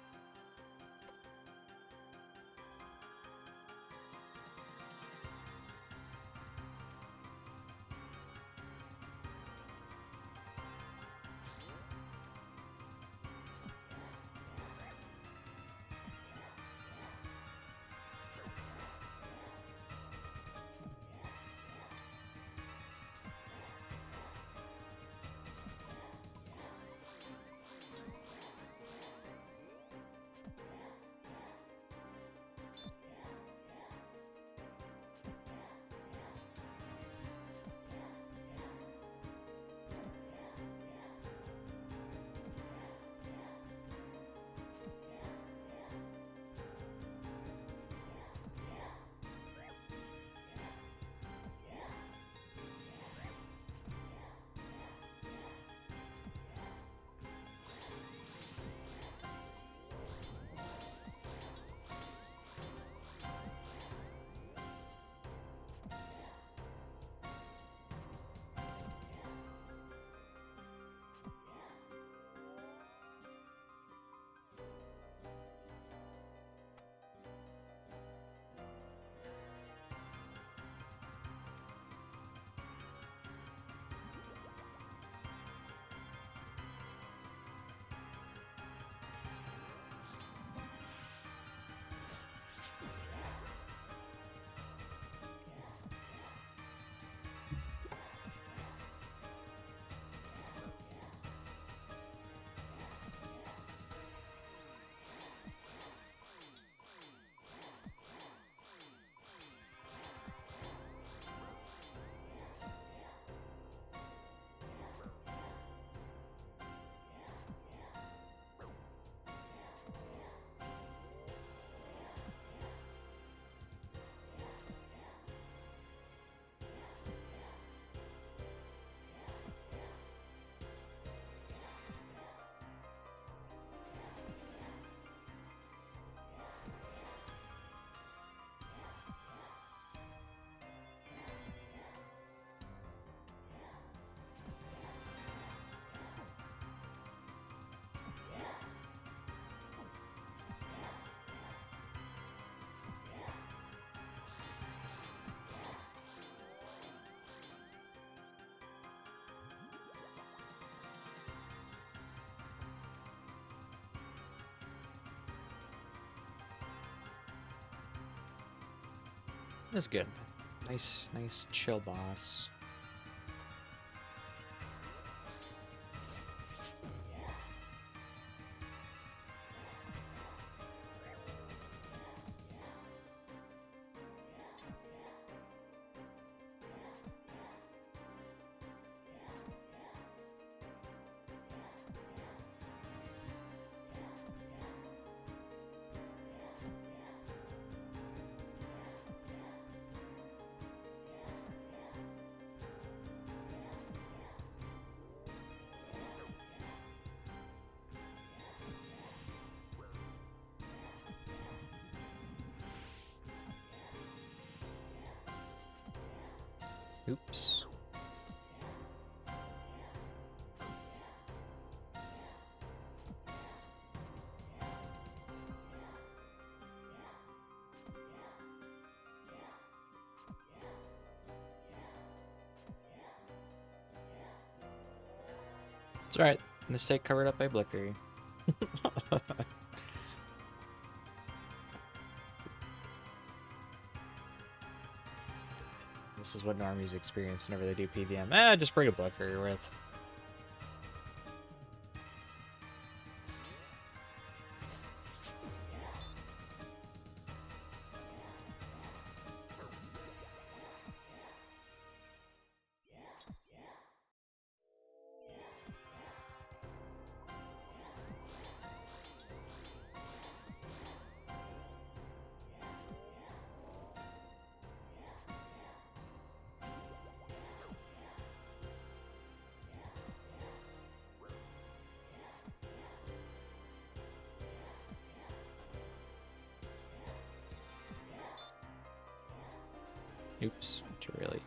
That's good. Nice, nice chill boss. Oops. It's alright. Mistake covered up by Blickery. This is what normies experience whenever they do PVM. Just bring a Blickery with. Oops, too early.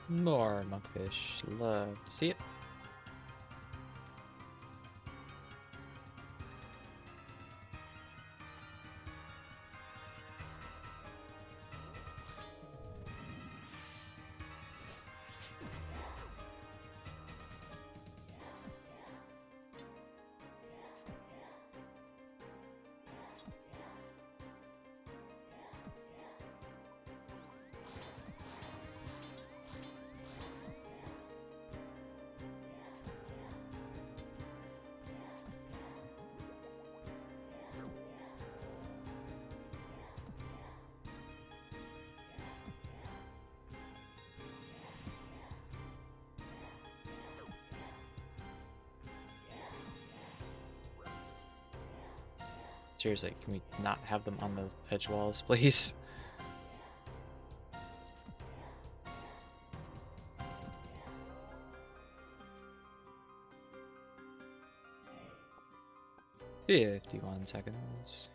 More monkfish. Love to see it. Seriously, can we not have them on the edge walls, please? Yeah, 51 seconds.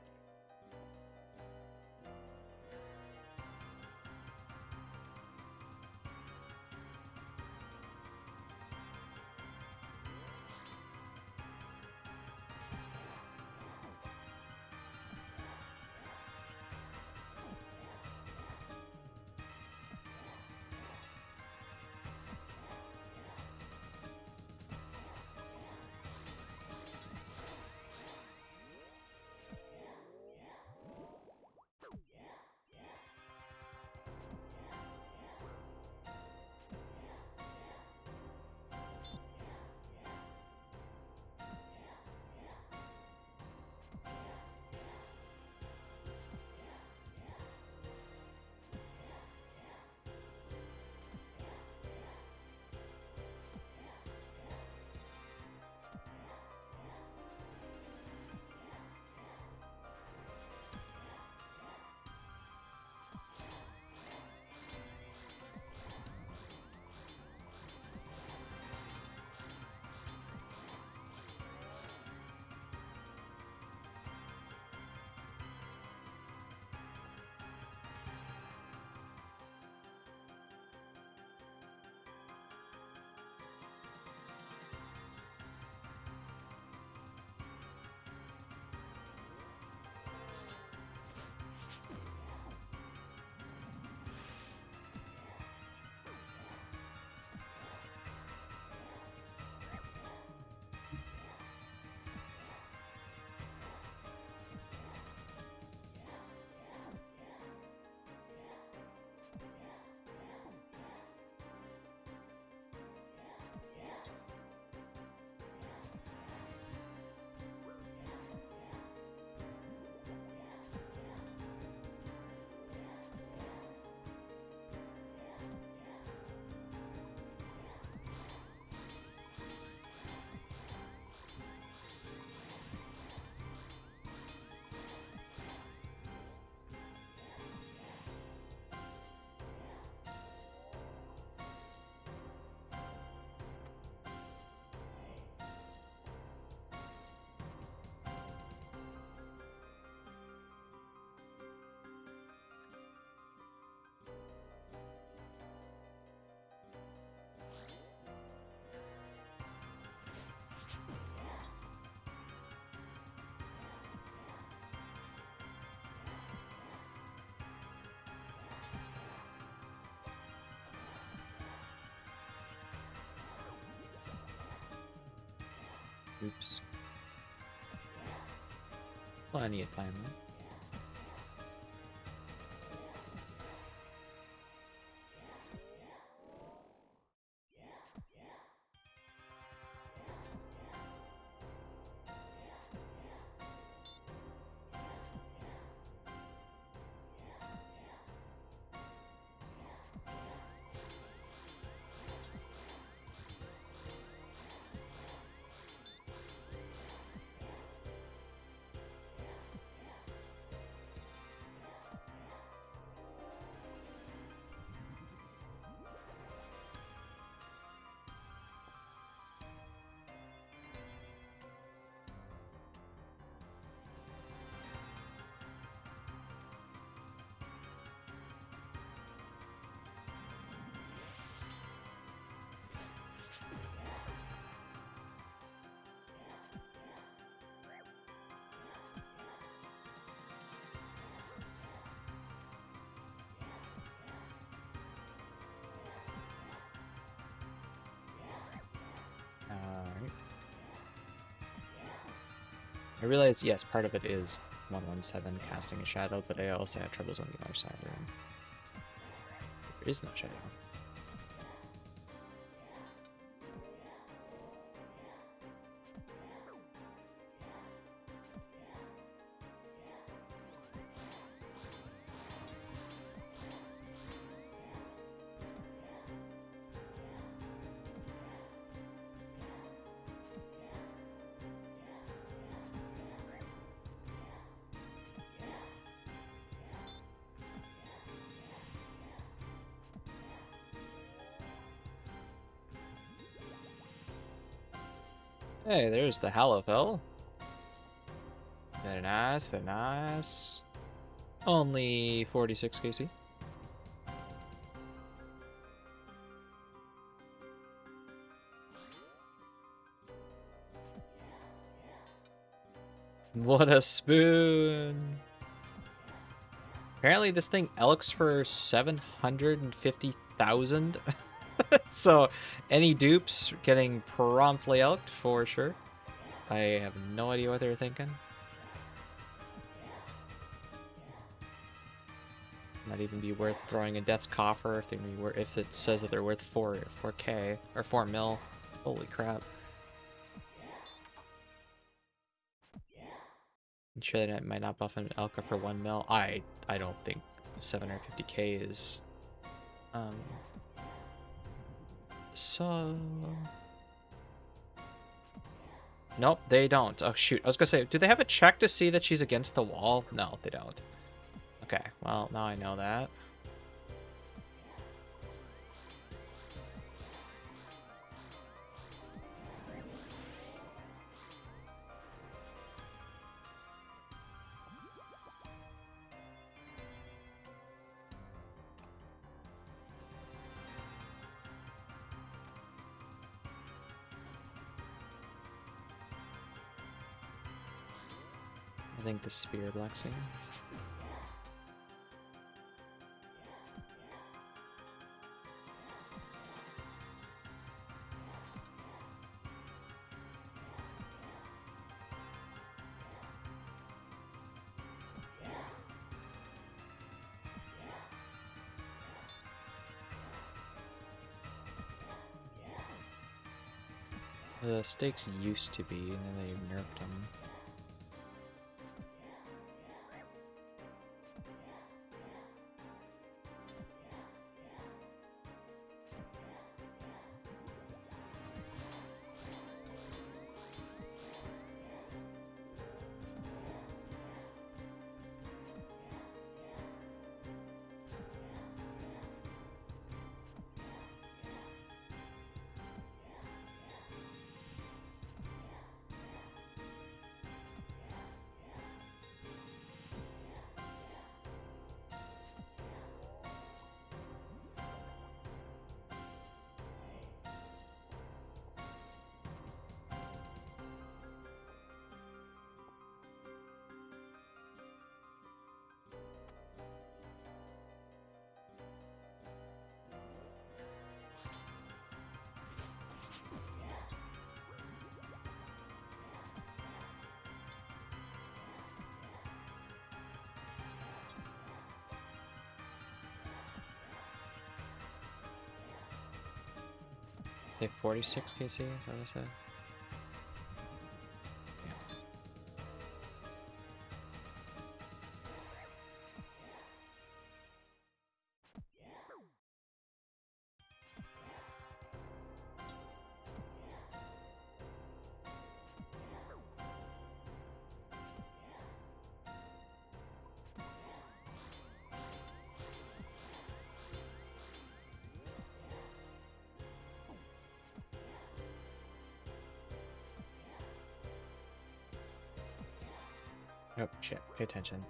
Oops. Plenty of time, though. Alright. I realize, yes, part of it is 117 casting a shadow, but I also have troubles on the other side of the room. There is no shadow. Hey, there's the Hallowfell. Very nice, very nice. Only 46 KC. What a spoon! Apparently this thing elks for 750,000. So any dupes getting promptly elked for sure. I have no idea what they're thinking. Might even be worth throwing a Death's Coffer if they if it says that they're worth 4K or 4 mil. Holy crap! I'm sure that it might not buff an Elka for 1 mil. I don't think 750k is so. Nope, they don't. Oh shoot, I was gonna say, do they have a check to see that she's against the wall? No, they don't. Okay, well, now I know that. I think the spear blessing. The stakes used to be, and then they nerfed them. Say 46 KC, is that what I said? Oh, shit. Pay attention.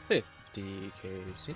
$50 KC.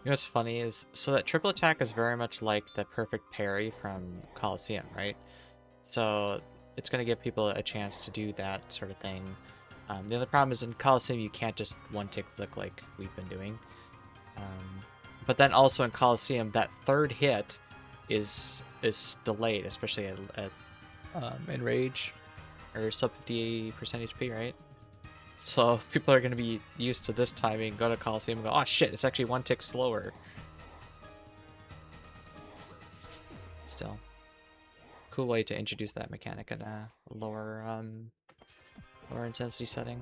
You know what's funny is, so that triple attack is very much like the perfect parry from Coliseum, right? So it's going to give people a chance to do that sort of thing The other problem is in Coliseum you can't just one-tick flick like we've been doing. But then also in Coliseum, that third hit is delayed, especially at Enrage or sub 50% HP, right? So people are going to be used to this timing, go to Coliseum and go, oh shit, it's actually one tick slower. Still, cool way to introduce that mechanic in a lower intensity setting.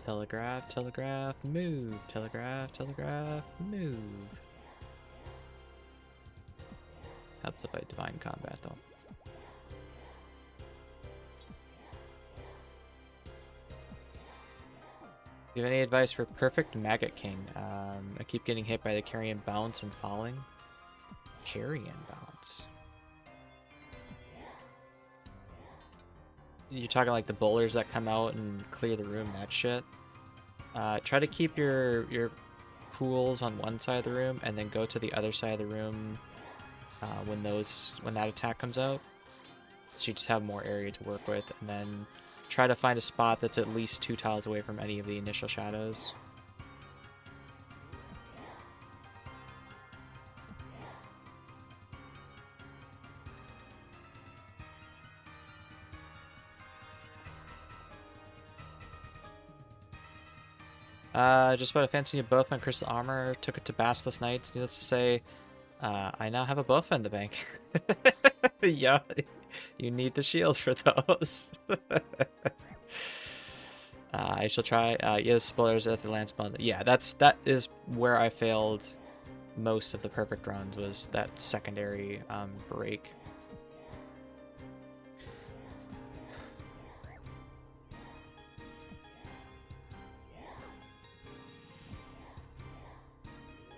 Telegraph, telegraph, move. Telegraph, telegraph, move. Helps if I divine combat though. Do you have any advice for perfect Maggot King? I keep getting hit by the carrion bounce and falling. Carrion bounce. You're talking like the bowlers that come out and clear the room, that shit. Try to keep your pools on one side of the room and then go to the other side of the room when that attack comes out. So you just have more area to work with, and then try to find a spot that's at least 2 tiles away from any of the initial shadows. Just bought a fancy new buff on Crystal Armor, took it to Basilisk Knights. Needless to say, I now have a buff in the bank. Yeah, you need the shield for those. I shall try. Yes, spoilers at the lance bond. Yeah, that is where I failed most of the perfect runs, was that secondary break.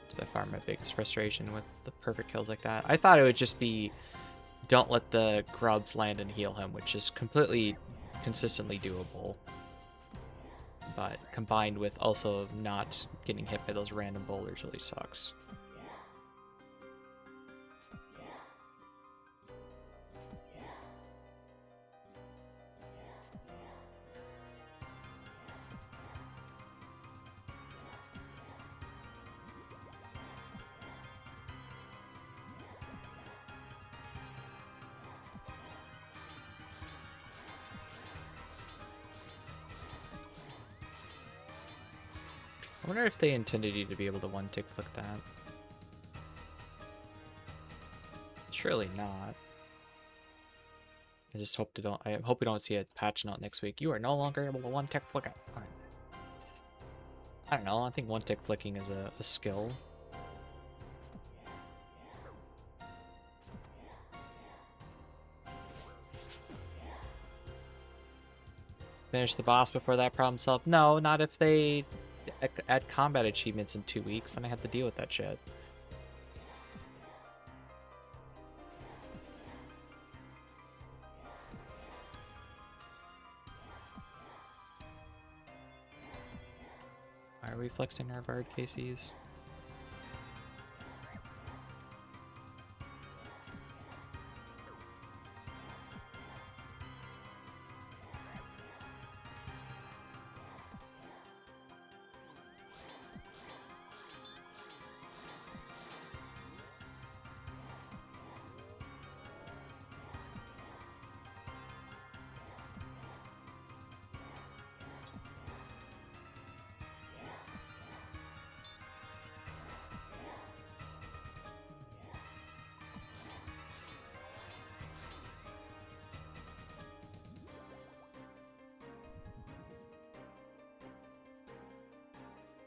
It's by far my biggest frustration with the perfect kills like that. I thought it would just be don't let the grubs land and heal him, which is completely consistently doable. But combined with also not getting hit by those random boulders really sucks. I wonder if they intended you to be able to one-tick flick that. Surely not. I just hope I hope we don't see a patch note next week. You are no longer able to one-tick flick it. I don't know. I think one-tick flicking is a skill. Finish the boss before that problem solved? No, not if they add combat achievements in 2 weeks, and I have to deal with that shit. Why are we flexing our Bard KCs?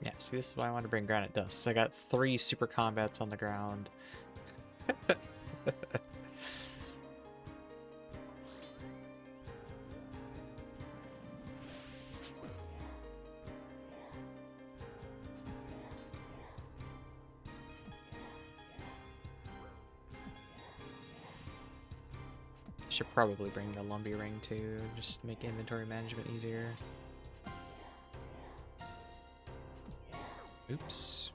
Yeah, see, this is why I want to bring Granite Dust. I got 3 super combats on the ground. Should probably bring the Lumbee Ring too, just to make inventory management easier. Oops.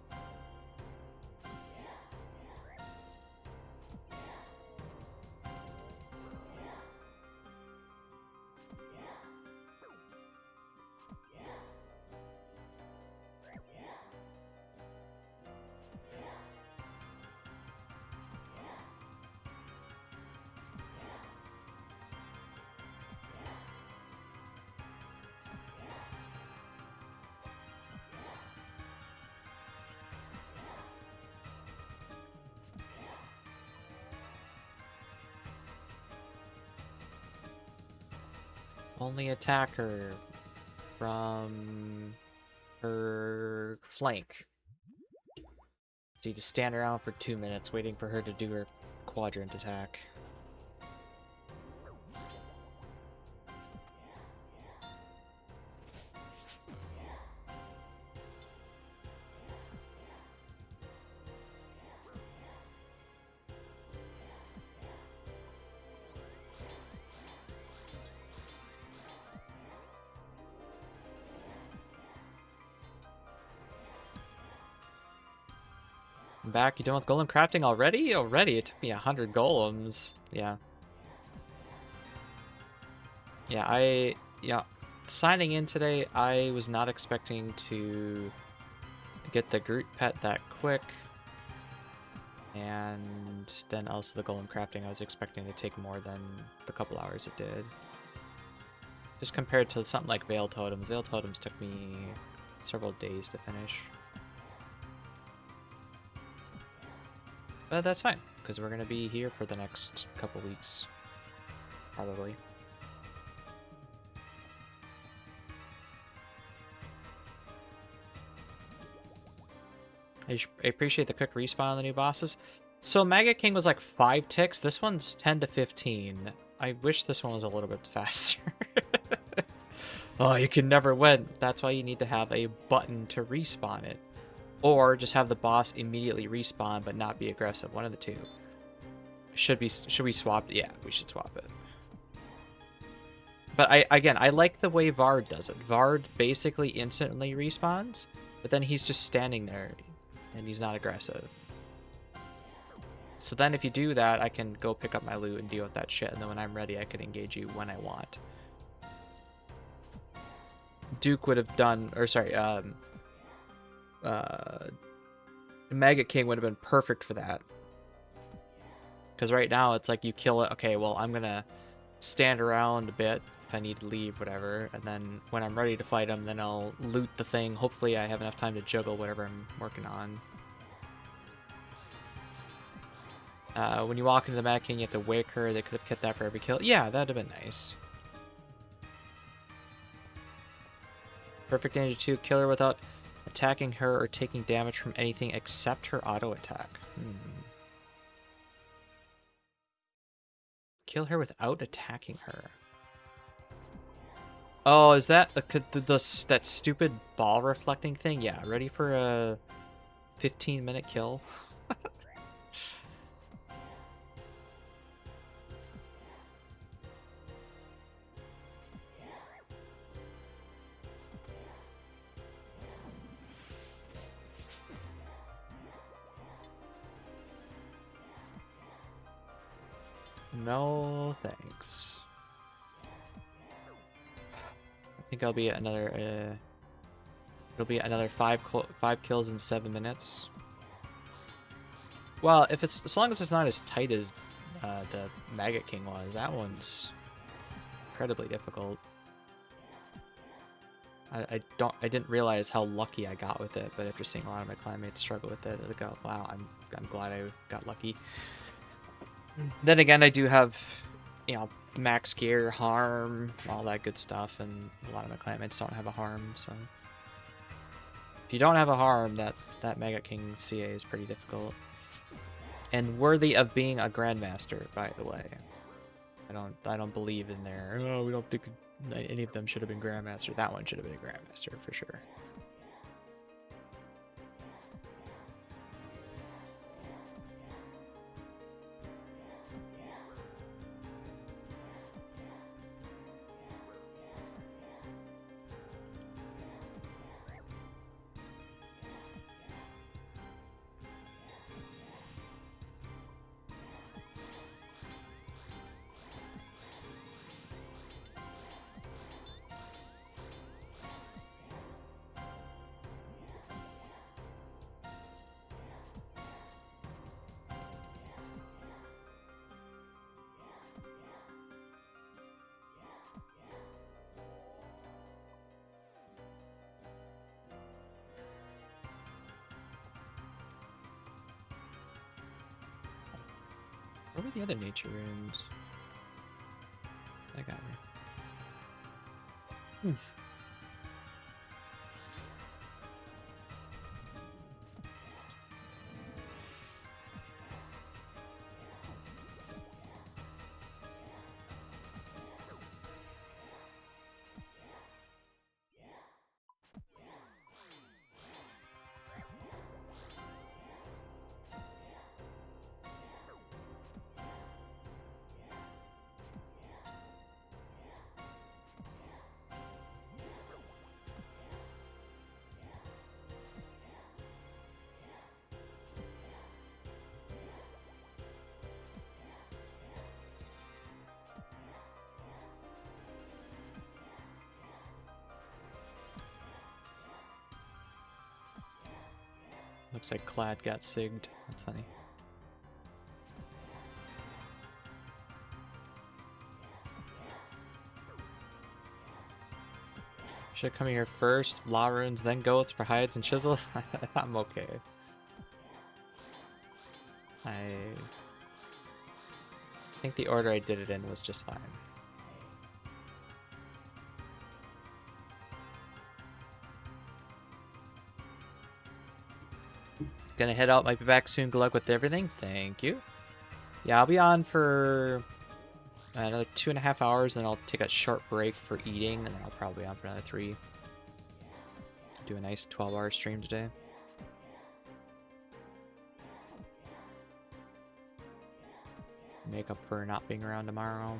Only attack her from her flank. So you just stand around for 2 minutes waiting for her to do her quadrant attack. I'm back. You done with golem crafting already? Already? It took me 100 golems. Yeah. Yeah, signing in today, I was not expecting to get the Groot pet that quick. And then also the golem crafting, I was expecting to take more than the couple hours it did. Just compared to something like Veil Totems. Veil Totems took me several days to finish. But that's fine, because we're going to be here for the next couple weeks. Probably. I appreciate the quick respawn on the new bosses. So Maggot King was like 5 ticks. This one's 10 to 15. I wish this one was a little bit faster. Oh, you can never win. That's why you need to have a button to respawn it. Or just have the boss immediately respawn but not be aggressive. One of the two. Should we swap? Yeah, we should swap it. But I like the way Vard does it. Vard basically instantly respawns, but then he's just standing there and he's not aggressive. So then if you do that, I can go pick up my loot and deal with that shit, and then when I'm ready, I can engage you when I want. Duke would have done, or sorry, Maggot King would have been perfect for that. Because right now, it's like you kill it, okay, well, I'm gonna stand around a bit if I need to leave, whatever, and then when I'm ready to fight him, then I'll loot the thing. Hopefully I have enough time to juggle whatever I'm working on. When you walk into the Mad King, you have to wake her. They could have kept that for every kill. Yeah, that'd have been nice. Perfect Ninja 2, kill her without attacking her or taking damage from anything except her auto attack. Kill her without attacking her. Oh, is that that stupid ball reflecting thing? Yeah, ready for a 15-minute kill? No, thanks. I think I'll be at another. It'll be another five kills in 7 minutes. Well, if it's as long as it's not as tight as the Maggot King was, that one's incredibly difficult. I didn't realize how lucky I got with it, but after seeing a lot of my clanmates struggle with it, I go, wow, I'm glad I got lucky. Then again, I do have, you know, max gear, harm, all that good stuff, and a lot of my clanmates don't have a harm, so if you don't have a harm, that Maggot King CA is pretty difficult. And worthy of being a Grandmaster, by the way. I don't believe in there. Oh, we don't think any of them should have been Grandmaster. That one should have been a Grandmaster for sure. Where were the other nature runes? That got me. Hmm. Looks like Clad got sigged. That's funny. Should come here first, law runes, then goats for hides and chisel. I'm okay. I think the order I did it in was just fine. Gonna head out, might be back soon. Good luck with everything. Thank you. Yeah, I'll be on for another 2.5 hours, then I'll take a short break for eating, and then I'll probably be on for another 3. Do a nice 12-hour stream today. Make up for not being around tomorrow.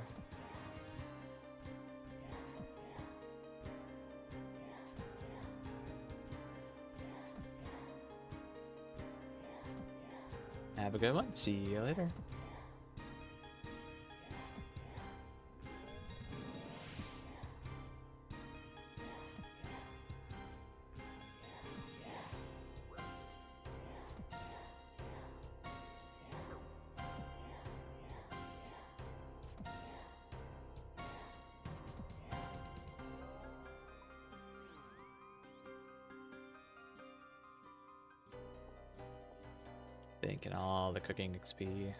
Have a good one. See you later. Banking all the cooking XP.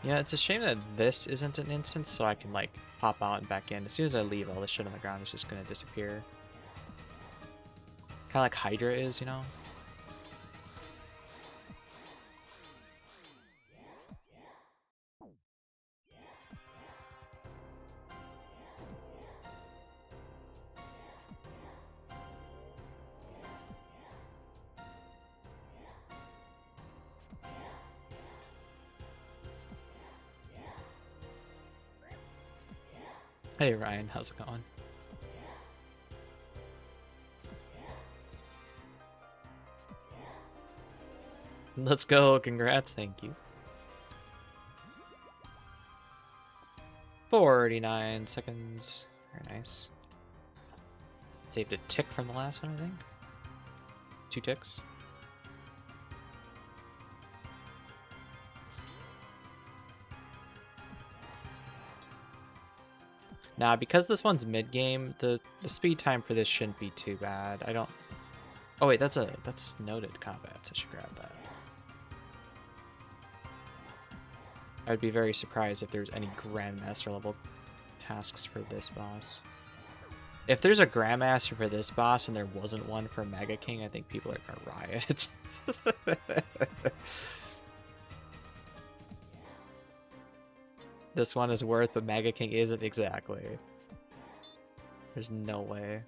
Yeah, it's a shame that this isn't an instance, so I can, like, pop out and back in. As soon as I leave, all this shit on the ground is just gonna disappear. Kinda like Hydra is, you know? Hey Ryan, how's it going? Let's go, congrats, thank you. 49 seconds. Very nice. Saved a tick from the last one, I think. 2 ticks. Now, because this one's mid-game, the speed time for this shouldn't be too bad. I don't... Oh wait, that's noted combat. I should grab that. I'd be very surprised if there's any Grandmaster level tasks for this boss. If there's a Grandmaster for this boss and there wasn't one for Mega King, I think people are gonna riot. This one is worth, but Mega King isn't exactly. There's no way.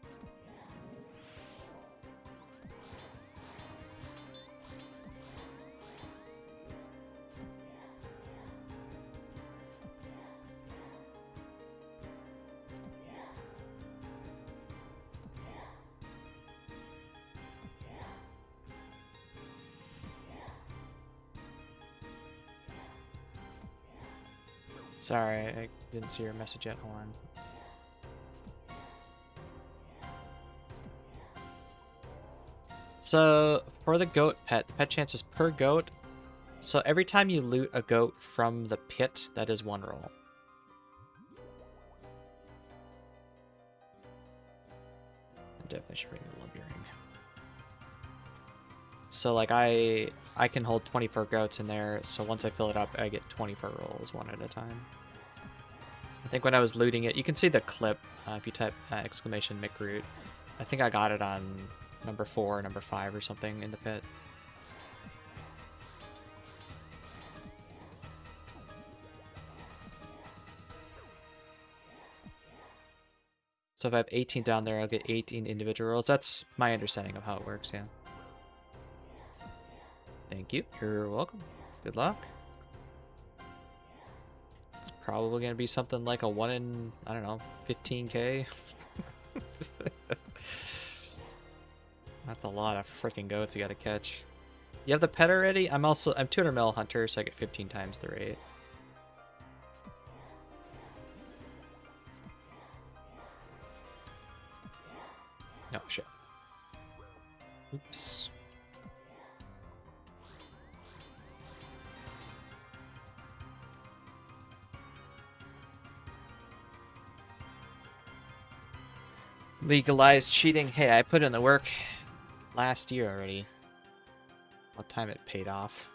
Sorry, I didn't see your message yet. Hold on. So, for the goat pet, the pet chance is per goat. So every time you loot a goat from the pit, that is 1 roll. definitely should bring the Lumbering. So like I can hold 24 goats in there, so once I fill it up, I get 24 rolls one at a time. I think when I was looting it, you can see the clip if you type exclamation McRoot. I think I got it on number 4 or number 5 or something in the pit. So if I have 18 down there, I'll get 18 individual rolls. That's my understanding of how it works, yeah. Thank you. You're welcome. Good luck. It's probably going to be something like a 1 in, I don't know, 15k. That's a lot of freaking goats you got to catch. You have the pet already? I'm 200 mil hunter, so I get 15 times the rate. No, shit. Oops. Legalized cheating. Hey, I put in the work last year already. What time it paid off.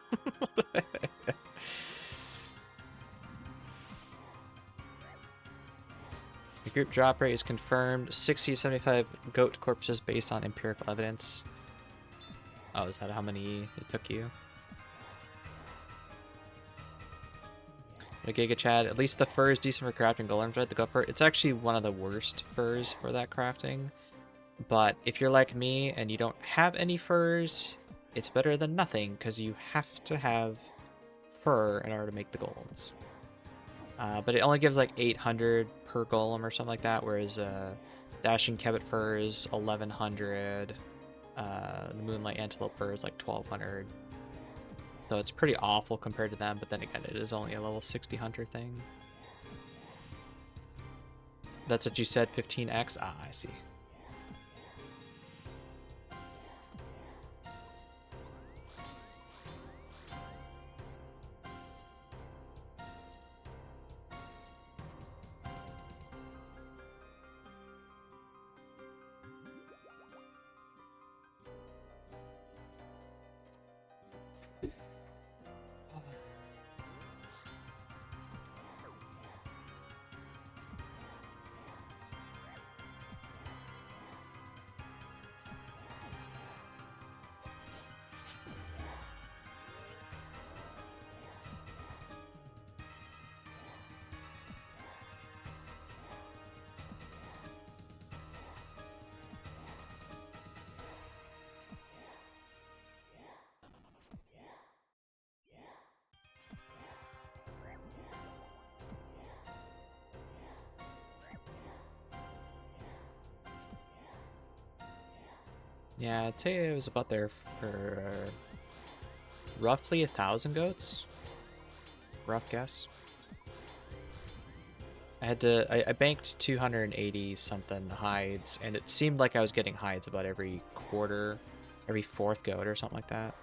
The group drop rate is confirmed. 60 to 75 goat corpses based on empirical evidence. Oh, is that how many it took you? Giga Chad, at least the fur is decent for crafting golems, right? The goat fur. It's actually one of the worst furs for that crafting. But if you're like me and you don't have any furs, it's better than nothing because you have to have fur in order to make the golems. But it only gives like 800 per golem or something like that, whereas Dashing Kebbit fur is 1100. The Moonlight Antelope fur is like 1200. So it's pretty awful compared to them, but then again, it is only a level 60 hunter thing. That's what you said, 15x? Ah, I see. Yeah, I'd say it was about there for roughly 1,000 goats. Rough guess. I banked 280 something hides, and it seemed like I was getting hides about every quarter, every 4th goat or something like that.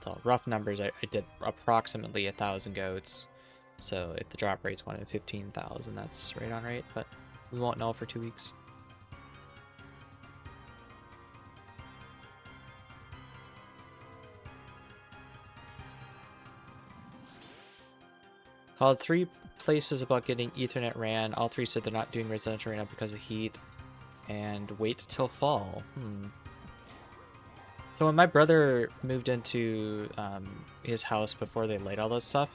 So rough numbers, I did approximately 1,000 goats. So if the drop rate's 1 in 15,000, that's right on right, but we won't know for 2 weeks. Called 3 places about getting Ethernet ran. All 3 said they're not doing residential right now because of heat. And wait till fall. So when my brother moved into his house before they laid all this stuff,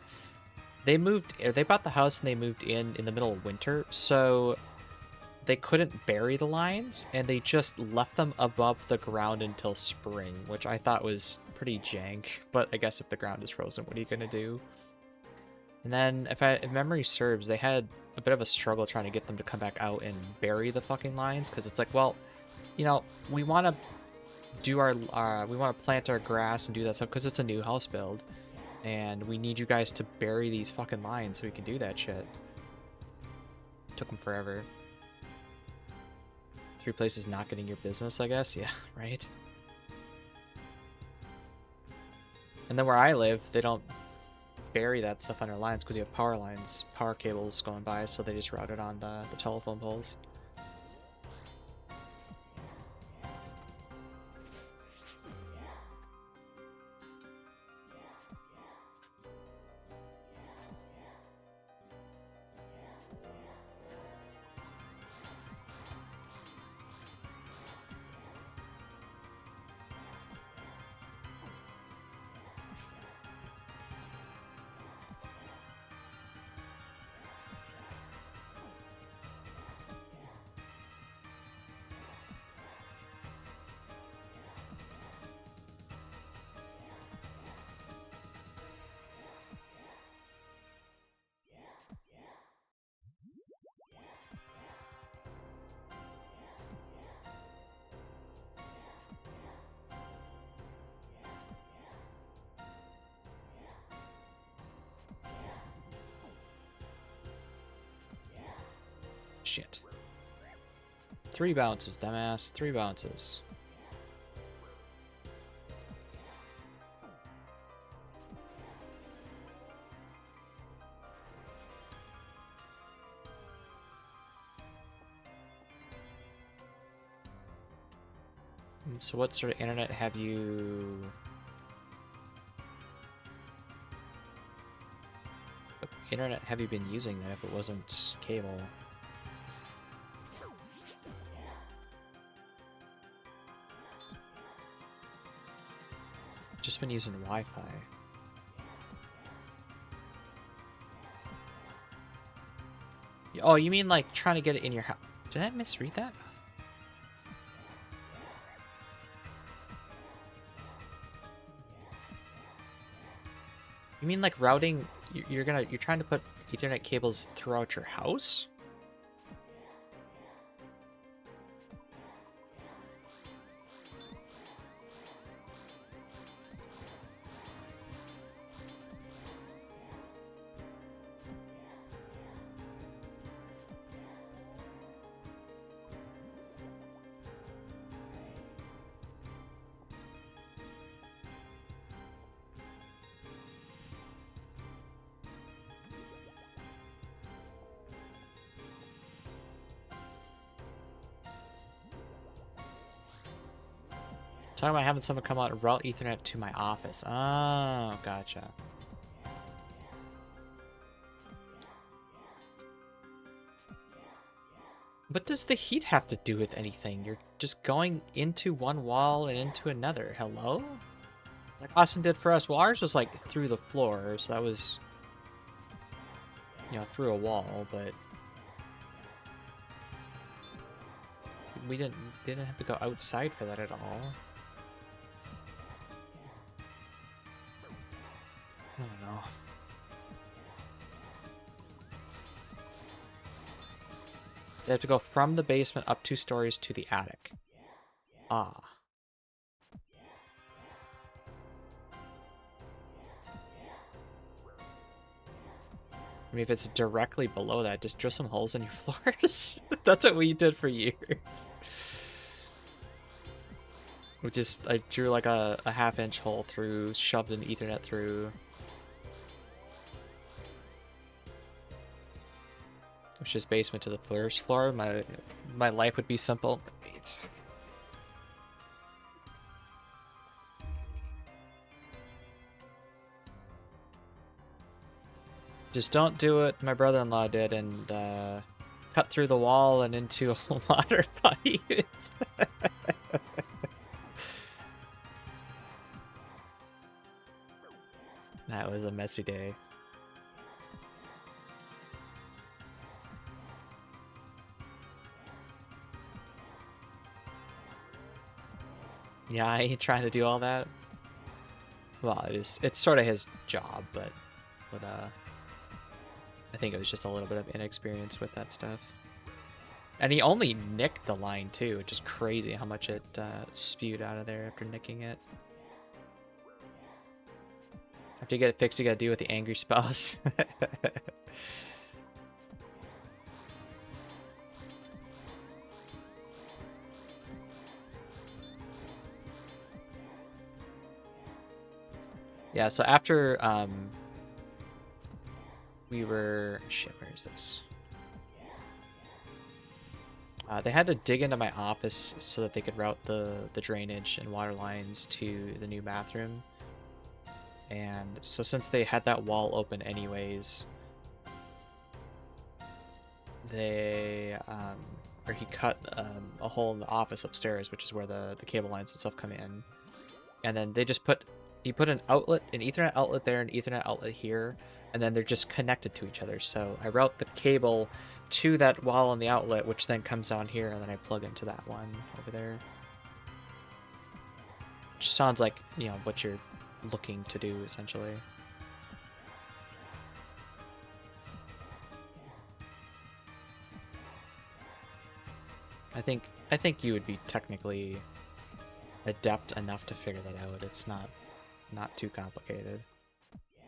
they bought the house and they moved in the middle of winter. So they couldn't bury the lines and they just left them above the ground until spring, which I thought was pretty jank. But I guess if the ground is frozen, what are you going to do? And then, if memory serves, they had a bit of a struggle trying to get them to come back out and bury the fucking lines, because it's like, well, you know, we want to do we want to plant our grass and do that stuff, because it's a new house build, and we need you guys to bury these fucking lines so we can do that shit. Took them forever. 3 places not getting your business, I guess? Yeah, right? And then where I live, they don't bury that stuff under lines because you have power cables going by, so they just route it on the telephone poles. shit. 3 bounces, dumbass. 3 bounces. So what sort of internet have you... What internet have you been using then if it wasn't cable? Just been using Wi-Fi. Oh, you mean like trying to get it in your house? Did I misread that? You mean like routing? You're trying to put Ethernet cables throughout your house? Talking about having someone come out and route Ethernet to my office. Oh, gotcha. What does the heat have to do with anything? You're just going into one wall and into another. Hello? Like Austin did for us. Well, ours was like through the floor, so that was, you know, through a wall, but we didn't have to go outside for that at all. I don't know. They have to go from the basement up 2 stories to the attic. Ah. I mean, if it's directly below that, just drill some holes in your floors. That's what we did for years. I drew like a half-inch hole through, shoved an Ethernet through. Which is basement to the first floor. My life would be simple. Wait. Just don't do what my brother-in-law did and cut through the wall and into a water pipe. That was a messy day. Yeah, I ain't trying to do all that. Well, it's sort of his job, but I think it was just a little bit of inexperience with that stuff. And he only nicked the line too, which is crazy how much it spewed out of there after nicking it. After you get it fixed, you gotta deal with the angry spouse. Yeah, so after we were... Shit, where is this? They had to dig into my office so that they could route the drainage and water lines to the new bathroom. And so since they had that wall open anyways, he cut a hole in the office upstairs, which is where the cable lines and stuff come in. And then he put an Ethernet outlet there, an Ethernet outlet here, and then they're just connected to each other. So I route the cable to that wall on the outlet, which then comes down here, and then I plug into that one over there. Which sounds like, you know, what you're looking to do, essentially. I think you would be technically adept enough to figure that out. It's not too complicated.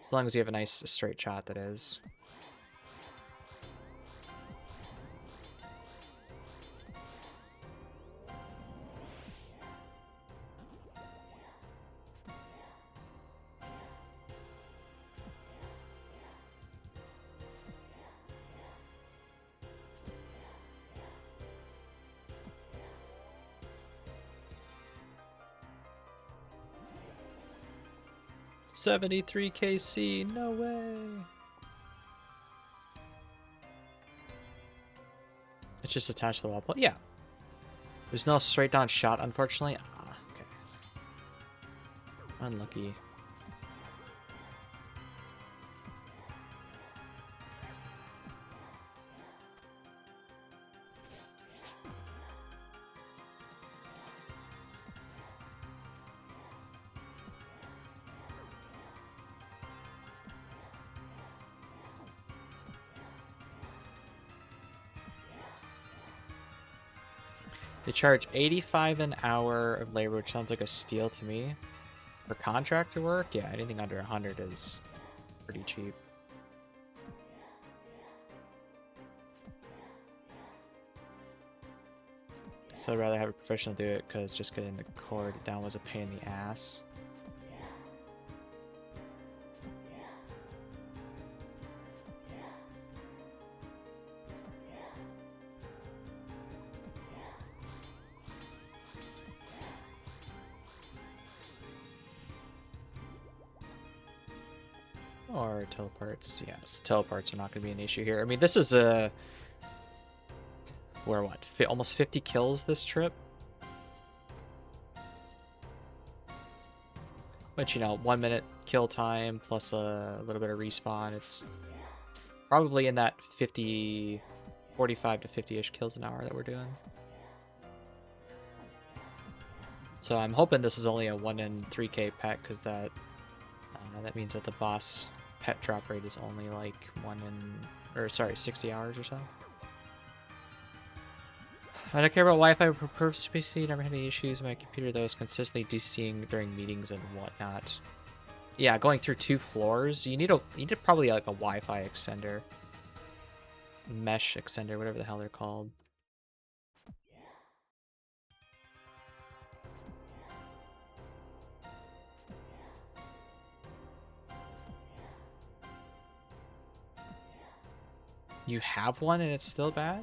As long as you have a nice straight shot, that is. 73 KC, no way. It's just attached to the wall plate. Yeah. There's no straight down shot, unfortunately. Ah, okay. Unlucky. They charge 85 an hour of labor, which sounds like a steal to me. For contractor work, yeah, anything under 100 is pretty cheap. So I'd rather have a professional do it, because just getting the cord down was a pain in the ass. Or teleports. Yes, teleports are not going to be an issue here. I mean, this is a... We're what? Almost 50 kills this trip? But, you know, 1 minute kill time plus a little bit of respawn. It's probably in that 50... 45 to 50-ish kills an hour that we're doing. So I'm hoping this is only a 1 in 3k pet, because that means that the boss pet drop rate is only like 60 hours or so. I don't care about Wi-Fi per speed. Never had any issues. My computer though is consistently DCing during meetings and whatnot. Yeah, going through 2 floors, you need probably like a Wi-Fi extender, mesh extender, whatever the hell they're called. You have one and it's still bad?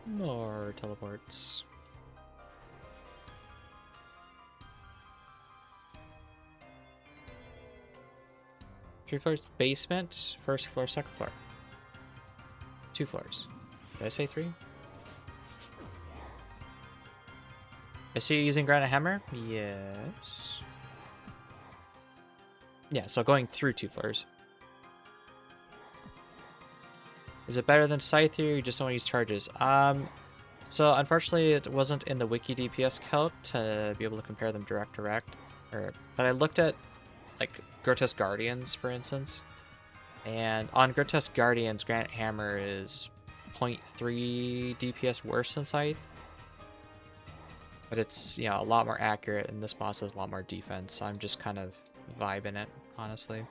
More teleports. 3 floors, basement, 1st floor, 2nd floor. 2 floors. Did I say 3? I see you using granite hammer? Yes. Yeah, so going through 2 floors. Is it better than Scythe here? You just don't want to use charges. So unfortunately it wasn't in the wiki DPS count to be able to compare them direct. But I looked at like Grotesque Guardians, for instance. And on Grotesque Guardians, Granite Hammer is 0.3 DPS worse than Scythe. But it's, you know, a lot more accurate, and this boss has a lot more defense. So I'm just kind of vibing it, honestly.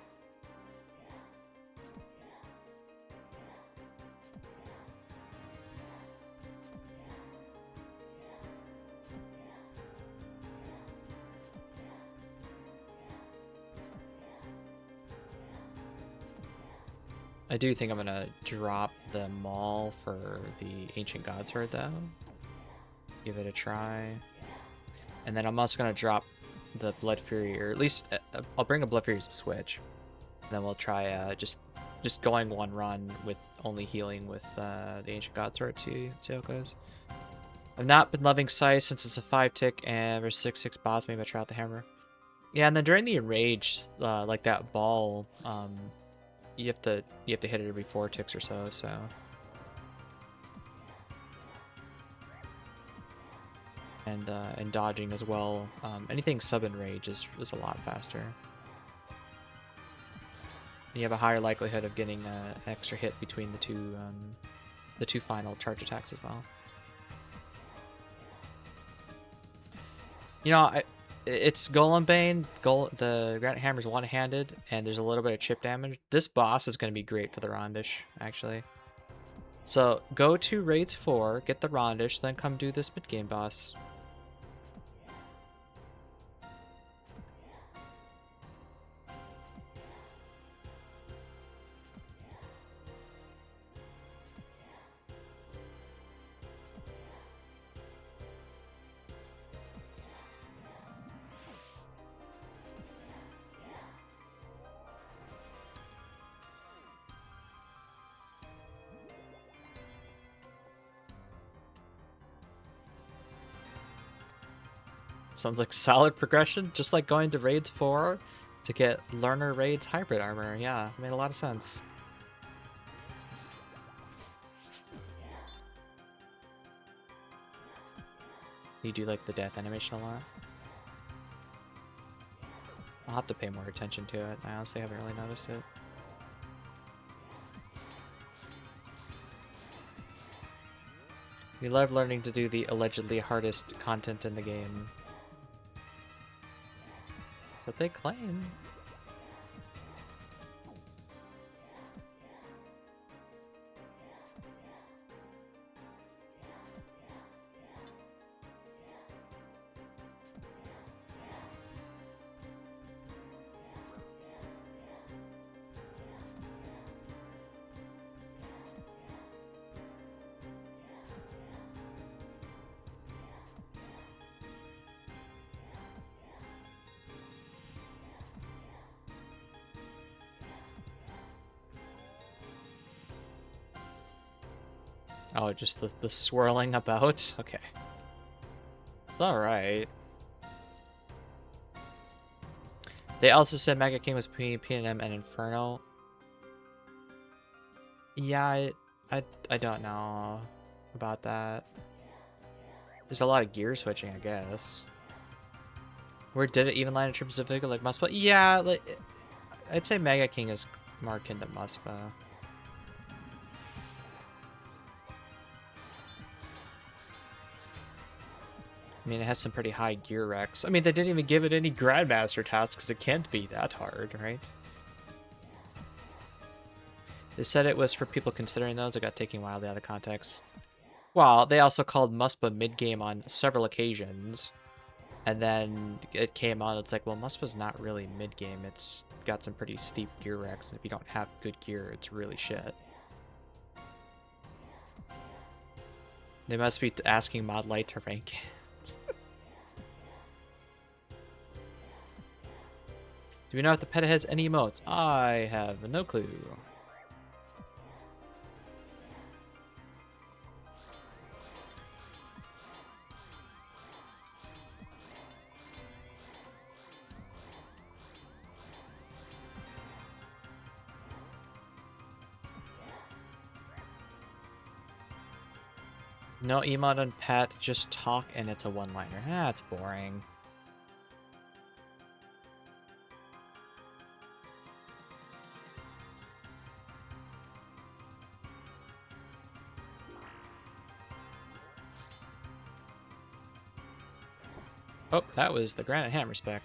I do think I'm gonna drop the Maul for the Ancient Gods Sword though. Give it a try. And then I'm also gonna drop the Blood Fury, or at least I'll bring a Blood Fury as a switch. And then we'll try just going one run with only healing with the Ancient Gods Sword, see how it goes. I've not been loving Scythe since it's a 5-tick and versus 6/6 boss, maybe I try out the hammer. Yeah, and then during the enrage, like that ball, you have to hit it every 4 ticks or so. And dodging as well. Anything sub enrage is a lot faster. And you have a higher likelihood of getting an extra hit between the two final charge attacks as well. You know, it's Golem Bane. The Granite Hammer's one-handed, and there's a little bit of chip damage. This boss is going to be great for the Rondish, actually. So, go to Raids 4, get the Rondish, then come do this mid-game boss. Sounds like solid progression, just like going to Raids 4 to get Learner Raids Hybrid Armor. Yeah, made a lot of sense. You do like the death animation a lot? I'll have to pay more attention to it. I honestly haven't really noticed it. We love learning to do the allegedly hardest content in the game. That's what they claim. Oh, just the swirling about? Okay. It's alright. They also said Mega King was between P&M and Inferno. Yeah, I don't know about that. There's a lot of gear switching, I guess. Where did it even line in terms of difficulty like Muspa? Yeah, like, I'd say Mega King is more akin to Muspa. I mean, it has some pretty high gear wrecks. I mean, they didn't even give it any Grandmaster tasks because it can't be that hard, right? They said it was for people considering those. It got taken wildly out of context. Well, they also called Muspa mid-game on several occasions. And then it came on, it's like, well, Muspa's not really mid-game. It's got some pretty steep gear wrecks. And if you don't have good gear, it's really shit. They must be asking Mod Light to rank it. Do we know if the pet has any emotes? I have no clue. No emote on pet, just talk and it's a one-liner. Ah, it's boring. Oh, that was the Granite Hammer spec.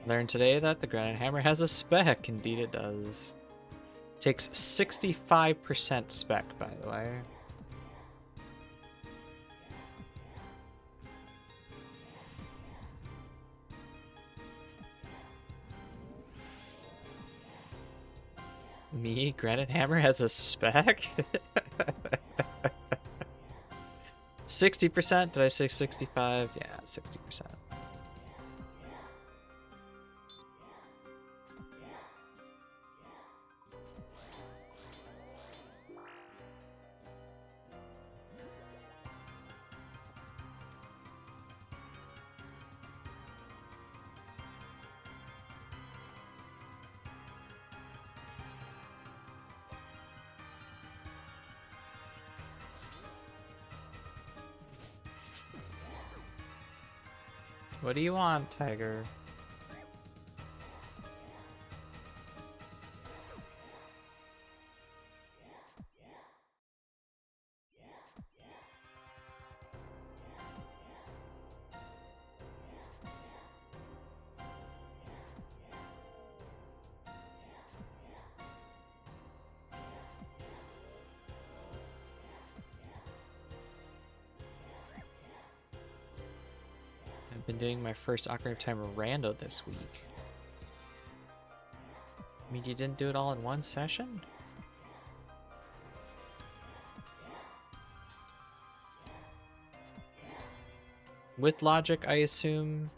Learned today that the Granite Hammer has a spec. Indeed it does. Takes 65% spec, by the way. Me? Granite Hammer has a spec? 60%? Did I say 65? Yeah, 60%. What do you want, Tiger? I've been doing my first Ocarina of Time rando this week. mean, you didn't do it all in one session? With logic, I assume.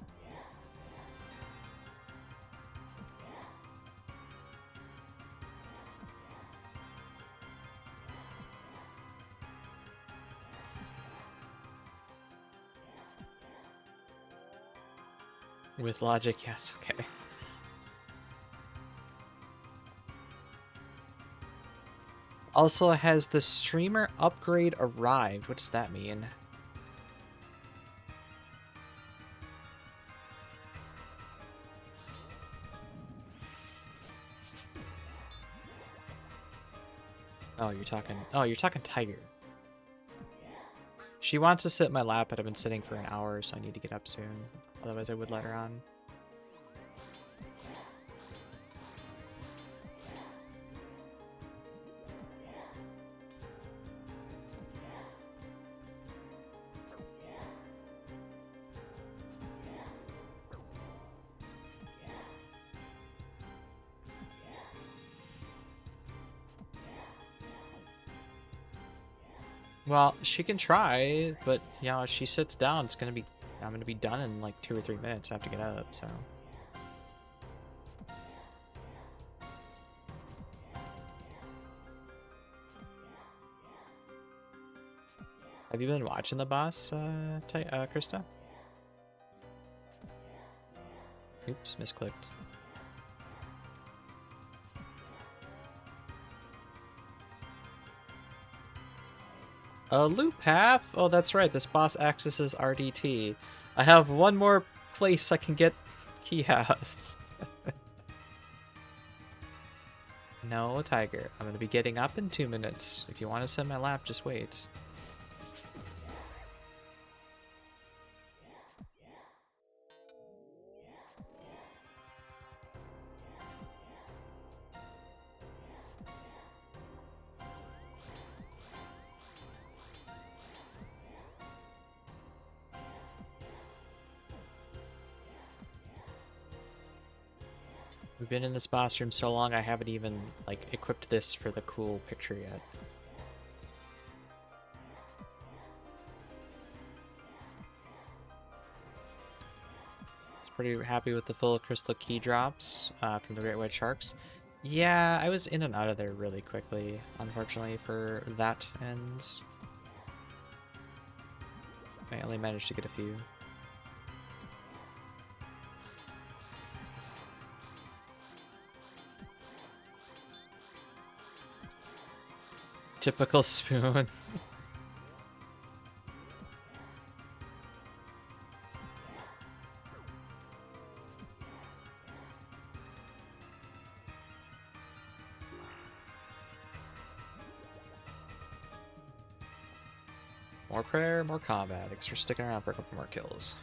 With logic, yes, okay. Also, has the streamer upgrade arrived? What does that mean? Oh, you're talking Tiger. She wants to sit in my lap, but I've been sitting for an hour, so I need to get up soon. Otherwise, I would let her on. Well, she can try, but you know, if she sits down, I'm gonna be done in like 2 or 3 minutes. I have to get up, so. Have you been watching the boss, Krista? Oops, misclicked. Loop path? Oh, that's right. This boss accesses RDT. I have one more place I can get kiosks. No, Tiger. I'm gonna be getting up in 2 minutes. If you want to sit in my lap, just wait. We've been in this boss room so long, I haven't even, like, equipped this for the cool picture yet. I was pretty happy with the full crystal key drops from the Great White Sharks. Yeah, I was in and out of there really quickly, unfortunately, for that end. I only managed to get a few. Typical spoon. More prayer, more combat. Thanks for sticking around for a couple more kills.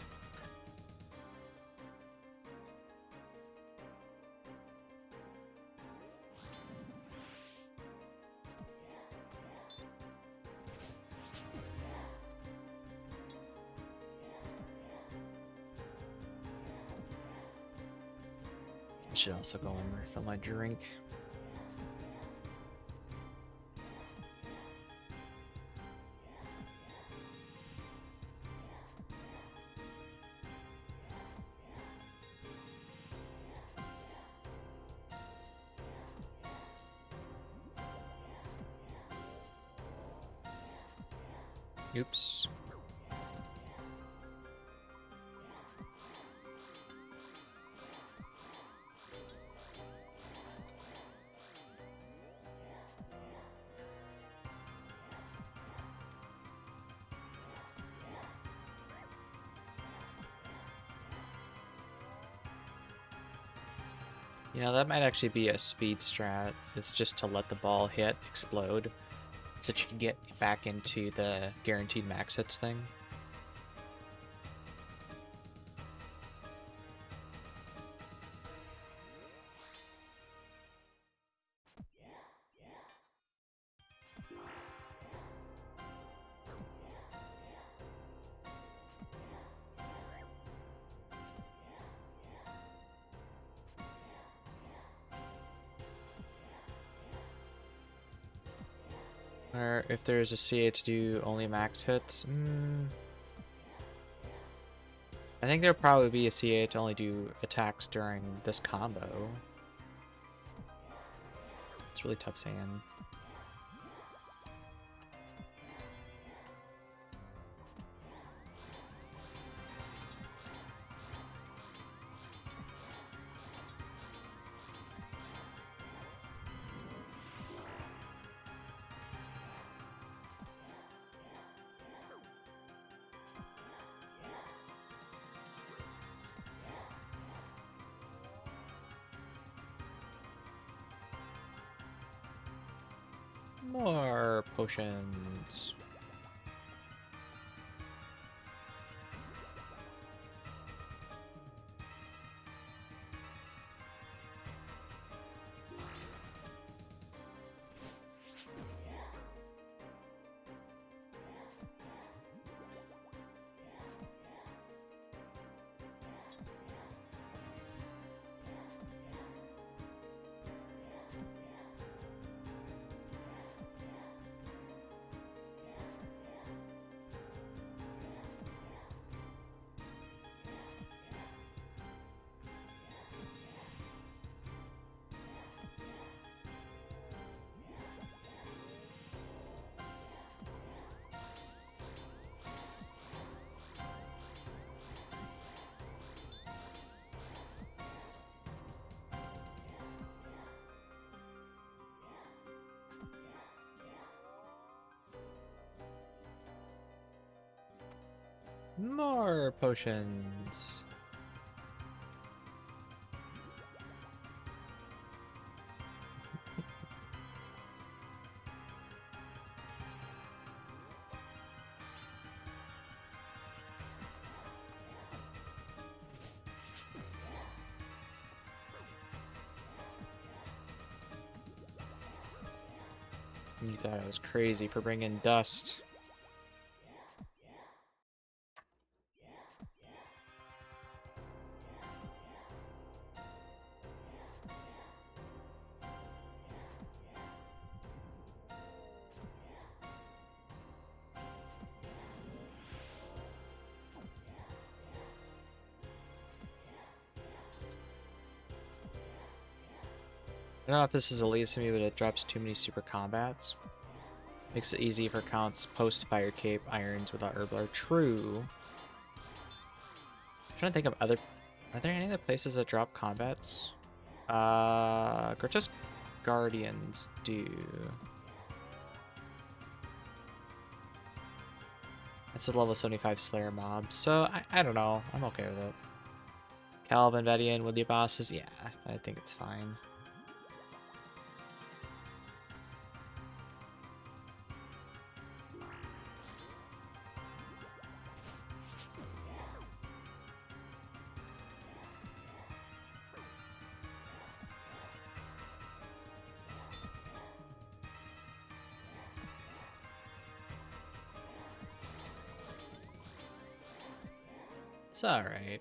I should also go and refill my drink. Oops. You know, that might actually be a speed strat. It's just to let the ball hit, explode, so that you can get back into the guaranteed max hits thing. Or if there's a CA to do only max hits. I think there'll probably be a CA to only do attacks during this combo. It's really tough saying. More potions. More potions. You thought I was crazy for bringing dust. I don't know if this is Elite to me, but it drops too many super combats. Makes it easy for counts post Fire Cape Irons without Herblar. True. I'm trying to think of other. Are there any other places that drop combats? Grotesque Guardians do. It's a level 75 Slayer mob, so I don't know. I'm okay with it. Calvin, Vedian, with the bosses, yeah, I think it's fine. It's alright.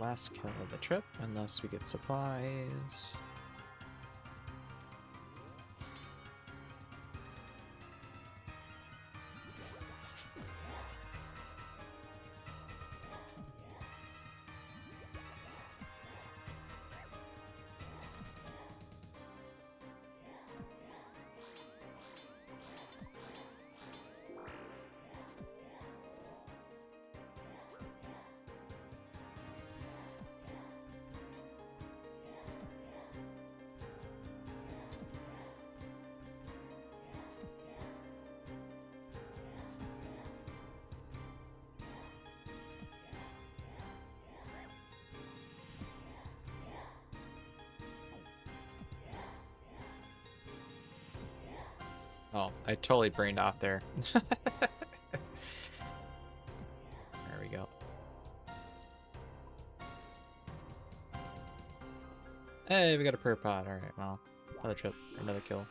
last kill of the trip, unless we get supplies. Oh, I totally brained off there. There we go. Hey, we got a prayer pot. Alright, well, another trip, another kill.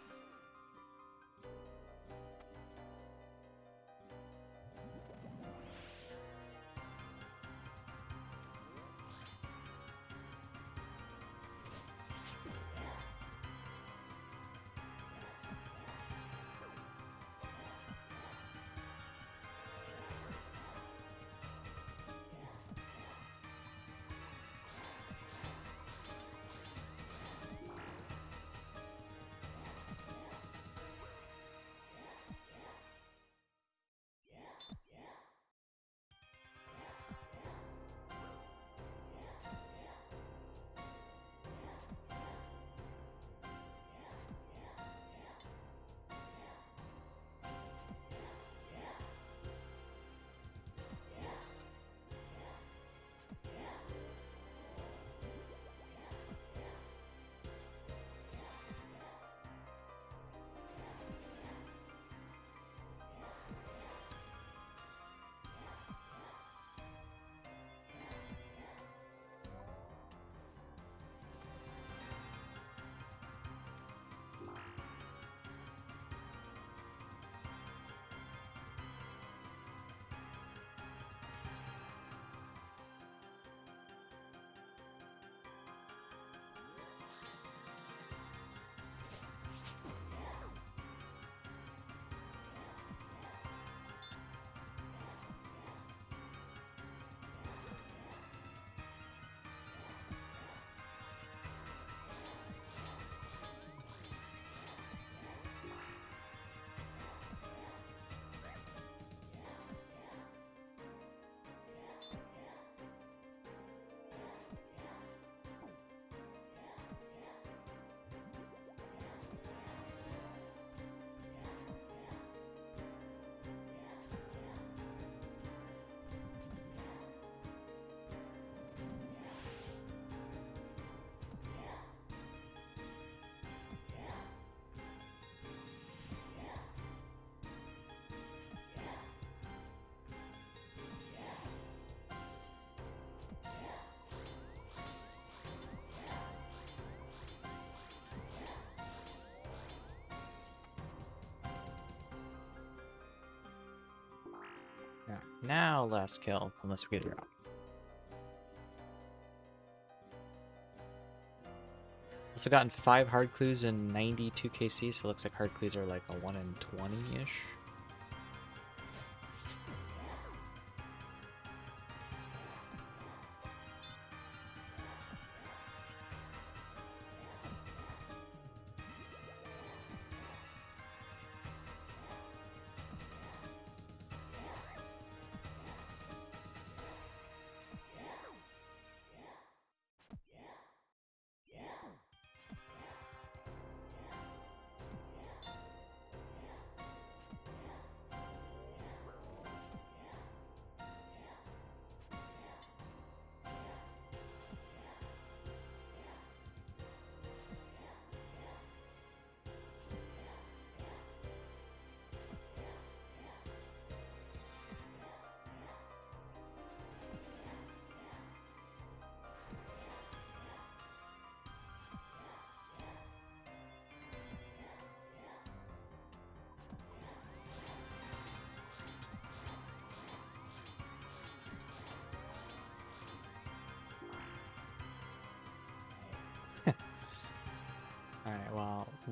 Now last kill, unless we get a drop. Also gotten 5 hard clues and 92 KC, so it looks like hard clues are like a 1 in 20-ish.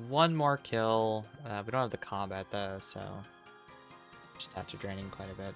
one more kill. We don't have the combat though, so stats are draining quite a bit.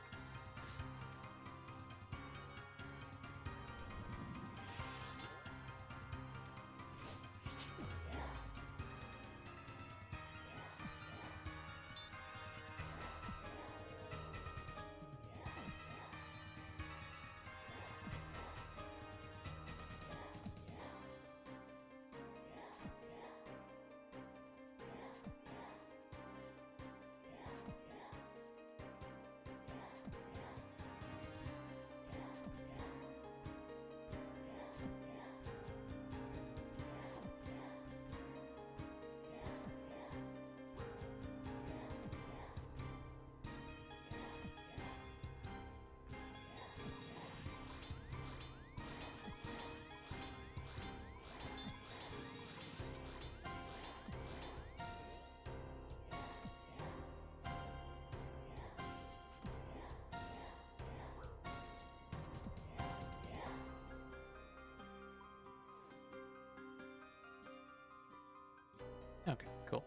Okay, cool.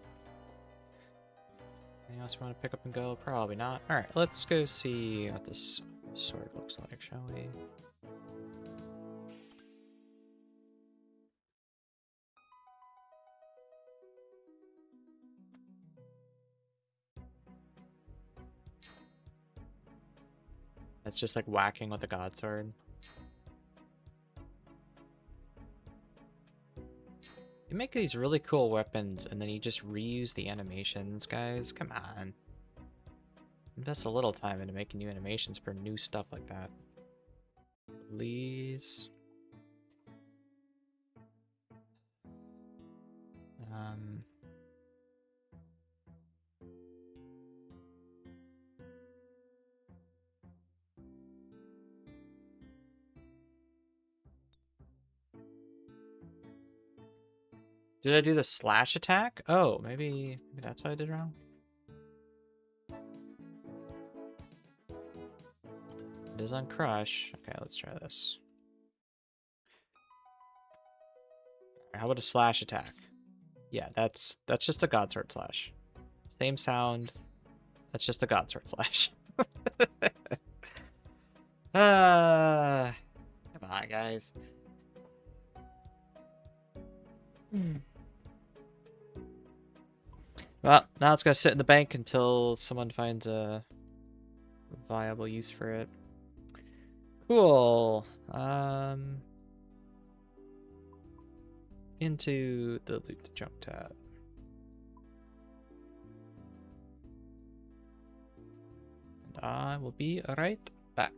Anything else we want to pick up and go? Probably not. Alright, let's go see what this sword looks like, shall we? It's just like whacking with a god sword. You make these really cool weapons and then you just reuse the animations, guys. Come on. Invest a little time into making new animations for new stuff like that. Please. Did I do the slash attack? Oh, maybe that's what I did wrong. It is on crush. Okay, let's try this. How about a slash attack? Yeah, that's just a god sword slash. Same sound. That's just a god sword slash. Come on, guys. Well, now it's gonna sit in the bank until someone finds a viable use for it. Cool. Into the loot junk tab. And I will be right back.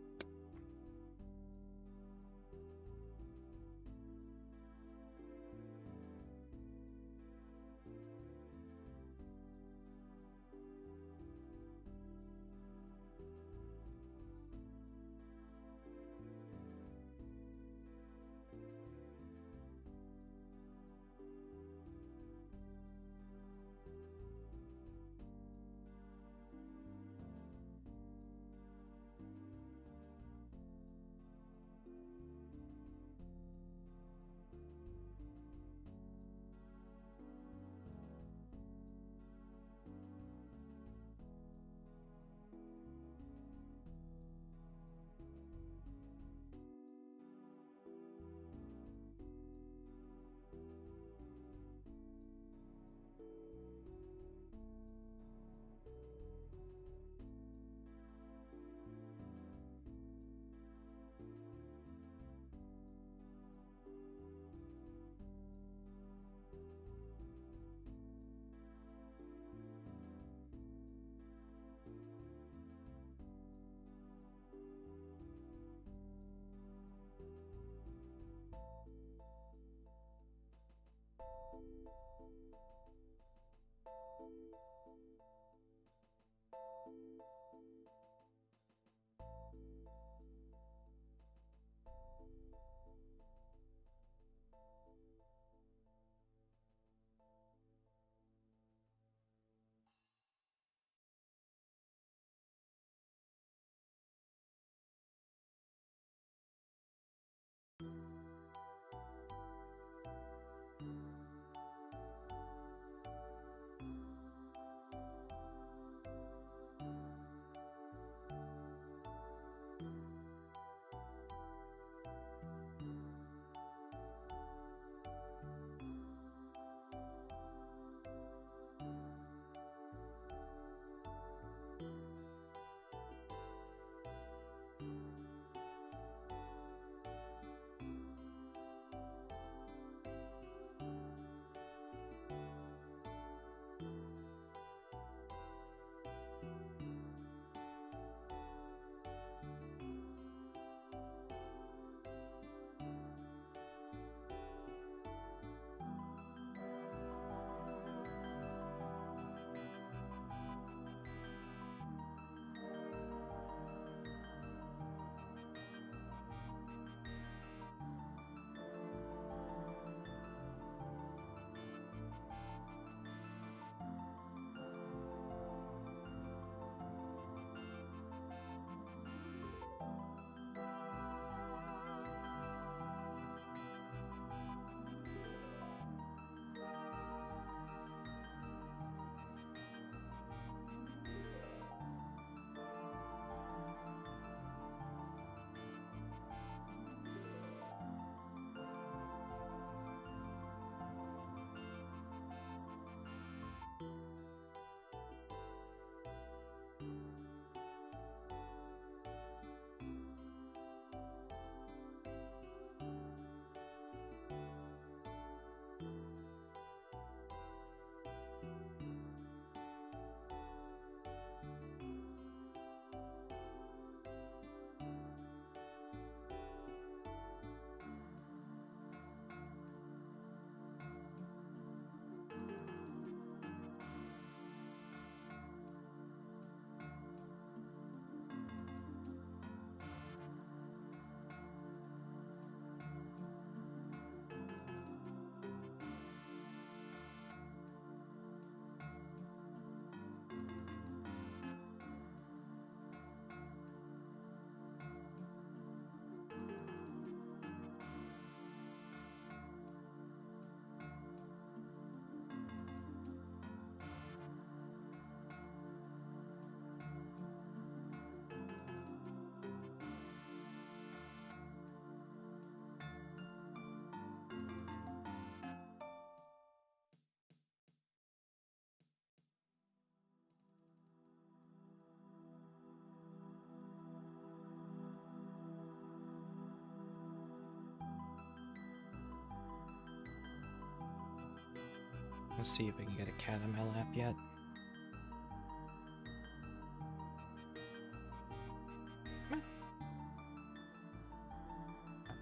Let's see if we can get a cat in my lap yet.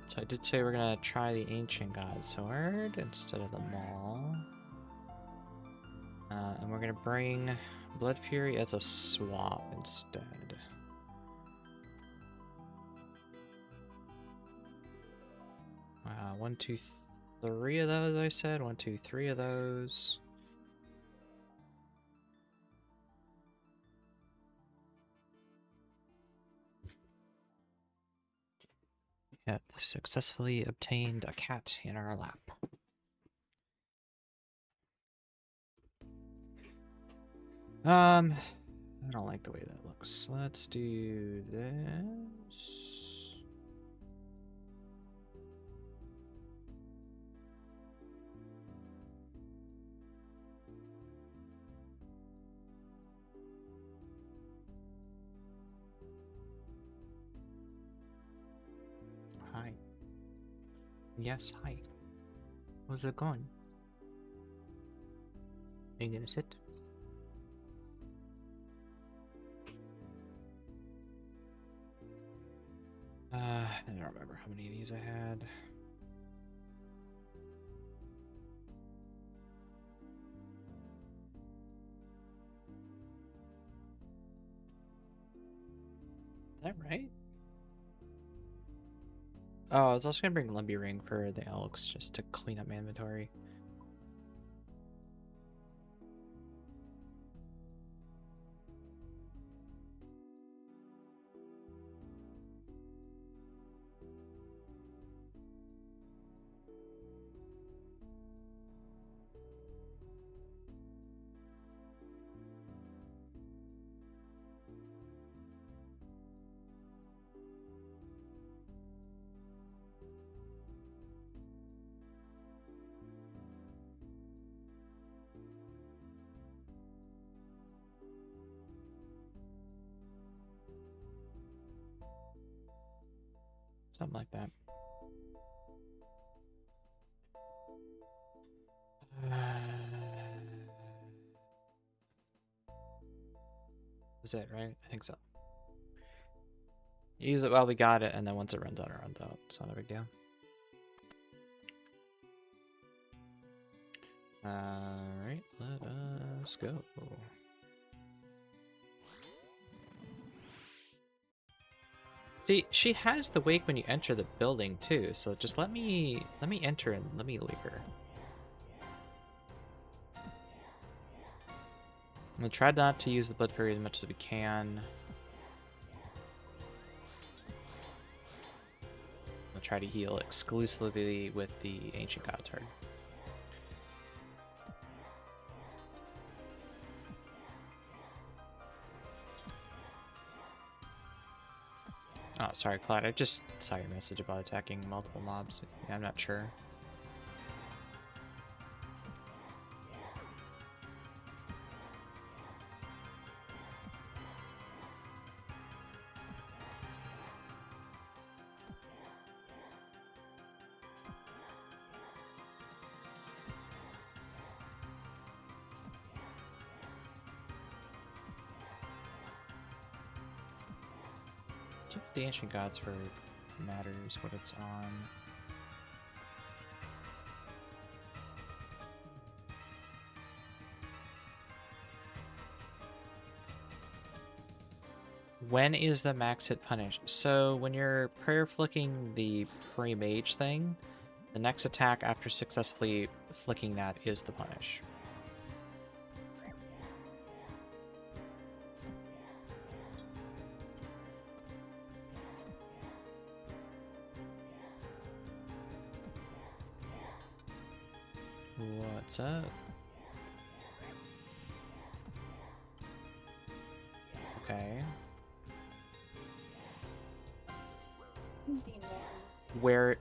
So I did say we're gonna try the Ancient God Sword instead of the Maul. And we're gonna bring Blood Fury as a swap instead. One, two, three of those, I said. 1, 2, 3 of those. Yep, successfully obtained a cat in our lap. I don't like the way that looks. Let's do this. Hi. Yes, hi. How's it going? Are you gonna sit? I don't remember how many of these I had. Is that right? Oh, I was also gonna bring Lumby Ring for the Elks just to clean up my inventory. Something like that. Was it right? I think so. Use it while we got it, and then once it runs out, it runs out. It's not a big deal. Alright, let us go. See, she has the wake when you enter the building too, so just let me enter and let me leave her. I'm gonna try not to use the Blood Fury as much as we can. I'm gonna try to heal exclusively with the Ancient God Sword. Oh, sorry, Cloud. I just saw your message about attacking multiple mobs. Yeah, I'm not sure. The Ancient God Sword matters what it's on. When is the max hit punish? So when you're prayer flicking the pre-mage thing, the next attack after successfully flicking that is the punish. What's up? Okay. Where...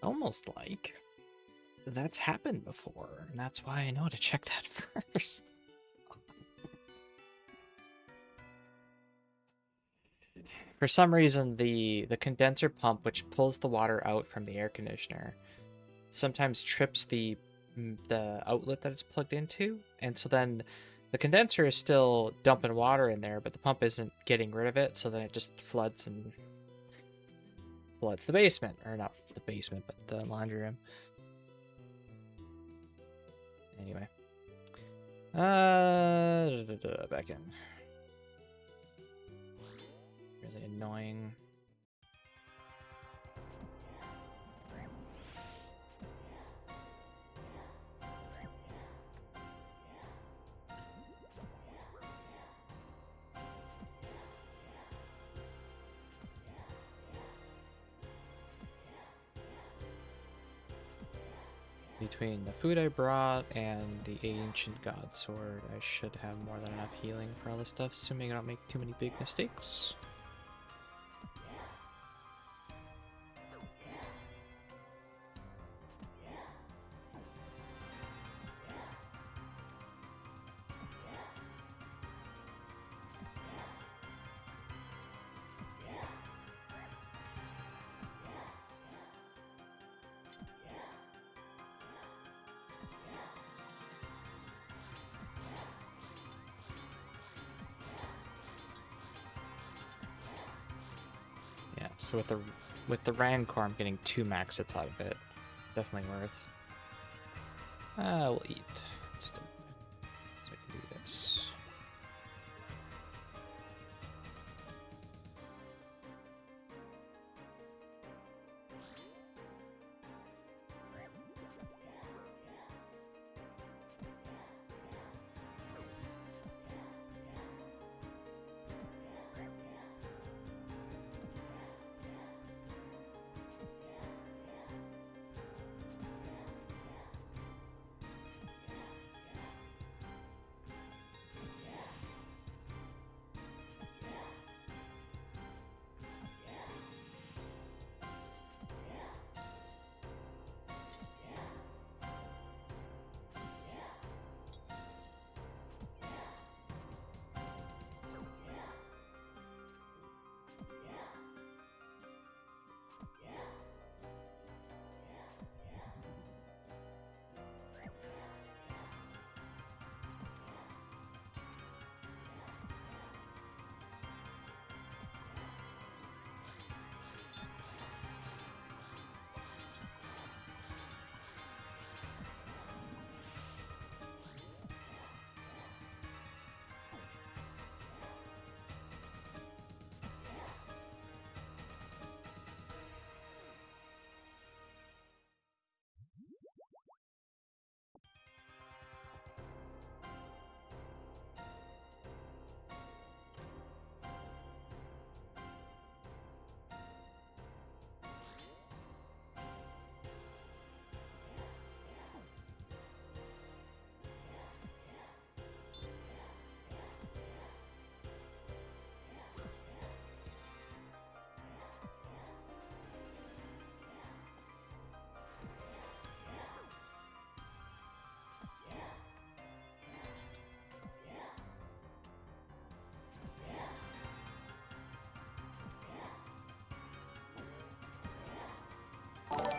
almost like that's happened before, and that's why I know to check that first. For some reason, the condenser pump, which pulls the water out from the air conditioner, sometimes trips the outlet that it's plugged into, and so then the condenser is still dumping water in there, but the pump isn't getting rid of it, so then it just floods and floods the basement, or not the basement, but the laundry room. Anyway, back in. Really annoying. Between the food I brought and the ancient god sword, I should have more than enough healing for all this stuff, assuming I don't make too many big mistakes. Yeah, so with the Rancor, I'm getting 2 max hits out of it. Definitely worth. We'll eat. Still, so I can do this.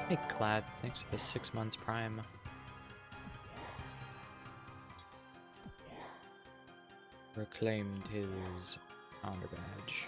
Hey, Clad, thanks for the 6 months Prime. Reclaimed his honor badge.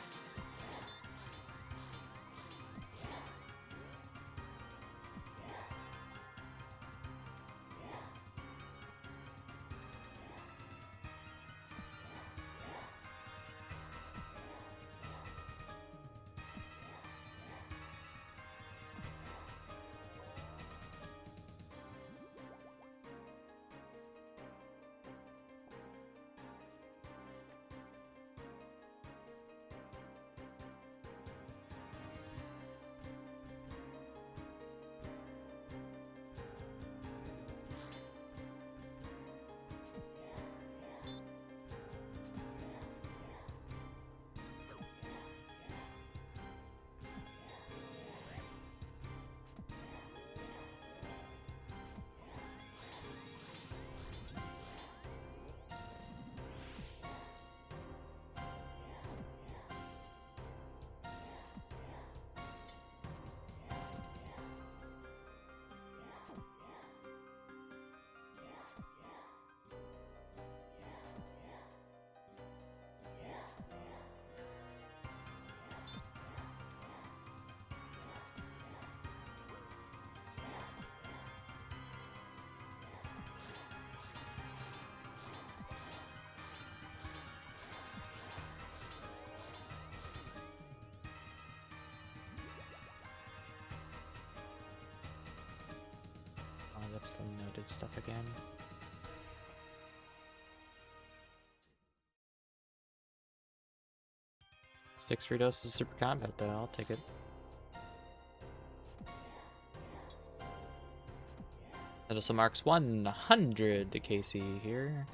what's the noted stuff again? Six free doses of super combat though, I'll take it. That also marks 100 to Casey here.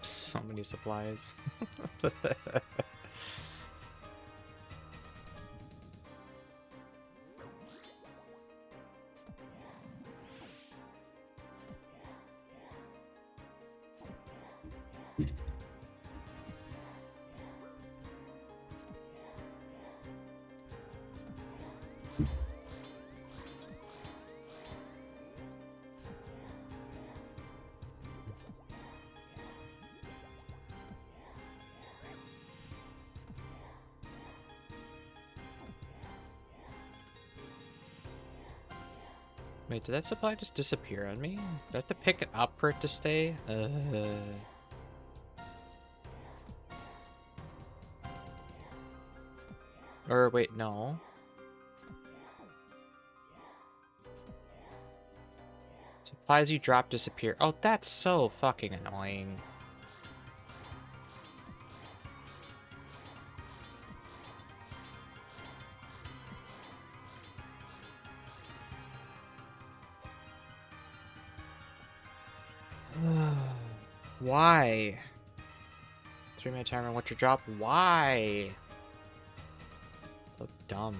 So many supplies. Wait, did that supply just disappear on me? Do I have to pick it up for it to stay? Or wait, no. Supplies you drop disappear. Oh, that's so fucking annoying. Why? 3-minute timer, what's your drop? Why? So dumb.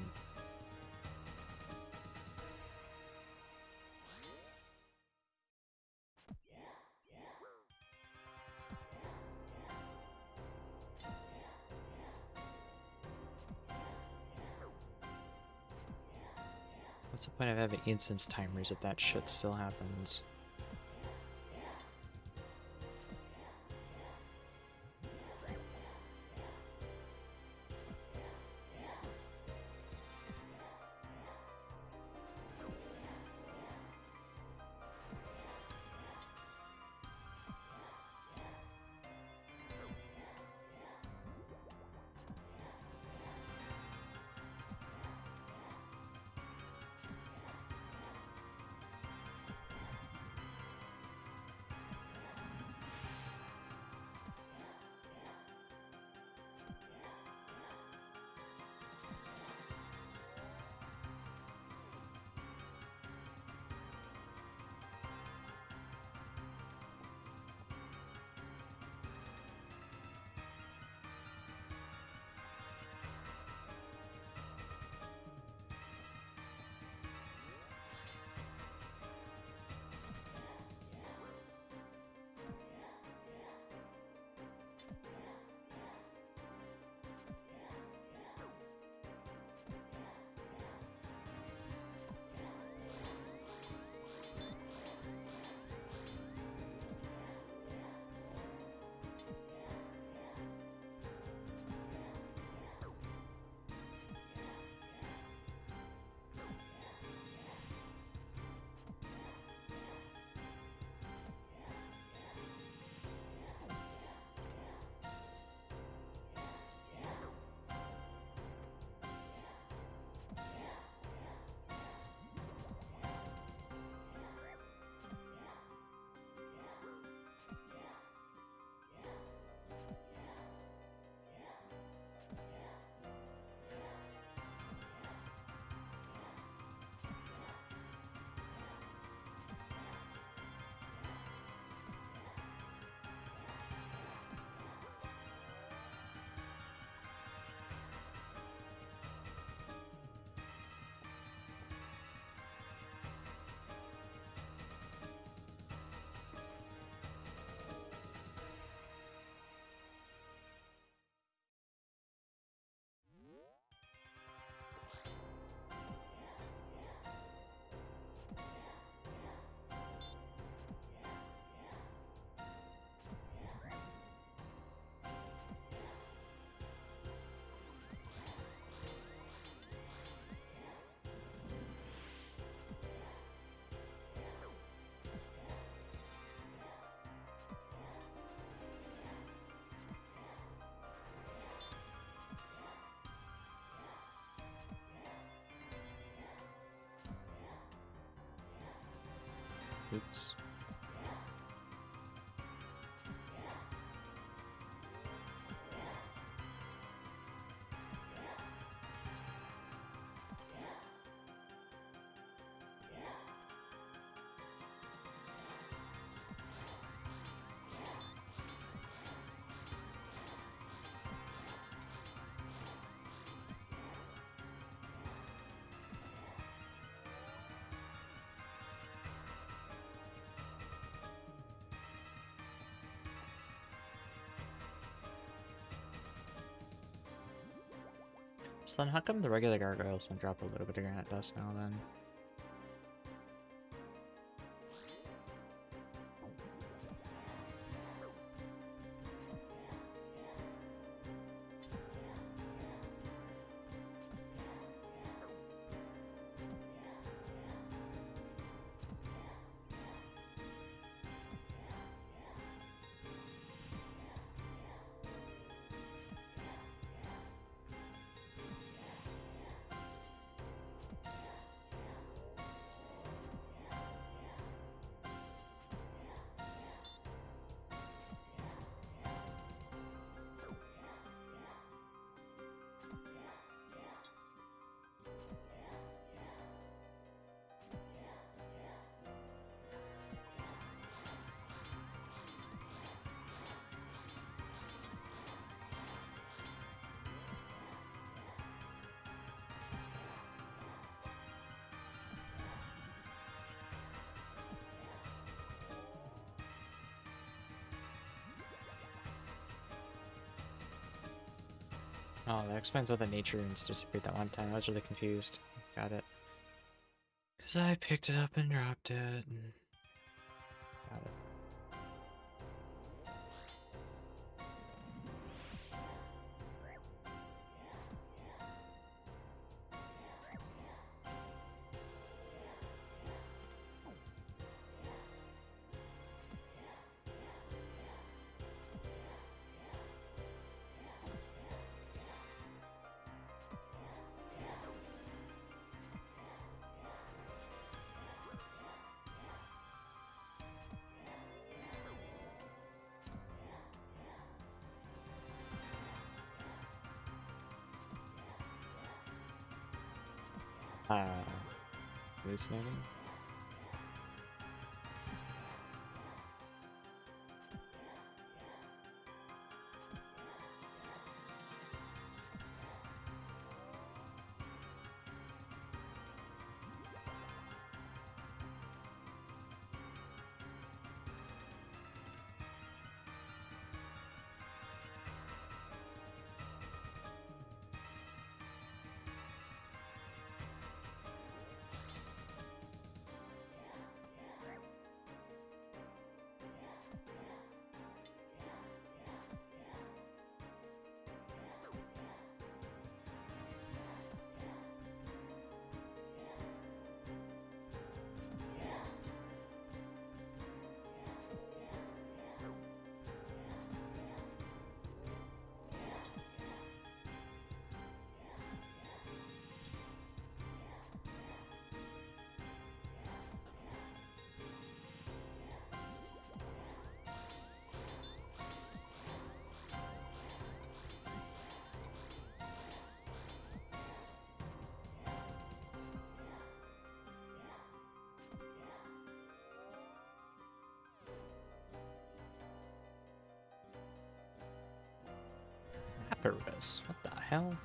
What's the point of having instance timers if that shit still happens? Oops. So then how come the regular gargoyles don't drop a little bit of granite dust now then? Oh, that explains why the nature runes disappeared that one time. I was really confused. Got it. Because I picked it up and dropped it. And... Got it. Hallucinating? Papyrus. What the hell?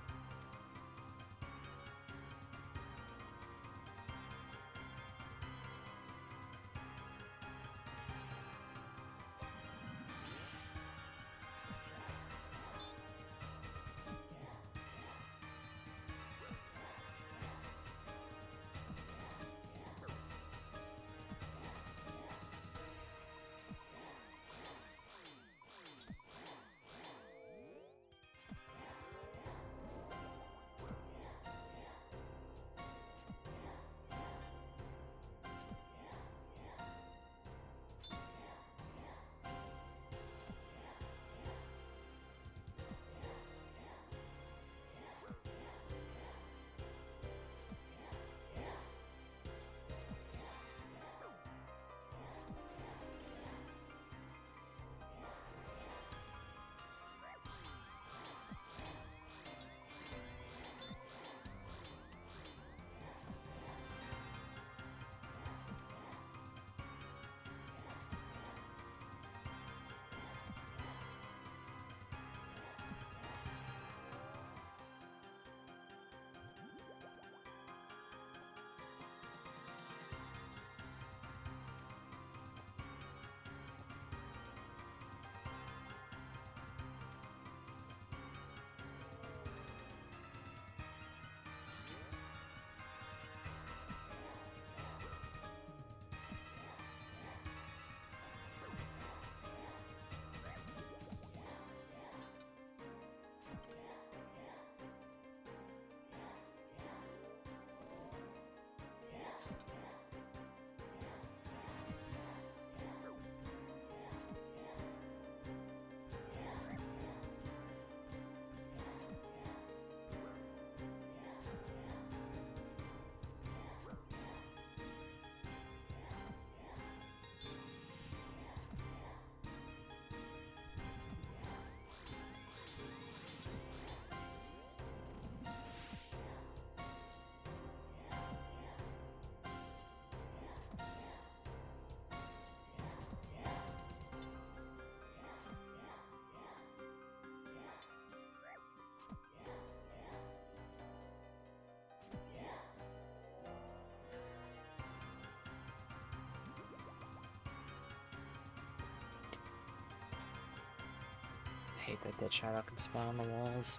hate that that shadow can spawn on the walls.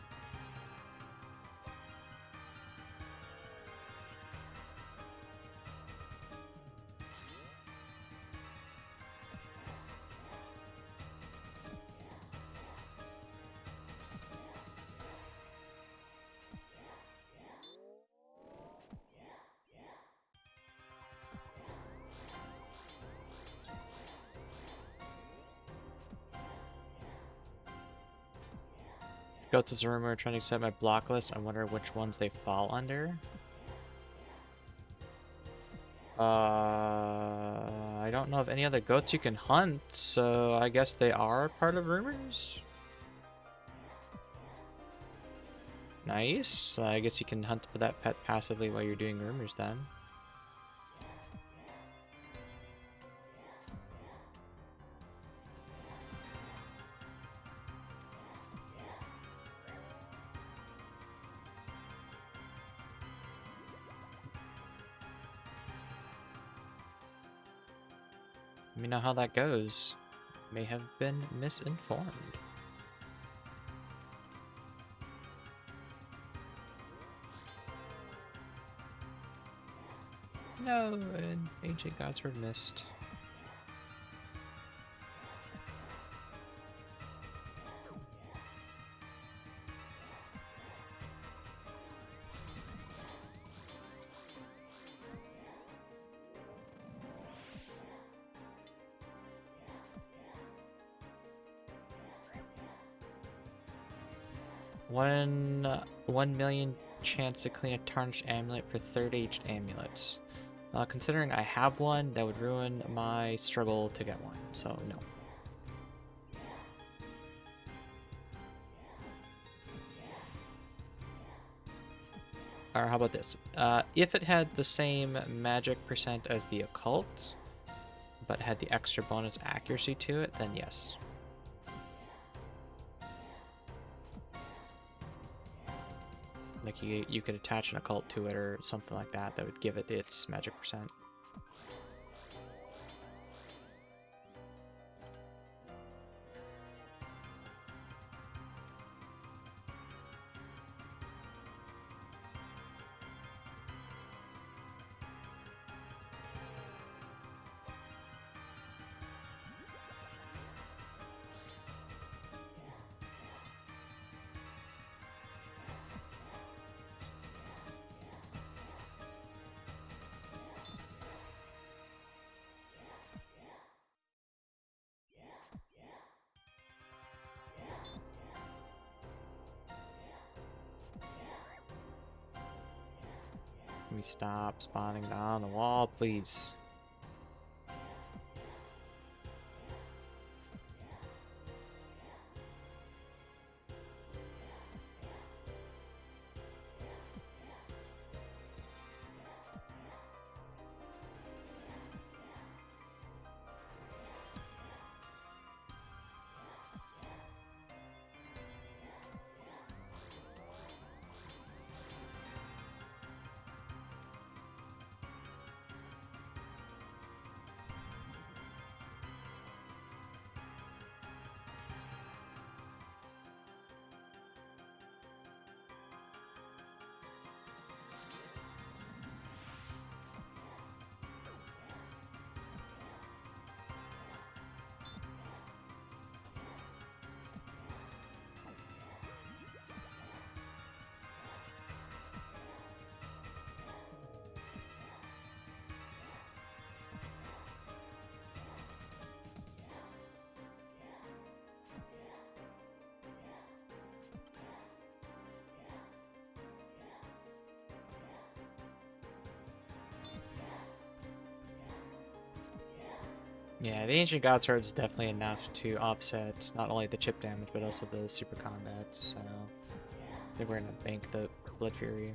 Go to the room where trying to set my block list. I wonder which ones they fall under. I don't know of any other goats you can hunt, so I guess they are part of rumors. Nice. I guess you can hunt for that pet passively while you're doing rumors then. Let me know how that goes. May have been misinformed. No, and ancient gods were missed. One million chance to clean a tarnished amulet for third aged amulets. Considering I have one, that would ruin my struggle to get one, so no. Or how about this? If it had the same magic percent as the occult, but had the extra bonus accuracy to it, then yes. Like you could attach an occult to it or something like that that would give it its magic percent. Can we stop spawning on the wall, please? Yeah, the Ancient God Sword is definitely enough to offset not only the chip damage, but also the super combat, so I think we're gonna bank the Blood Fury.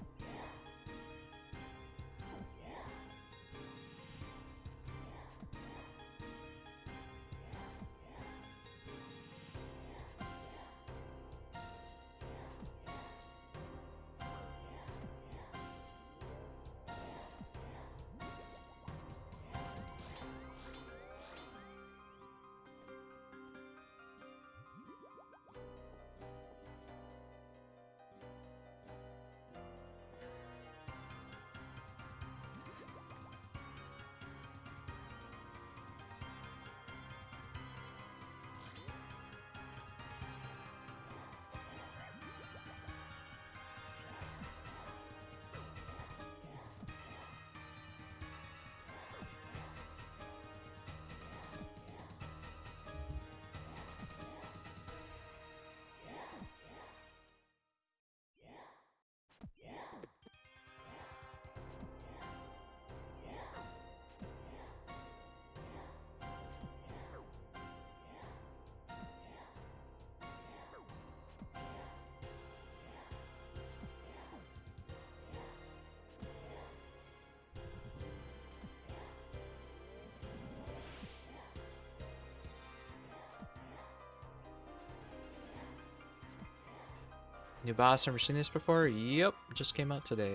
New boss, never seen this before? Yep, just came out today.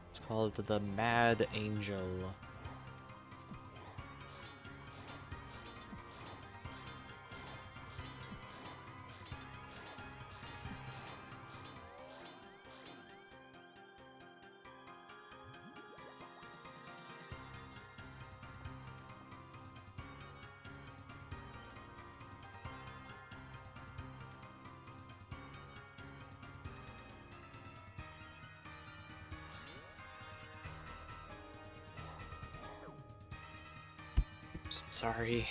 It's called the Mad Angel. Sorry.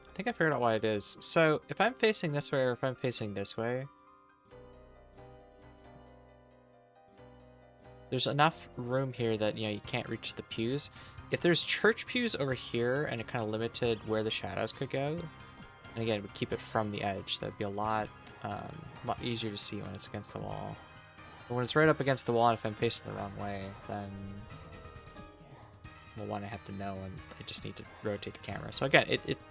I think I figured out why it is. So, if I'm facing this way or if I'm facing this way, there's enough room here that, you can't reach the pews. If there's church pews over here and it kind of limited where the shadows could go, and again, we keep it from the edge, that'd be a lot easier to see when it's against the wall. But when it's right up against the wall, and if I'm facing the wrong way, then well, one, I have to know, and I just need to rotate the camera. So again,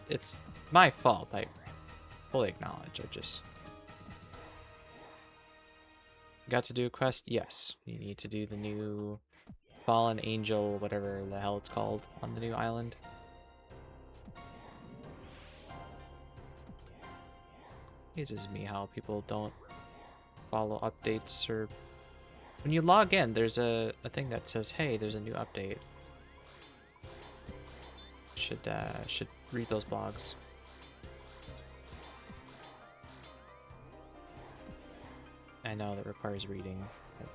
it's my fault. I fully acknowledge. I just got to do a quest. Yes, you need to do the new Fallen Angel, whatever the hell it's called, on the new island. This is me how people don't follow updates, or when you log in, there's a thing that says, "Hey, there's a new update." Should read those blogs. I know that requires reading. But...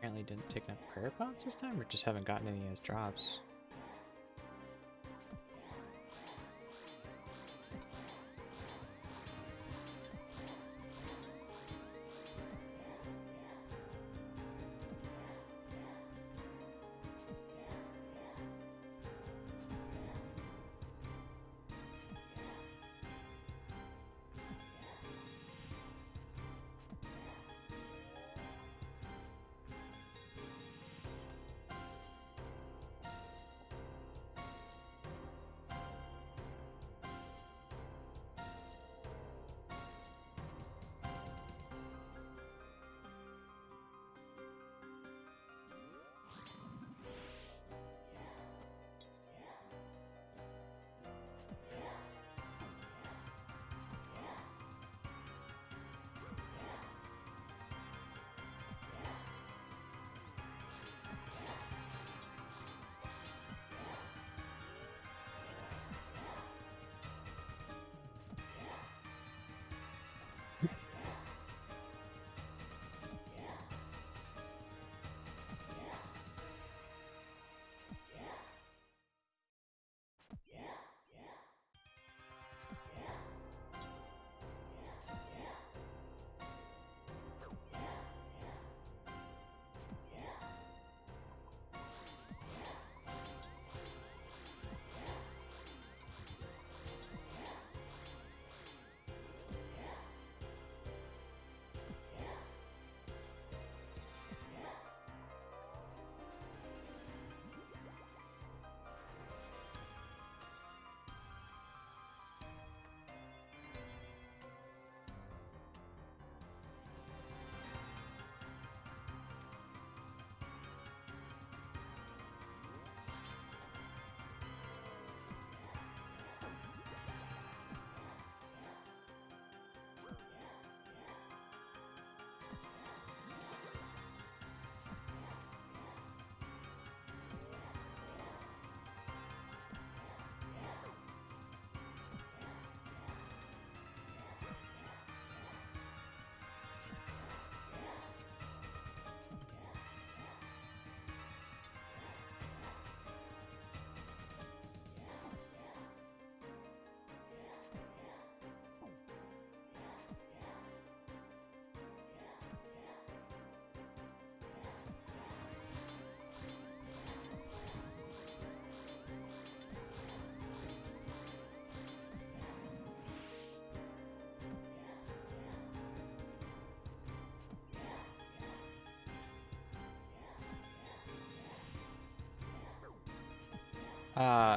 apparently didn't take enough prayer points this time, or just haven't gotten any as drops.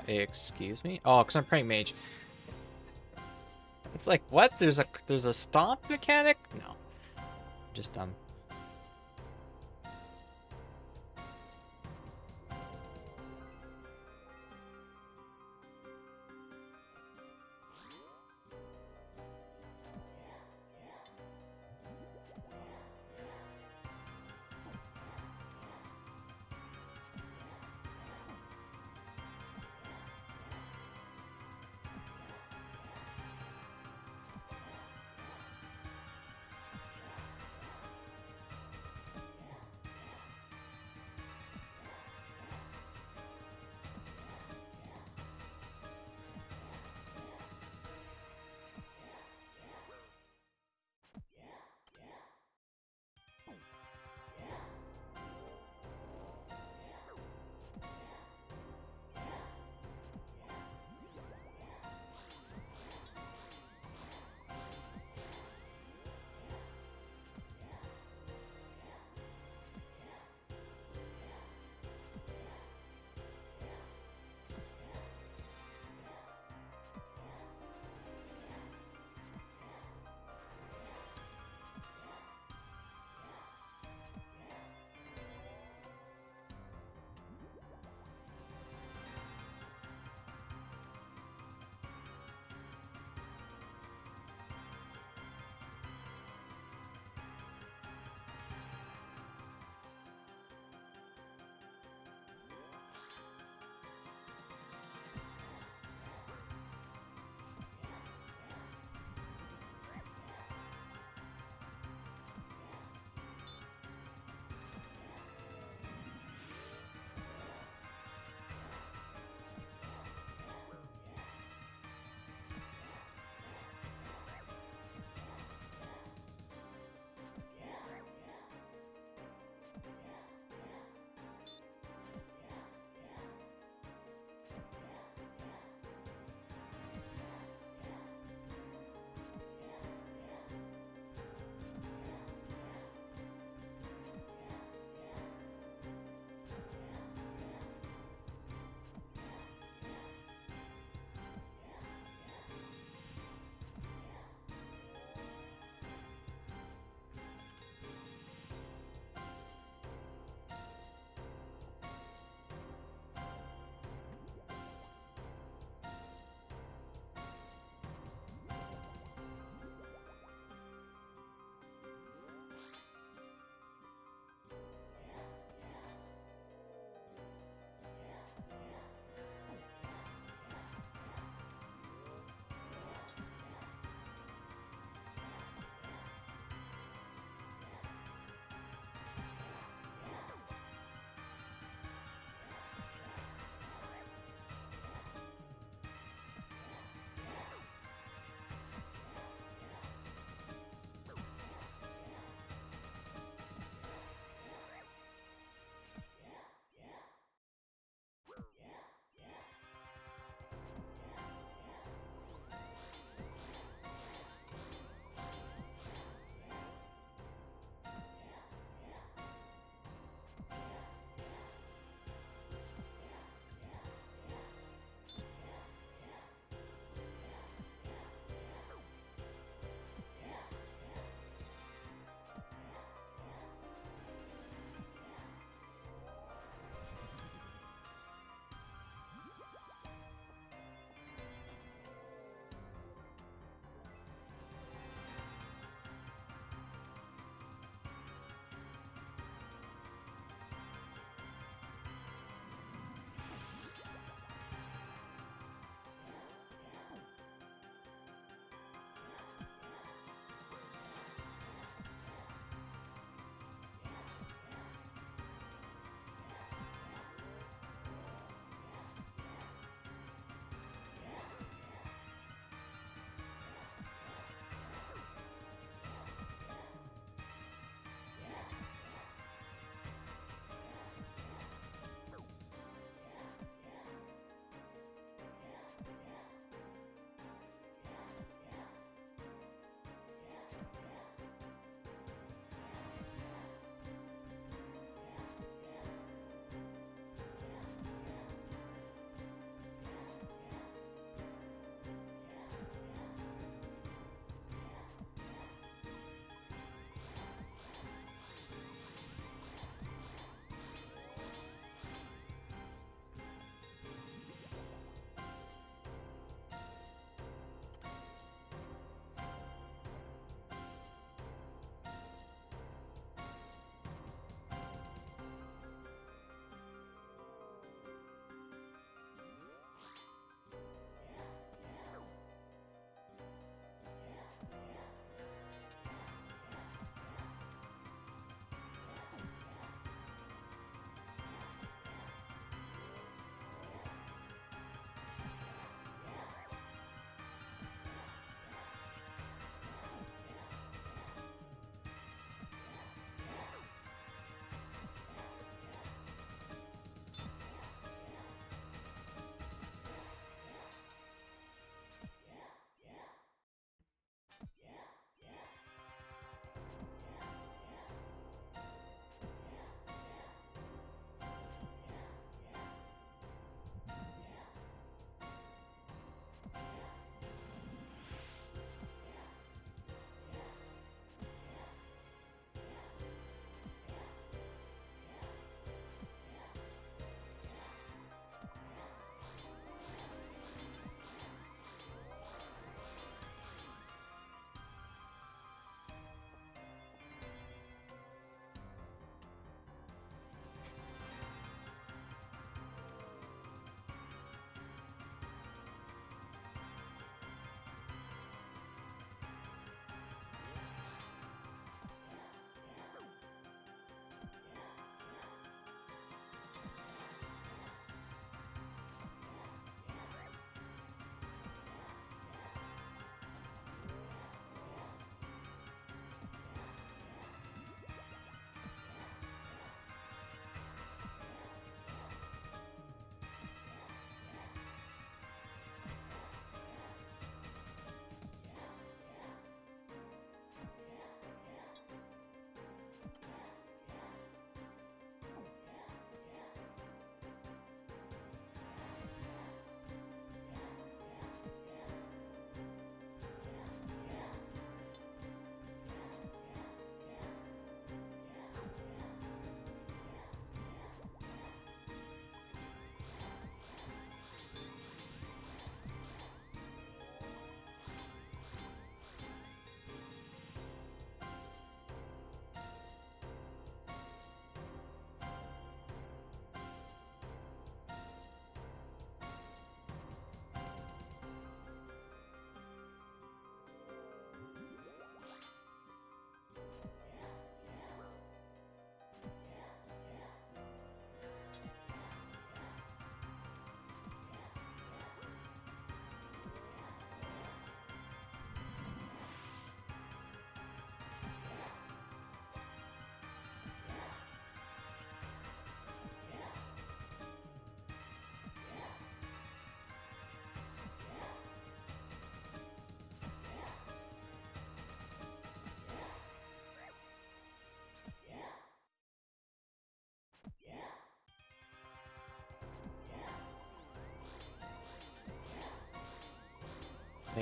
Excuse me? Oh, because I'm playing mage. It's like, what? There's a stomp mechanic? No. Just dumb.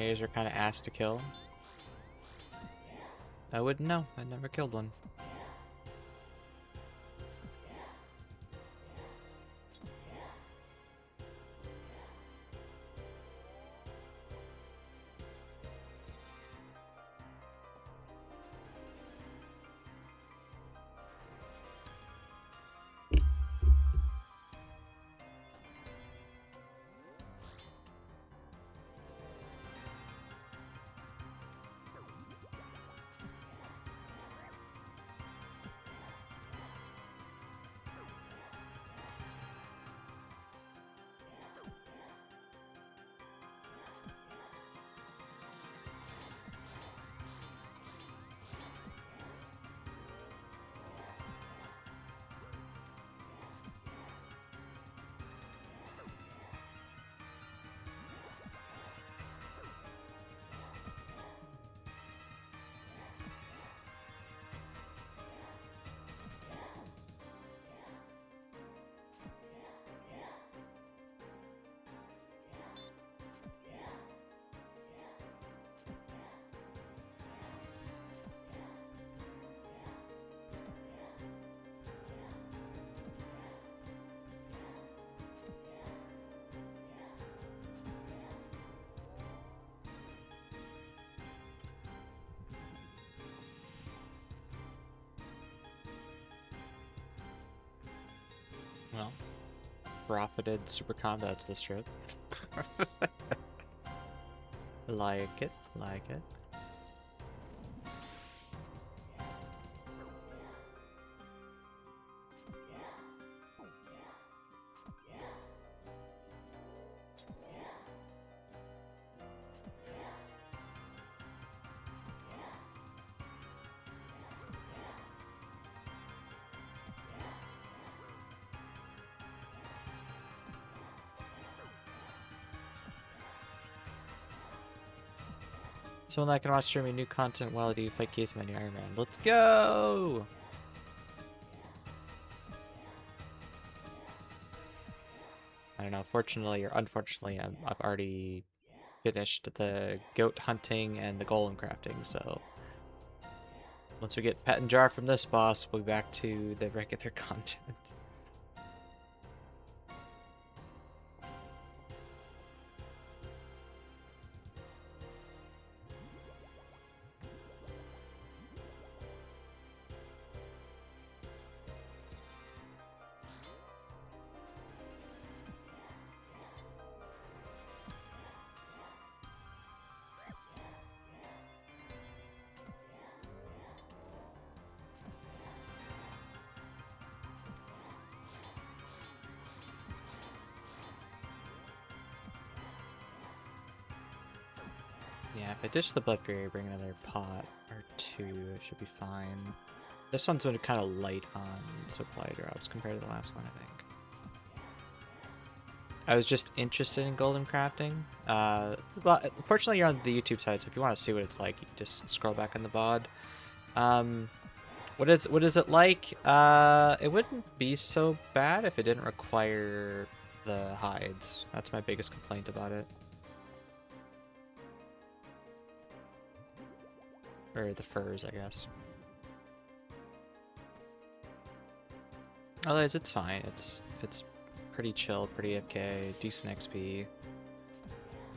maze are kind of ass to kill. I wouldn't know. I never killed one. Well, profited super combats this trip. Like it, like it. Someone that can watch streaming new content while I do fight case menu Iron Man. Let's go! I don't know, fortunately or unfortunately, I've already finished the goat hunting and the golem crafting, so once we get pet and jar from this boss, we'll be back to the regular content. Yeah, if I ditch the Blood Fury, bring another pot or two, it should be fine. This one's been kind of light on supply drops compared to the last one, I think. I was just interested in golden crafting. Well, fortunately, you're on the YouTube side, so if you want to see what it's like, you can just scroll back in the bod. What is it like? It wouldn't be so bad if it didn't require the hides. That's my biggest complaint about it. Or the furs, I guess. Otherwise, it's fine. It's pretty chill, pretty FK, decent XP. You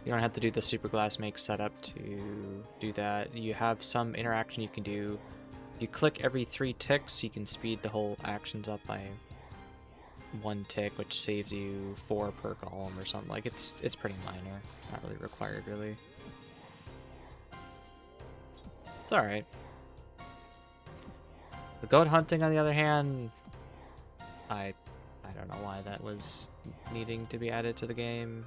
don't have to do the super glass make setup to do that. You have some interaction you can do. You click every 3 ticks, you can speed the whole actions up by 1 tick, which saves you 4 per golem or something. Like it's pretty minor, not really required, really. It's alright. The goat hunting, on the other hand, I don't know why that was needing to be added to the game.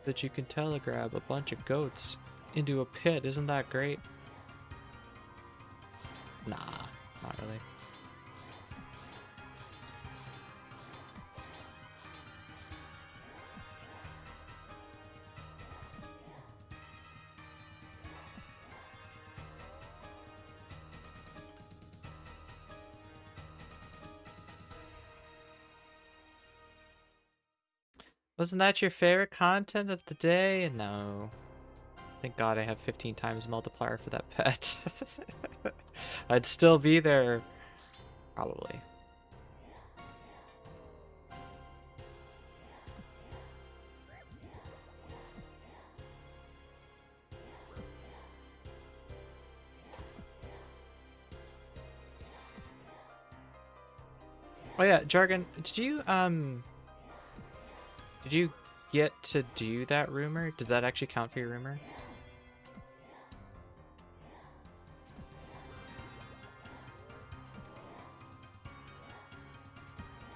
That you can telegrab a bunch of goats into a pit, isn't that great? Nah, not really. Wasn't that your favorite content of the day? No. Thank God I have 15 times multiplier for that pet. I'd still be there. Probably. Oh yeah, Jargon, did you get to do that rumor? Did that actually count for your rumor?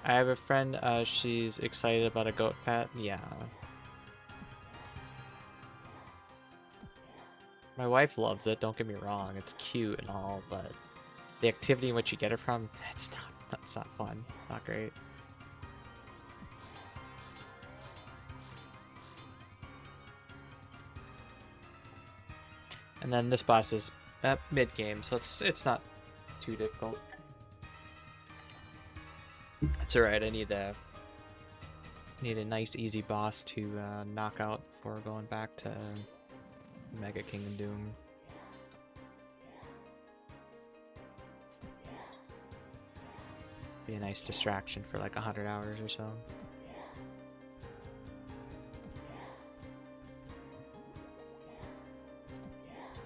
I have a friend, she's excited about a goat pet. Yeah. My wife loves it, don't get me wrong. It's cute and all, but the activity in which you get it from, that's not fun. Not great. And then this boss is mid-game, so it's not too difficult. It's alright, I need a nice easy boss to knock out before going back to Mega King and Doom. Be a nice distraction for like 100 hours or so.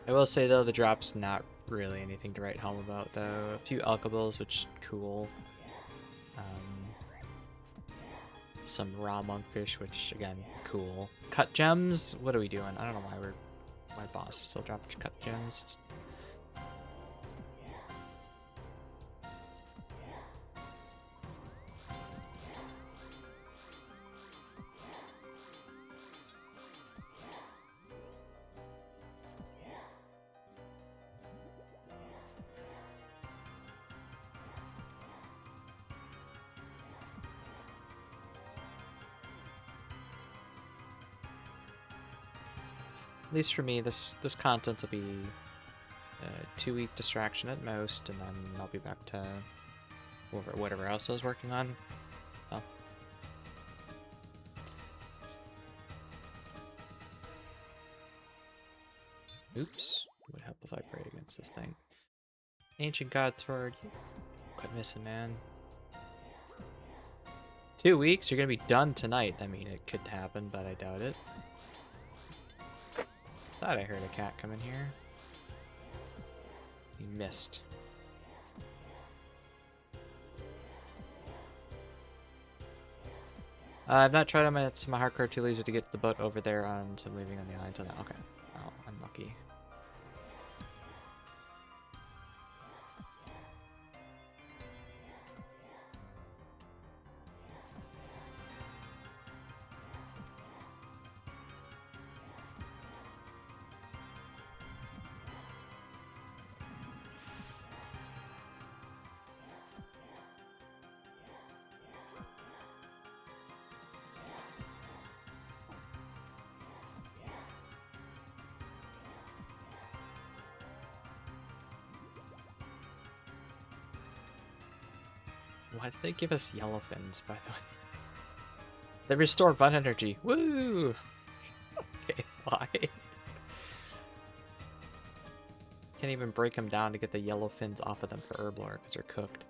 I will say though, the drop's not really anything to write home about though. A few alkables, which is cool. Some raw monkfish, which again, cool. Cut gems? What are we doing? I don't know why my boss is still dropping cut gems. At least for me, this content will be a 2-week distraction at most, and then I'll be back to whatever else I was working on. Oh. Oops. It would help if I prayed against this thing. Ancient God's Word. Quit missing, man. 2 weeks? You're gonna be done tonight. I mean, it could happen, but I doubt it. Thought I heard a cat come in here. He missed. I've not tried on my hardcore, too lazy to get the boat over there on some leaving on the island until now. Okay. Oh, unlucky. Why did they give us yellow fins, by the way? They restore Fun Energy. Woo! Okay, why? Can't even break them down to get the yellow fins off of them for Herblore because they're cooked.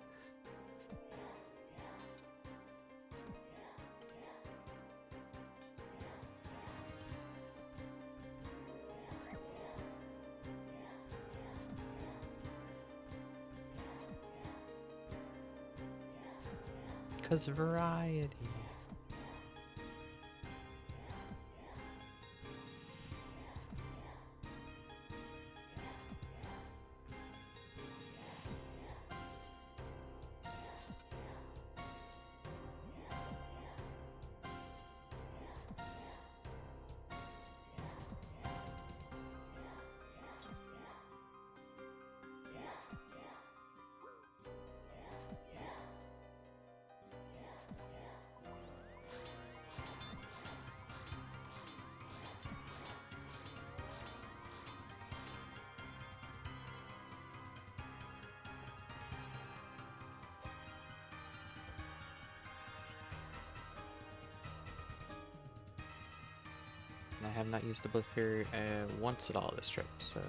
Because variety. I have not used the Blood Fury once at all this trip, so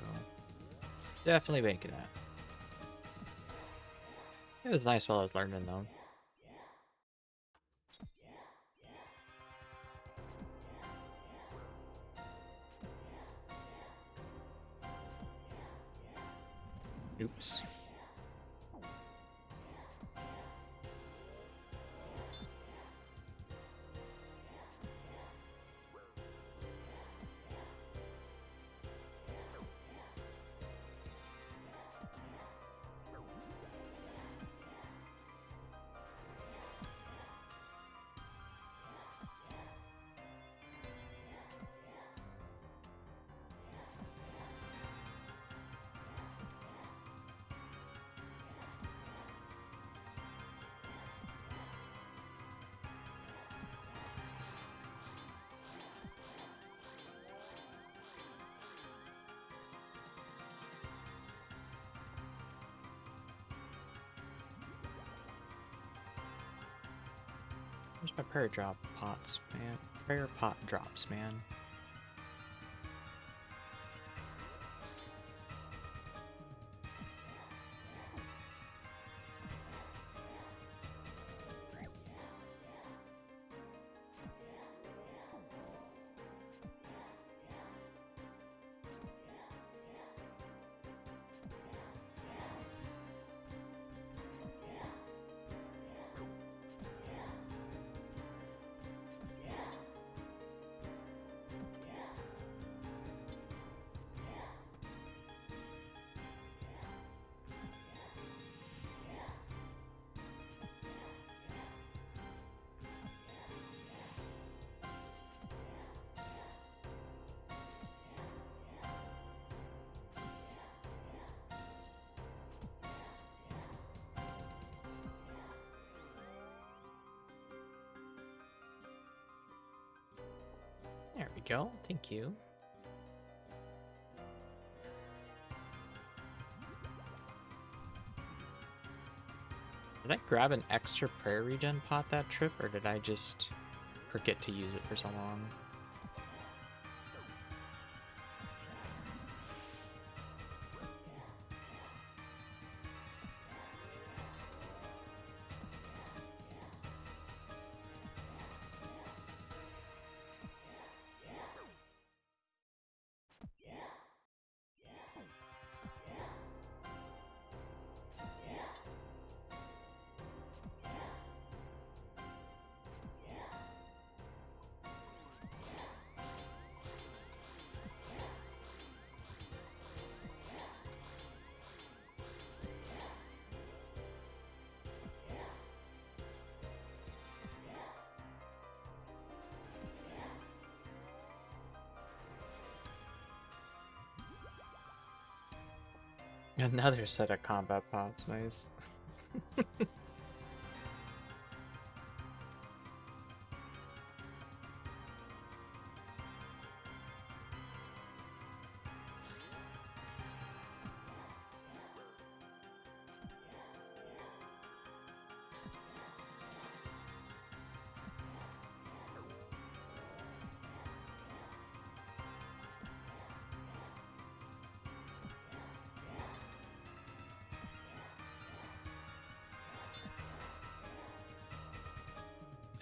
definitely banking that. It was nice while I was learning, though. Oops. Where's my prayer drop pots, man? Prayer pot drops, man. There we go. Thank you. Did I grab an extra prayer regen pot that trip, or did I just forget to use it for so long? Another set of combat pots, nice.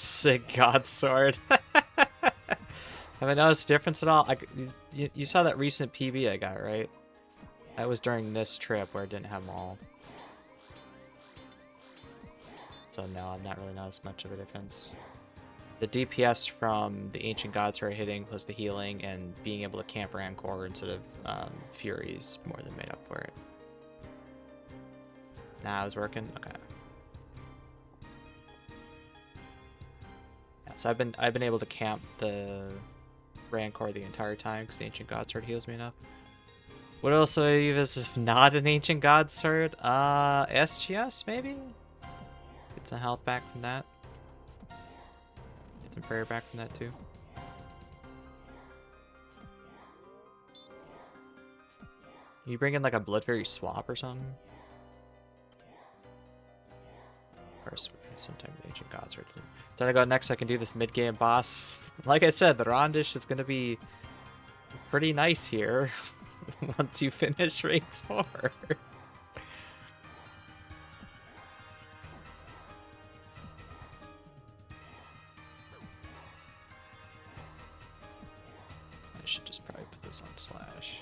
Sick God Sword. Have I noticed a difference at all? You saw that recent PB I got, right? That was during this trip where I didn't have them all. So no, I've not really noticed much of a difference. The DPS from the Ancient Gods Sword hitting plus the healing and being able to camp Rancor instead of Furies more than made up for it. Nah, I was working? Okay. So I've been able to camp the Rancor the entire time because the Ancient God Sword heals me enough. What else do I use if not an Ancient God Sword? SGS maybe? Get some health back from that. Get some prayer back from that too. You bring in like a Blood Fairy swap or something? Of course, sometime the Ancient Gods Sword. Then I go next, I can do this mid-game boss. Like I said, the Rondish is going to be pretty nice here once you finish ranked 4. I should just probably put this on slash.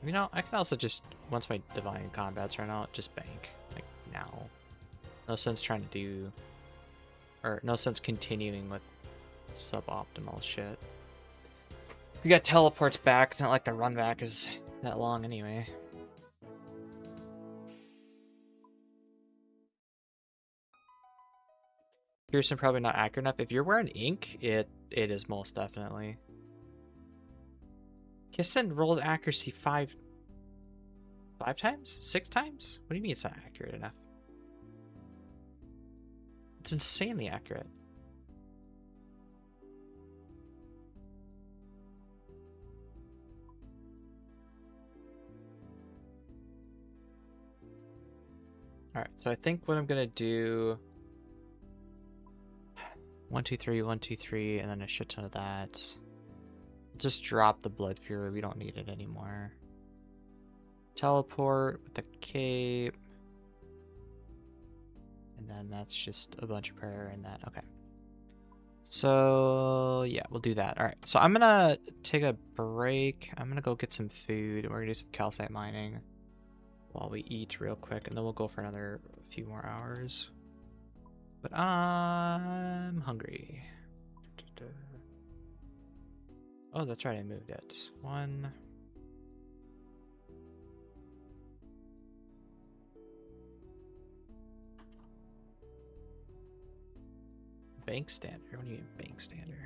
You know, I can also just, once my divine combats run out, just bank. Like, now. No sense trying to do... Or, no sense continuing with suboptimal shit. We got teleports back. It's not like the run back is that long anyway. Pearson probably not accurate enough. If you're wearing ink, it is most definitely. Kiston rolls accuracy 5 times? 6 times? What do you mean it's not accurate enough? It's insanely accurate. Alright, so I think what I'm gonna do... 1, 2, 3, 1, 2, 3, and then a shit ton of that. Just drop the Blood Fury, we don't need it anymore. Teleport with the cape. And then that's just a bunch of prayer and that. Okay. So, yeah, we'll do that. Alright, so I'm gonna take a break. I'm gonna go get some food. We're gonna do some calcite mining while we eat real quick, and then we'll go for another few more hours. But I'm hungry. Oh, that's right, I moved it. 1. Bank standard? What do you mean bank standard?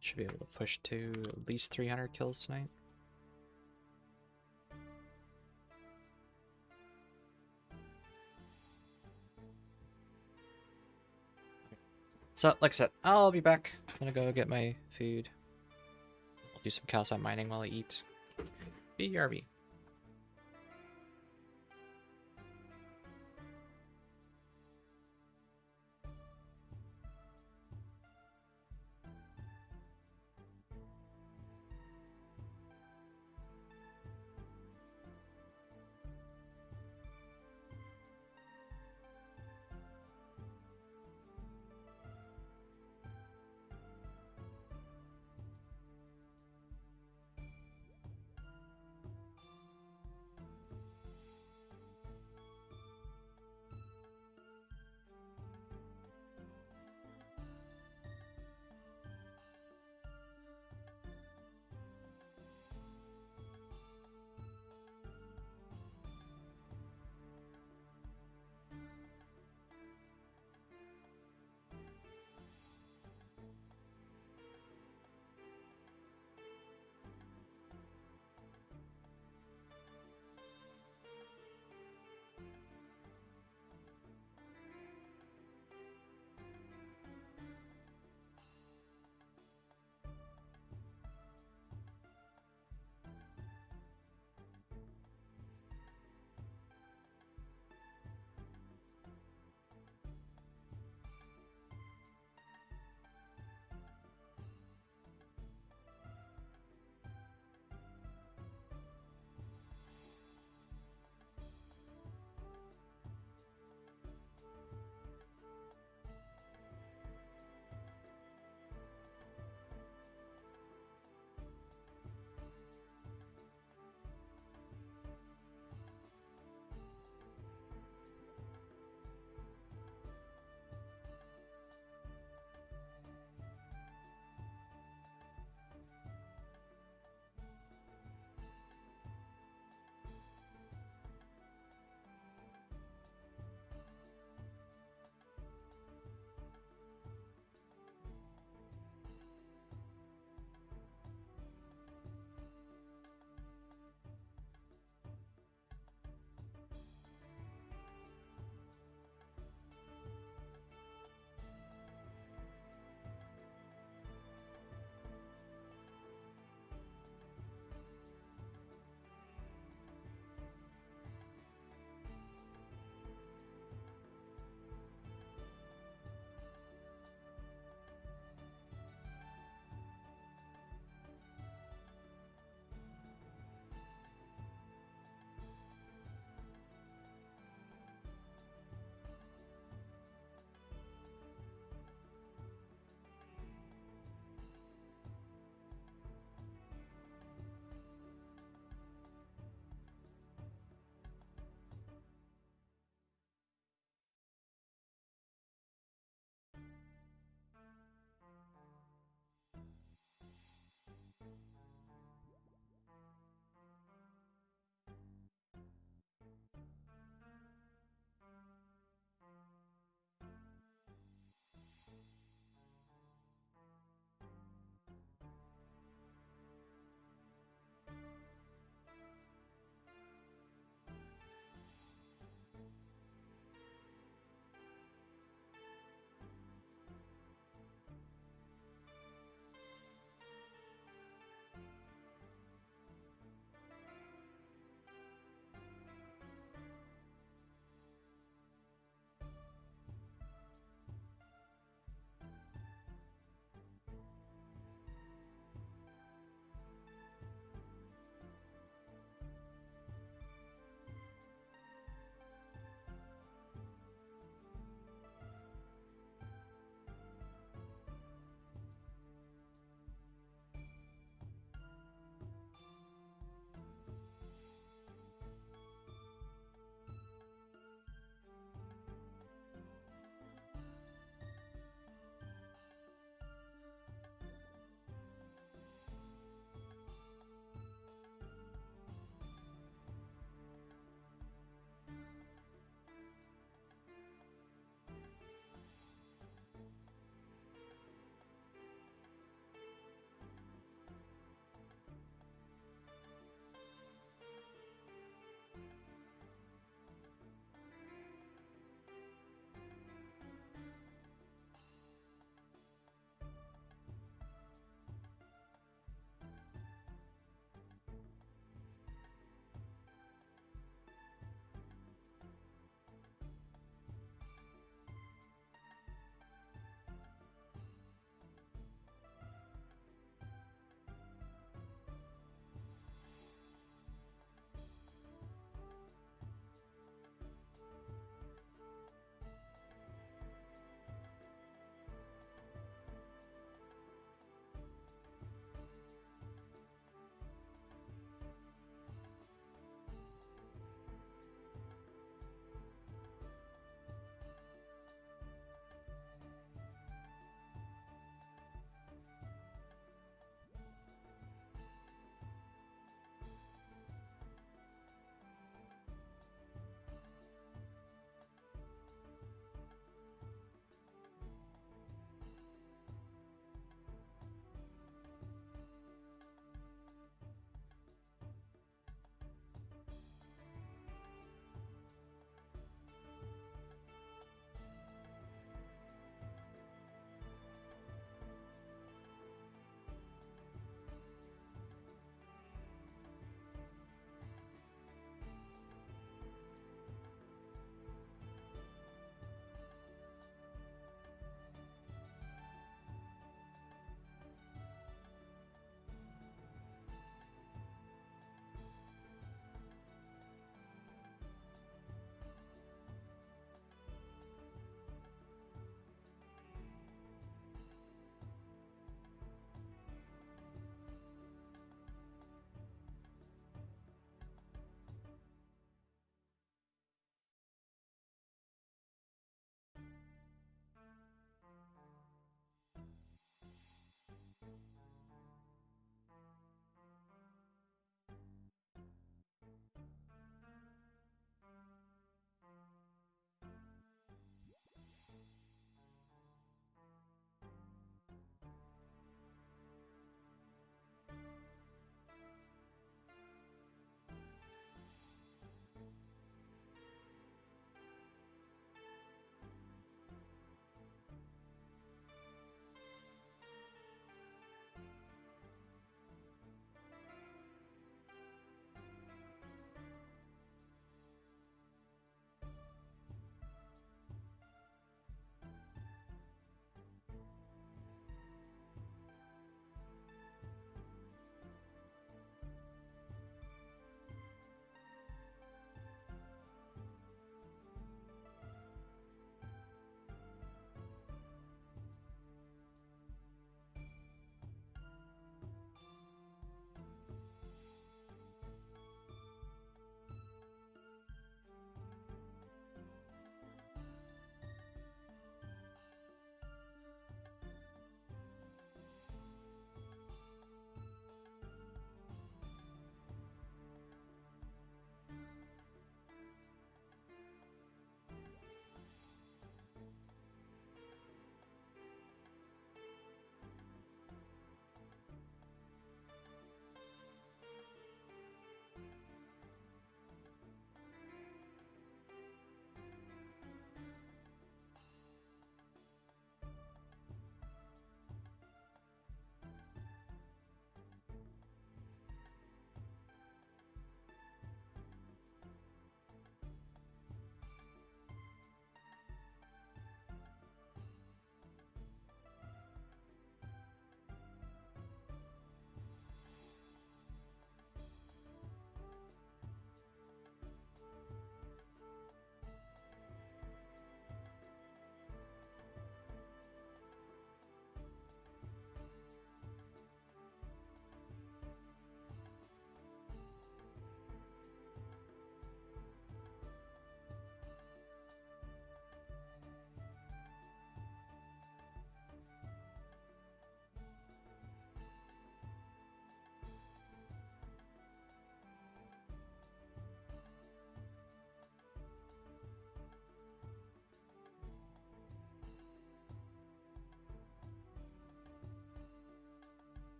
Should be able to push to at least 300 kills tonight. So, like I said, I'll be back. I'm gonna go get my food. I'll do some calcite mining while I eat. BRB.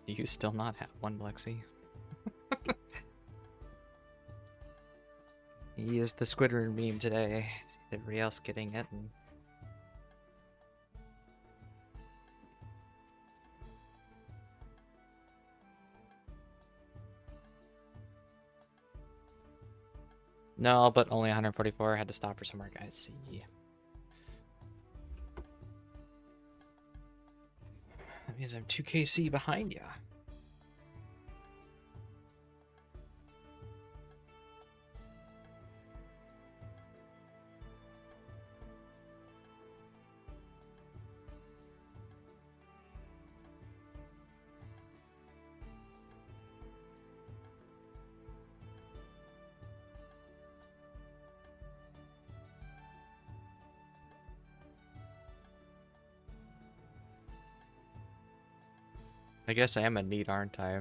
Do you still not have one, Lexi? He is the Squidward meme today. Everybody else getting it. And... No, but only 144. I had to stop for some work. I see. That means I'm 2KC behind ya. I guess I am a neat, aren't I?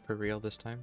For real this time.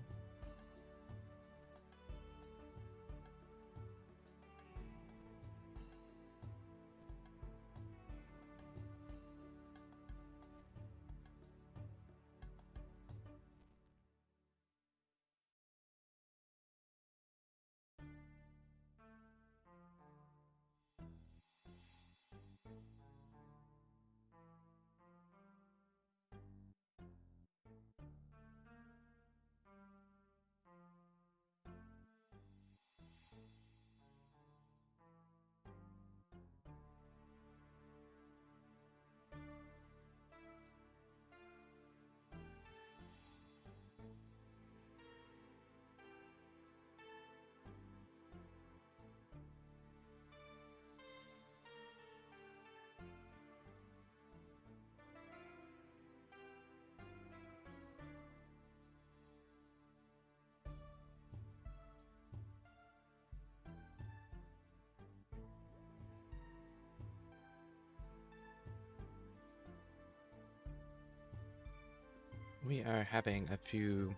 We are having a few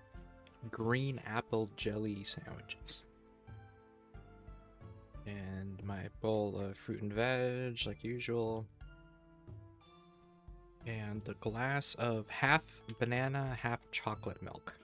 green apple jelly sandwiches. And my bowl of fruit and veg, like usual. And a glass of half banana, half chocolate milk.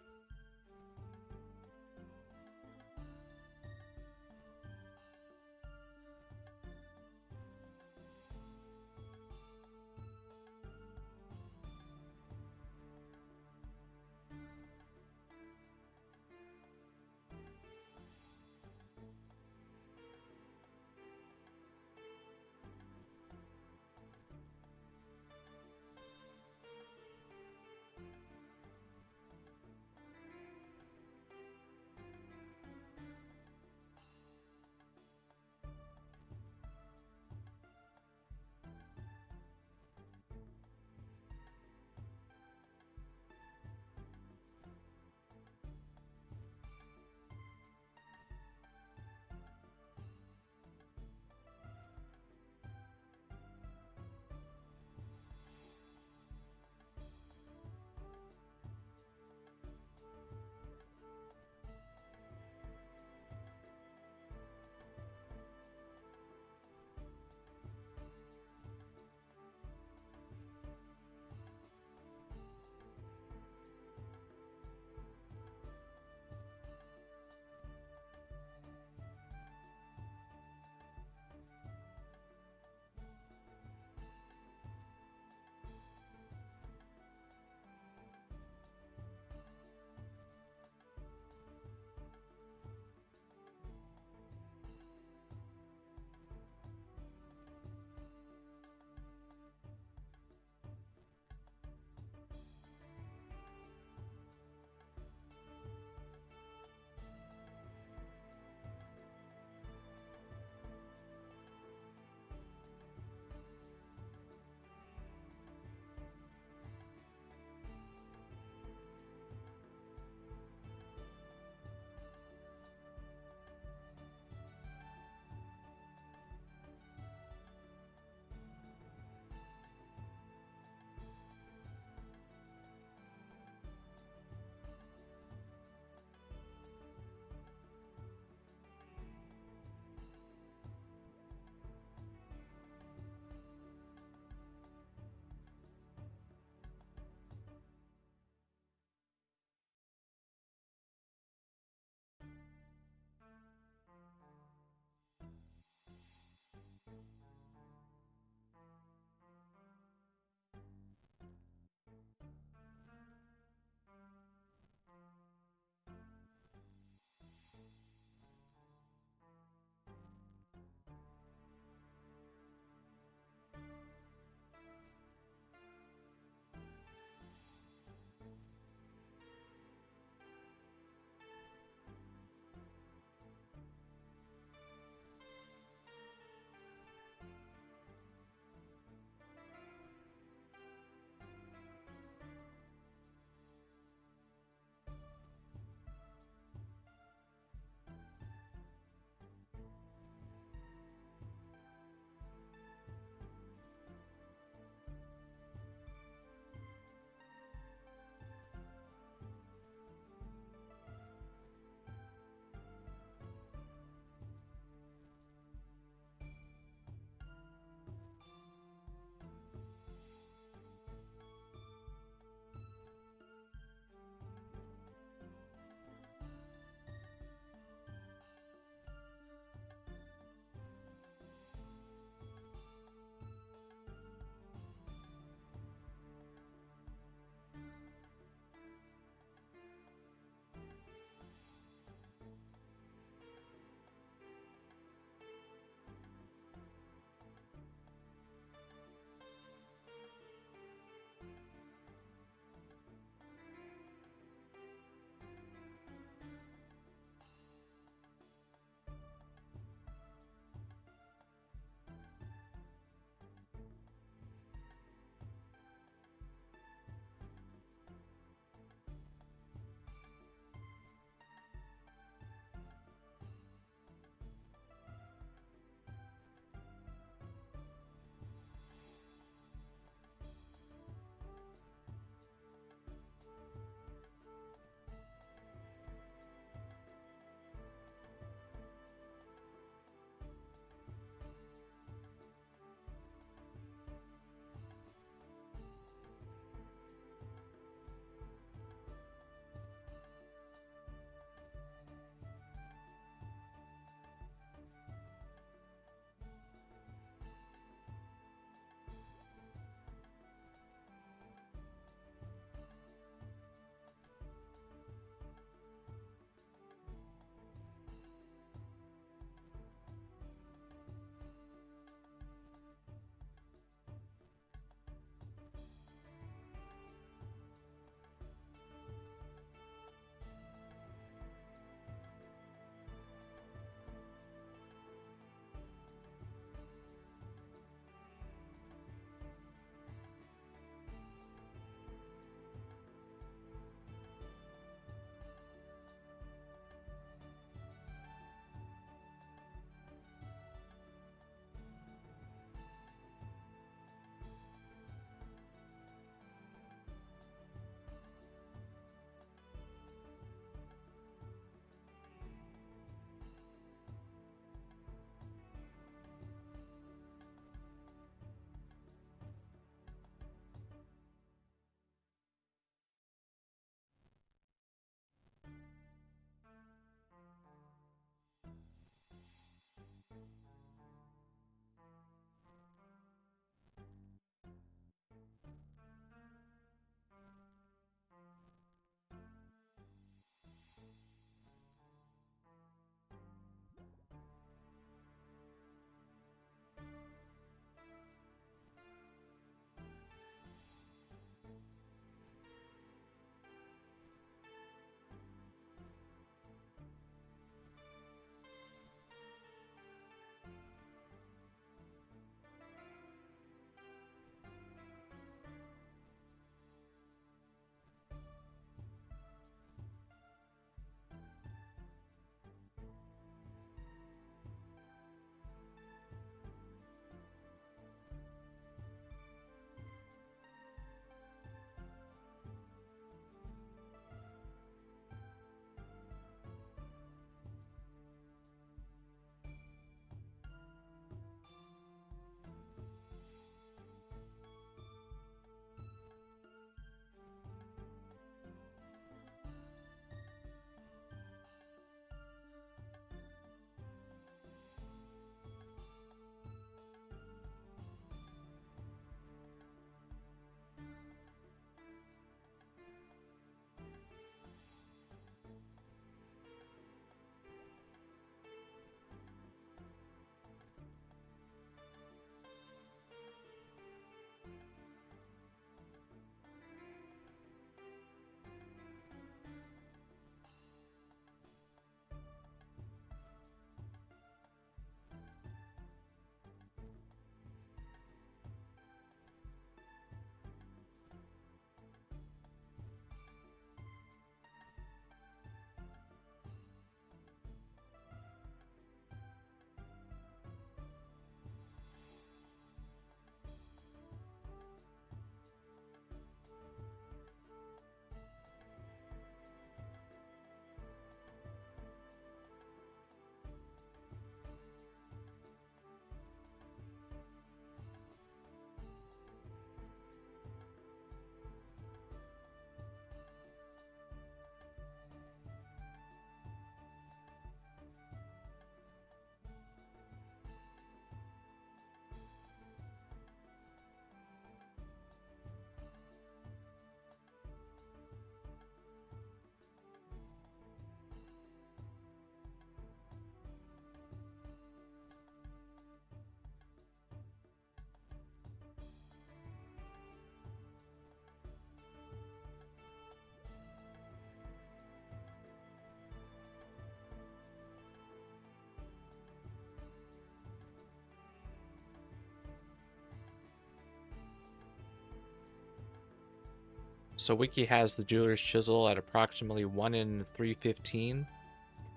So Wiki has the jeweler's chisel at approximately 1 in 315,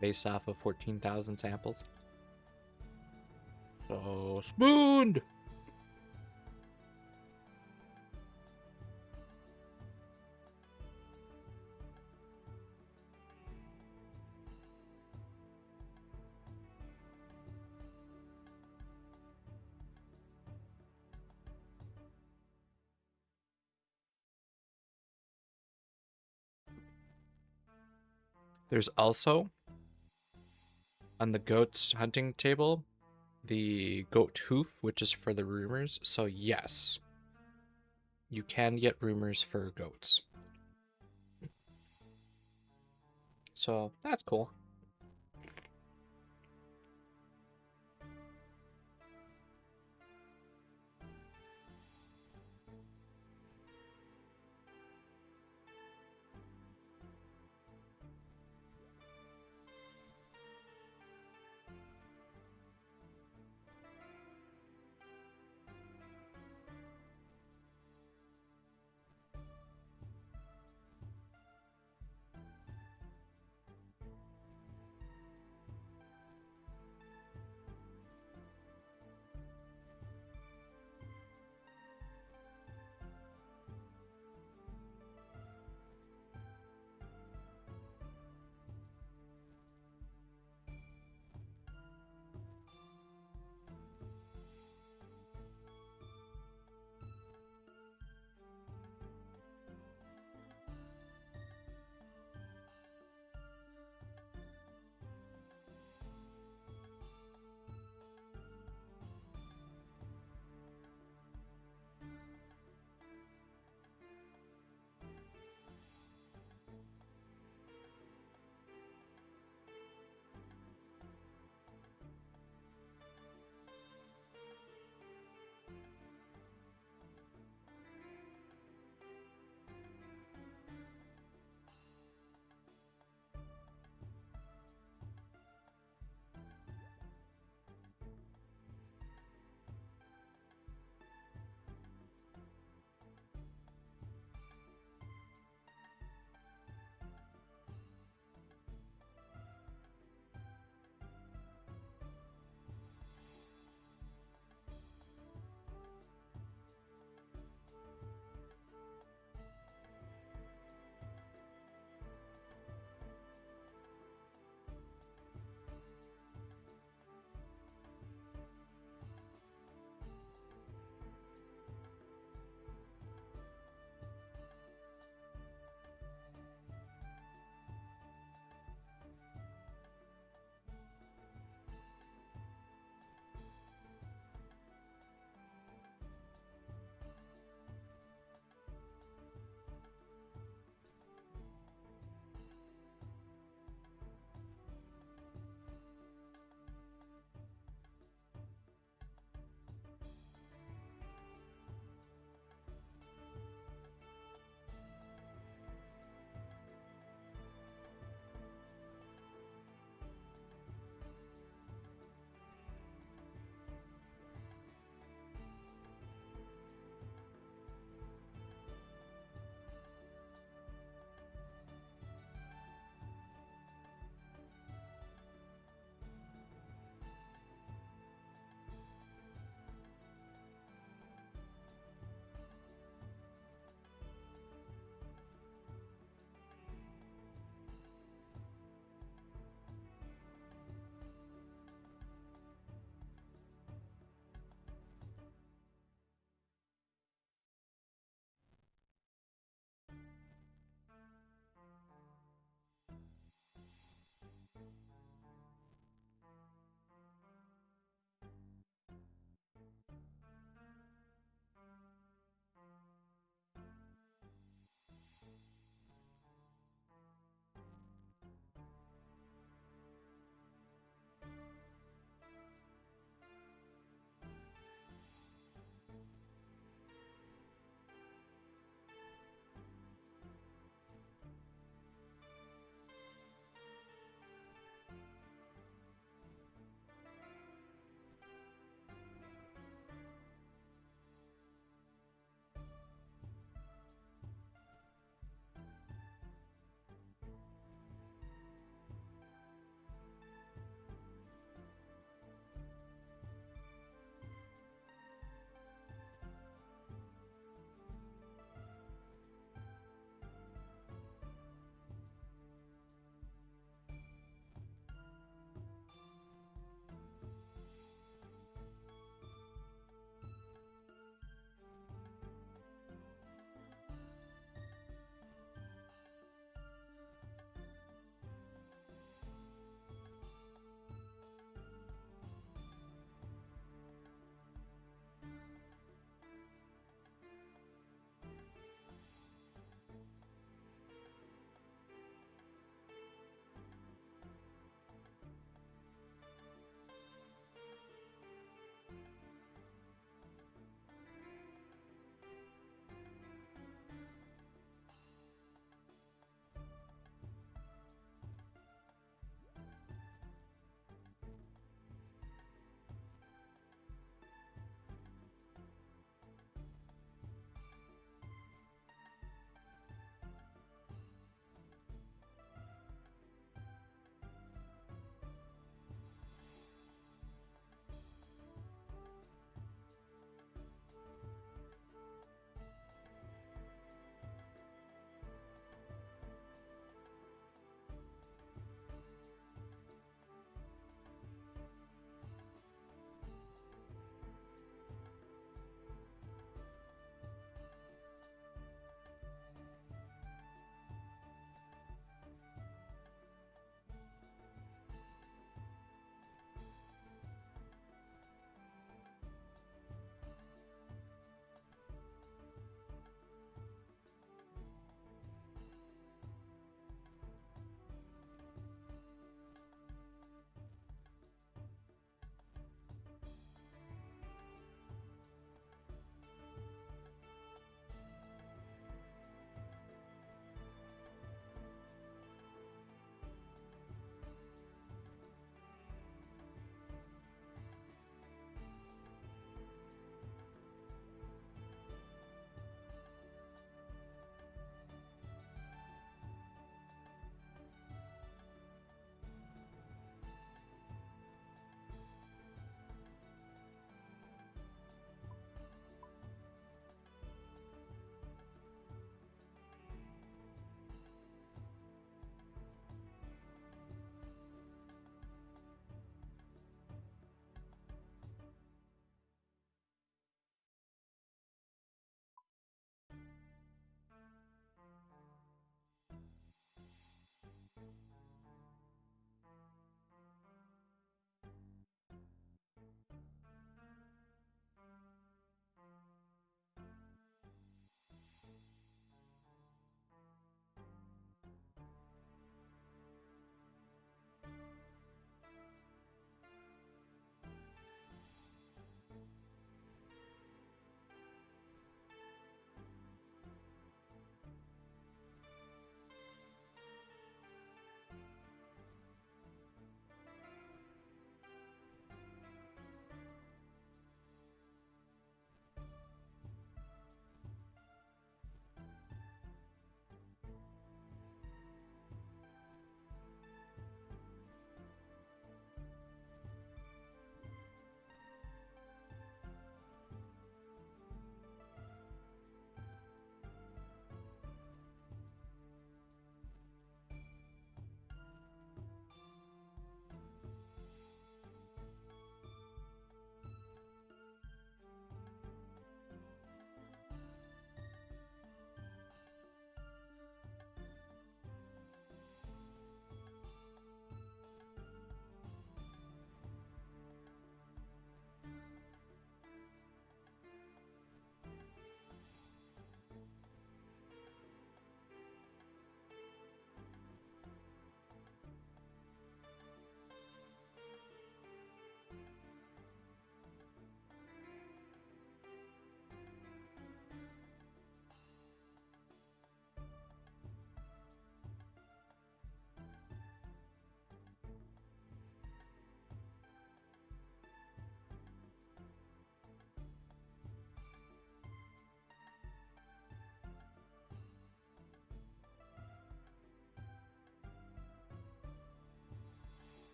based off of 14,000 samples. So spooned. There's also, on the goat's hunting table, the goat hoof, which is for the rumors. So yes, you can get rumors for goats. So that's cool.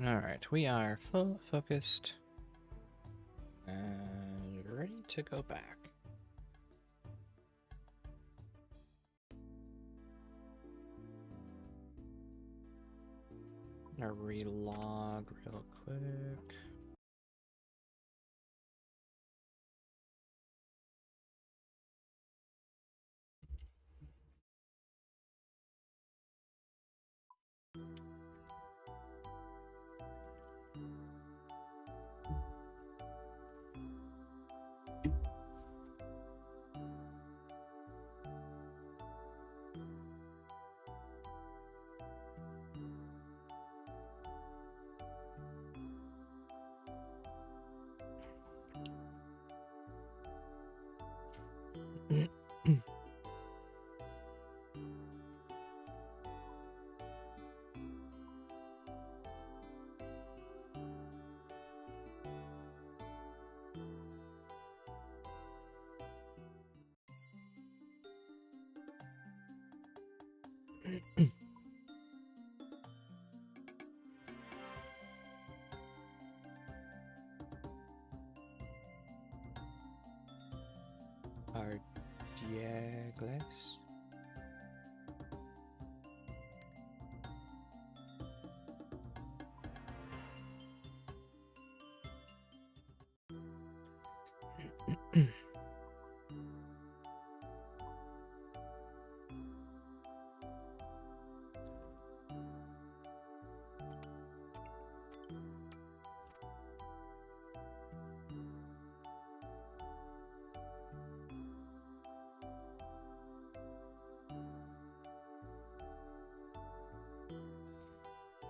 Alright, we are full focused and ready to go back. I'm gonna relog real quick. Our Diegles.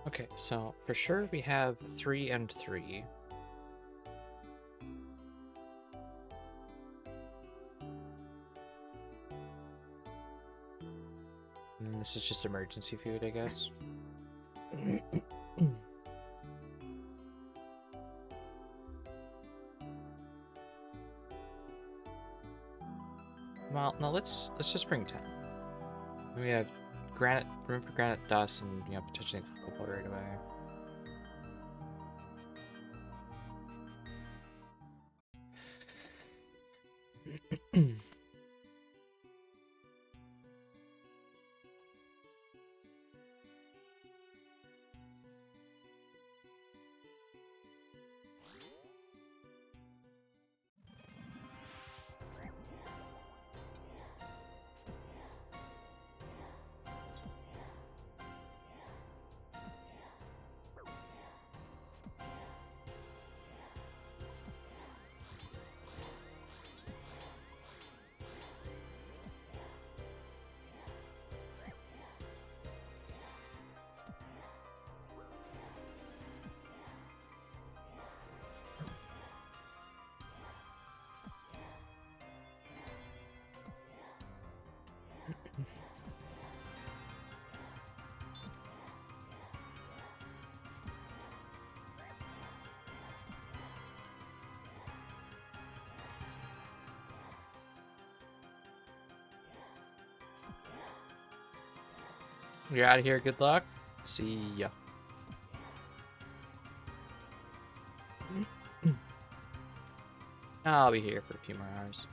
Okay, so for sure we have 3 and 3. And this is just emergency food, I guess. Well, no, let's just bring 10. We have room for granite dust, and potentially alcohol right away. You're out of here. Good luck. See ya. I'll be here for a few more hours.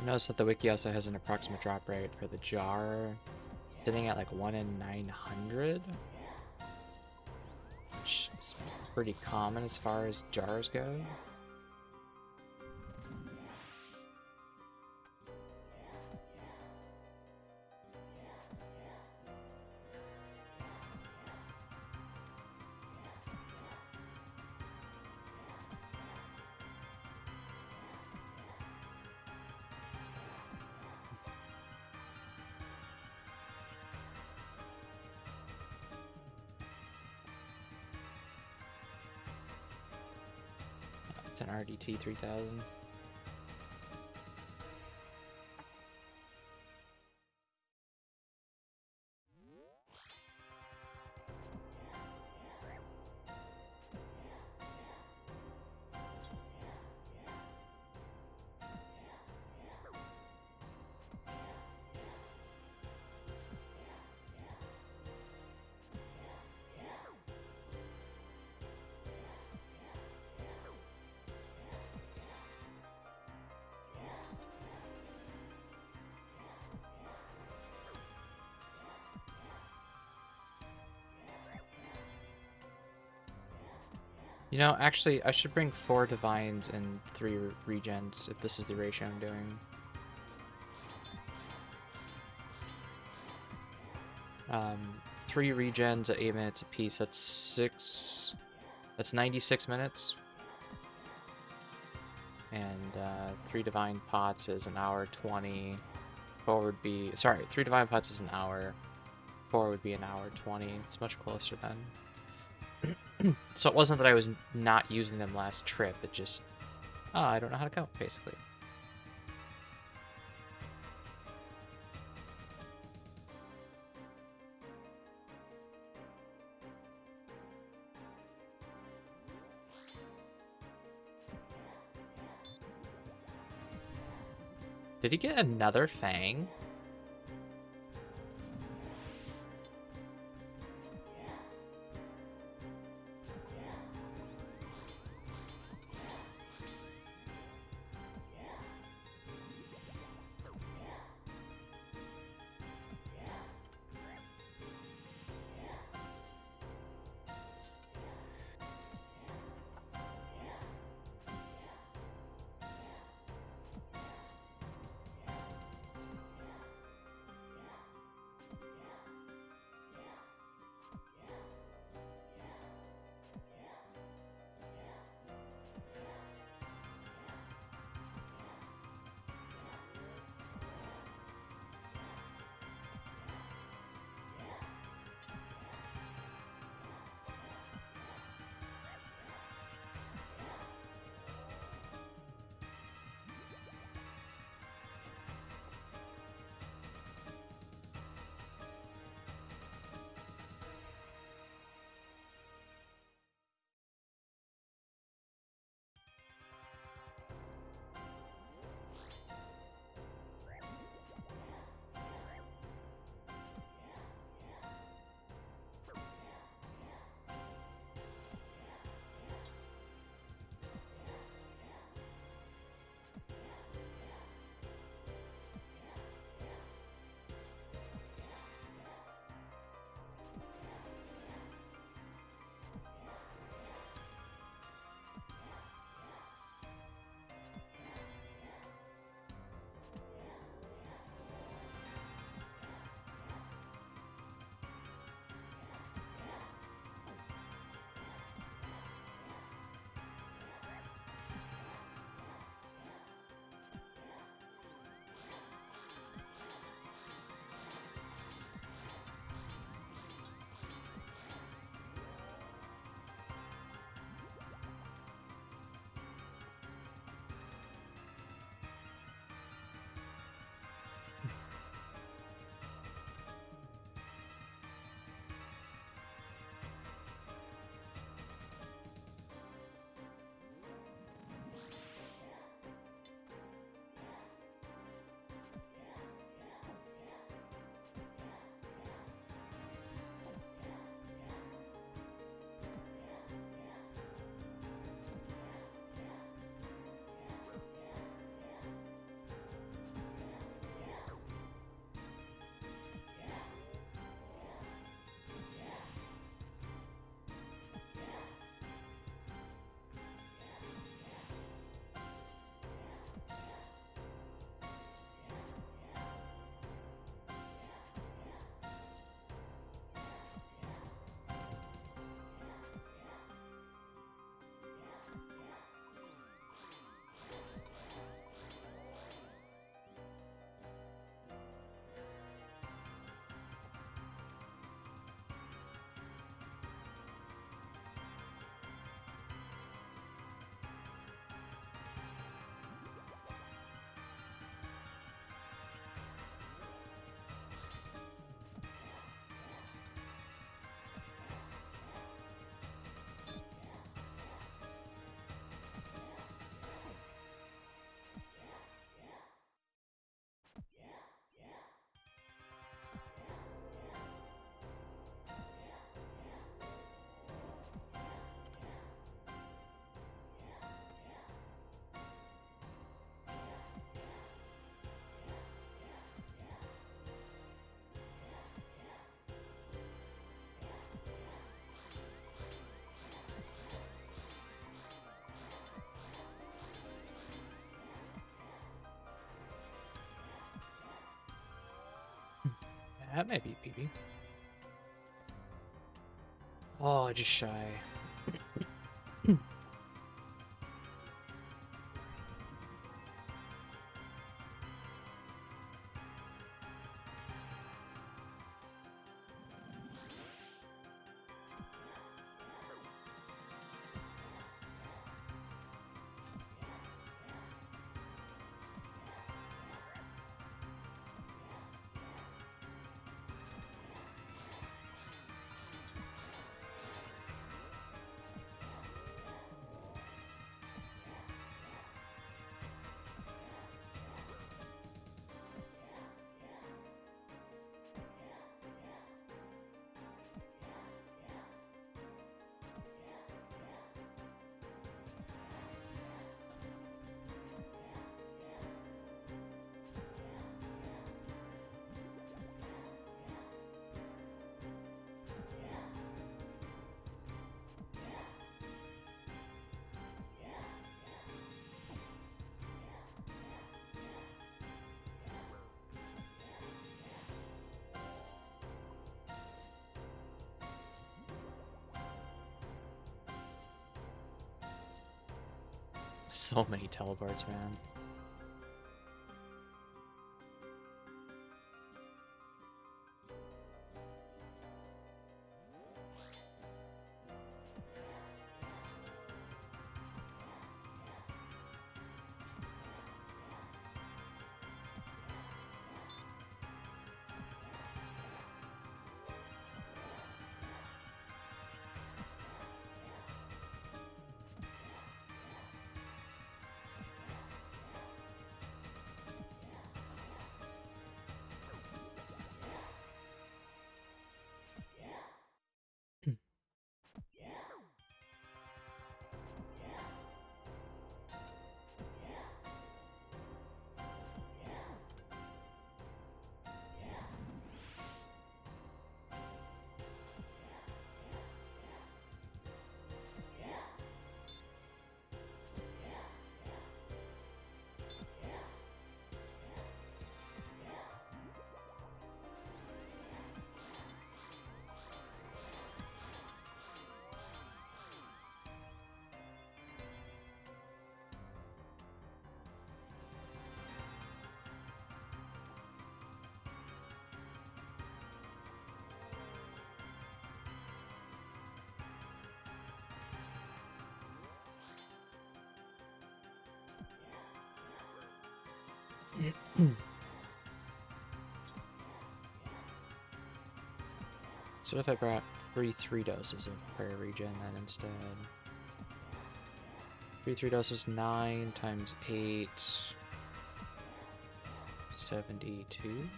Notice that the wiki also has an approximate drop rate for the jar, sitting at like 1 in 900, which is pretty common as far as jars go. It's an RDT 3000. You know, actually, I should bring 4 divines and 3 regens if this is the ratio I'm doing. 3 regens at 8 minutes apiece. That's 6. That's 96 minutes. And 3 divine pots is an hour 20. 4 would be. Sorry, 3 divine pots is an hour. 4 would be an hour 20. It's much closer then. So it wasn't that I was not using them last trip, it just... Oh, I don't know how to count, basically. Did he get another Fang? That might be BB. Oh, just shy. So many teleports, man. So if I brought 3 doses of prayer regen then instead? 3 doses, 9 times 8, 72?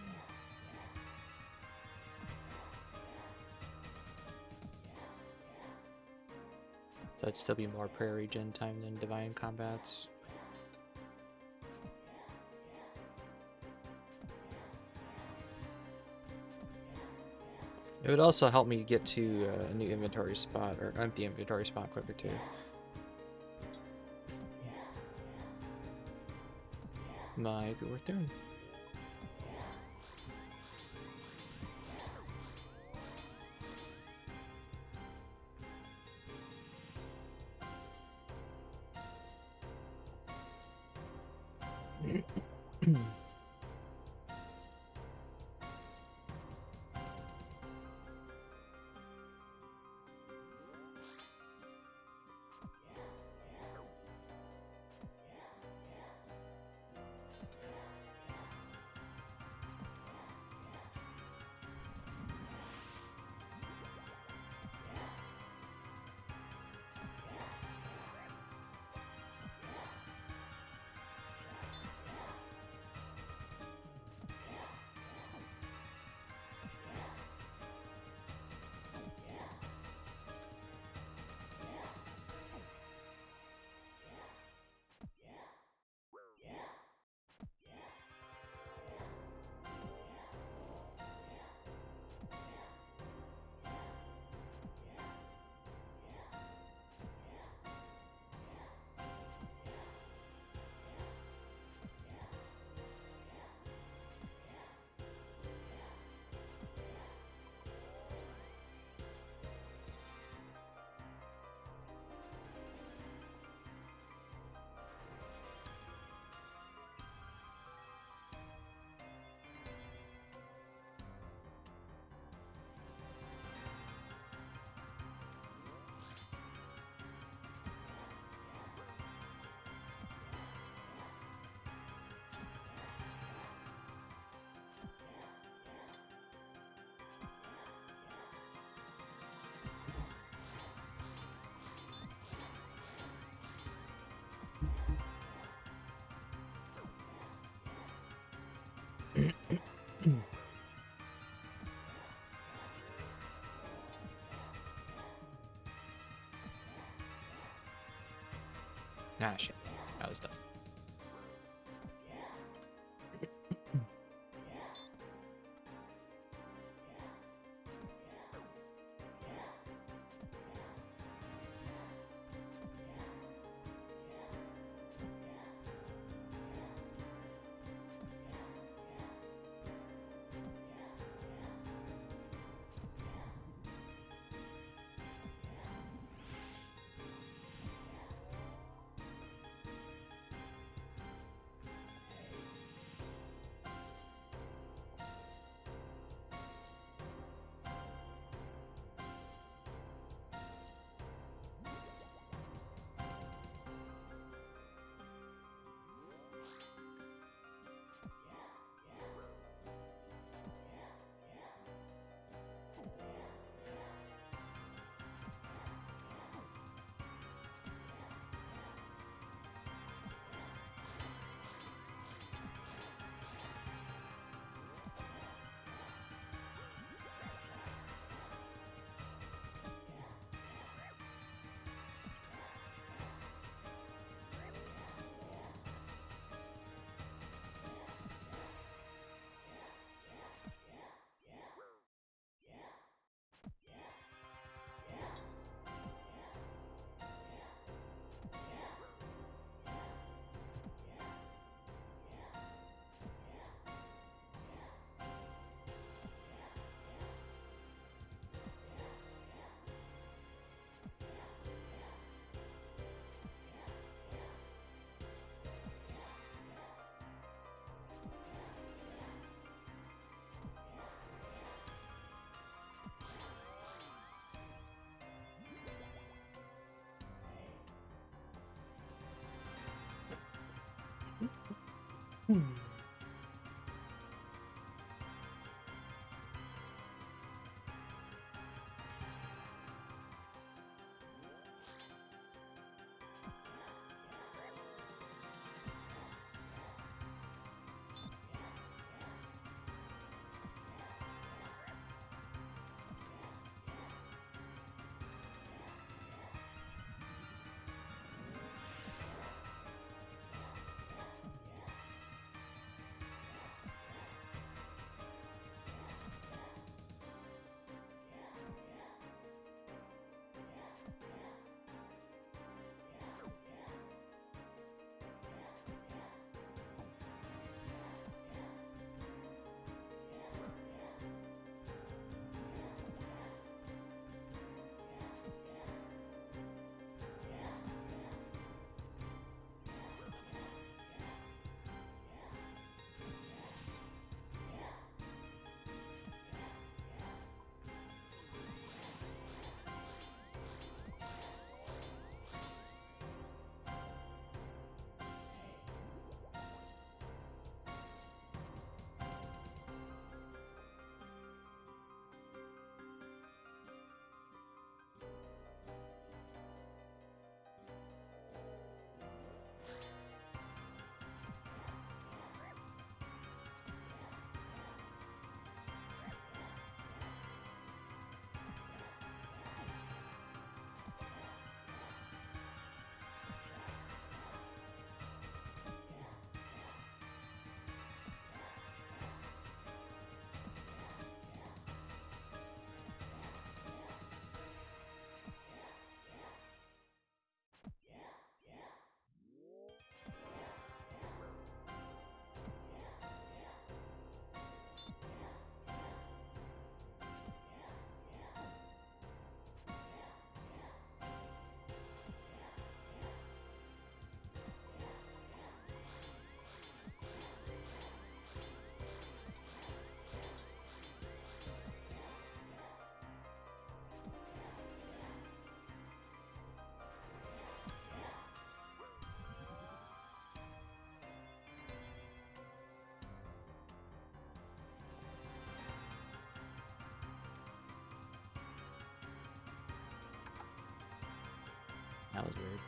So it'd still be more prayer regen time than divine combats. It would also help me get to a new inventory spot, or empty inventory spot quicker too. Might be worth doing. shit. I was dumb. That was weird.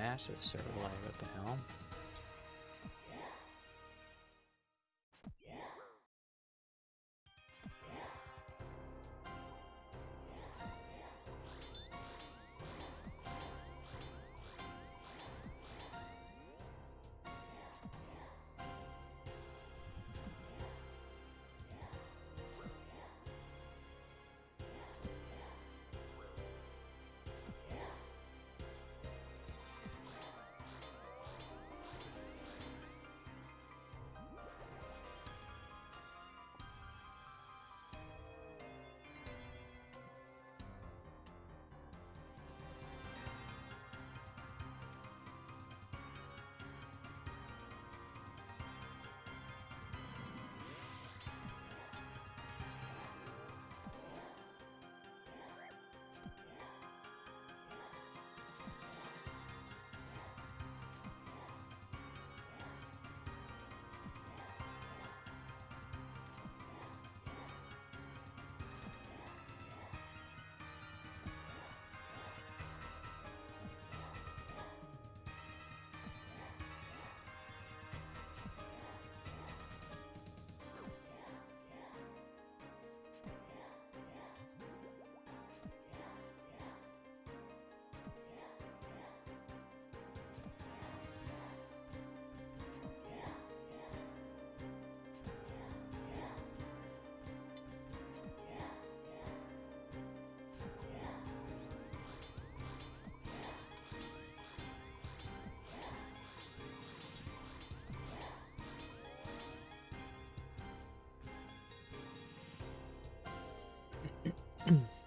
massive server lag. What the hell?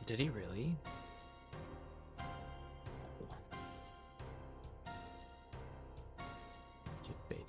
Did he really? Just bait.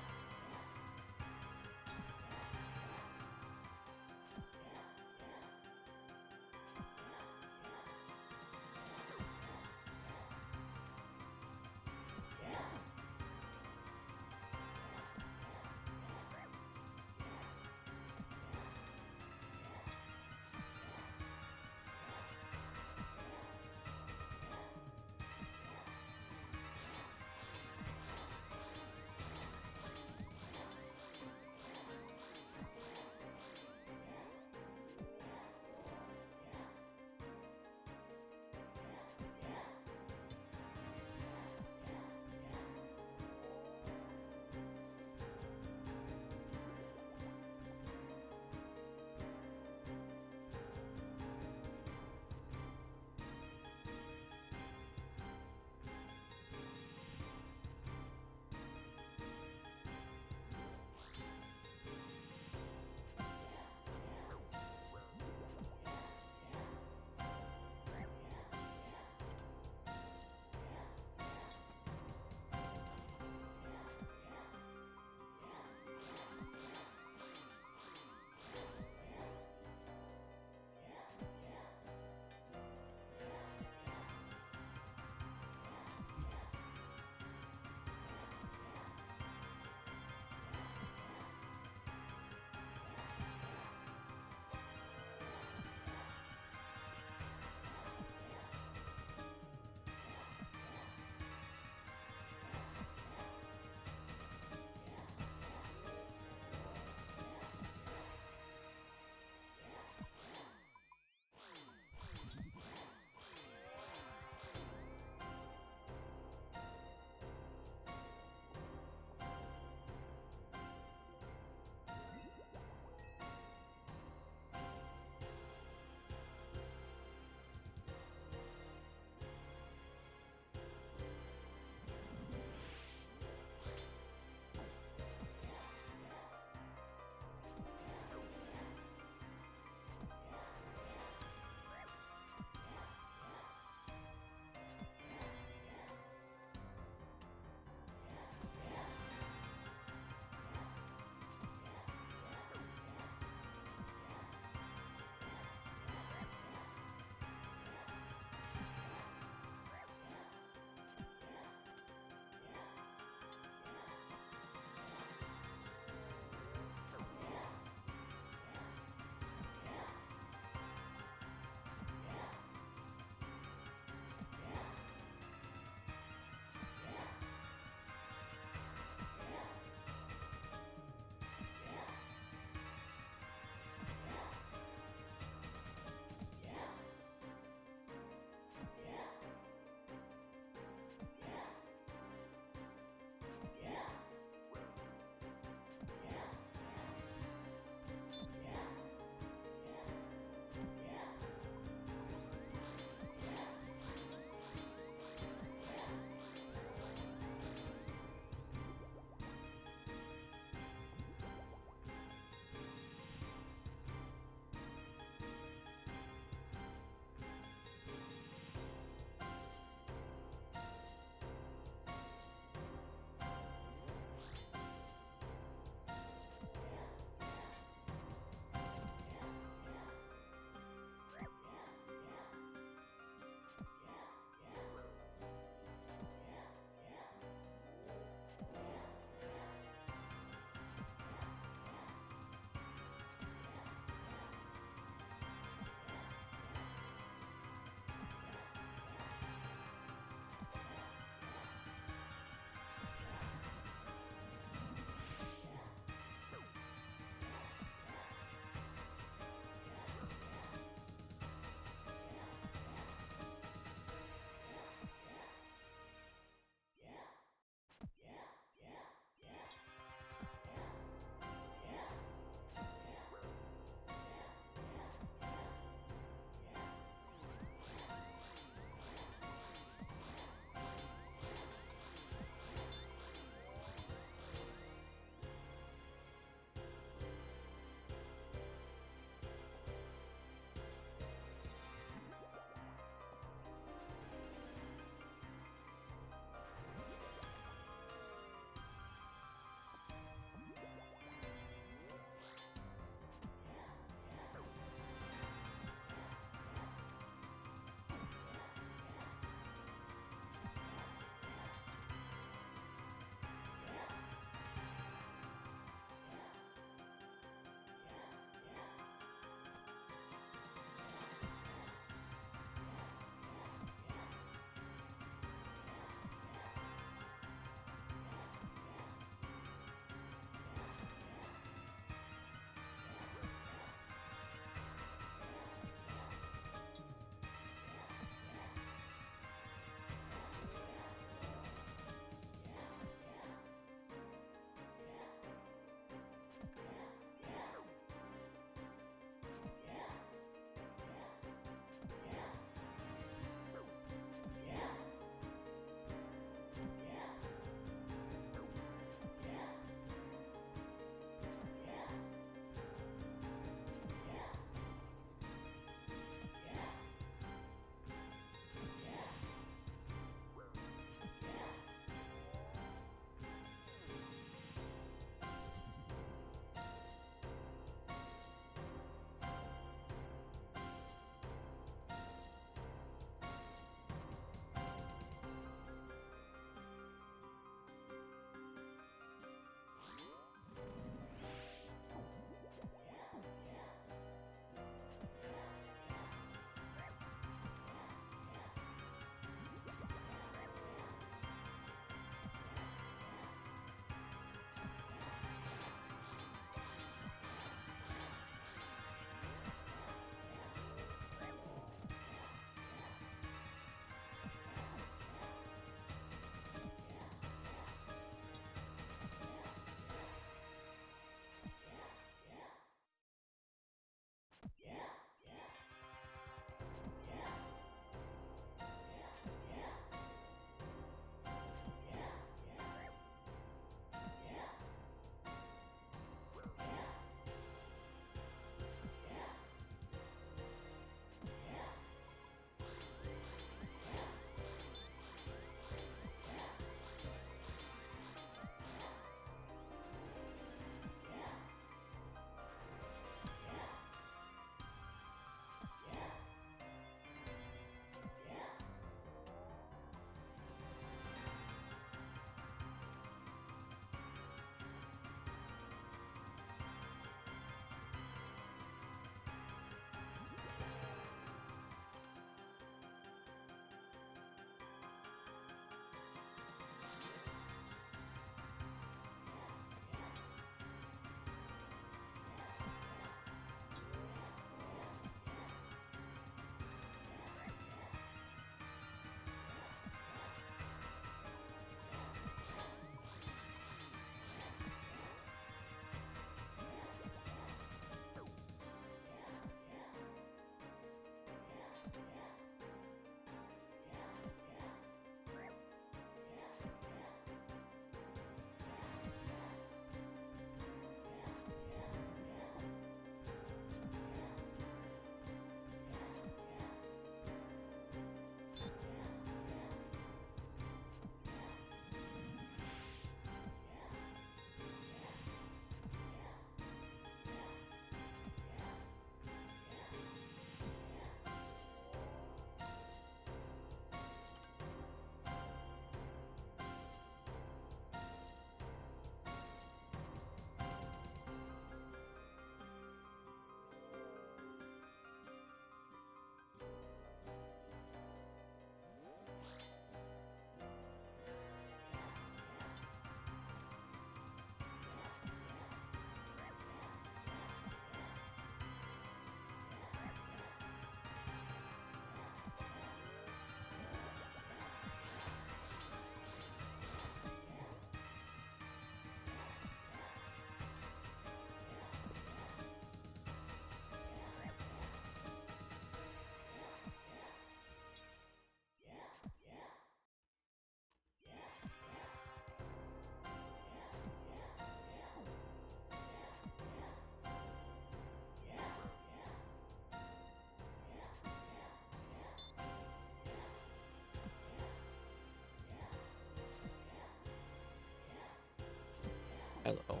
Hello.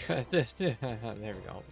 There we go.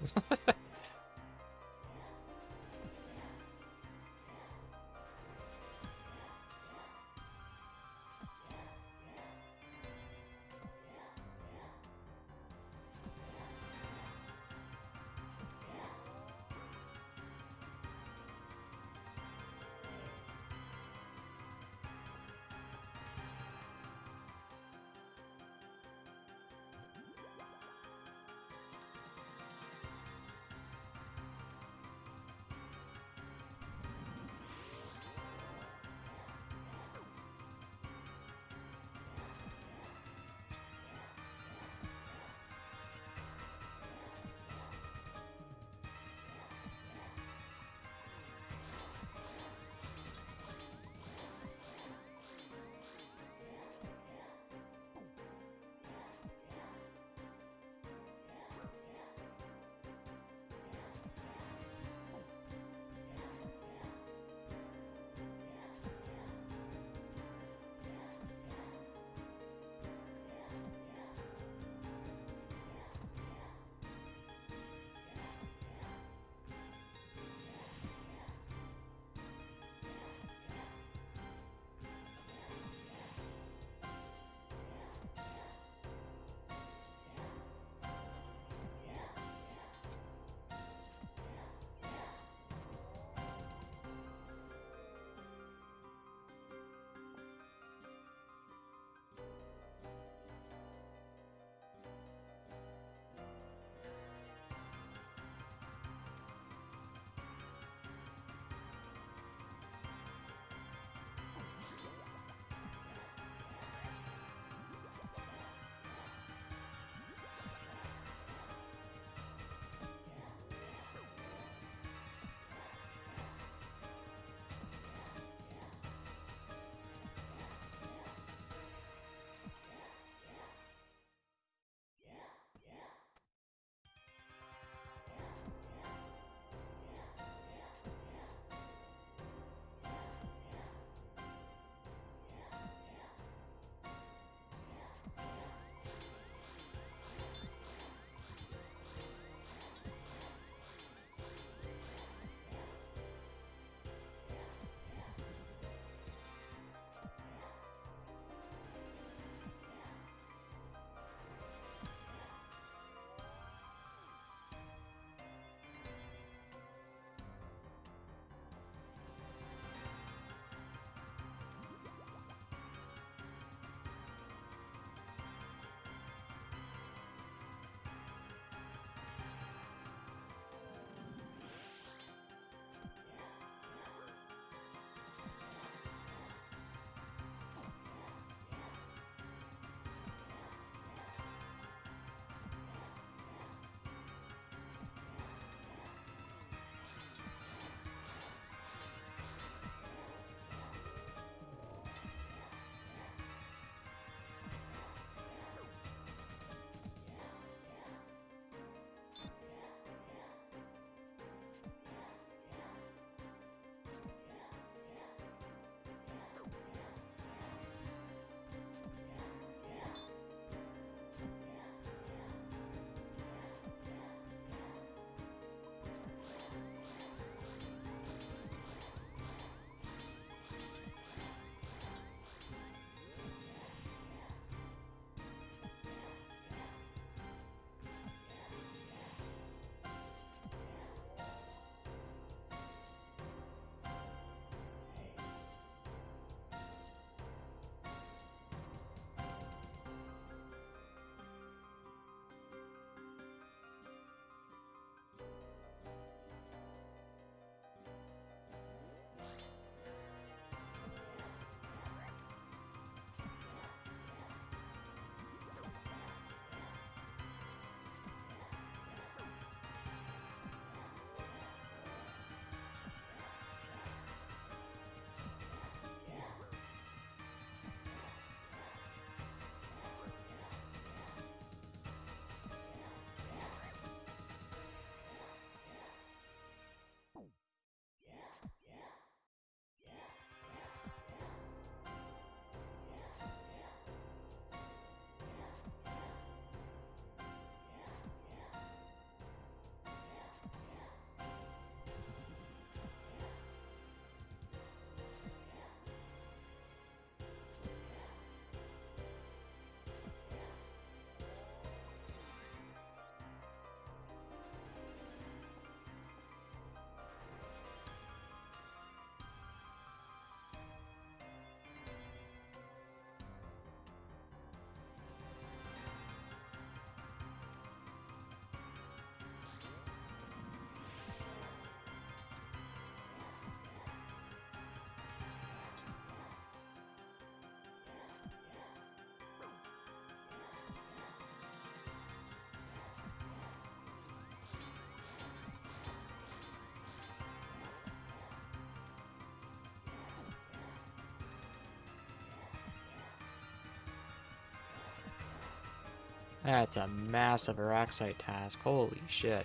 That's a massive Araxite task. Holy shit.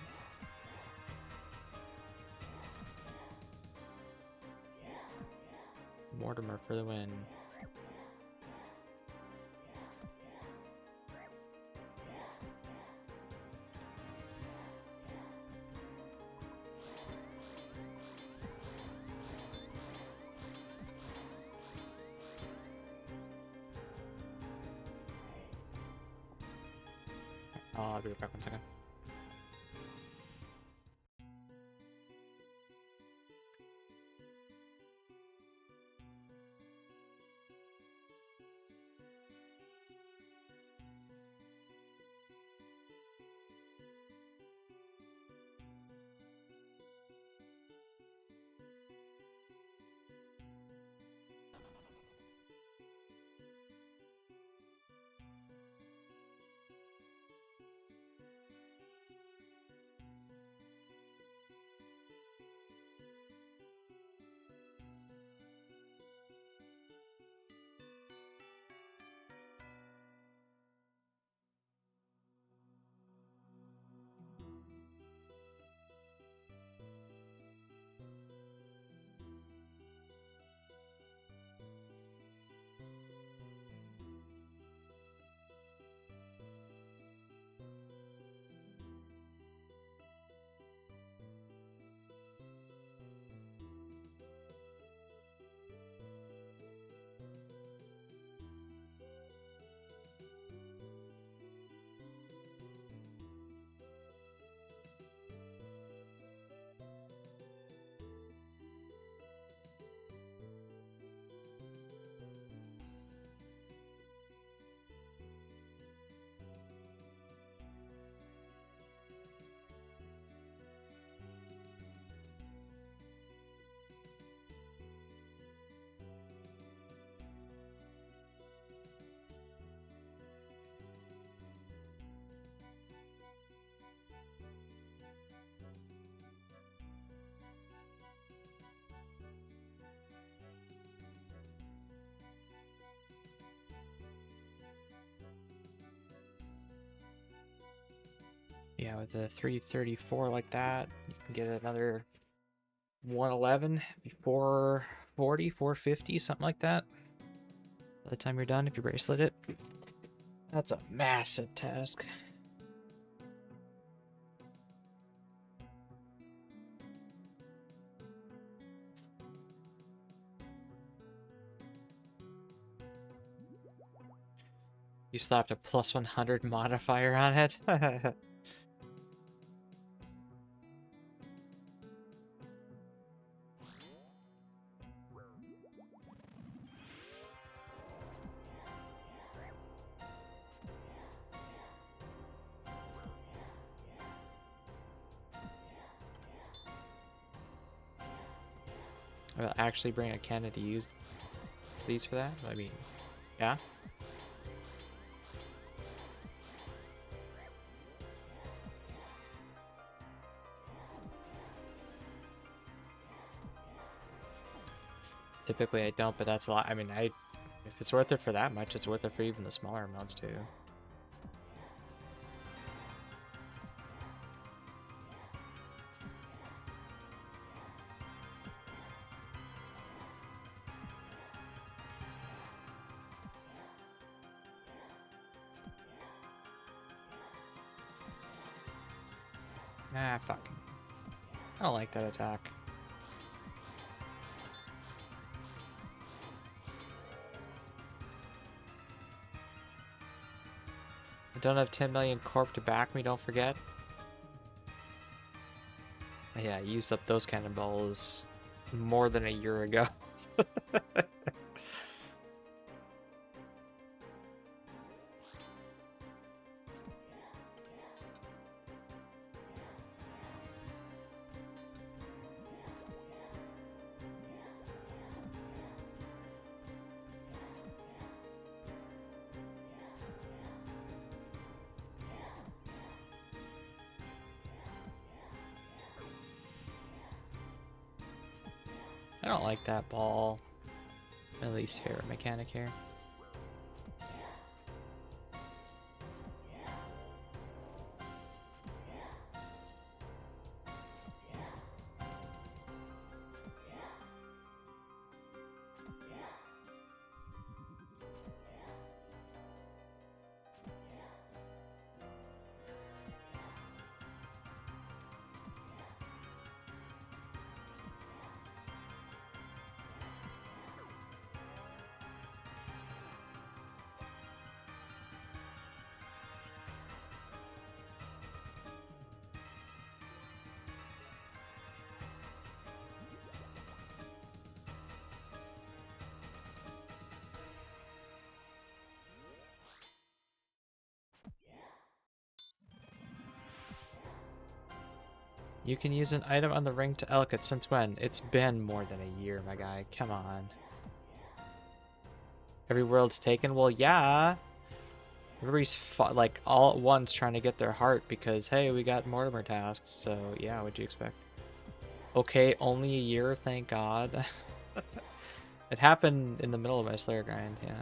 Mortimer for the win. I'll be right back 1 second. Yeah, with a 334 like that, you can get another 111, 440, 450, something like that. By the time you're done, if you bracelet it. That's a massive task. You slapped a plus 100 modifier on it. I'll actually bring a cannon to use these for that? I mean, yeah? Typically I don't, but that's a lot. I mean, if it's worth it for that much, it's worth it for even the smaller amounts too. Ah, fuck. I don't like that attack. I don't have 10 million corp to back me, don't forget. Yeah, I used up those cannonballs more than a year ago. I don't like that ball. My least favorite mechanic here. You can use an item on the ring to Elkut. Since when? It's been more than a year, my guy. Come on. Every world's taken? Well, yeah. Everybody's like all at once trying to get their heart because, hey, we got Mortimer tasks. So, yeah, what'd you expect? Okay, only a year, thank God. It happened in the middle of my Slayer grind, yeah.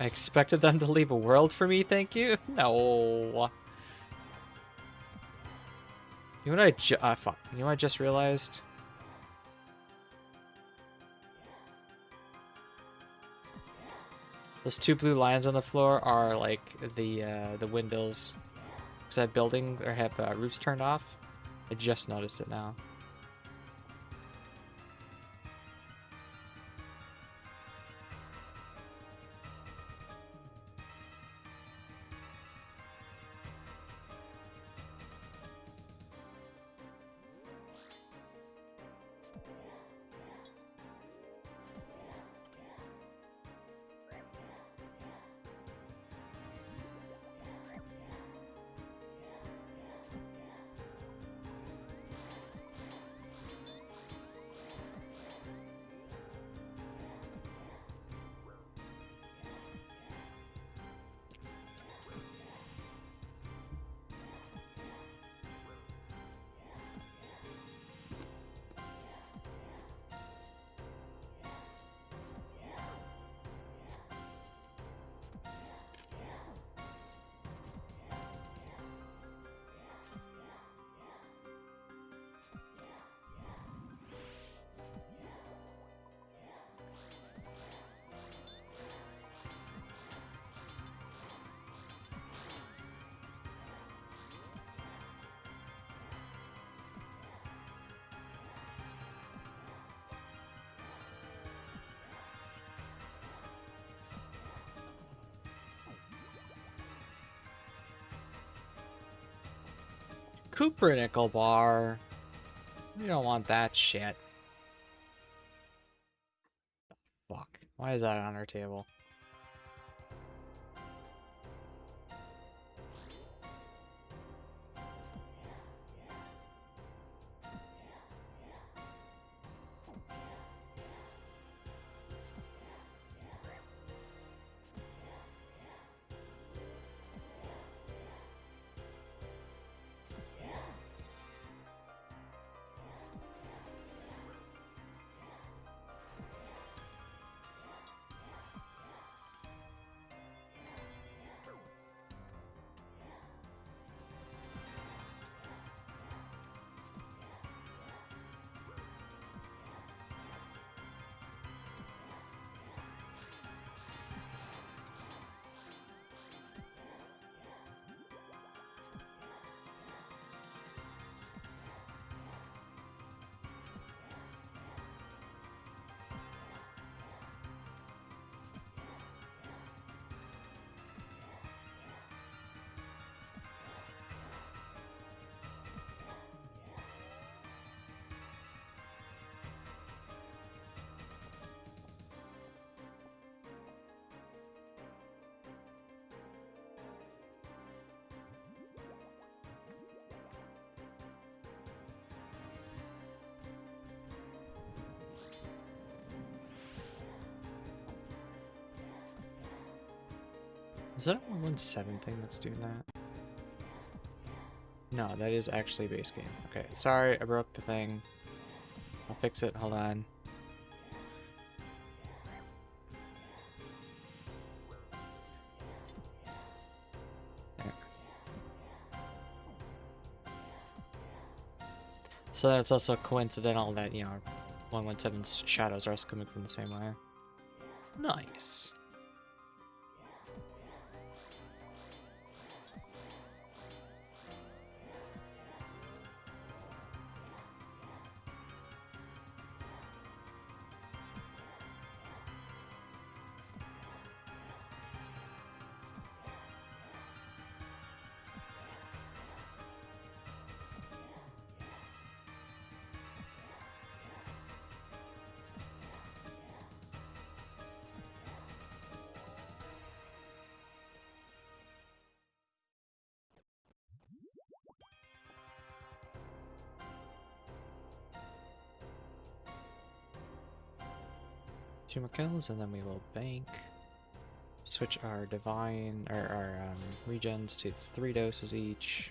I expected them to leave a world for me, thank you? No. You know what fuck. You know what I just realized? Those two blue lines on the floor are like the windows. Because that building or have roofs turned off. I just noticed it now. Cooper bar. We don't want that shit. Fuck. Why is that on our table? Is that a 117 thing that's doing that? No, that is actually base game. Okay, sorry, I broke the thing. I'll fix it, hold on. There. So then it's also coincidental that, you know, 117's shadows are also coming from the same layer. Nice. 2 more kills, and then we will bank. Switch our divine, or our regens to 3 doses each.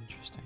Interesting.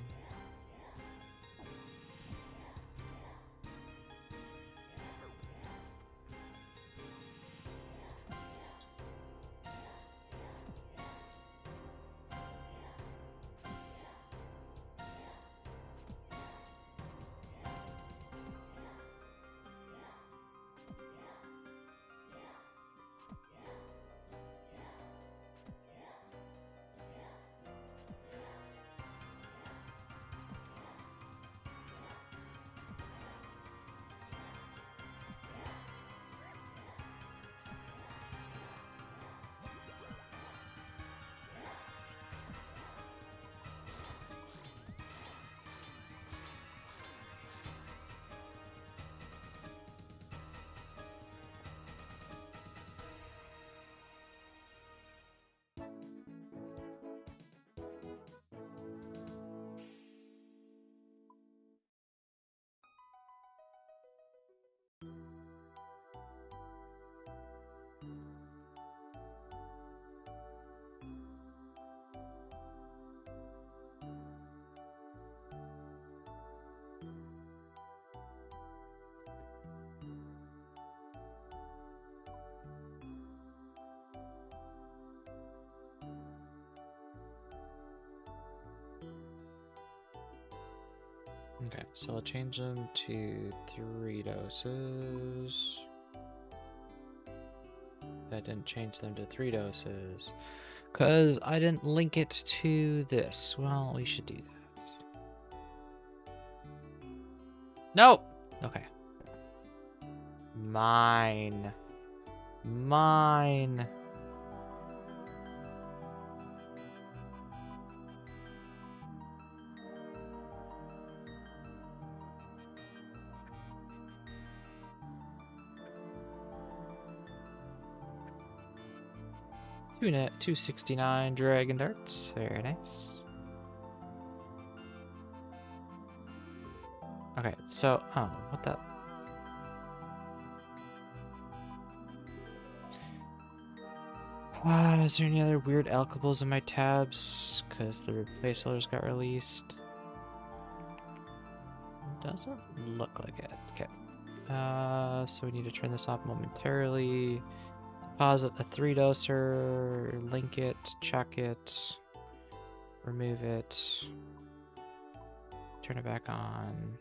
Okay, so I'll change them to 3 doses. That didn't change them to 3 doses. Because I didn't link it to this. Well, we should do that. No! Okay. Mine. Mine. Net 269 dragon darts. Very nice. Okay, so what the? Is there any other weird alchables in my tabs? Because the placeholders got released. Doesn't look like it. Okay. So we need to turn this off momentarily. Deposit a 3 doser, link it, check it, remove it, turn it back on.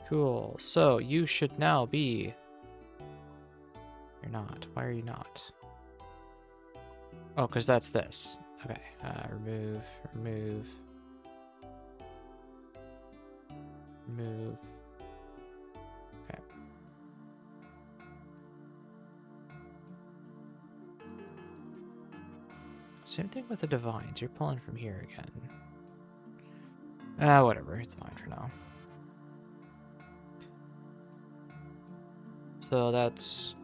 Cool. So you should now be. You're not. Why are you not? Oh, because that's this. Okay. Remove. Okay. Same thing with the divines. You're pulling from here again. Whatever. It's fine for now. So that's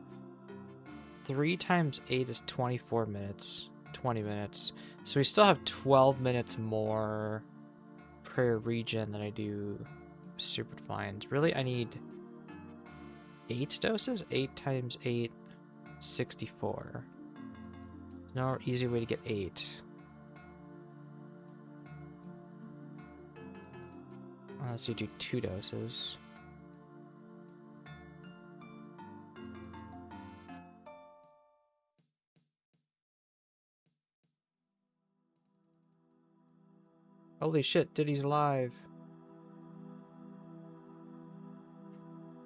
3 times 8 is 24 minutes. 20 minutes. So we still have 12 minutes more per region than I do super defiance. Really, I need 8 doses? 8 times 8, 64. No easy way to get 8. Unless you do 2 doses. Holy shit, Diddy's alive.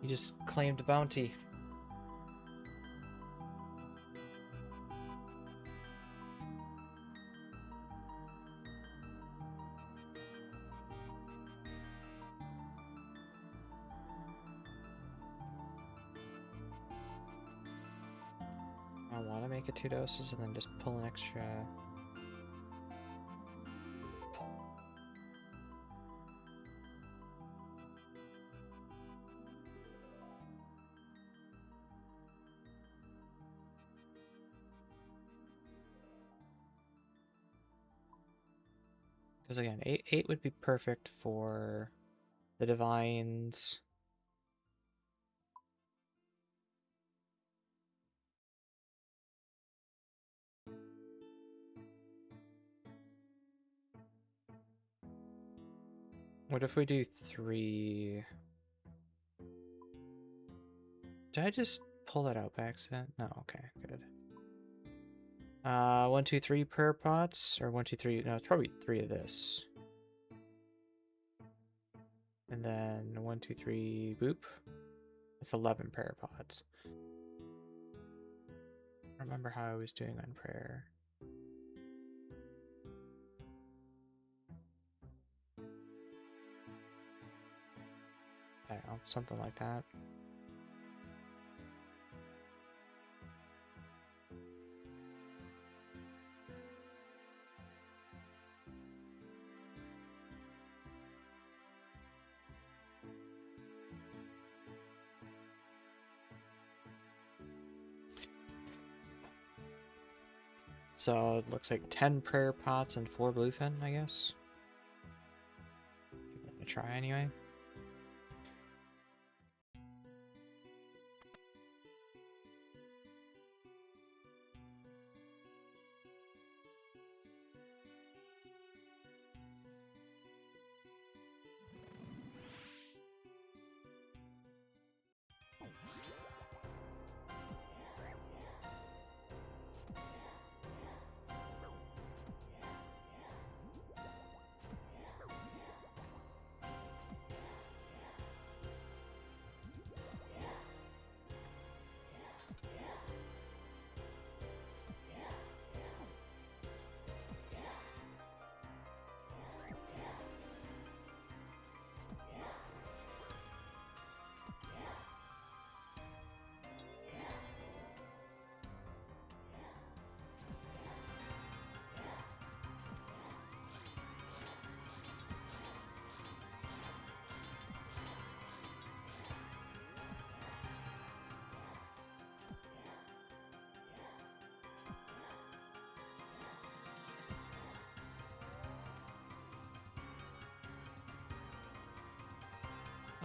He just claimed a bounty. I want to make it 2 doses and then just pull an extra. Because again, 8 would be perfect for the divines. What if we do 3? Did I just pull that out by accident? No, okay, good. 1, 2, 3 prayer pots, or 1, 2, 3. No, it's probably 3 of this. And then 1, 2, 3, boop. That's 11 prayer pots. I don't remember how I was doing on prayer. I don't know, something like that. So it looks like 10 prayer pots and 4 bluefin, I guess. Give that a try anyway.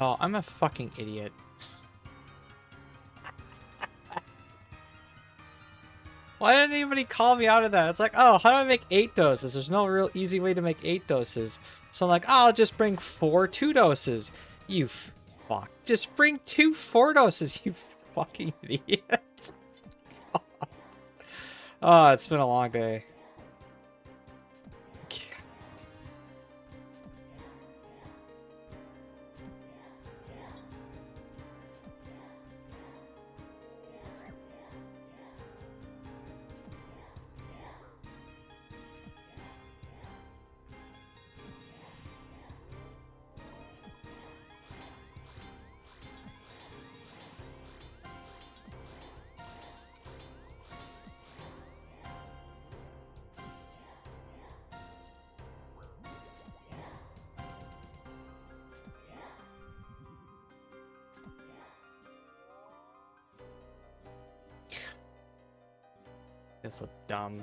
Oh, I'm a fucking idiot. Why didn't anybody call me out of that? It's like, oh, how do I make 8 doses? There's no real easy way to make 8 doses. So I'm like, oh, I'll just bring 4 2 doses. You fuck. Just bring 2 4 doses, you fucking idiot. Oh, it's been a long day. That's so dumb.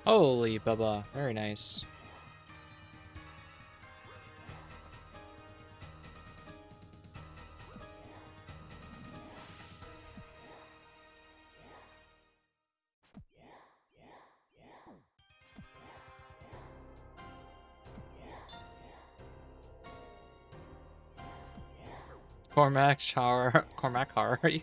Holy Bubba, very nice. Cormac shower. Cormac, how are you?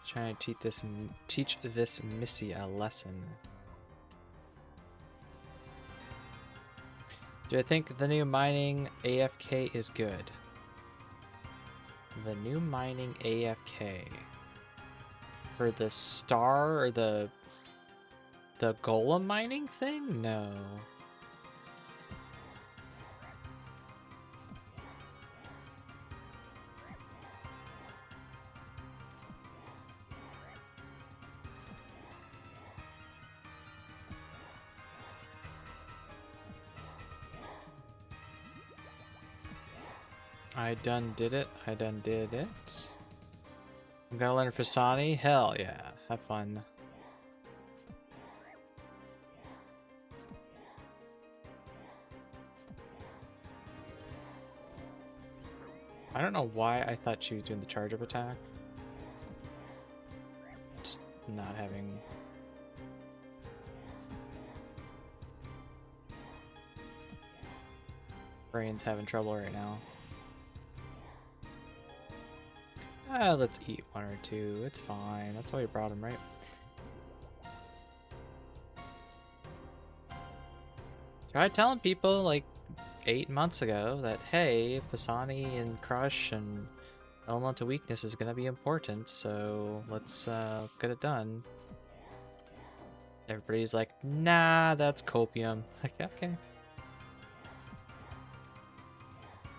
Trying to teach this Missy a lesson. Do I think the new mining AFK is good? The new mining AFK for the star or the golem mining thing? No. I done did it. I done did it. I'm gonna learn Fasani? Hell yeah. Have fun. I don't know why I thought she was doing the charge up attack. Just not having... Brain's having trouble right now. Let's eat one or two. It's fine. That's why we brought him, right? Tried telling people like 8 months ago that, hey, Fasani and Crush and Elemental Weakness is going to be important, so let's get it done. Everybody's like, nah, that's copium. Like, okay.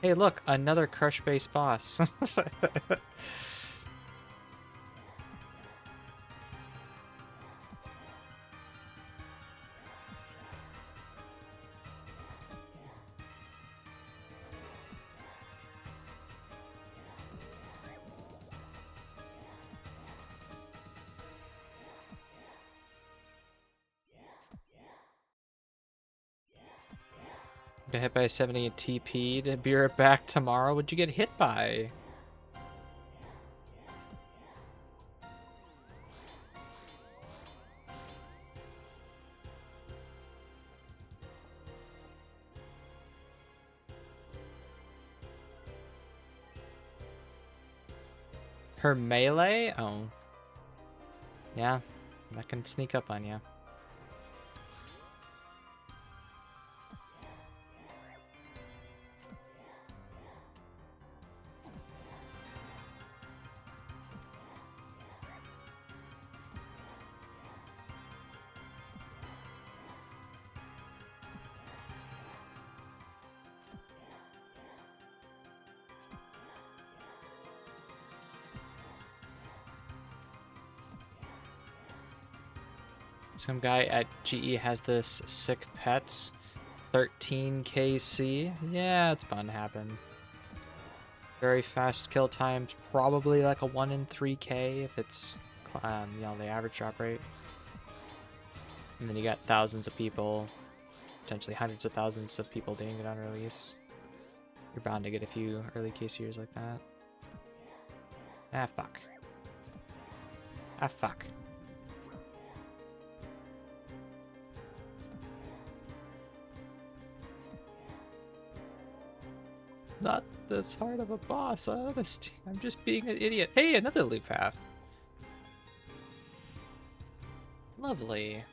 Hey, look, another Crush-based boss. Got hit by a 70 and TP'd. Be right back tomorrow. What'd you get hit by? Her melee? Oh. Yeah, that can sneak up on you. Some guy at GE has this sick pets, 13kc. Yeah, it's bound to happen. Very fast kill times, probably like a 1 in 3k if it's, you know, the average drop rate. And then you got thousands of people, potentially hundreds of thousands of people doing it on release. You're bound to get a few early case years like that. Ah, fuck. Ah, fuck. Not this hard of a boss, honest. I'm just being an idiot. Hey, another loop path. Lovely.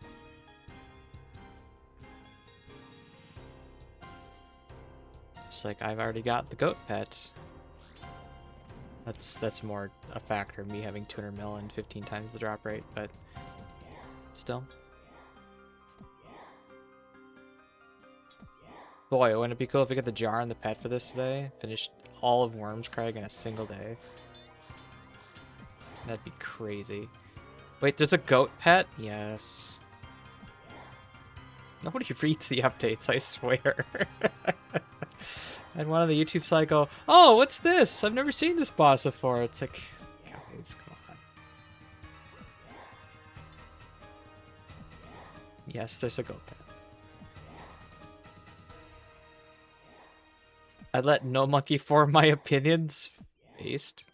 Just like I've already got the goat pets. That's more a factor, me having 200 mil and 15 times the drop rate, but still. Boy, wouldn't it be cool if we get the jar and the pet for this today? Finished all of Wyrmscraig in a single day. That'd be crazy. Wait, there's a goat pet? Yes. Nobody reads the updates, I swear. And one on the YouTube site go, oh, what's this? I've never seen this boss before. It's like, guys, come on. Yes, there's a goat pet. I let no monkey form my opinions. Based.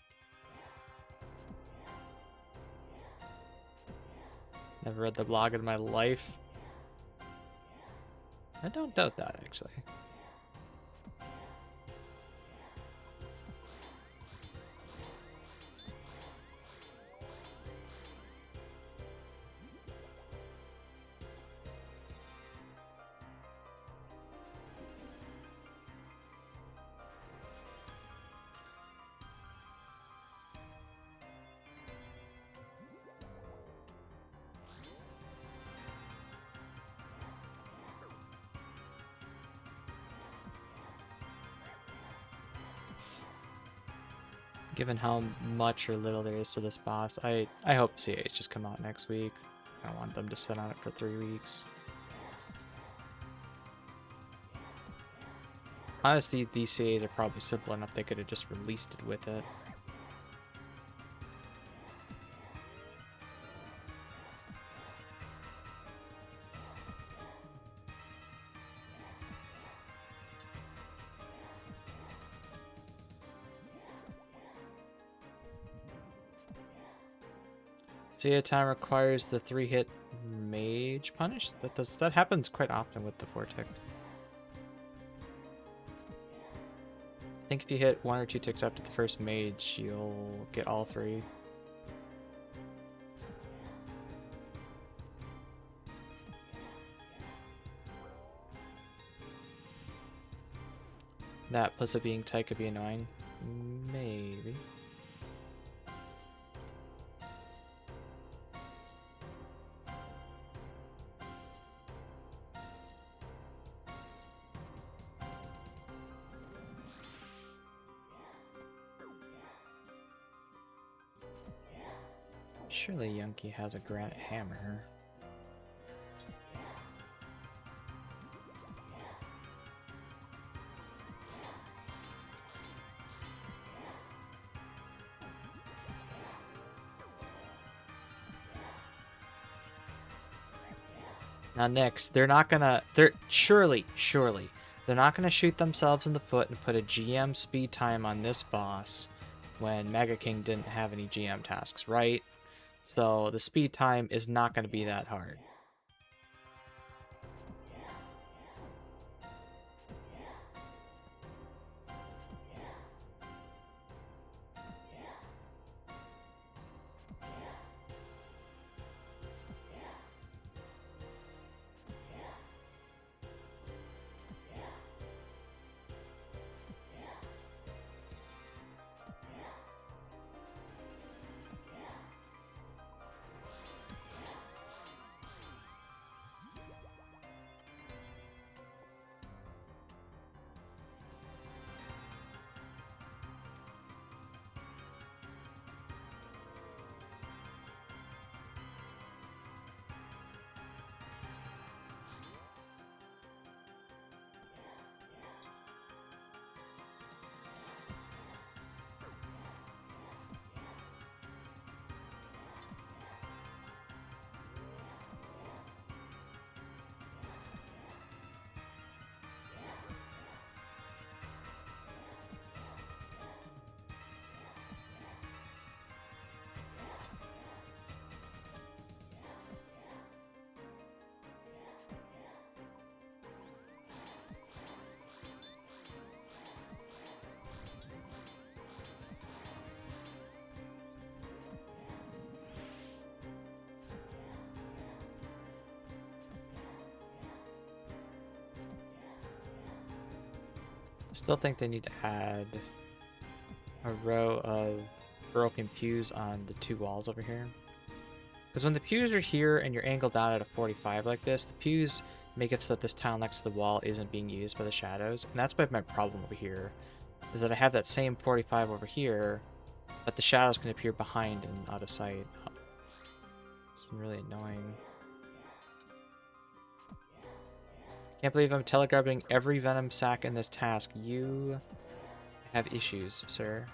Never read the blog in my life. I don't doubt that, actually. Given how much or little there is to this boss, I hope CAs just come out next week. I don't want them to sit on it for 3 weeks. Honestly, these CAs are probably simple enough they could have just released it with it. CA time requires the 3-hit mage punish? That happens quite often with the Vortic. I think if you hit 1 or 2 ticks after the first mage, you'll get all 3. That plus it being tight could be annoying. Maybe. Surely Yunky has a granite hammer. Now next, surely, they're not gonna shoot themselves in the foot and put a GM speed time on this boss when Mega King didn't have any GM tasks, right? So the speed time is not gonna be that hard. Still think they need to add a row of broken pews on the 2 walls over here. Because when the pews are here and you're angled down at a 45 like this, the pews make it so that this tile next to the wall isn't being used by the shadows. And that's my problem over here, is that I have that same 45 over here, but the shadows can appear behind and out of sight. Oh, it's really annoying. Can't believe I'm telegrabbing every venom sac in this task. You have issues, sir.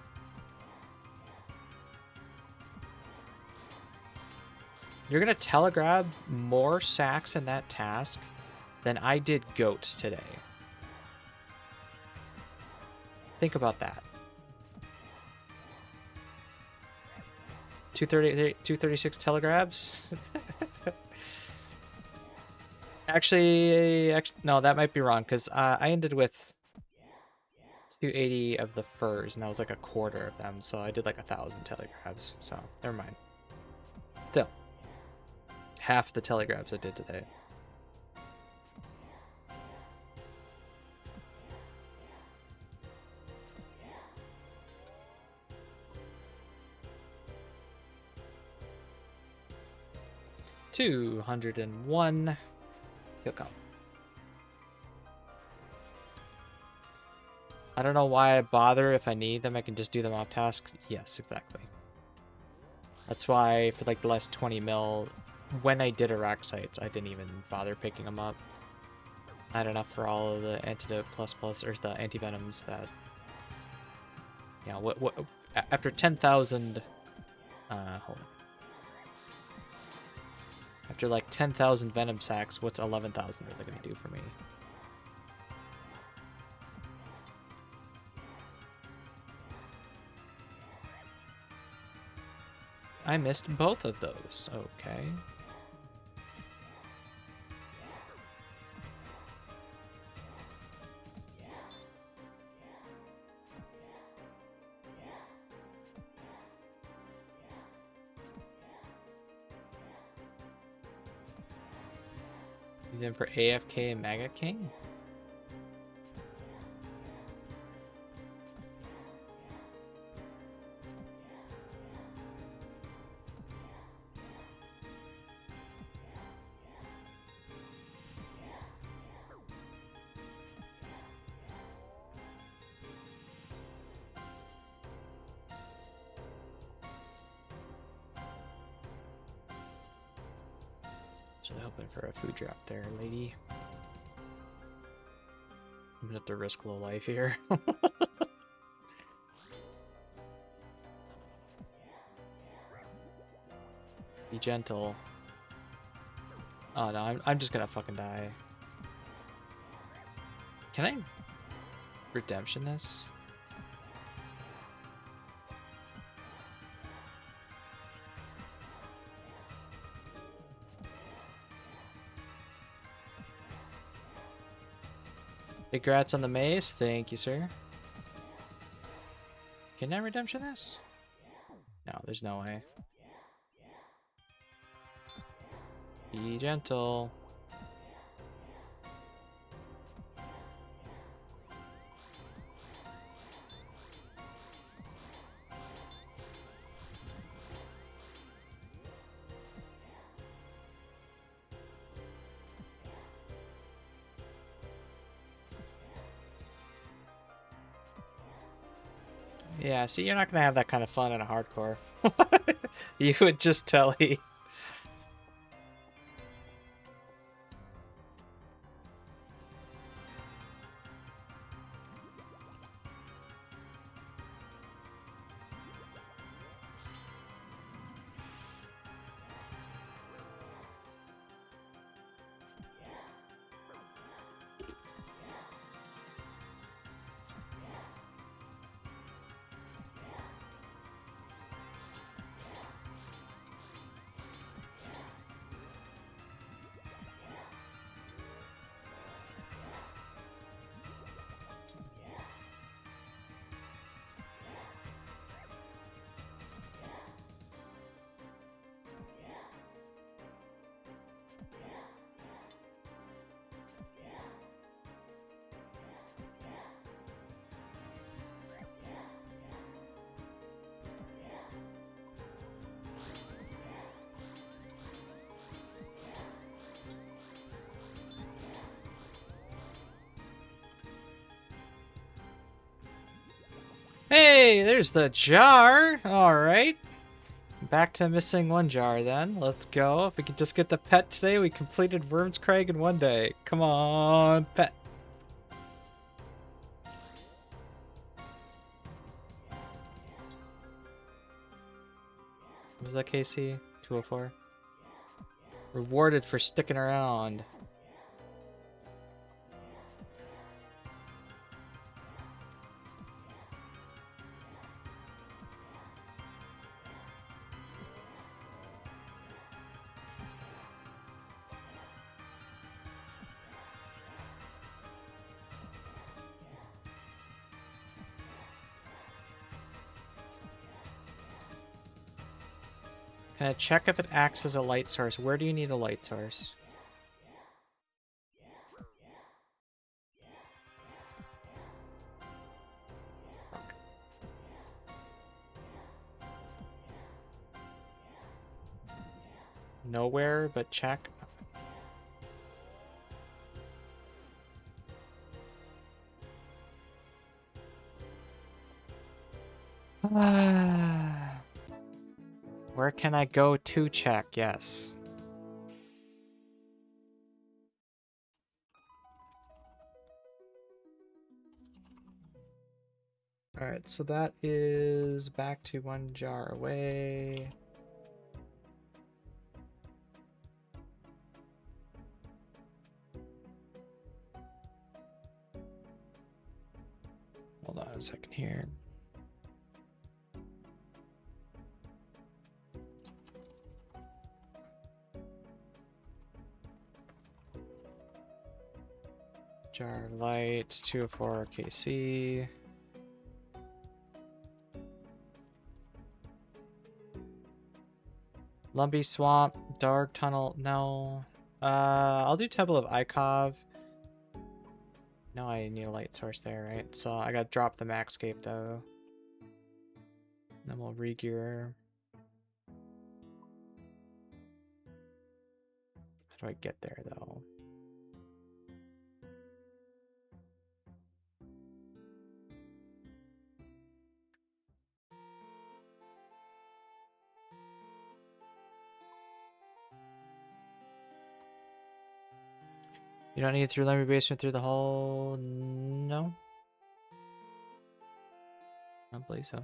You're gonna telegrab more sacks in that task than I did goats today. Think about that. 236 telegrabs? actually, no, that might be wrong, because I ended with 280 of the furs, and that was like a quarter of them, so I did like 1,000 telegrabs, so never mind. Still, half the telegrabs I did today. $201. He'll come. I don't know why I bother. If I need them, I can just do them off task. Yes, exactly. That's why for like the last 20 mil, when I did Iraq sites, I didn't even bother picking them up. I had enough for all of the antidote plus or the anti-venoms that... Yeah, what after 10,000... hold on. After like 10,000 venom sacks, what's 11,000 really going to do for me? I missed both of those. Okay. Then for AFK and Maggot King? So hoping for a food drop there, lady. I'm gonna have to risk low life here. Be gentle. Oh no, I'm just gonna fucking die. Can I redemption this? Congrats on the mace. Thank you, sir. Can I redemption this? No, there's no way. Be gentle. Yeah, see, you're not gonna have that kind of fun in a hardcore. You would just tell he. Hey, there's the jar. All right. Back to missing one jar then. Let's go. If we can just get the pet today, we completed Wyrmscraig in one day. Come on, pet. What was that, KC? 204. Rewarded for sticking around. Can I check if it acts as a light source? Where do you need a light source? Nowhere, but check. Where can I go to check? Yes. Alright, so that is back to one jar away. Hold on a second here. Jar of light, 204 KC. Lumpy swamp, dark tunnel, no. I'll do Temple of Ikov. No, I need a light source there, right? So I gotta drop the Maxscape though. Then we'll re-gear. How do I get there though? You don't need through Lumber Basement through the hall? No. I don't believe so.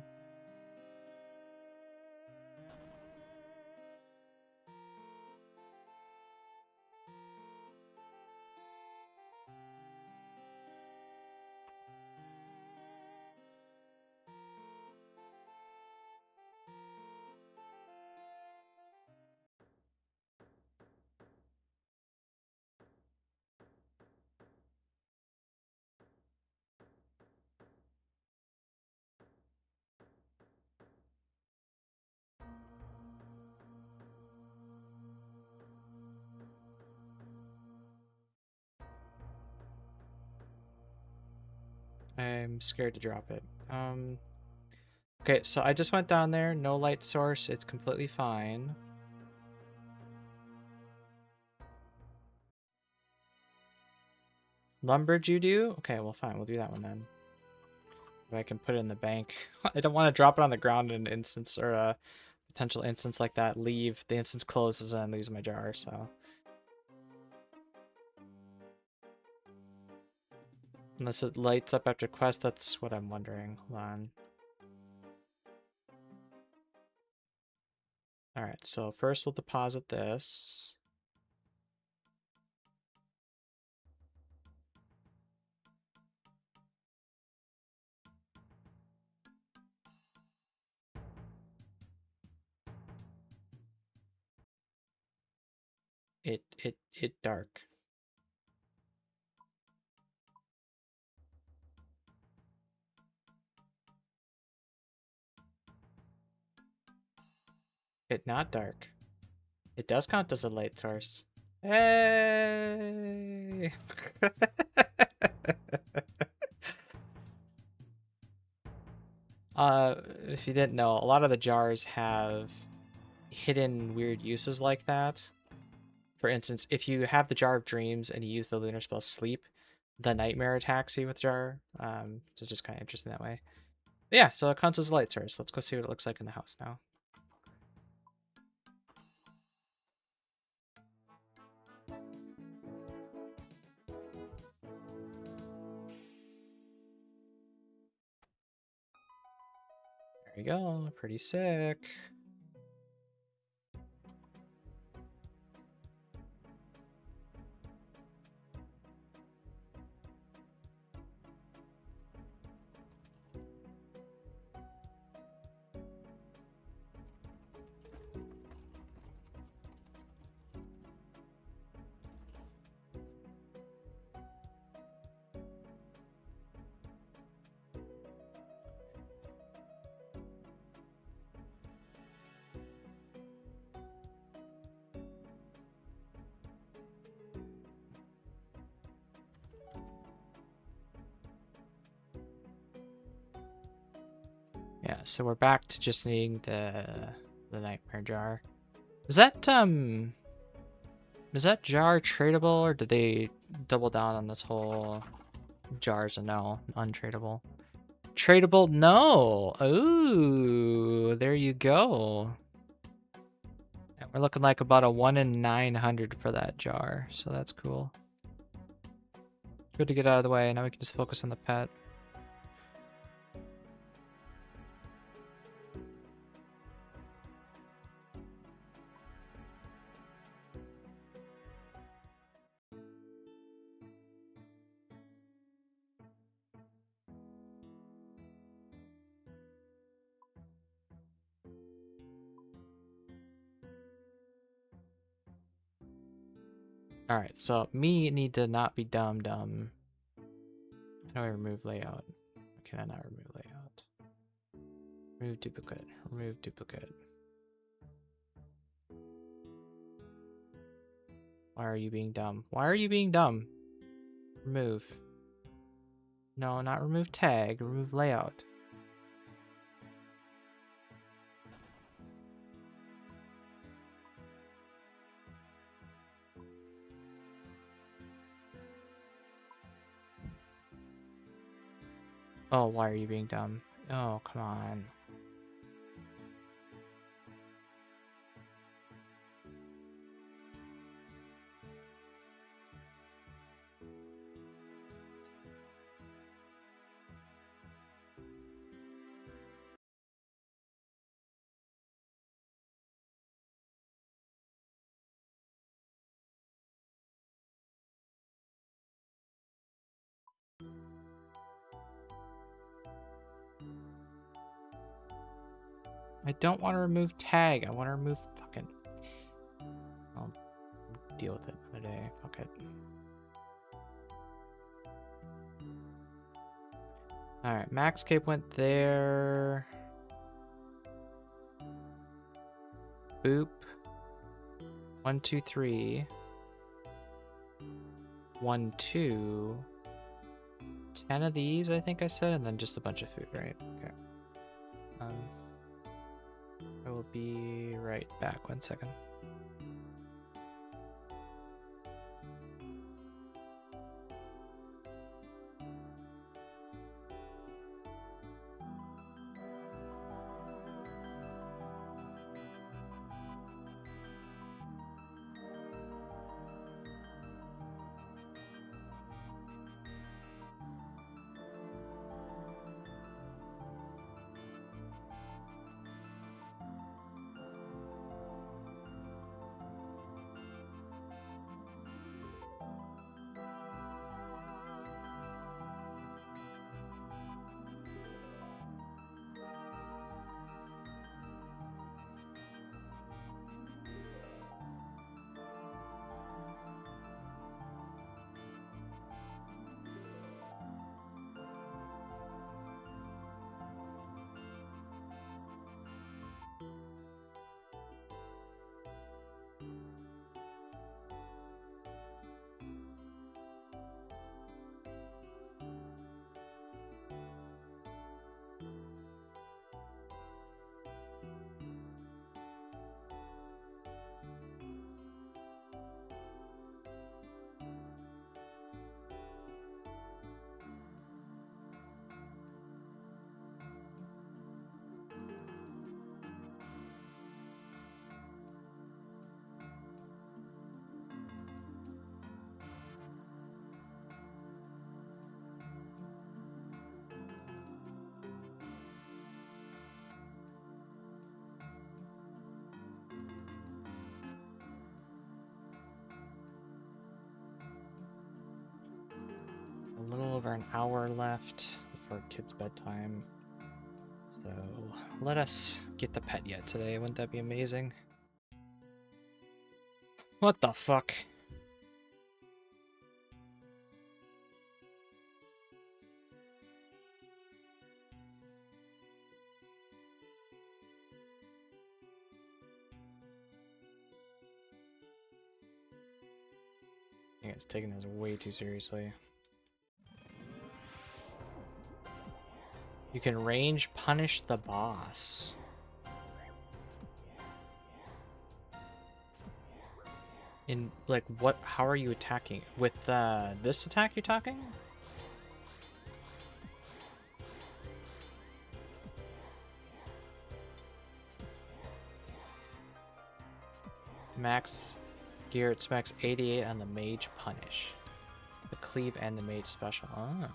I'm scared to drop it. Okay, so I just went down there. No light source. It's completely fine. Lumber Judo? Okay, well, fine. We'll do that one then. If I can put it in the bank. I don't want to drop it on the ground in an instance or a potential instance like that. Leave. The instance closes and I lose my jar, so. Unless it lights up after quest, that's what I'm wondering. Hold on. Alright, so first we'll deposit this. It dark. It not dark. It does count as a light source. Hey! If you didn't know, a lot of the jars have hidden weird uses like that. For instance, if you have the Jar of Dreams and you use the lunar spell Sleep, the Nightmare attacks you with Jar. So it's just kind of interesting that way. Yeah, so it counts as a light source. Let's go see what it looks like in the house now. There you go. Pretty sick. Yeah, so we're back to just needing the nightmare jar. Is that jar tradable, or did they double down on this whole jars and no, untradeable? Tradable? No. Ooh, there you go. And we're looking like about a 1 in 900 for that jar, so that's cool. Good to get out of the way. Now we can just focus on the pet. Alright, so me need to not be dumb. How do I remove layout? Can I not remove layout? Remove duplicate. Remove duplicate. Why are you being dumb? Why are you being dumb? Remove. No, not remove tag. Remove layout. Oh, why are you being dumb? Oh, come on. I don't want to remove tag. I want to remove fucking... I'll deal with it another day. Fuck it. Alright, max cape went there. Boop. 1, 2, 3. 1, 2. 10 of these, I think I said, and then just a bunch of food, right? Okay. I will be right back. 1 second. over an hour left before kids' bedtime. So let us get the pet yet today. Wouldn't that be amazing? What the fuck? Yeah, it's taking this way too seriously. You can range punish the boss. In, like, what? How are you attacking? With this attack you're talking? Max gear, it's max 88 on the mage punish. The cleave and the mage special. Ah.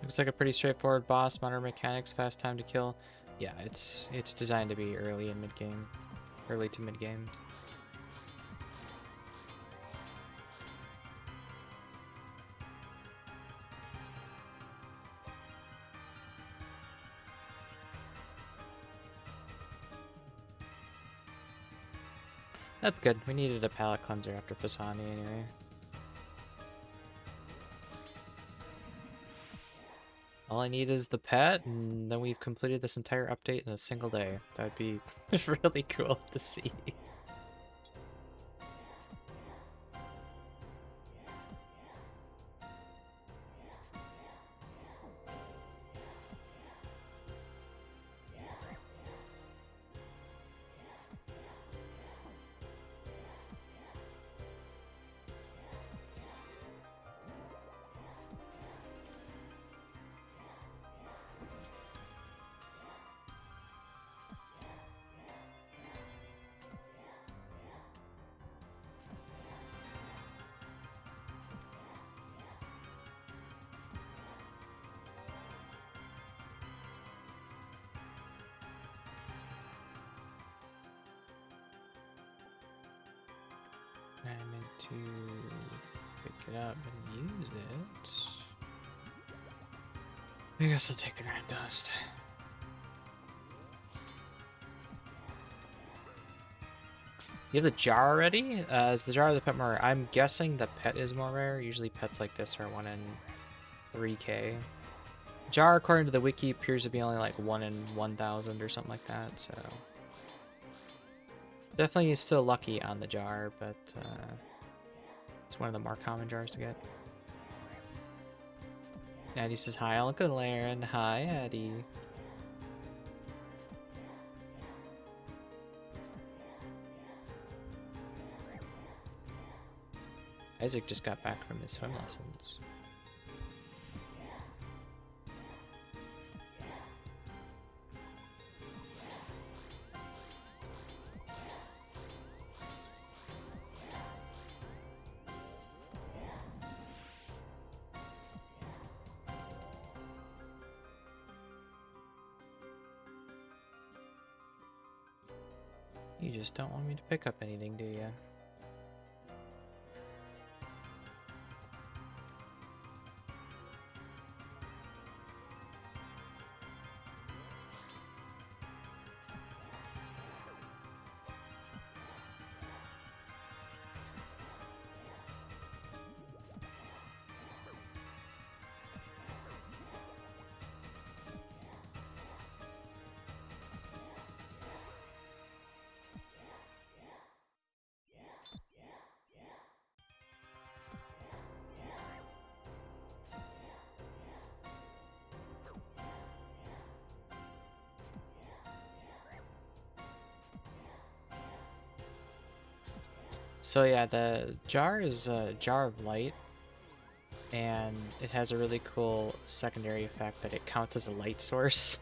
Looks like a pretty straightforward boss. Modern mechanics, fast time to kill. Yeah, it's designed to be early and mid game, early to mid game. That's good. We needed a palate cleanser after Fasani anyway. All I need is the pet, and then we've completed this entire update in a single day. That'd be really cool to see. I meant to pick it up and use it. I guess I'll take the red dust. You have the jar already? Is the jar of the pet more rare? I'm guessing the pet is more rare. Usually pets like this are 1 in 3k. Jar, according to the wiki, appears to be only like 1 in 1,000 or something like that, so... Definitely still lucky on the jar, but it's one of the more common jars to get. Addie says hi, Uncle Laren. Hi, Addie. Isaac just got back from his swim lessons. You just don't want me to pick up anything, do you? So yeah, the jar is a jar of light, and it has a really cool secondary effect that it counts as a light source.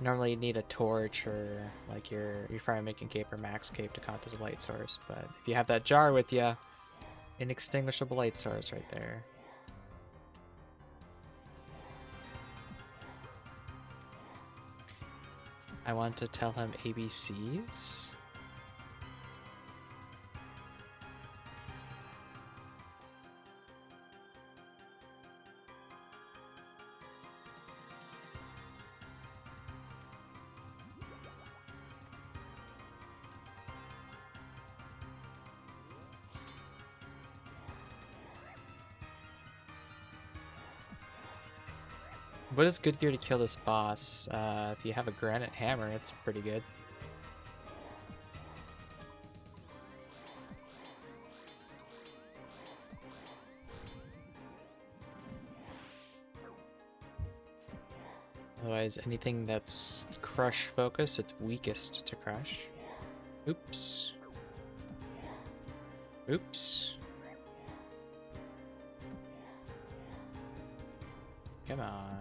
Normally you need a torch or like your fire making cape or max cape to count as a light source, but if you have that jar with you, inextinguishable light source right there. I want to tell him ABCs. What is good gear to kill this boss? If you have a granite hammer, it's pretty good. Otherwise, anything that's crush focused, it's weakest to crush. Oops. Oops. Come on.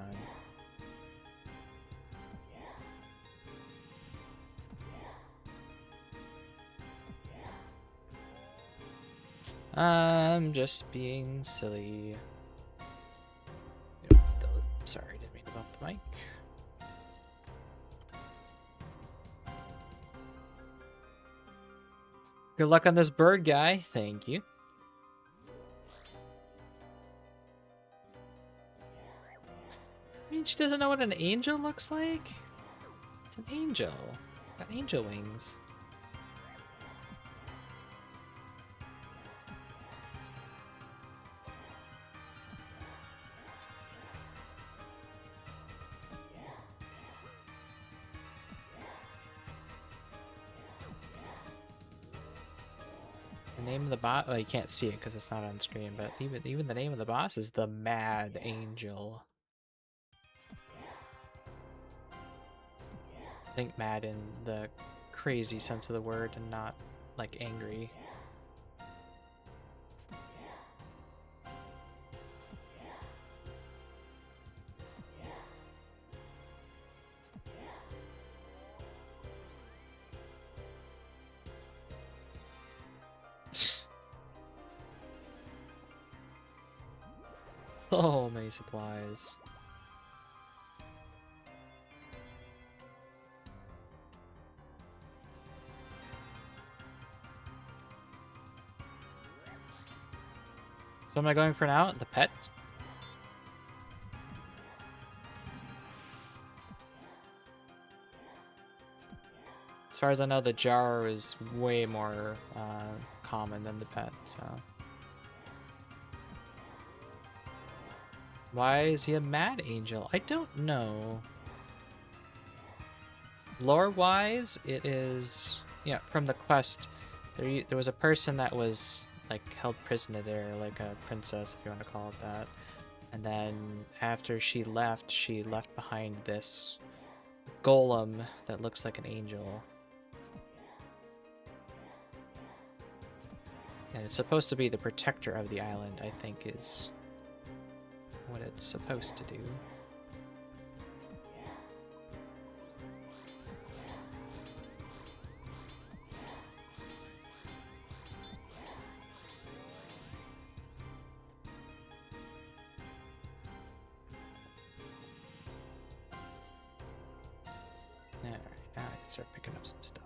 I'm just being silly. Sorry, didn't mean to bump the mic. Good luck on this bird guy. Thank you. I mean, she doesn't know what an angel looks like? It's an angel. Got angel wings. The name of the boss, well, you can't see it because it's not on screen, but even the name of the boss is the Mad Angel. I think mad in the crazy sense of the word and not like angry. Oh, many supplies. So am I going for now? The pet? As far as I know, the jar is way more common than the pet, so... Why is he a mad angel? I don't know. Lore-wise, it is... Yeah, from the quest, there was a person that was, like, held prisoner there, like a princess, if you want to call it that. And then, after she left behind this golem that looks like an angel. And it's supposed to be the protector of the island, I think, is what it's supposed to do. Alright. Now I can start picking up some stuff.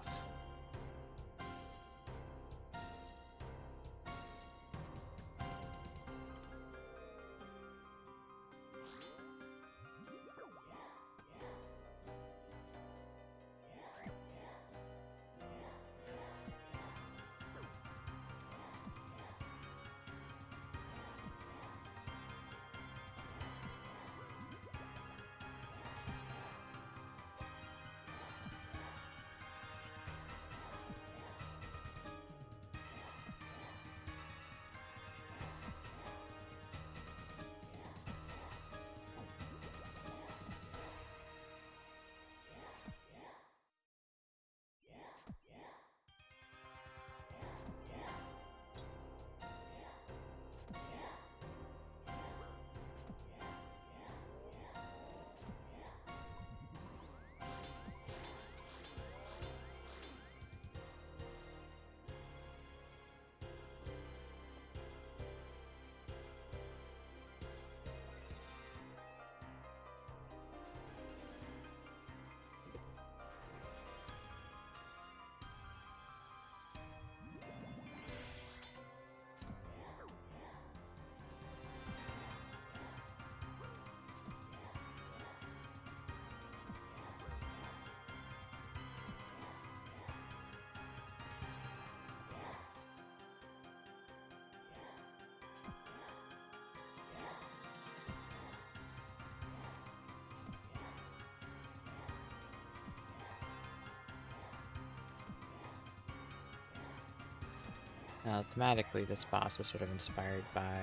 Now, thematically, this boss is sort of inspired by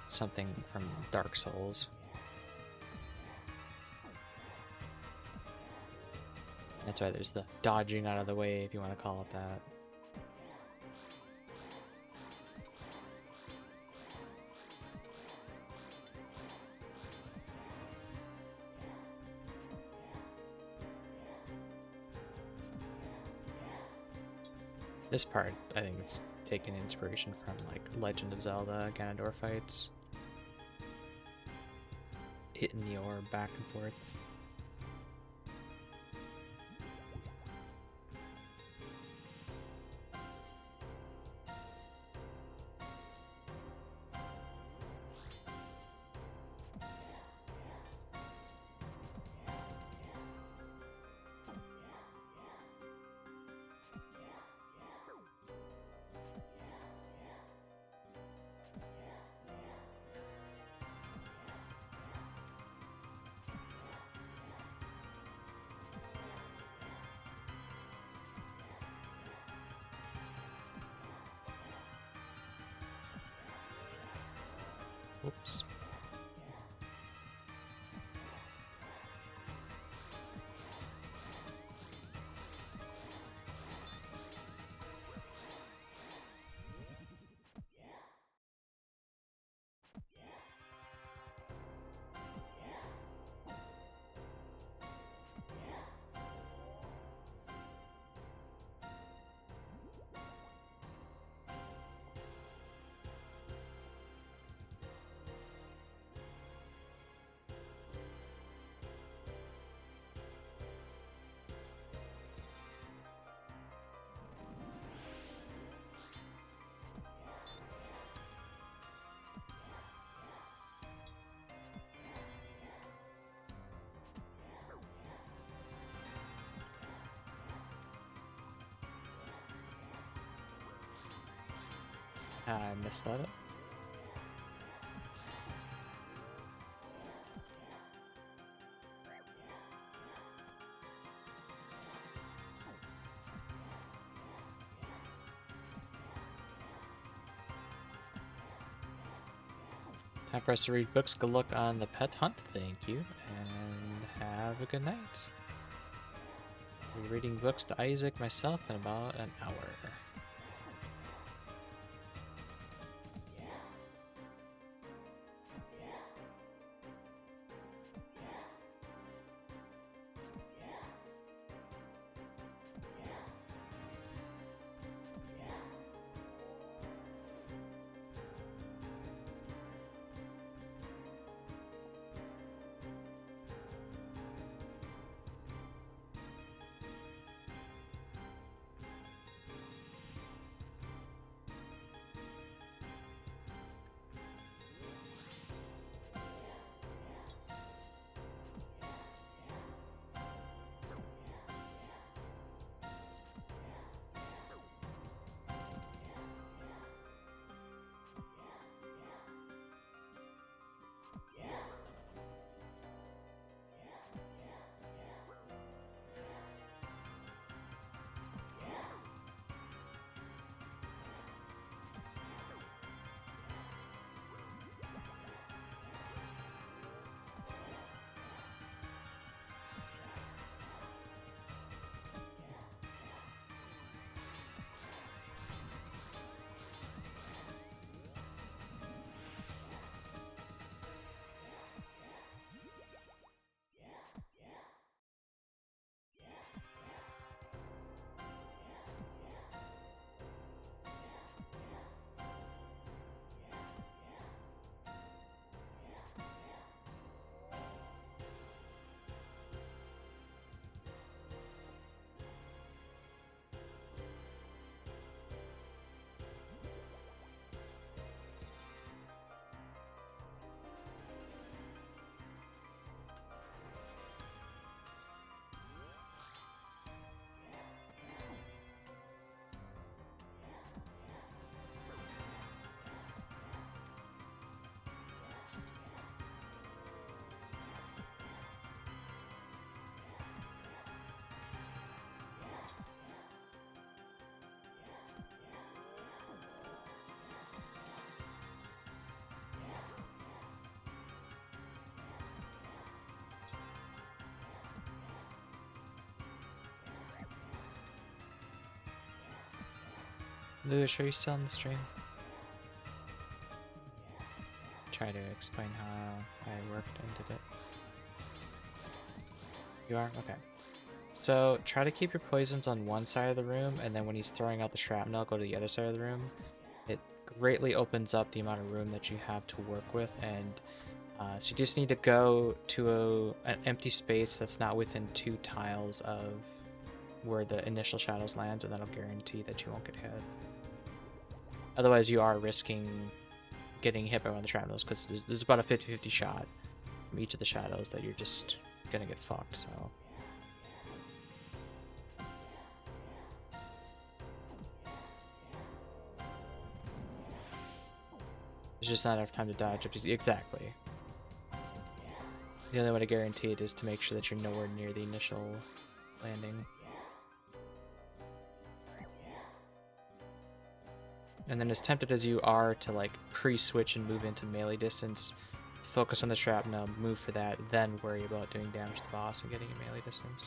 something from Dark Souls. That's why there's the dodging out of the way, if you want to call it that. This part, I think it's taking inspiration from, like, Legend of Zelda Ganondorf fights. Hitting the orb back and forth. Oops. I missed that. Time for us to read books. Good luck on the pet hunt. Thank you. And have a good night. I'll be reading books to Isaac myself in about an hour. Lewis, are you still on the stream? Try to explain how I worked and did it. You are? Okay. So try to keep your poisons on one side of the room, and then when he's throwing out the shrapnel, go to the other side of the room. It greatly opens up the amount of room that you have to work with, and so you just need to go to an empty space that's not within 2 tiles of where the initial shadows lands, and that'll guarantee that you won't get hit. Otherwise, you are risking getting hit by one of the shrapnels, because there's about a 50-50 shot from each of the shadows that you're just gonna get fucked, so... There's just not enough time to dodge. Exactly. The only way to guarantee it is to make sure that you're nowhere near the initial landing. And then as tempted as you are to like pre-switch and move into melee distance, focus on the shrapnel, move for that, then worry about doing damage to the boss and getting a melee distance.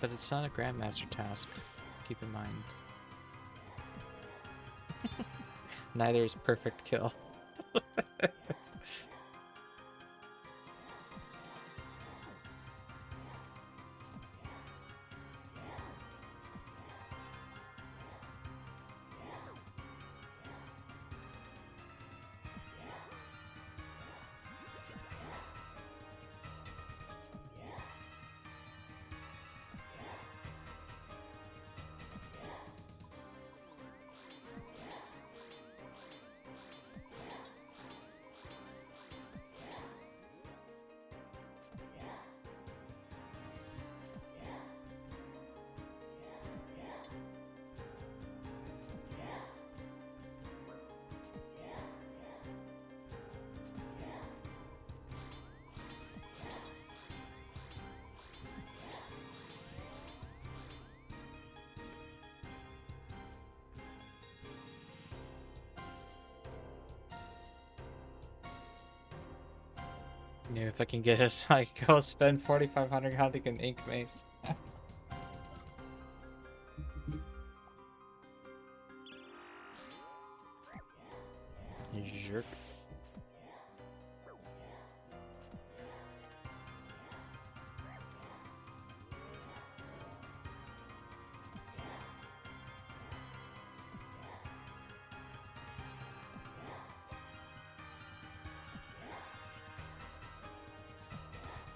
But it's not a Grandmaster task, keep in mind. Neither is perfect kill. You know, if I can get it, I go spend 4,500 hunting an ink mace. Jerk.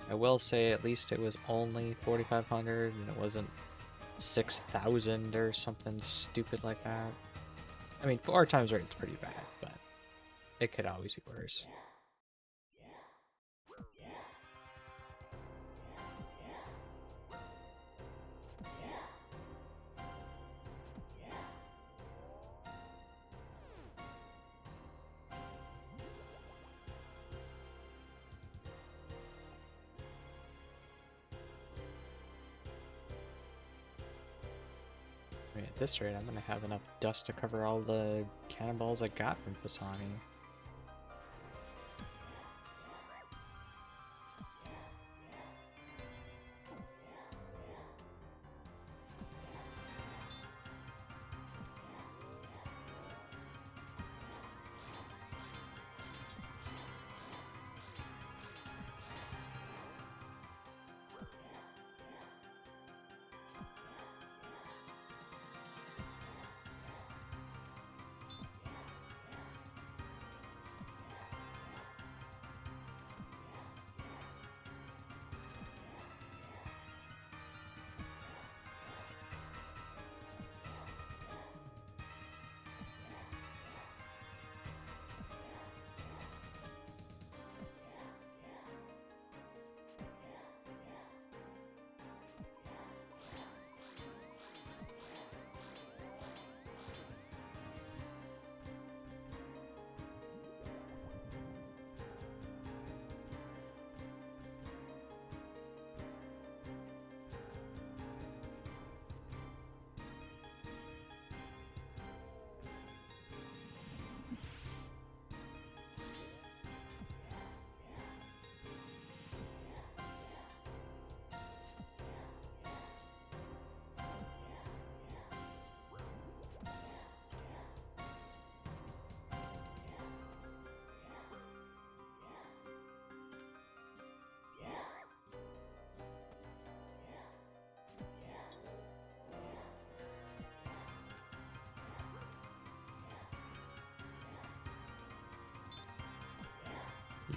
I will say at least it was only 4,500 and it wasn't 6,000 or something stupid like that. I mean, 4 times rate's pretty bad, but it could always be worse. I mean, at this rate, I'm gonna have enough dust to cover all the cannonballs I got from Pisani.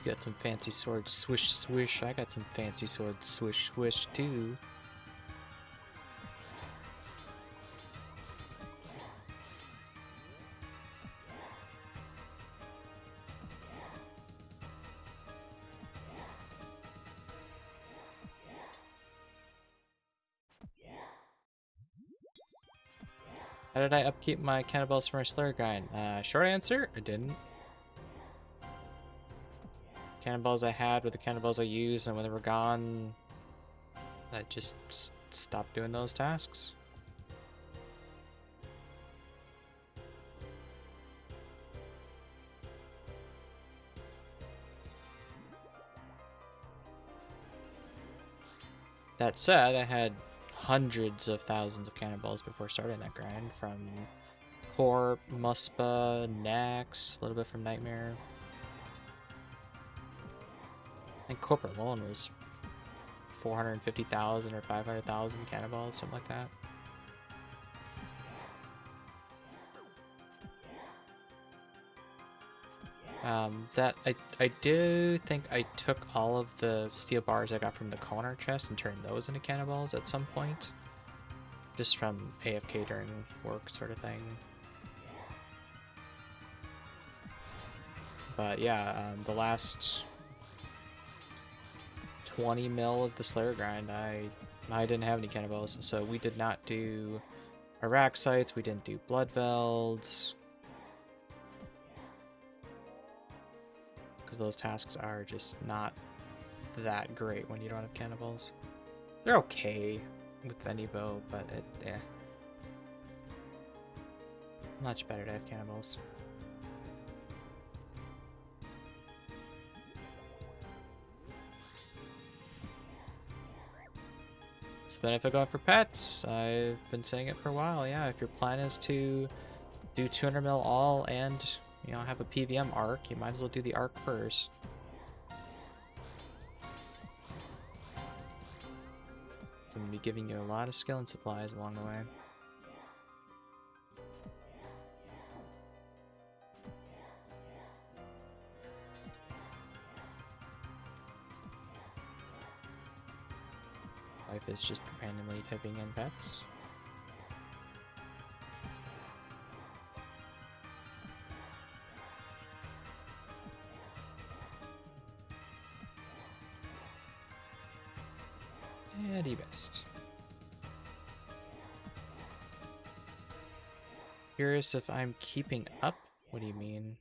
You got some fancy sword swish swish. I got some fancy sword swish swish too. How did I upkeep my cannonballs for my Slayer guy? Short answer, I didn't. Cannonballs I had were the cannonballs I used, and when they were gone, I just stopped doing those tasks. That said, I had hundreds of thousands of cannonballs before starting that grind, from Corp, Muspa, Nax, a little bit from Nightmare. I think Corp alone was 450,000 or 500,000 cannonballs, something like that. I do think I took all of the steel bars I got from the corner chest and turned those into cannonballs at some point. Just from AFK during work sort of thing. But yeah, the last 20 mil of the Slayer grind, I didn't have any cannonballs, so we did not do Iraq sites, we didn't do Bloodvelds. Because those tasks are just not that great when you don't have cannonballs. They're okay with any bow, but much better to have cannonballs. It's the benefit of going for pets. I've been saying it for a while. Yeah, if your plan is to do 200 mil all and, you know, have a PVM arc, you might as well do the arc first. It's going to be giving you a lot of skill and supplies along the way. Life is just randomly typing in pets. And e-best. Curious if I'm keeping up? What do you mean?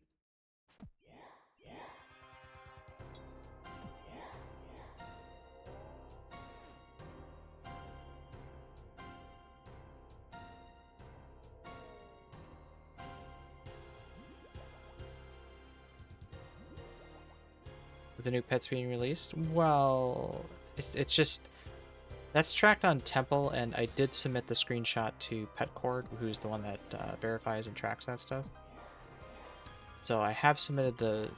With the new pets being released? Well, it's just... That's tracked on Temple, and I did submit the screenshot to Petcord, who's the one that verifies and tracks that stuff. So I have submitted the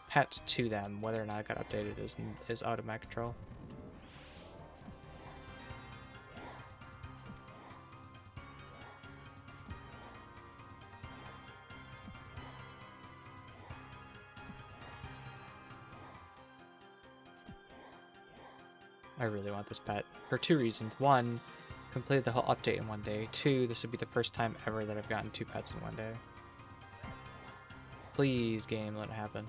pet to them. Whether or not it got updated is out of my control. I really want this pet for two reasons. One, completed the whole update in one day. Two, this would be the first time ever that I've gotten 2 pets in one day. Please, game, let it happen.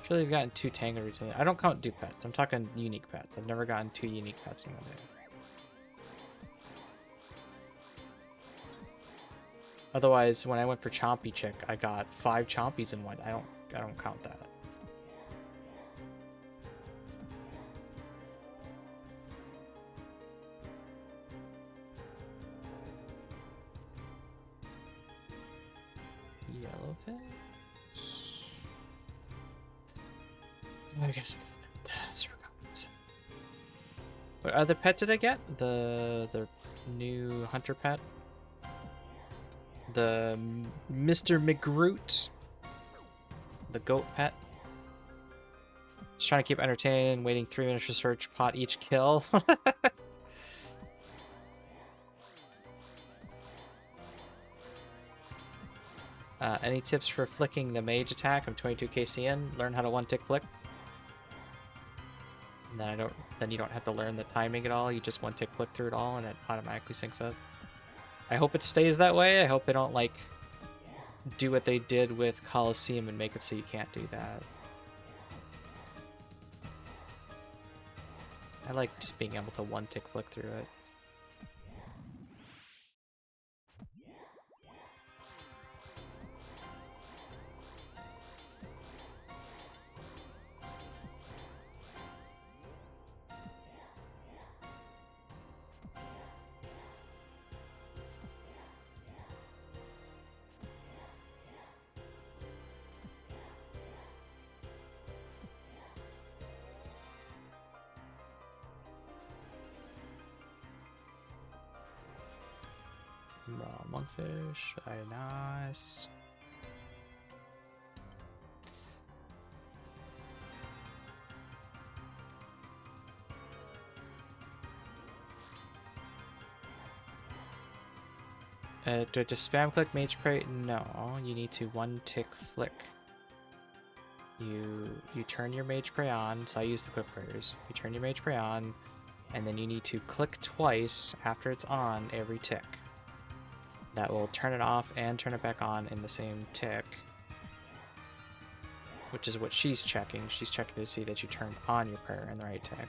Surely I've gotten 2 Tangle recently. I don't count dupe pets. I'm talking unique pets. I've never gotten 2 unique pets in one day. Otherwise, when I went for Chompy Chick, I got 5 Chompies in one. I don't count that. Yellowfish. I guess that's what other pet did I get? The new hunter pet. The Mr. McGroot. The goat pet. Just trying to keep entertained, waiting 3 minutes to search pot each kill. Any tips for flicking the mage attack? I'm 22 KC in. Learn how to 1-tick flick. And then you don't have to learn the timing at all. You just 1-tick flick through it all and it automatically syncs up. I hope it stays that way. I hope they don't, like, do what they did with Coliseum and make it so you can't do that. I like just being able to 1-tick flick through it. Raw monkfish, very nice. Do I just spam click mage prey? No, you need to 1-tick flick. You turn your mage prey on, so I use the quick prayers. You turn your mage prey on, and then you need to click twice after it's on every tick. That will turn it off and turn it back on in the same tick. Which is what she's checking. She's checking to see that you turned on your prayer in the right tick.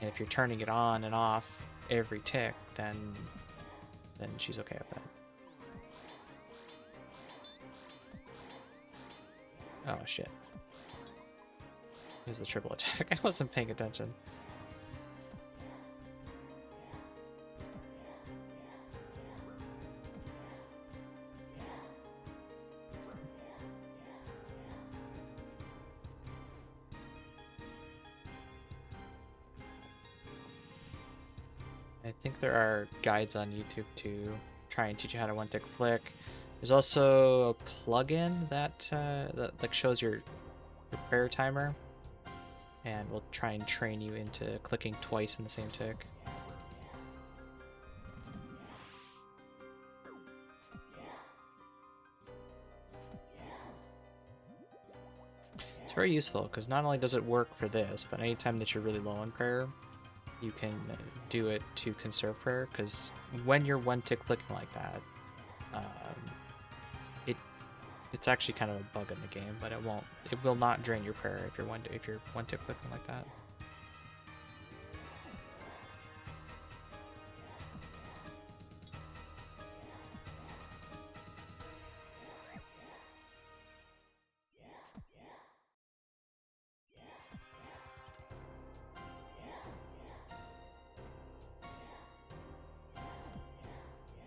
And if you're turning it on and off every tick, then she's okay with that. Oh shit. Here's the triple attack. I wasn't paying attention. I think there are guides on YouTube to try and teach you how to one-tick flick. There's also a plugin that like shows your prayer timer, and we'll try and train you into clicking twice in the same tick. It's very useful because not only does it work for this, but anytime that you're really low on prayer, you can do it to conserve prayer, because when you're one tick flicking like that, it's actually kind of a bug in the game, but it will not drain your prayer if you're one tick flicking like that.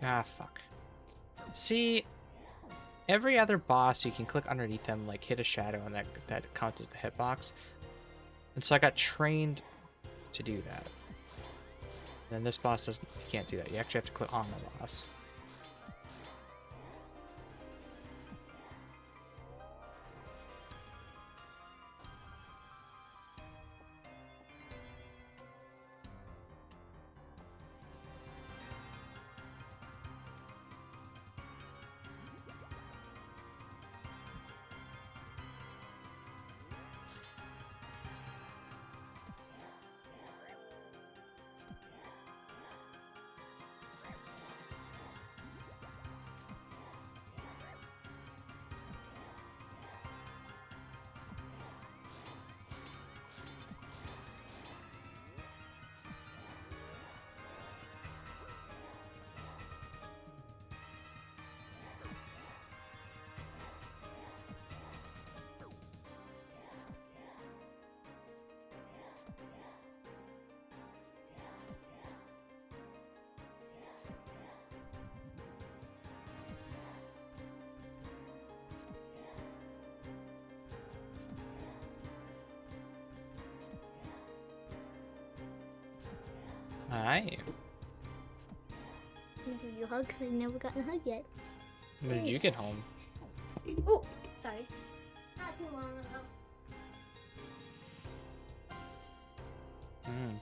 Ah, fuck. See, every other boss, you can click underneath them, like hit a shadow, and that counts as the hitbox. And so I got trained to do that. And then this boss doesn't, you can't do that. You actually have to click on the boss. Alright. I'm gonna give you a hug because I've never gotten a hug yet. When did you get home? Oh, sorry. Not too long ago. Hmm.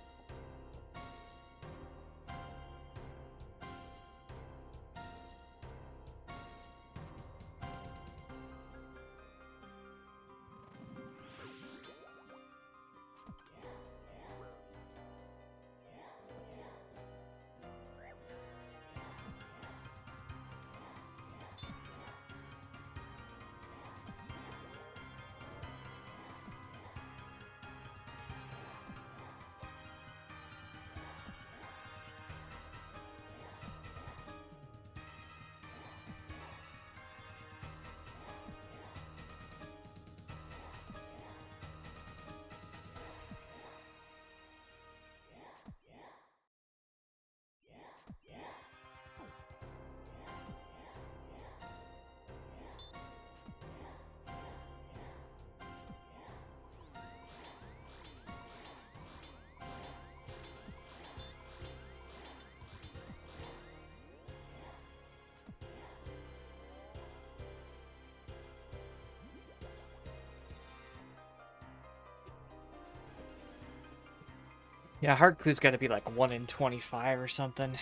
Yeah, hard clue's got to be like 1 in 25 or something.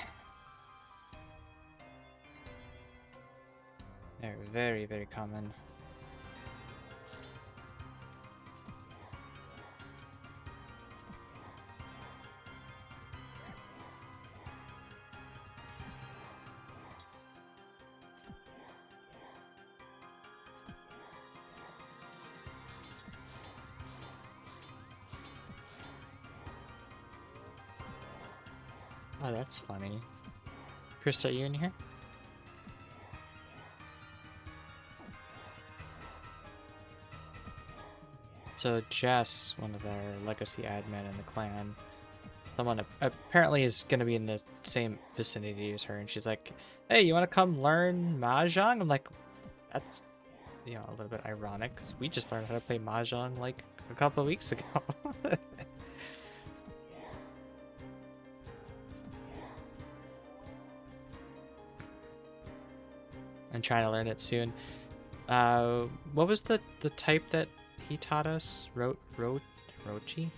They're very, very common. Oh, that's funny. Chris, are you in here? So Jess, one of our legacy admin in the clan, someone apparently is going to be in the same vicinity as her, and she's like, hey, you want to come learn Mahjong? I'm like, that's, you know, a little bit ironic, because we just learned how to play Mahjong like a couple of weeks ago. and trying to learn it soon. What was the type that he taught us? Rochi?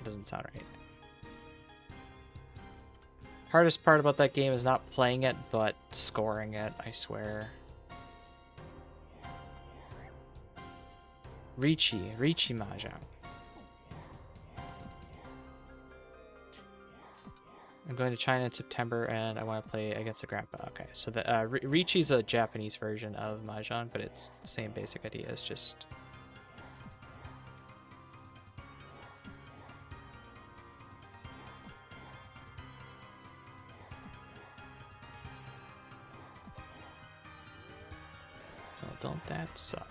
Doesn't sound right. Hardest part about that game is not playing it, but scoring it, I swear. Richi Mahjong. I'm going to China in September, and I want to play against a grandpa. Okay, so the Richi's a Japanese version of Mahjong, but it's the same basic idea. It's just... Oh, don't that suck?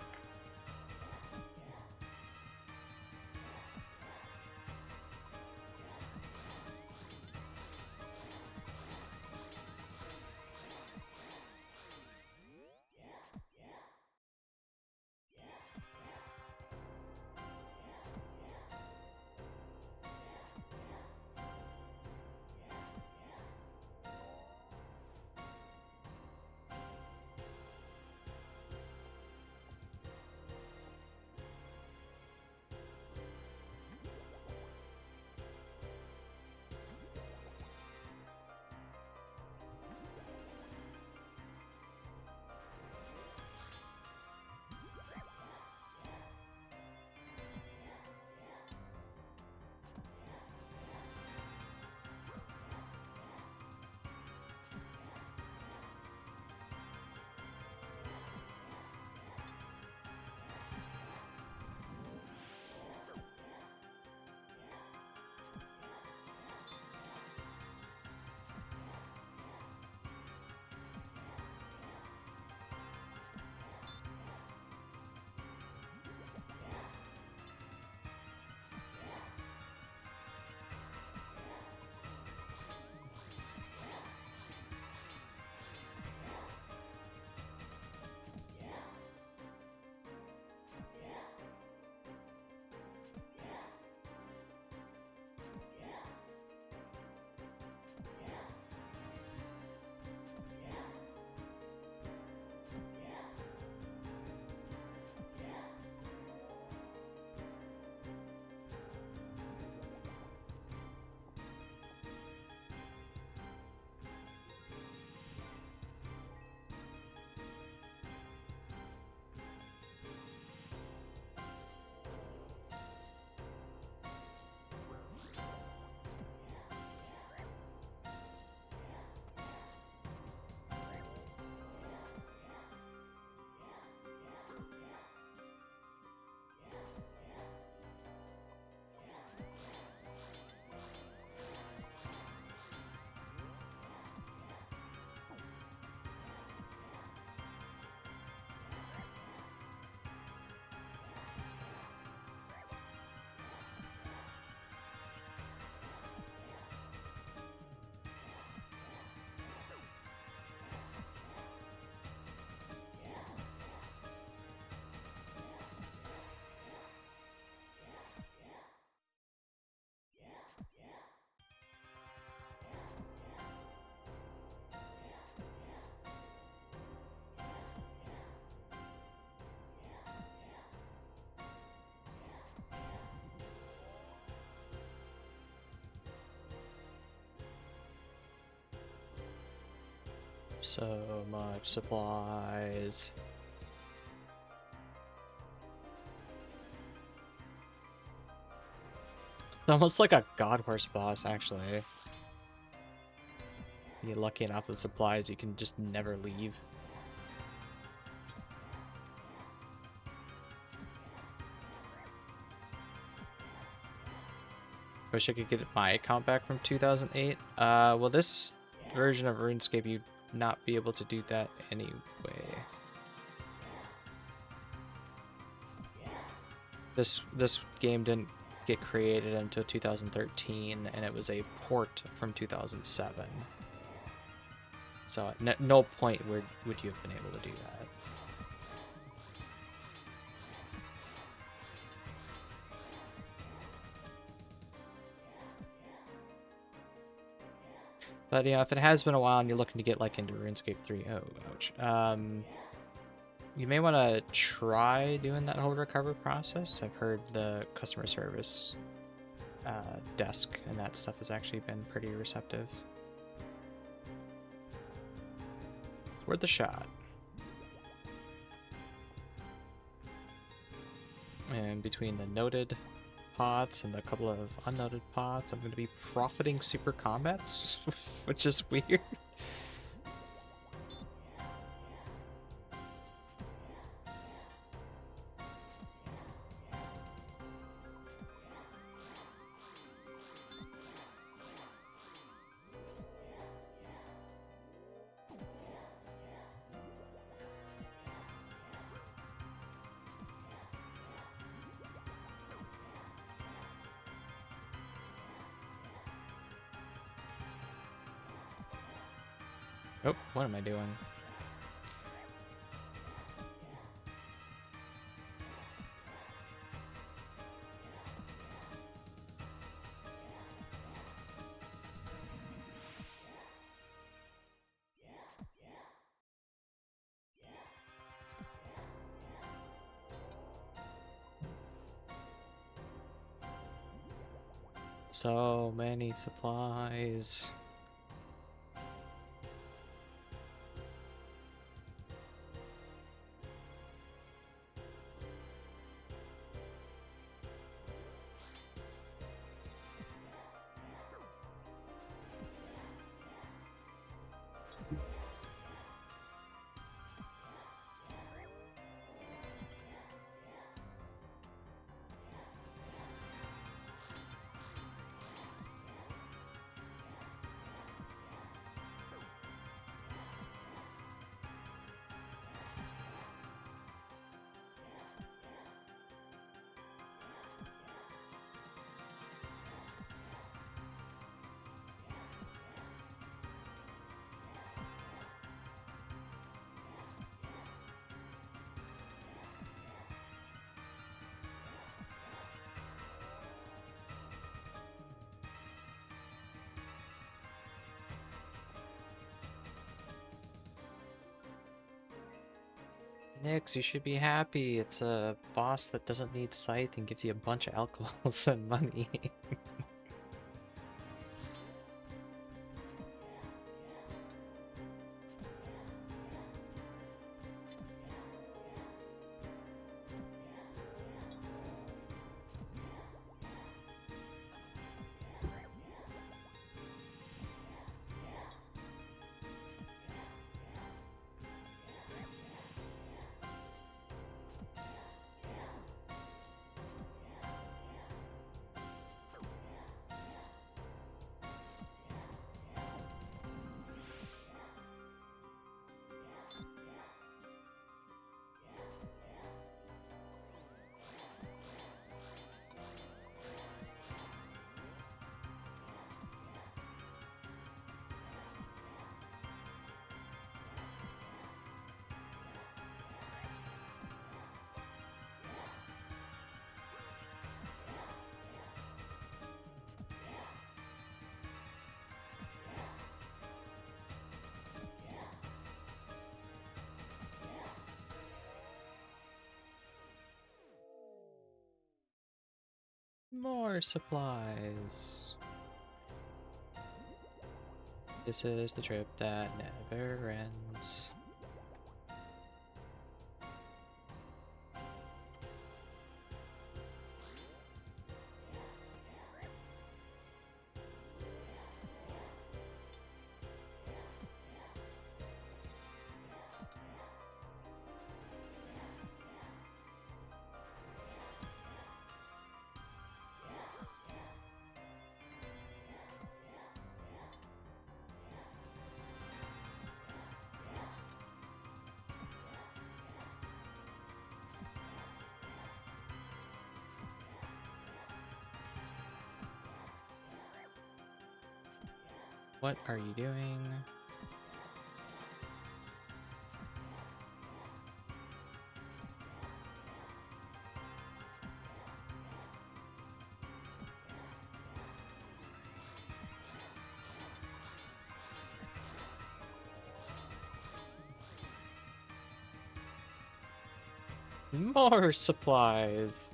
So much supplies. It's almost like a God Horse boss, actually. You're lucky enough with supplies, you can just never leave. Wish I could get my account back from 2008. Well, this version of RuneScape, you'd not be able to do that anyway. This game didn't get created until 2013, and it was a port from 2007. So at no point would you have been able to do that. But yeah, if it has been a while and you're looking to get like into RuneScape 3, oh ouch. You may want to try doing that whole recover process. I've heard the customer service desk and that stuff has actually been pretty receptive. It's worth a shot. And between the noted pots and a couple of unnoted pots, I'm going to be profiting super combats, which is weird. Oh, what am I doing? So many supplies. Nix, you should be happy. It's a boss that doesn't need sight and gives you a bunch of alcohols and money. More supplies. This is the trip that never ends. What are you doing? More supplies.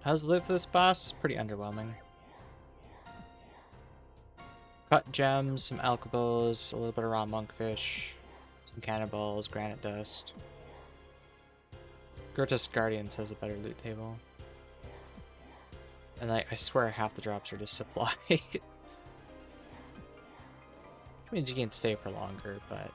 How's the loot for this boss? Pretty underwhelming. Cut gems, some alchebos, a little bit of raw monkfish, some cannonballs, granite dust. Grotesque Guardians has a better loot table. And I swear half the drops are just supply. Which means you can stay for longer, but...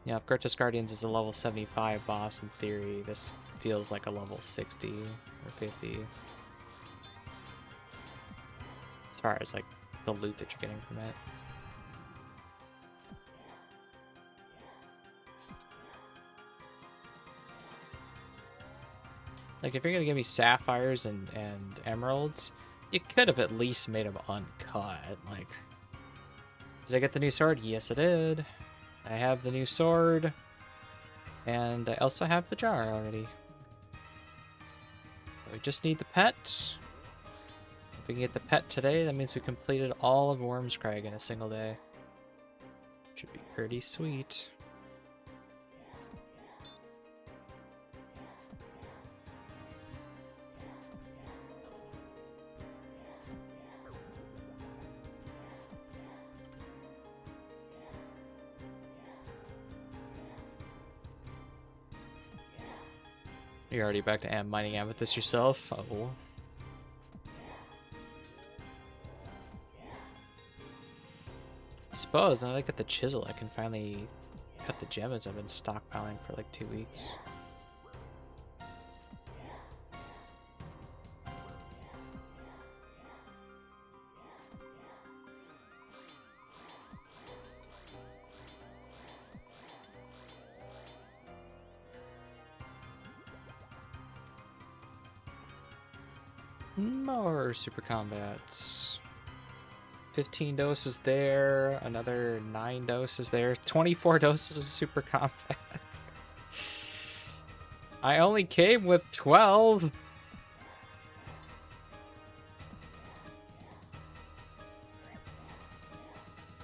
Yeah, if Grotesque Guardians is a level 75 boss in theory, this feels like a level 60 or 50. As far as like the loot that you're getting from it. Like, if you're gonna give me sapphires and emeralds, you could have at least made them uncut. Like, did I get the new sword? Yes, I did. I have the new sword. And I also have the jar already. We just need the pet. If we can get the pet today, that means we completed all of Wyrmscraig in a single day. Should be pretty sweet. You're already back to mining amethyst yourself? Oh. I suppose, now that I get the chisel, I can finally cut the gems I've been stockpiling for like 2 weeks. More super combats. 15 doses there, another 9 doses there, 24 doses of super combat. I only came with 12.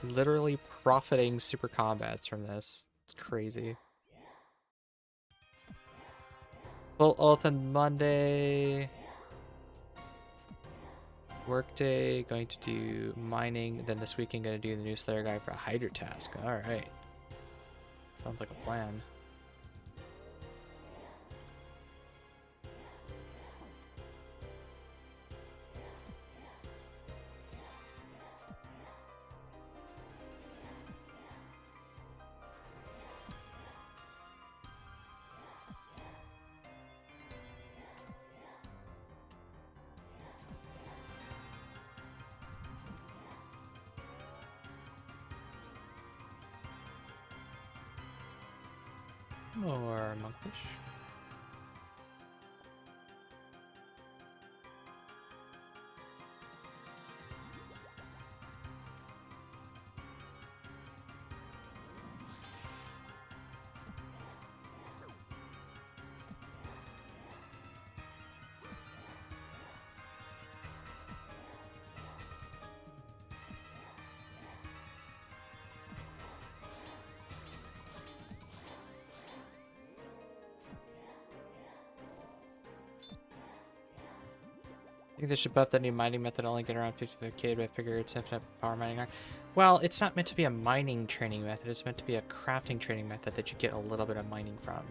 Literally profiting super combats from this. It's crazy. Full oath on Monday. Workday, going to do mining, then this weekend going to do the new Slayer guy for a Hydra task. Alright. Sounds like a plan. More monkfish. think they should buff the new mining method, only get around 55k, but I figure it's infinite power mining. Well, it's not meant to be a mining training method, it's meant to be a crafting training method that you get a little bit of mining from.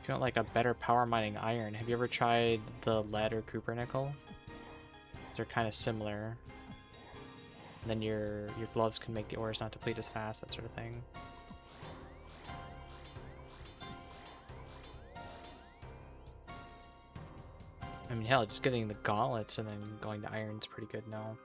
If you want like a better power mining iron, have you ever tried the lead or cooper nickel? They're kind of similar. And then your gloves can make the ores not deplete as fast, that sort of thing. I mean, hell, just getting the gauntlets and then going to iron's pretty good now.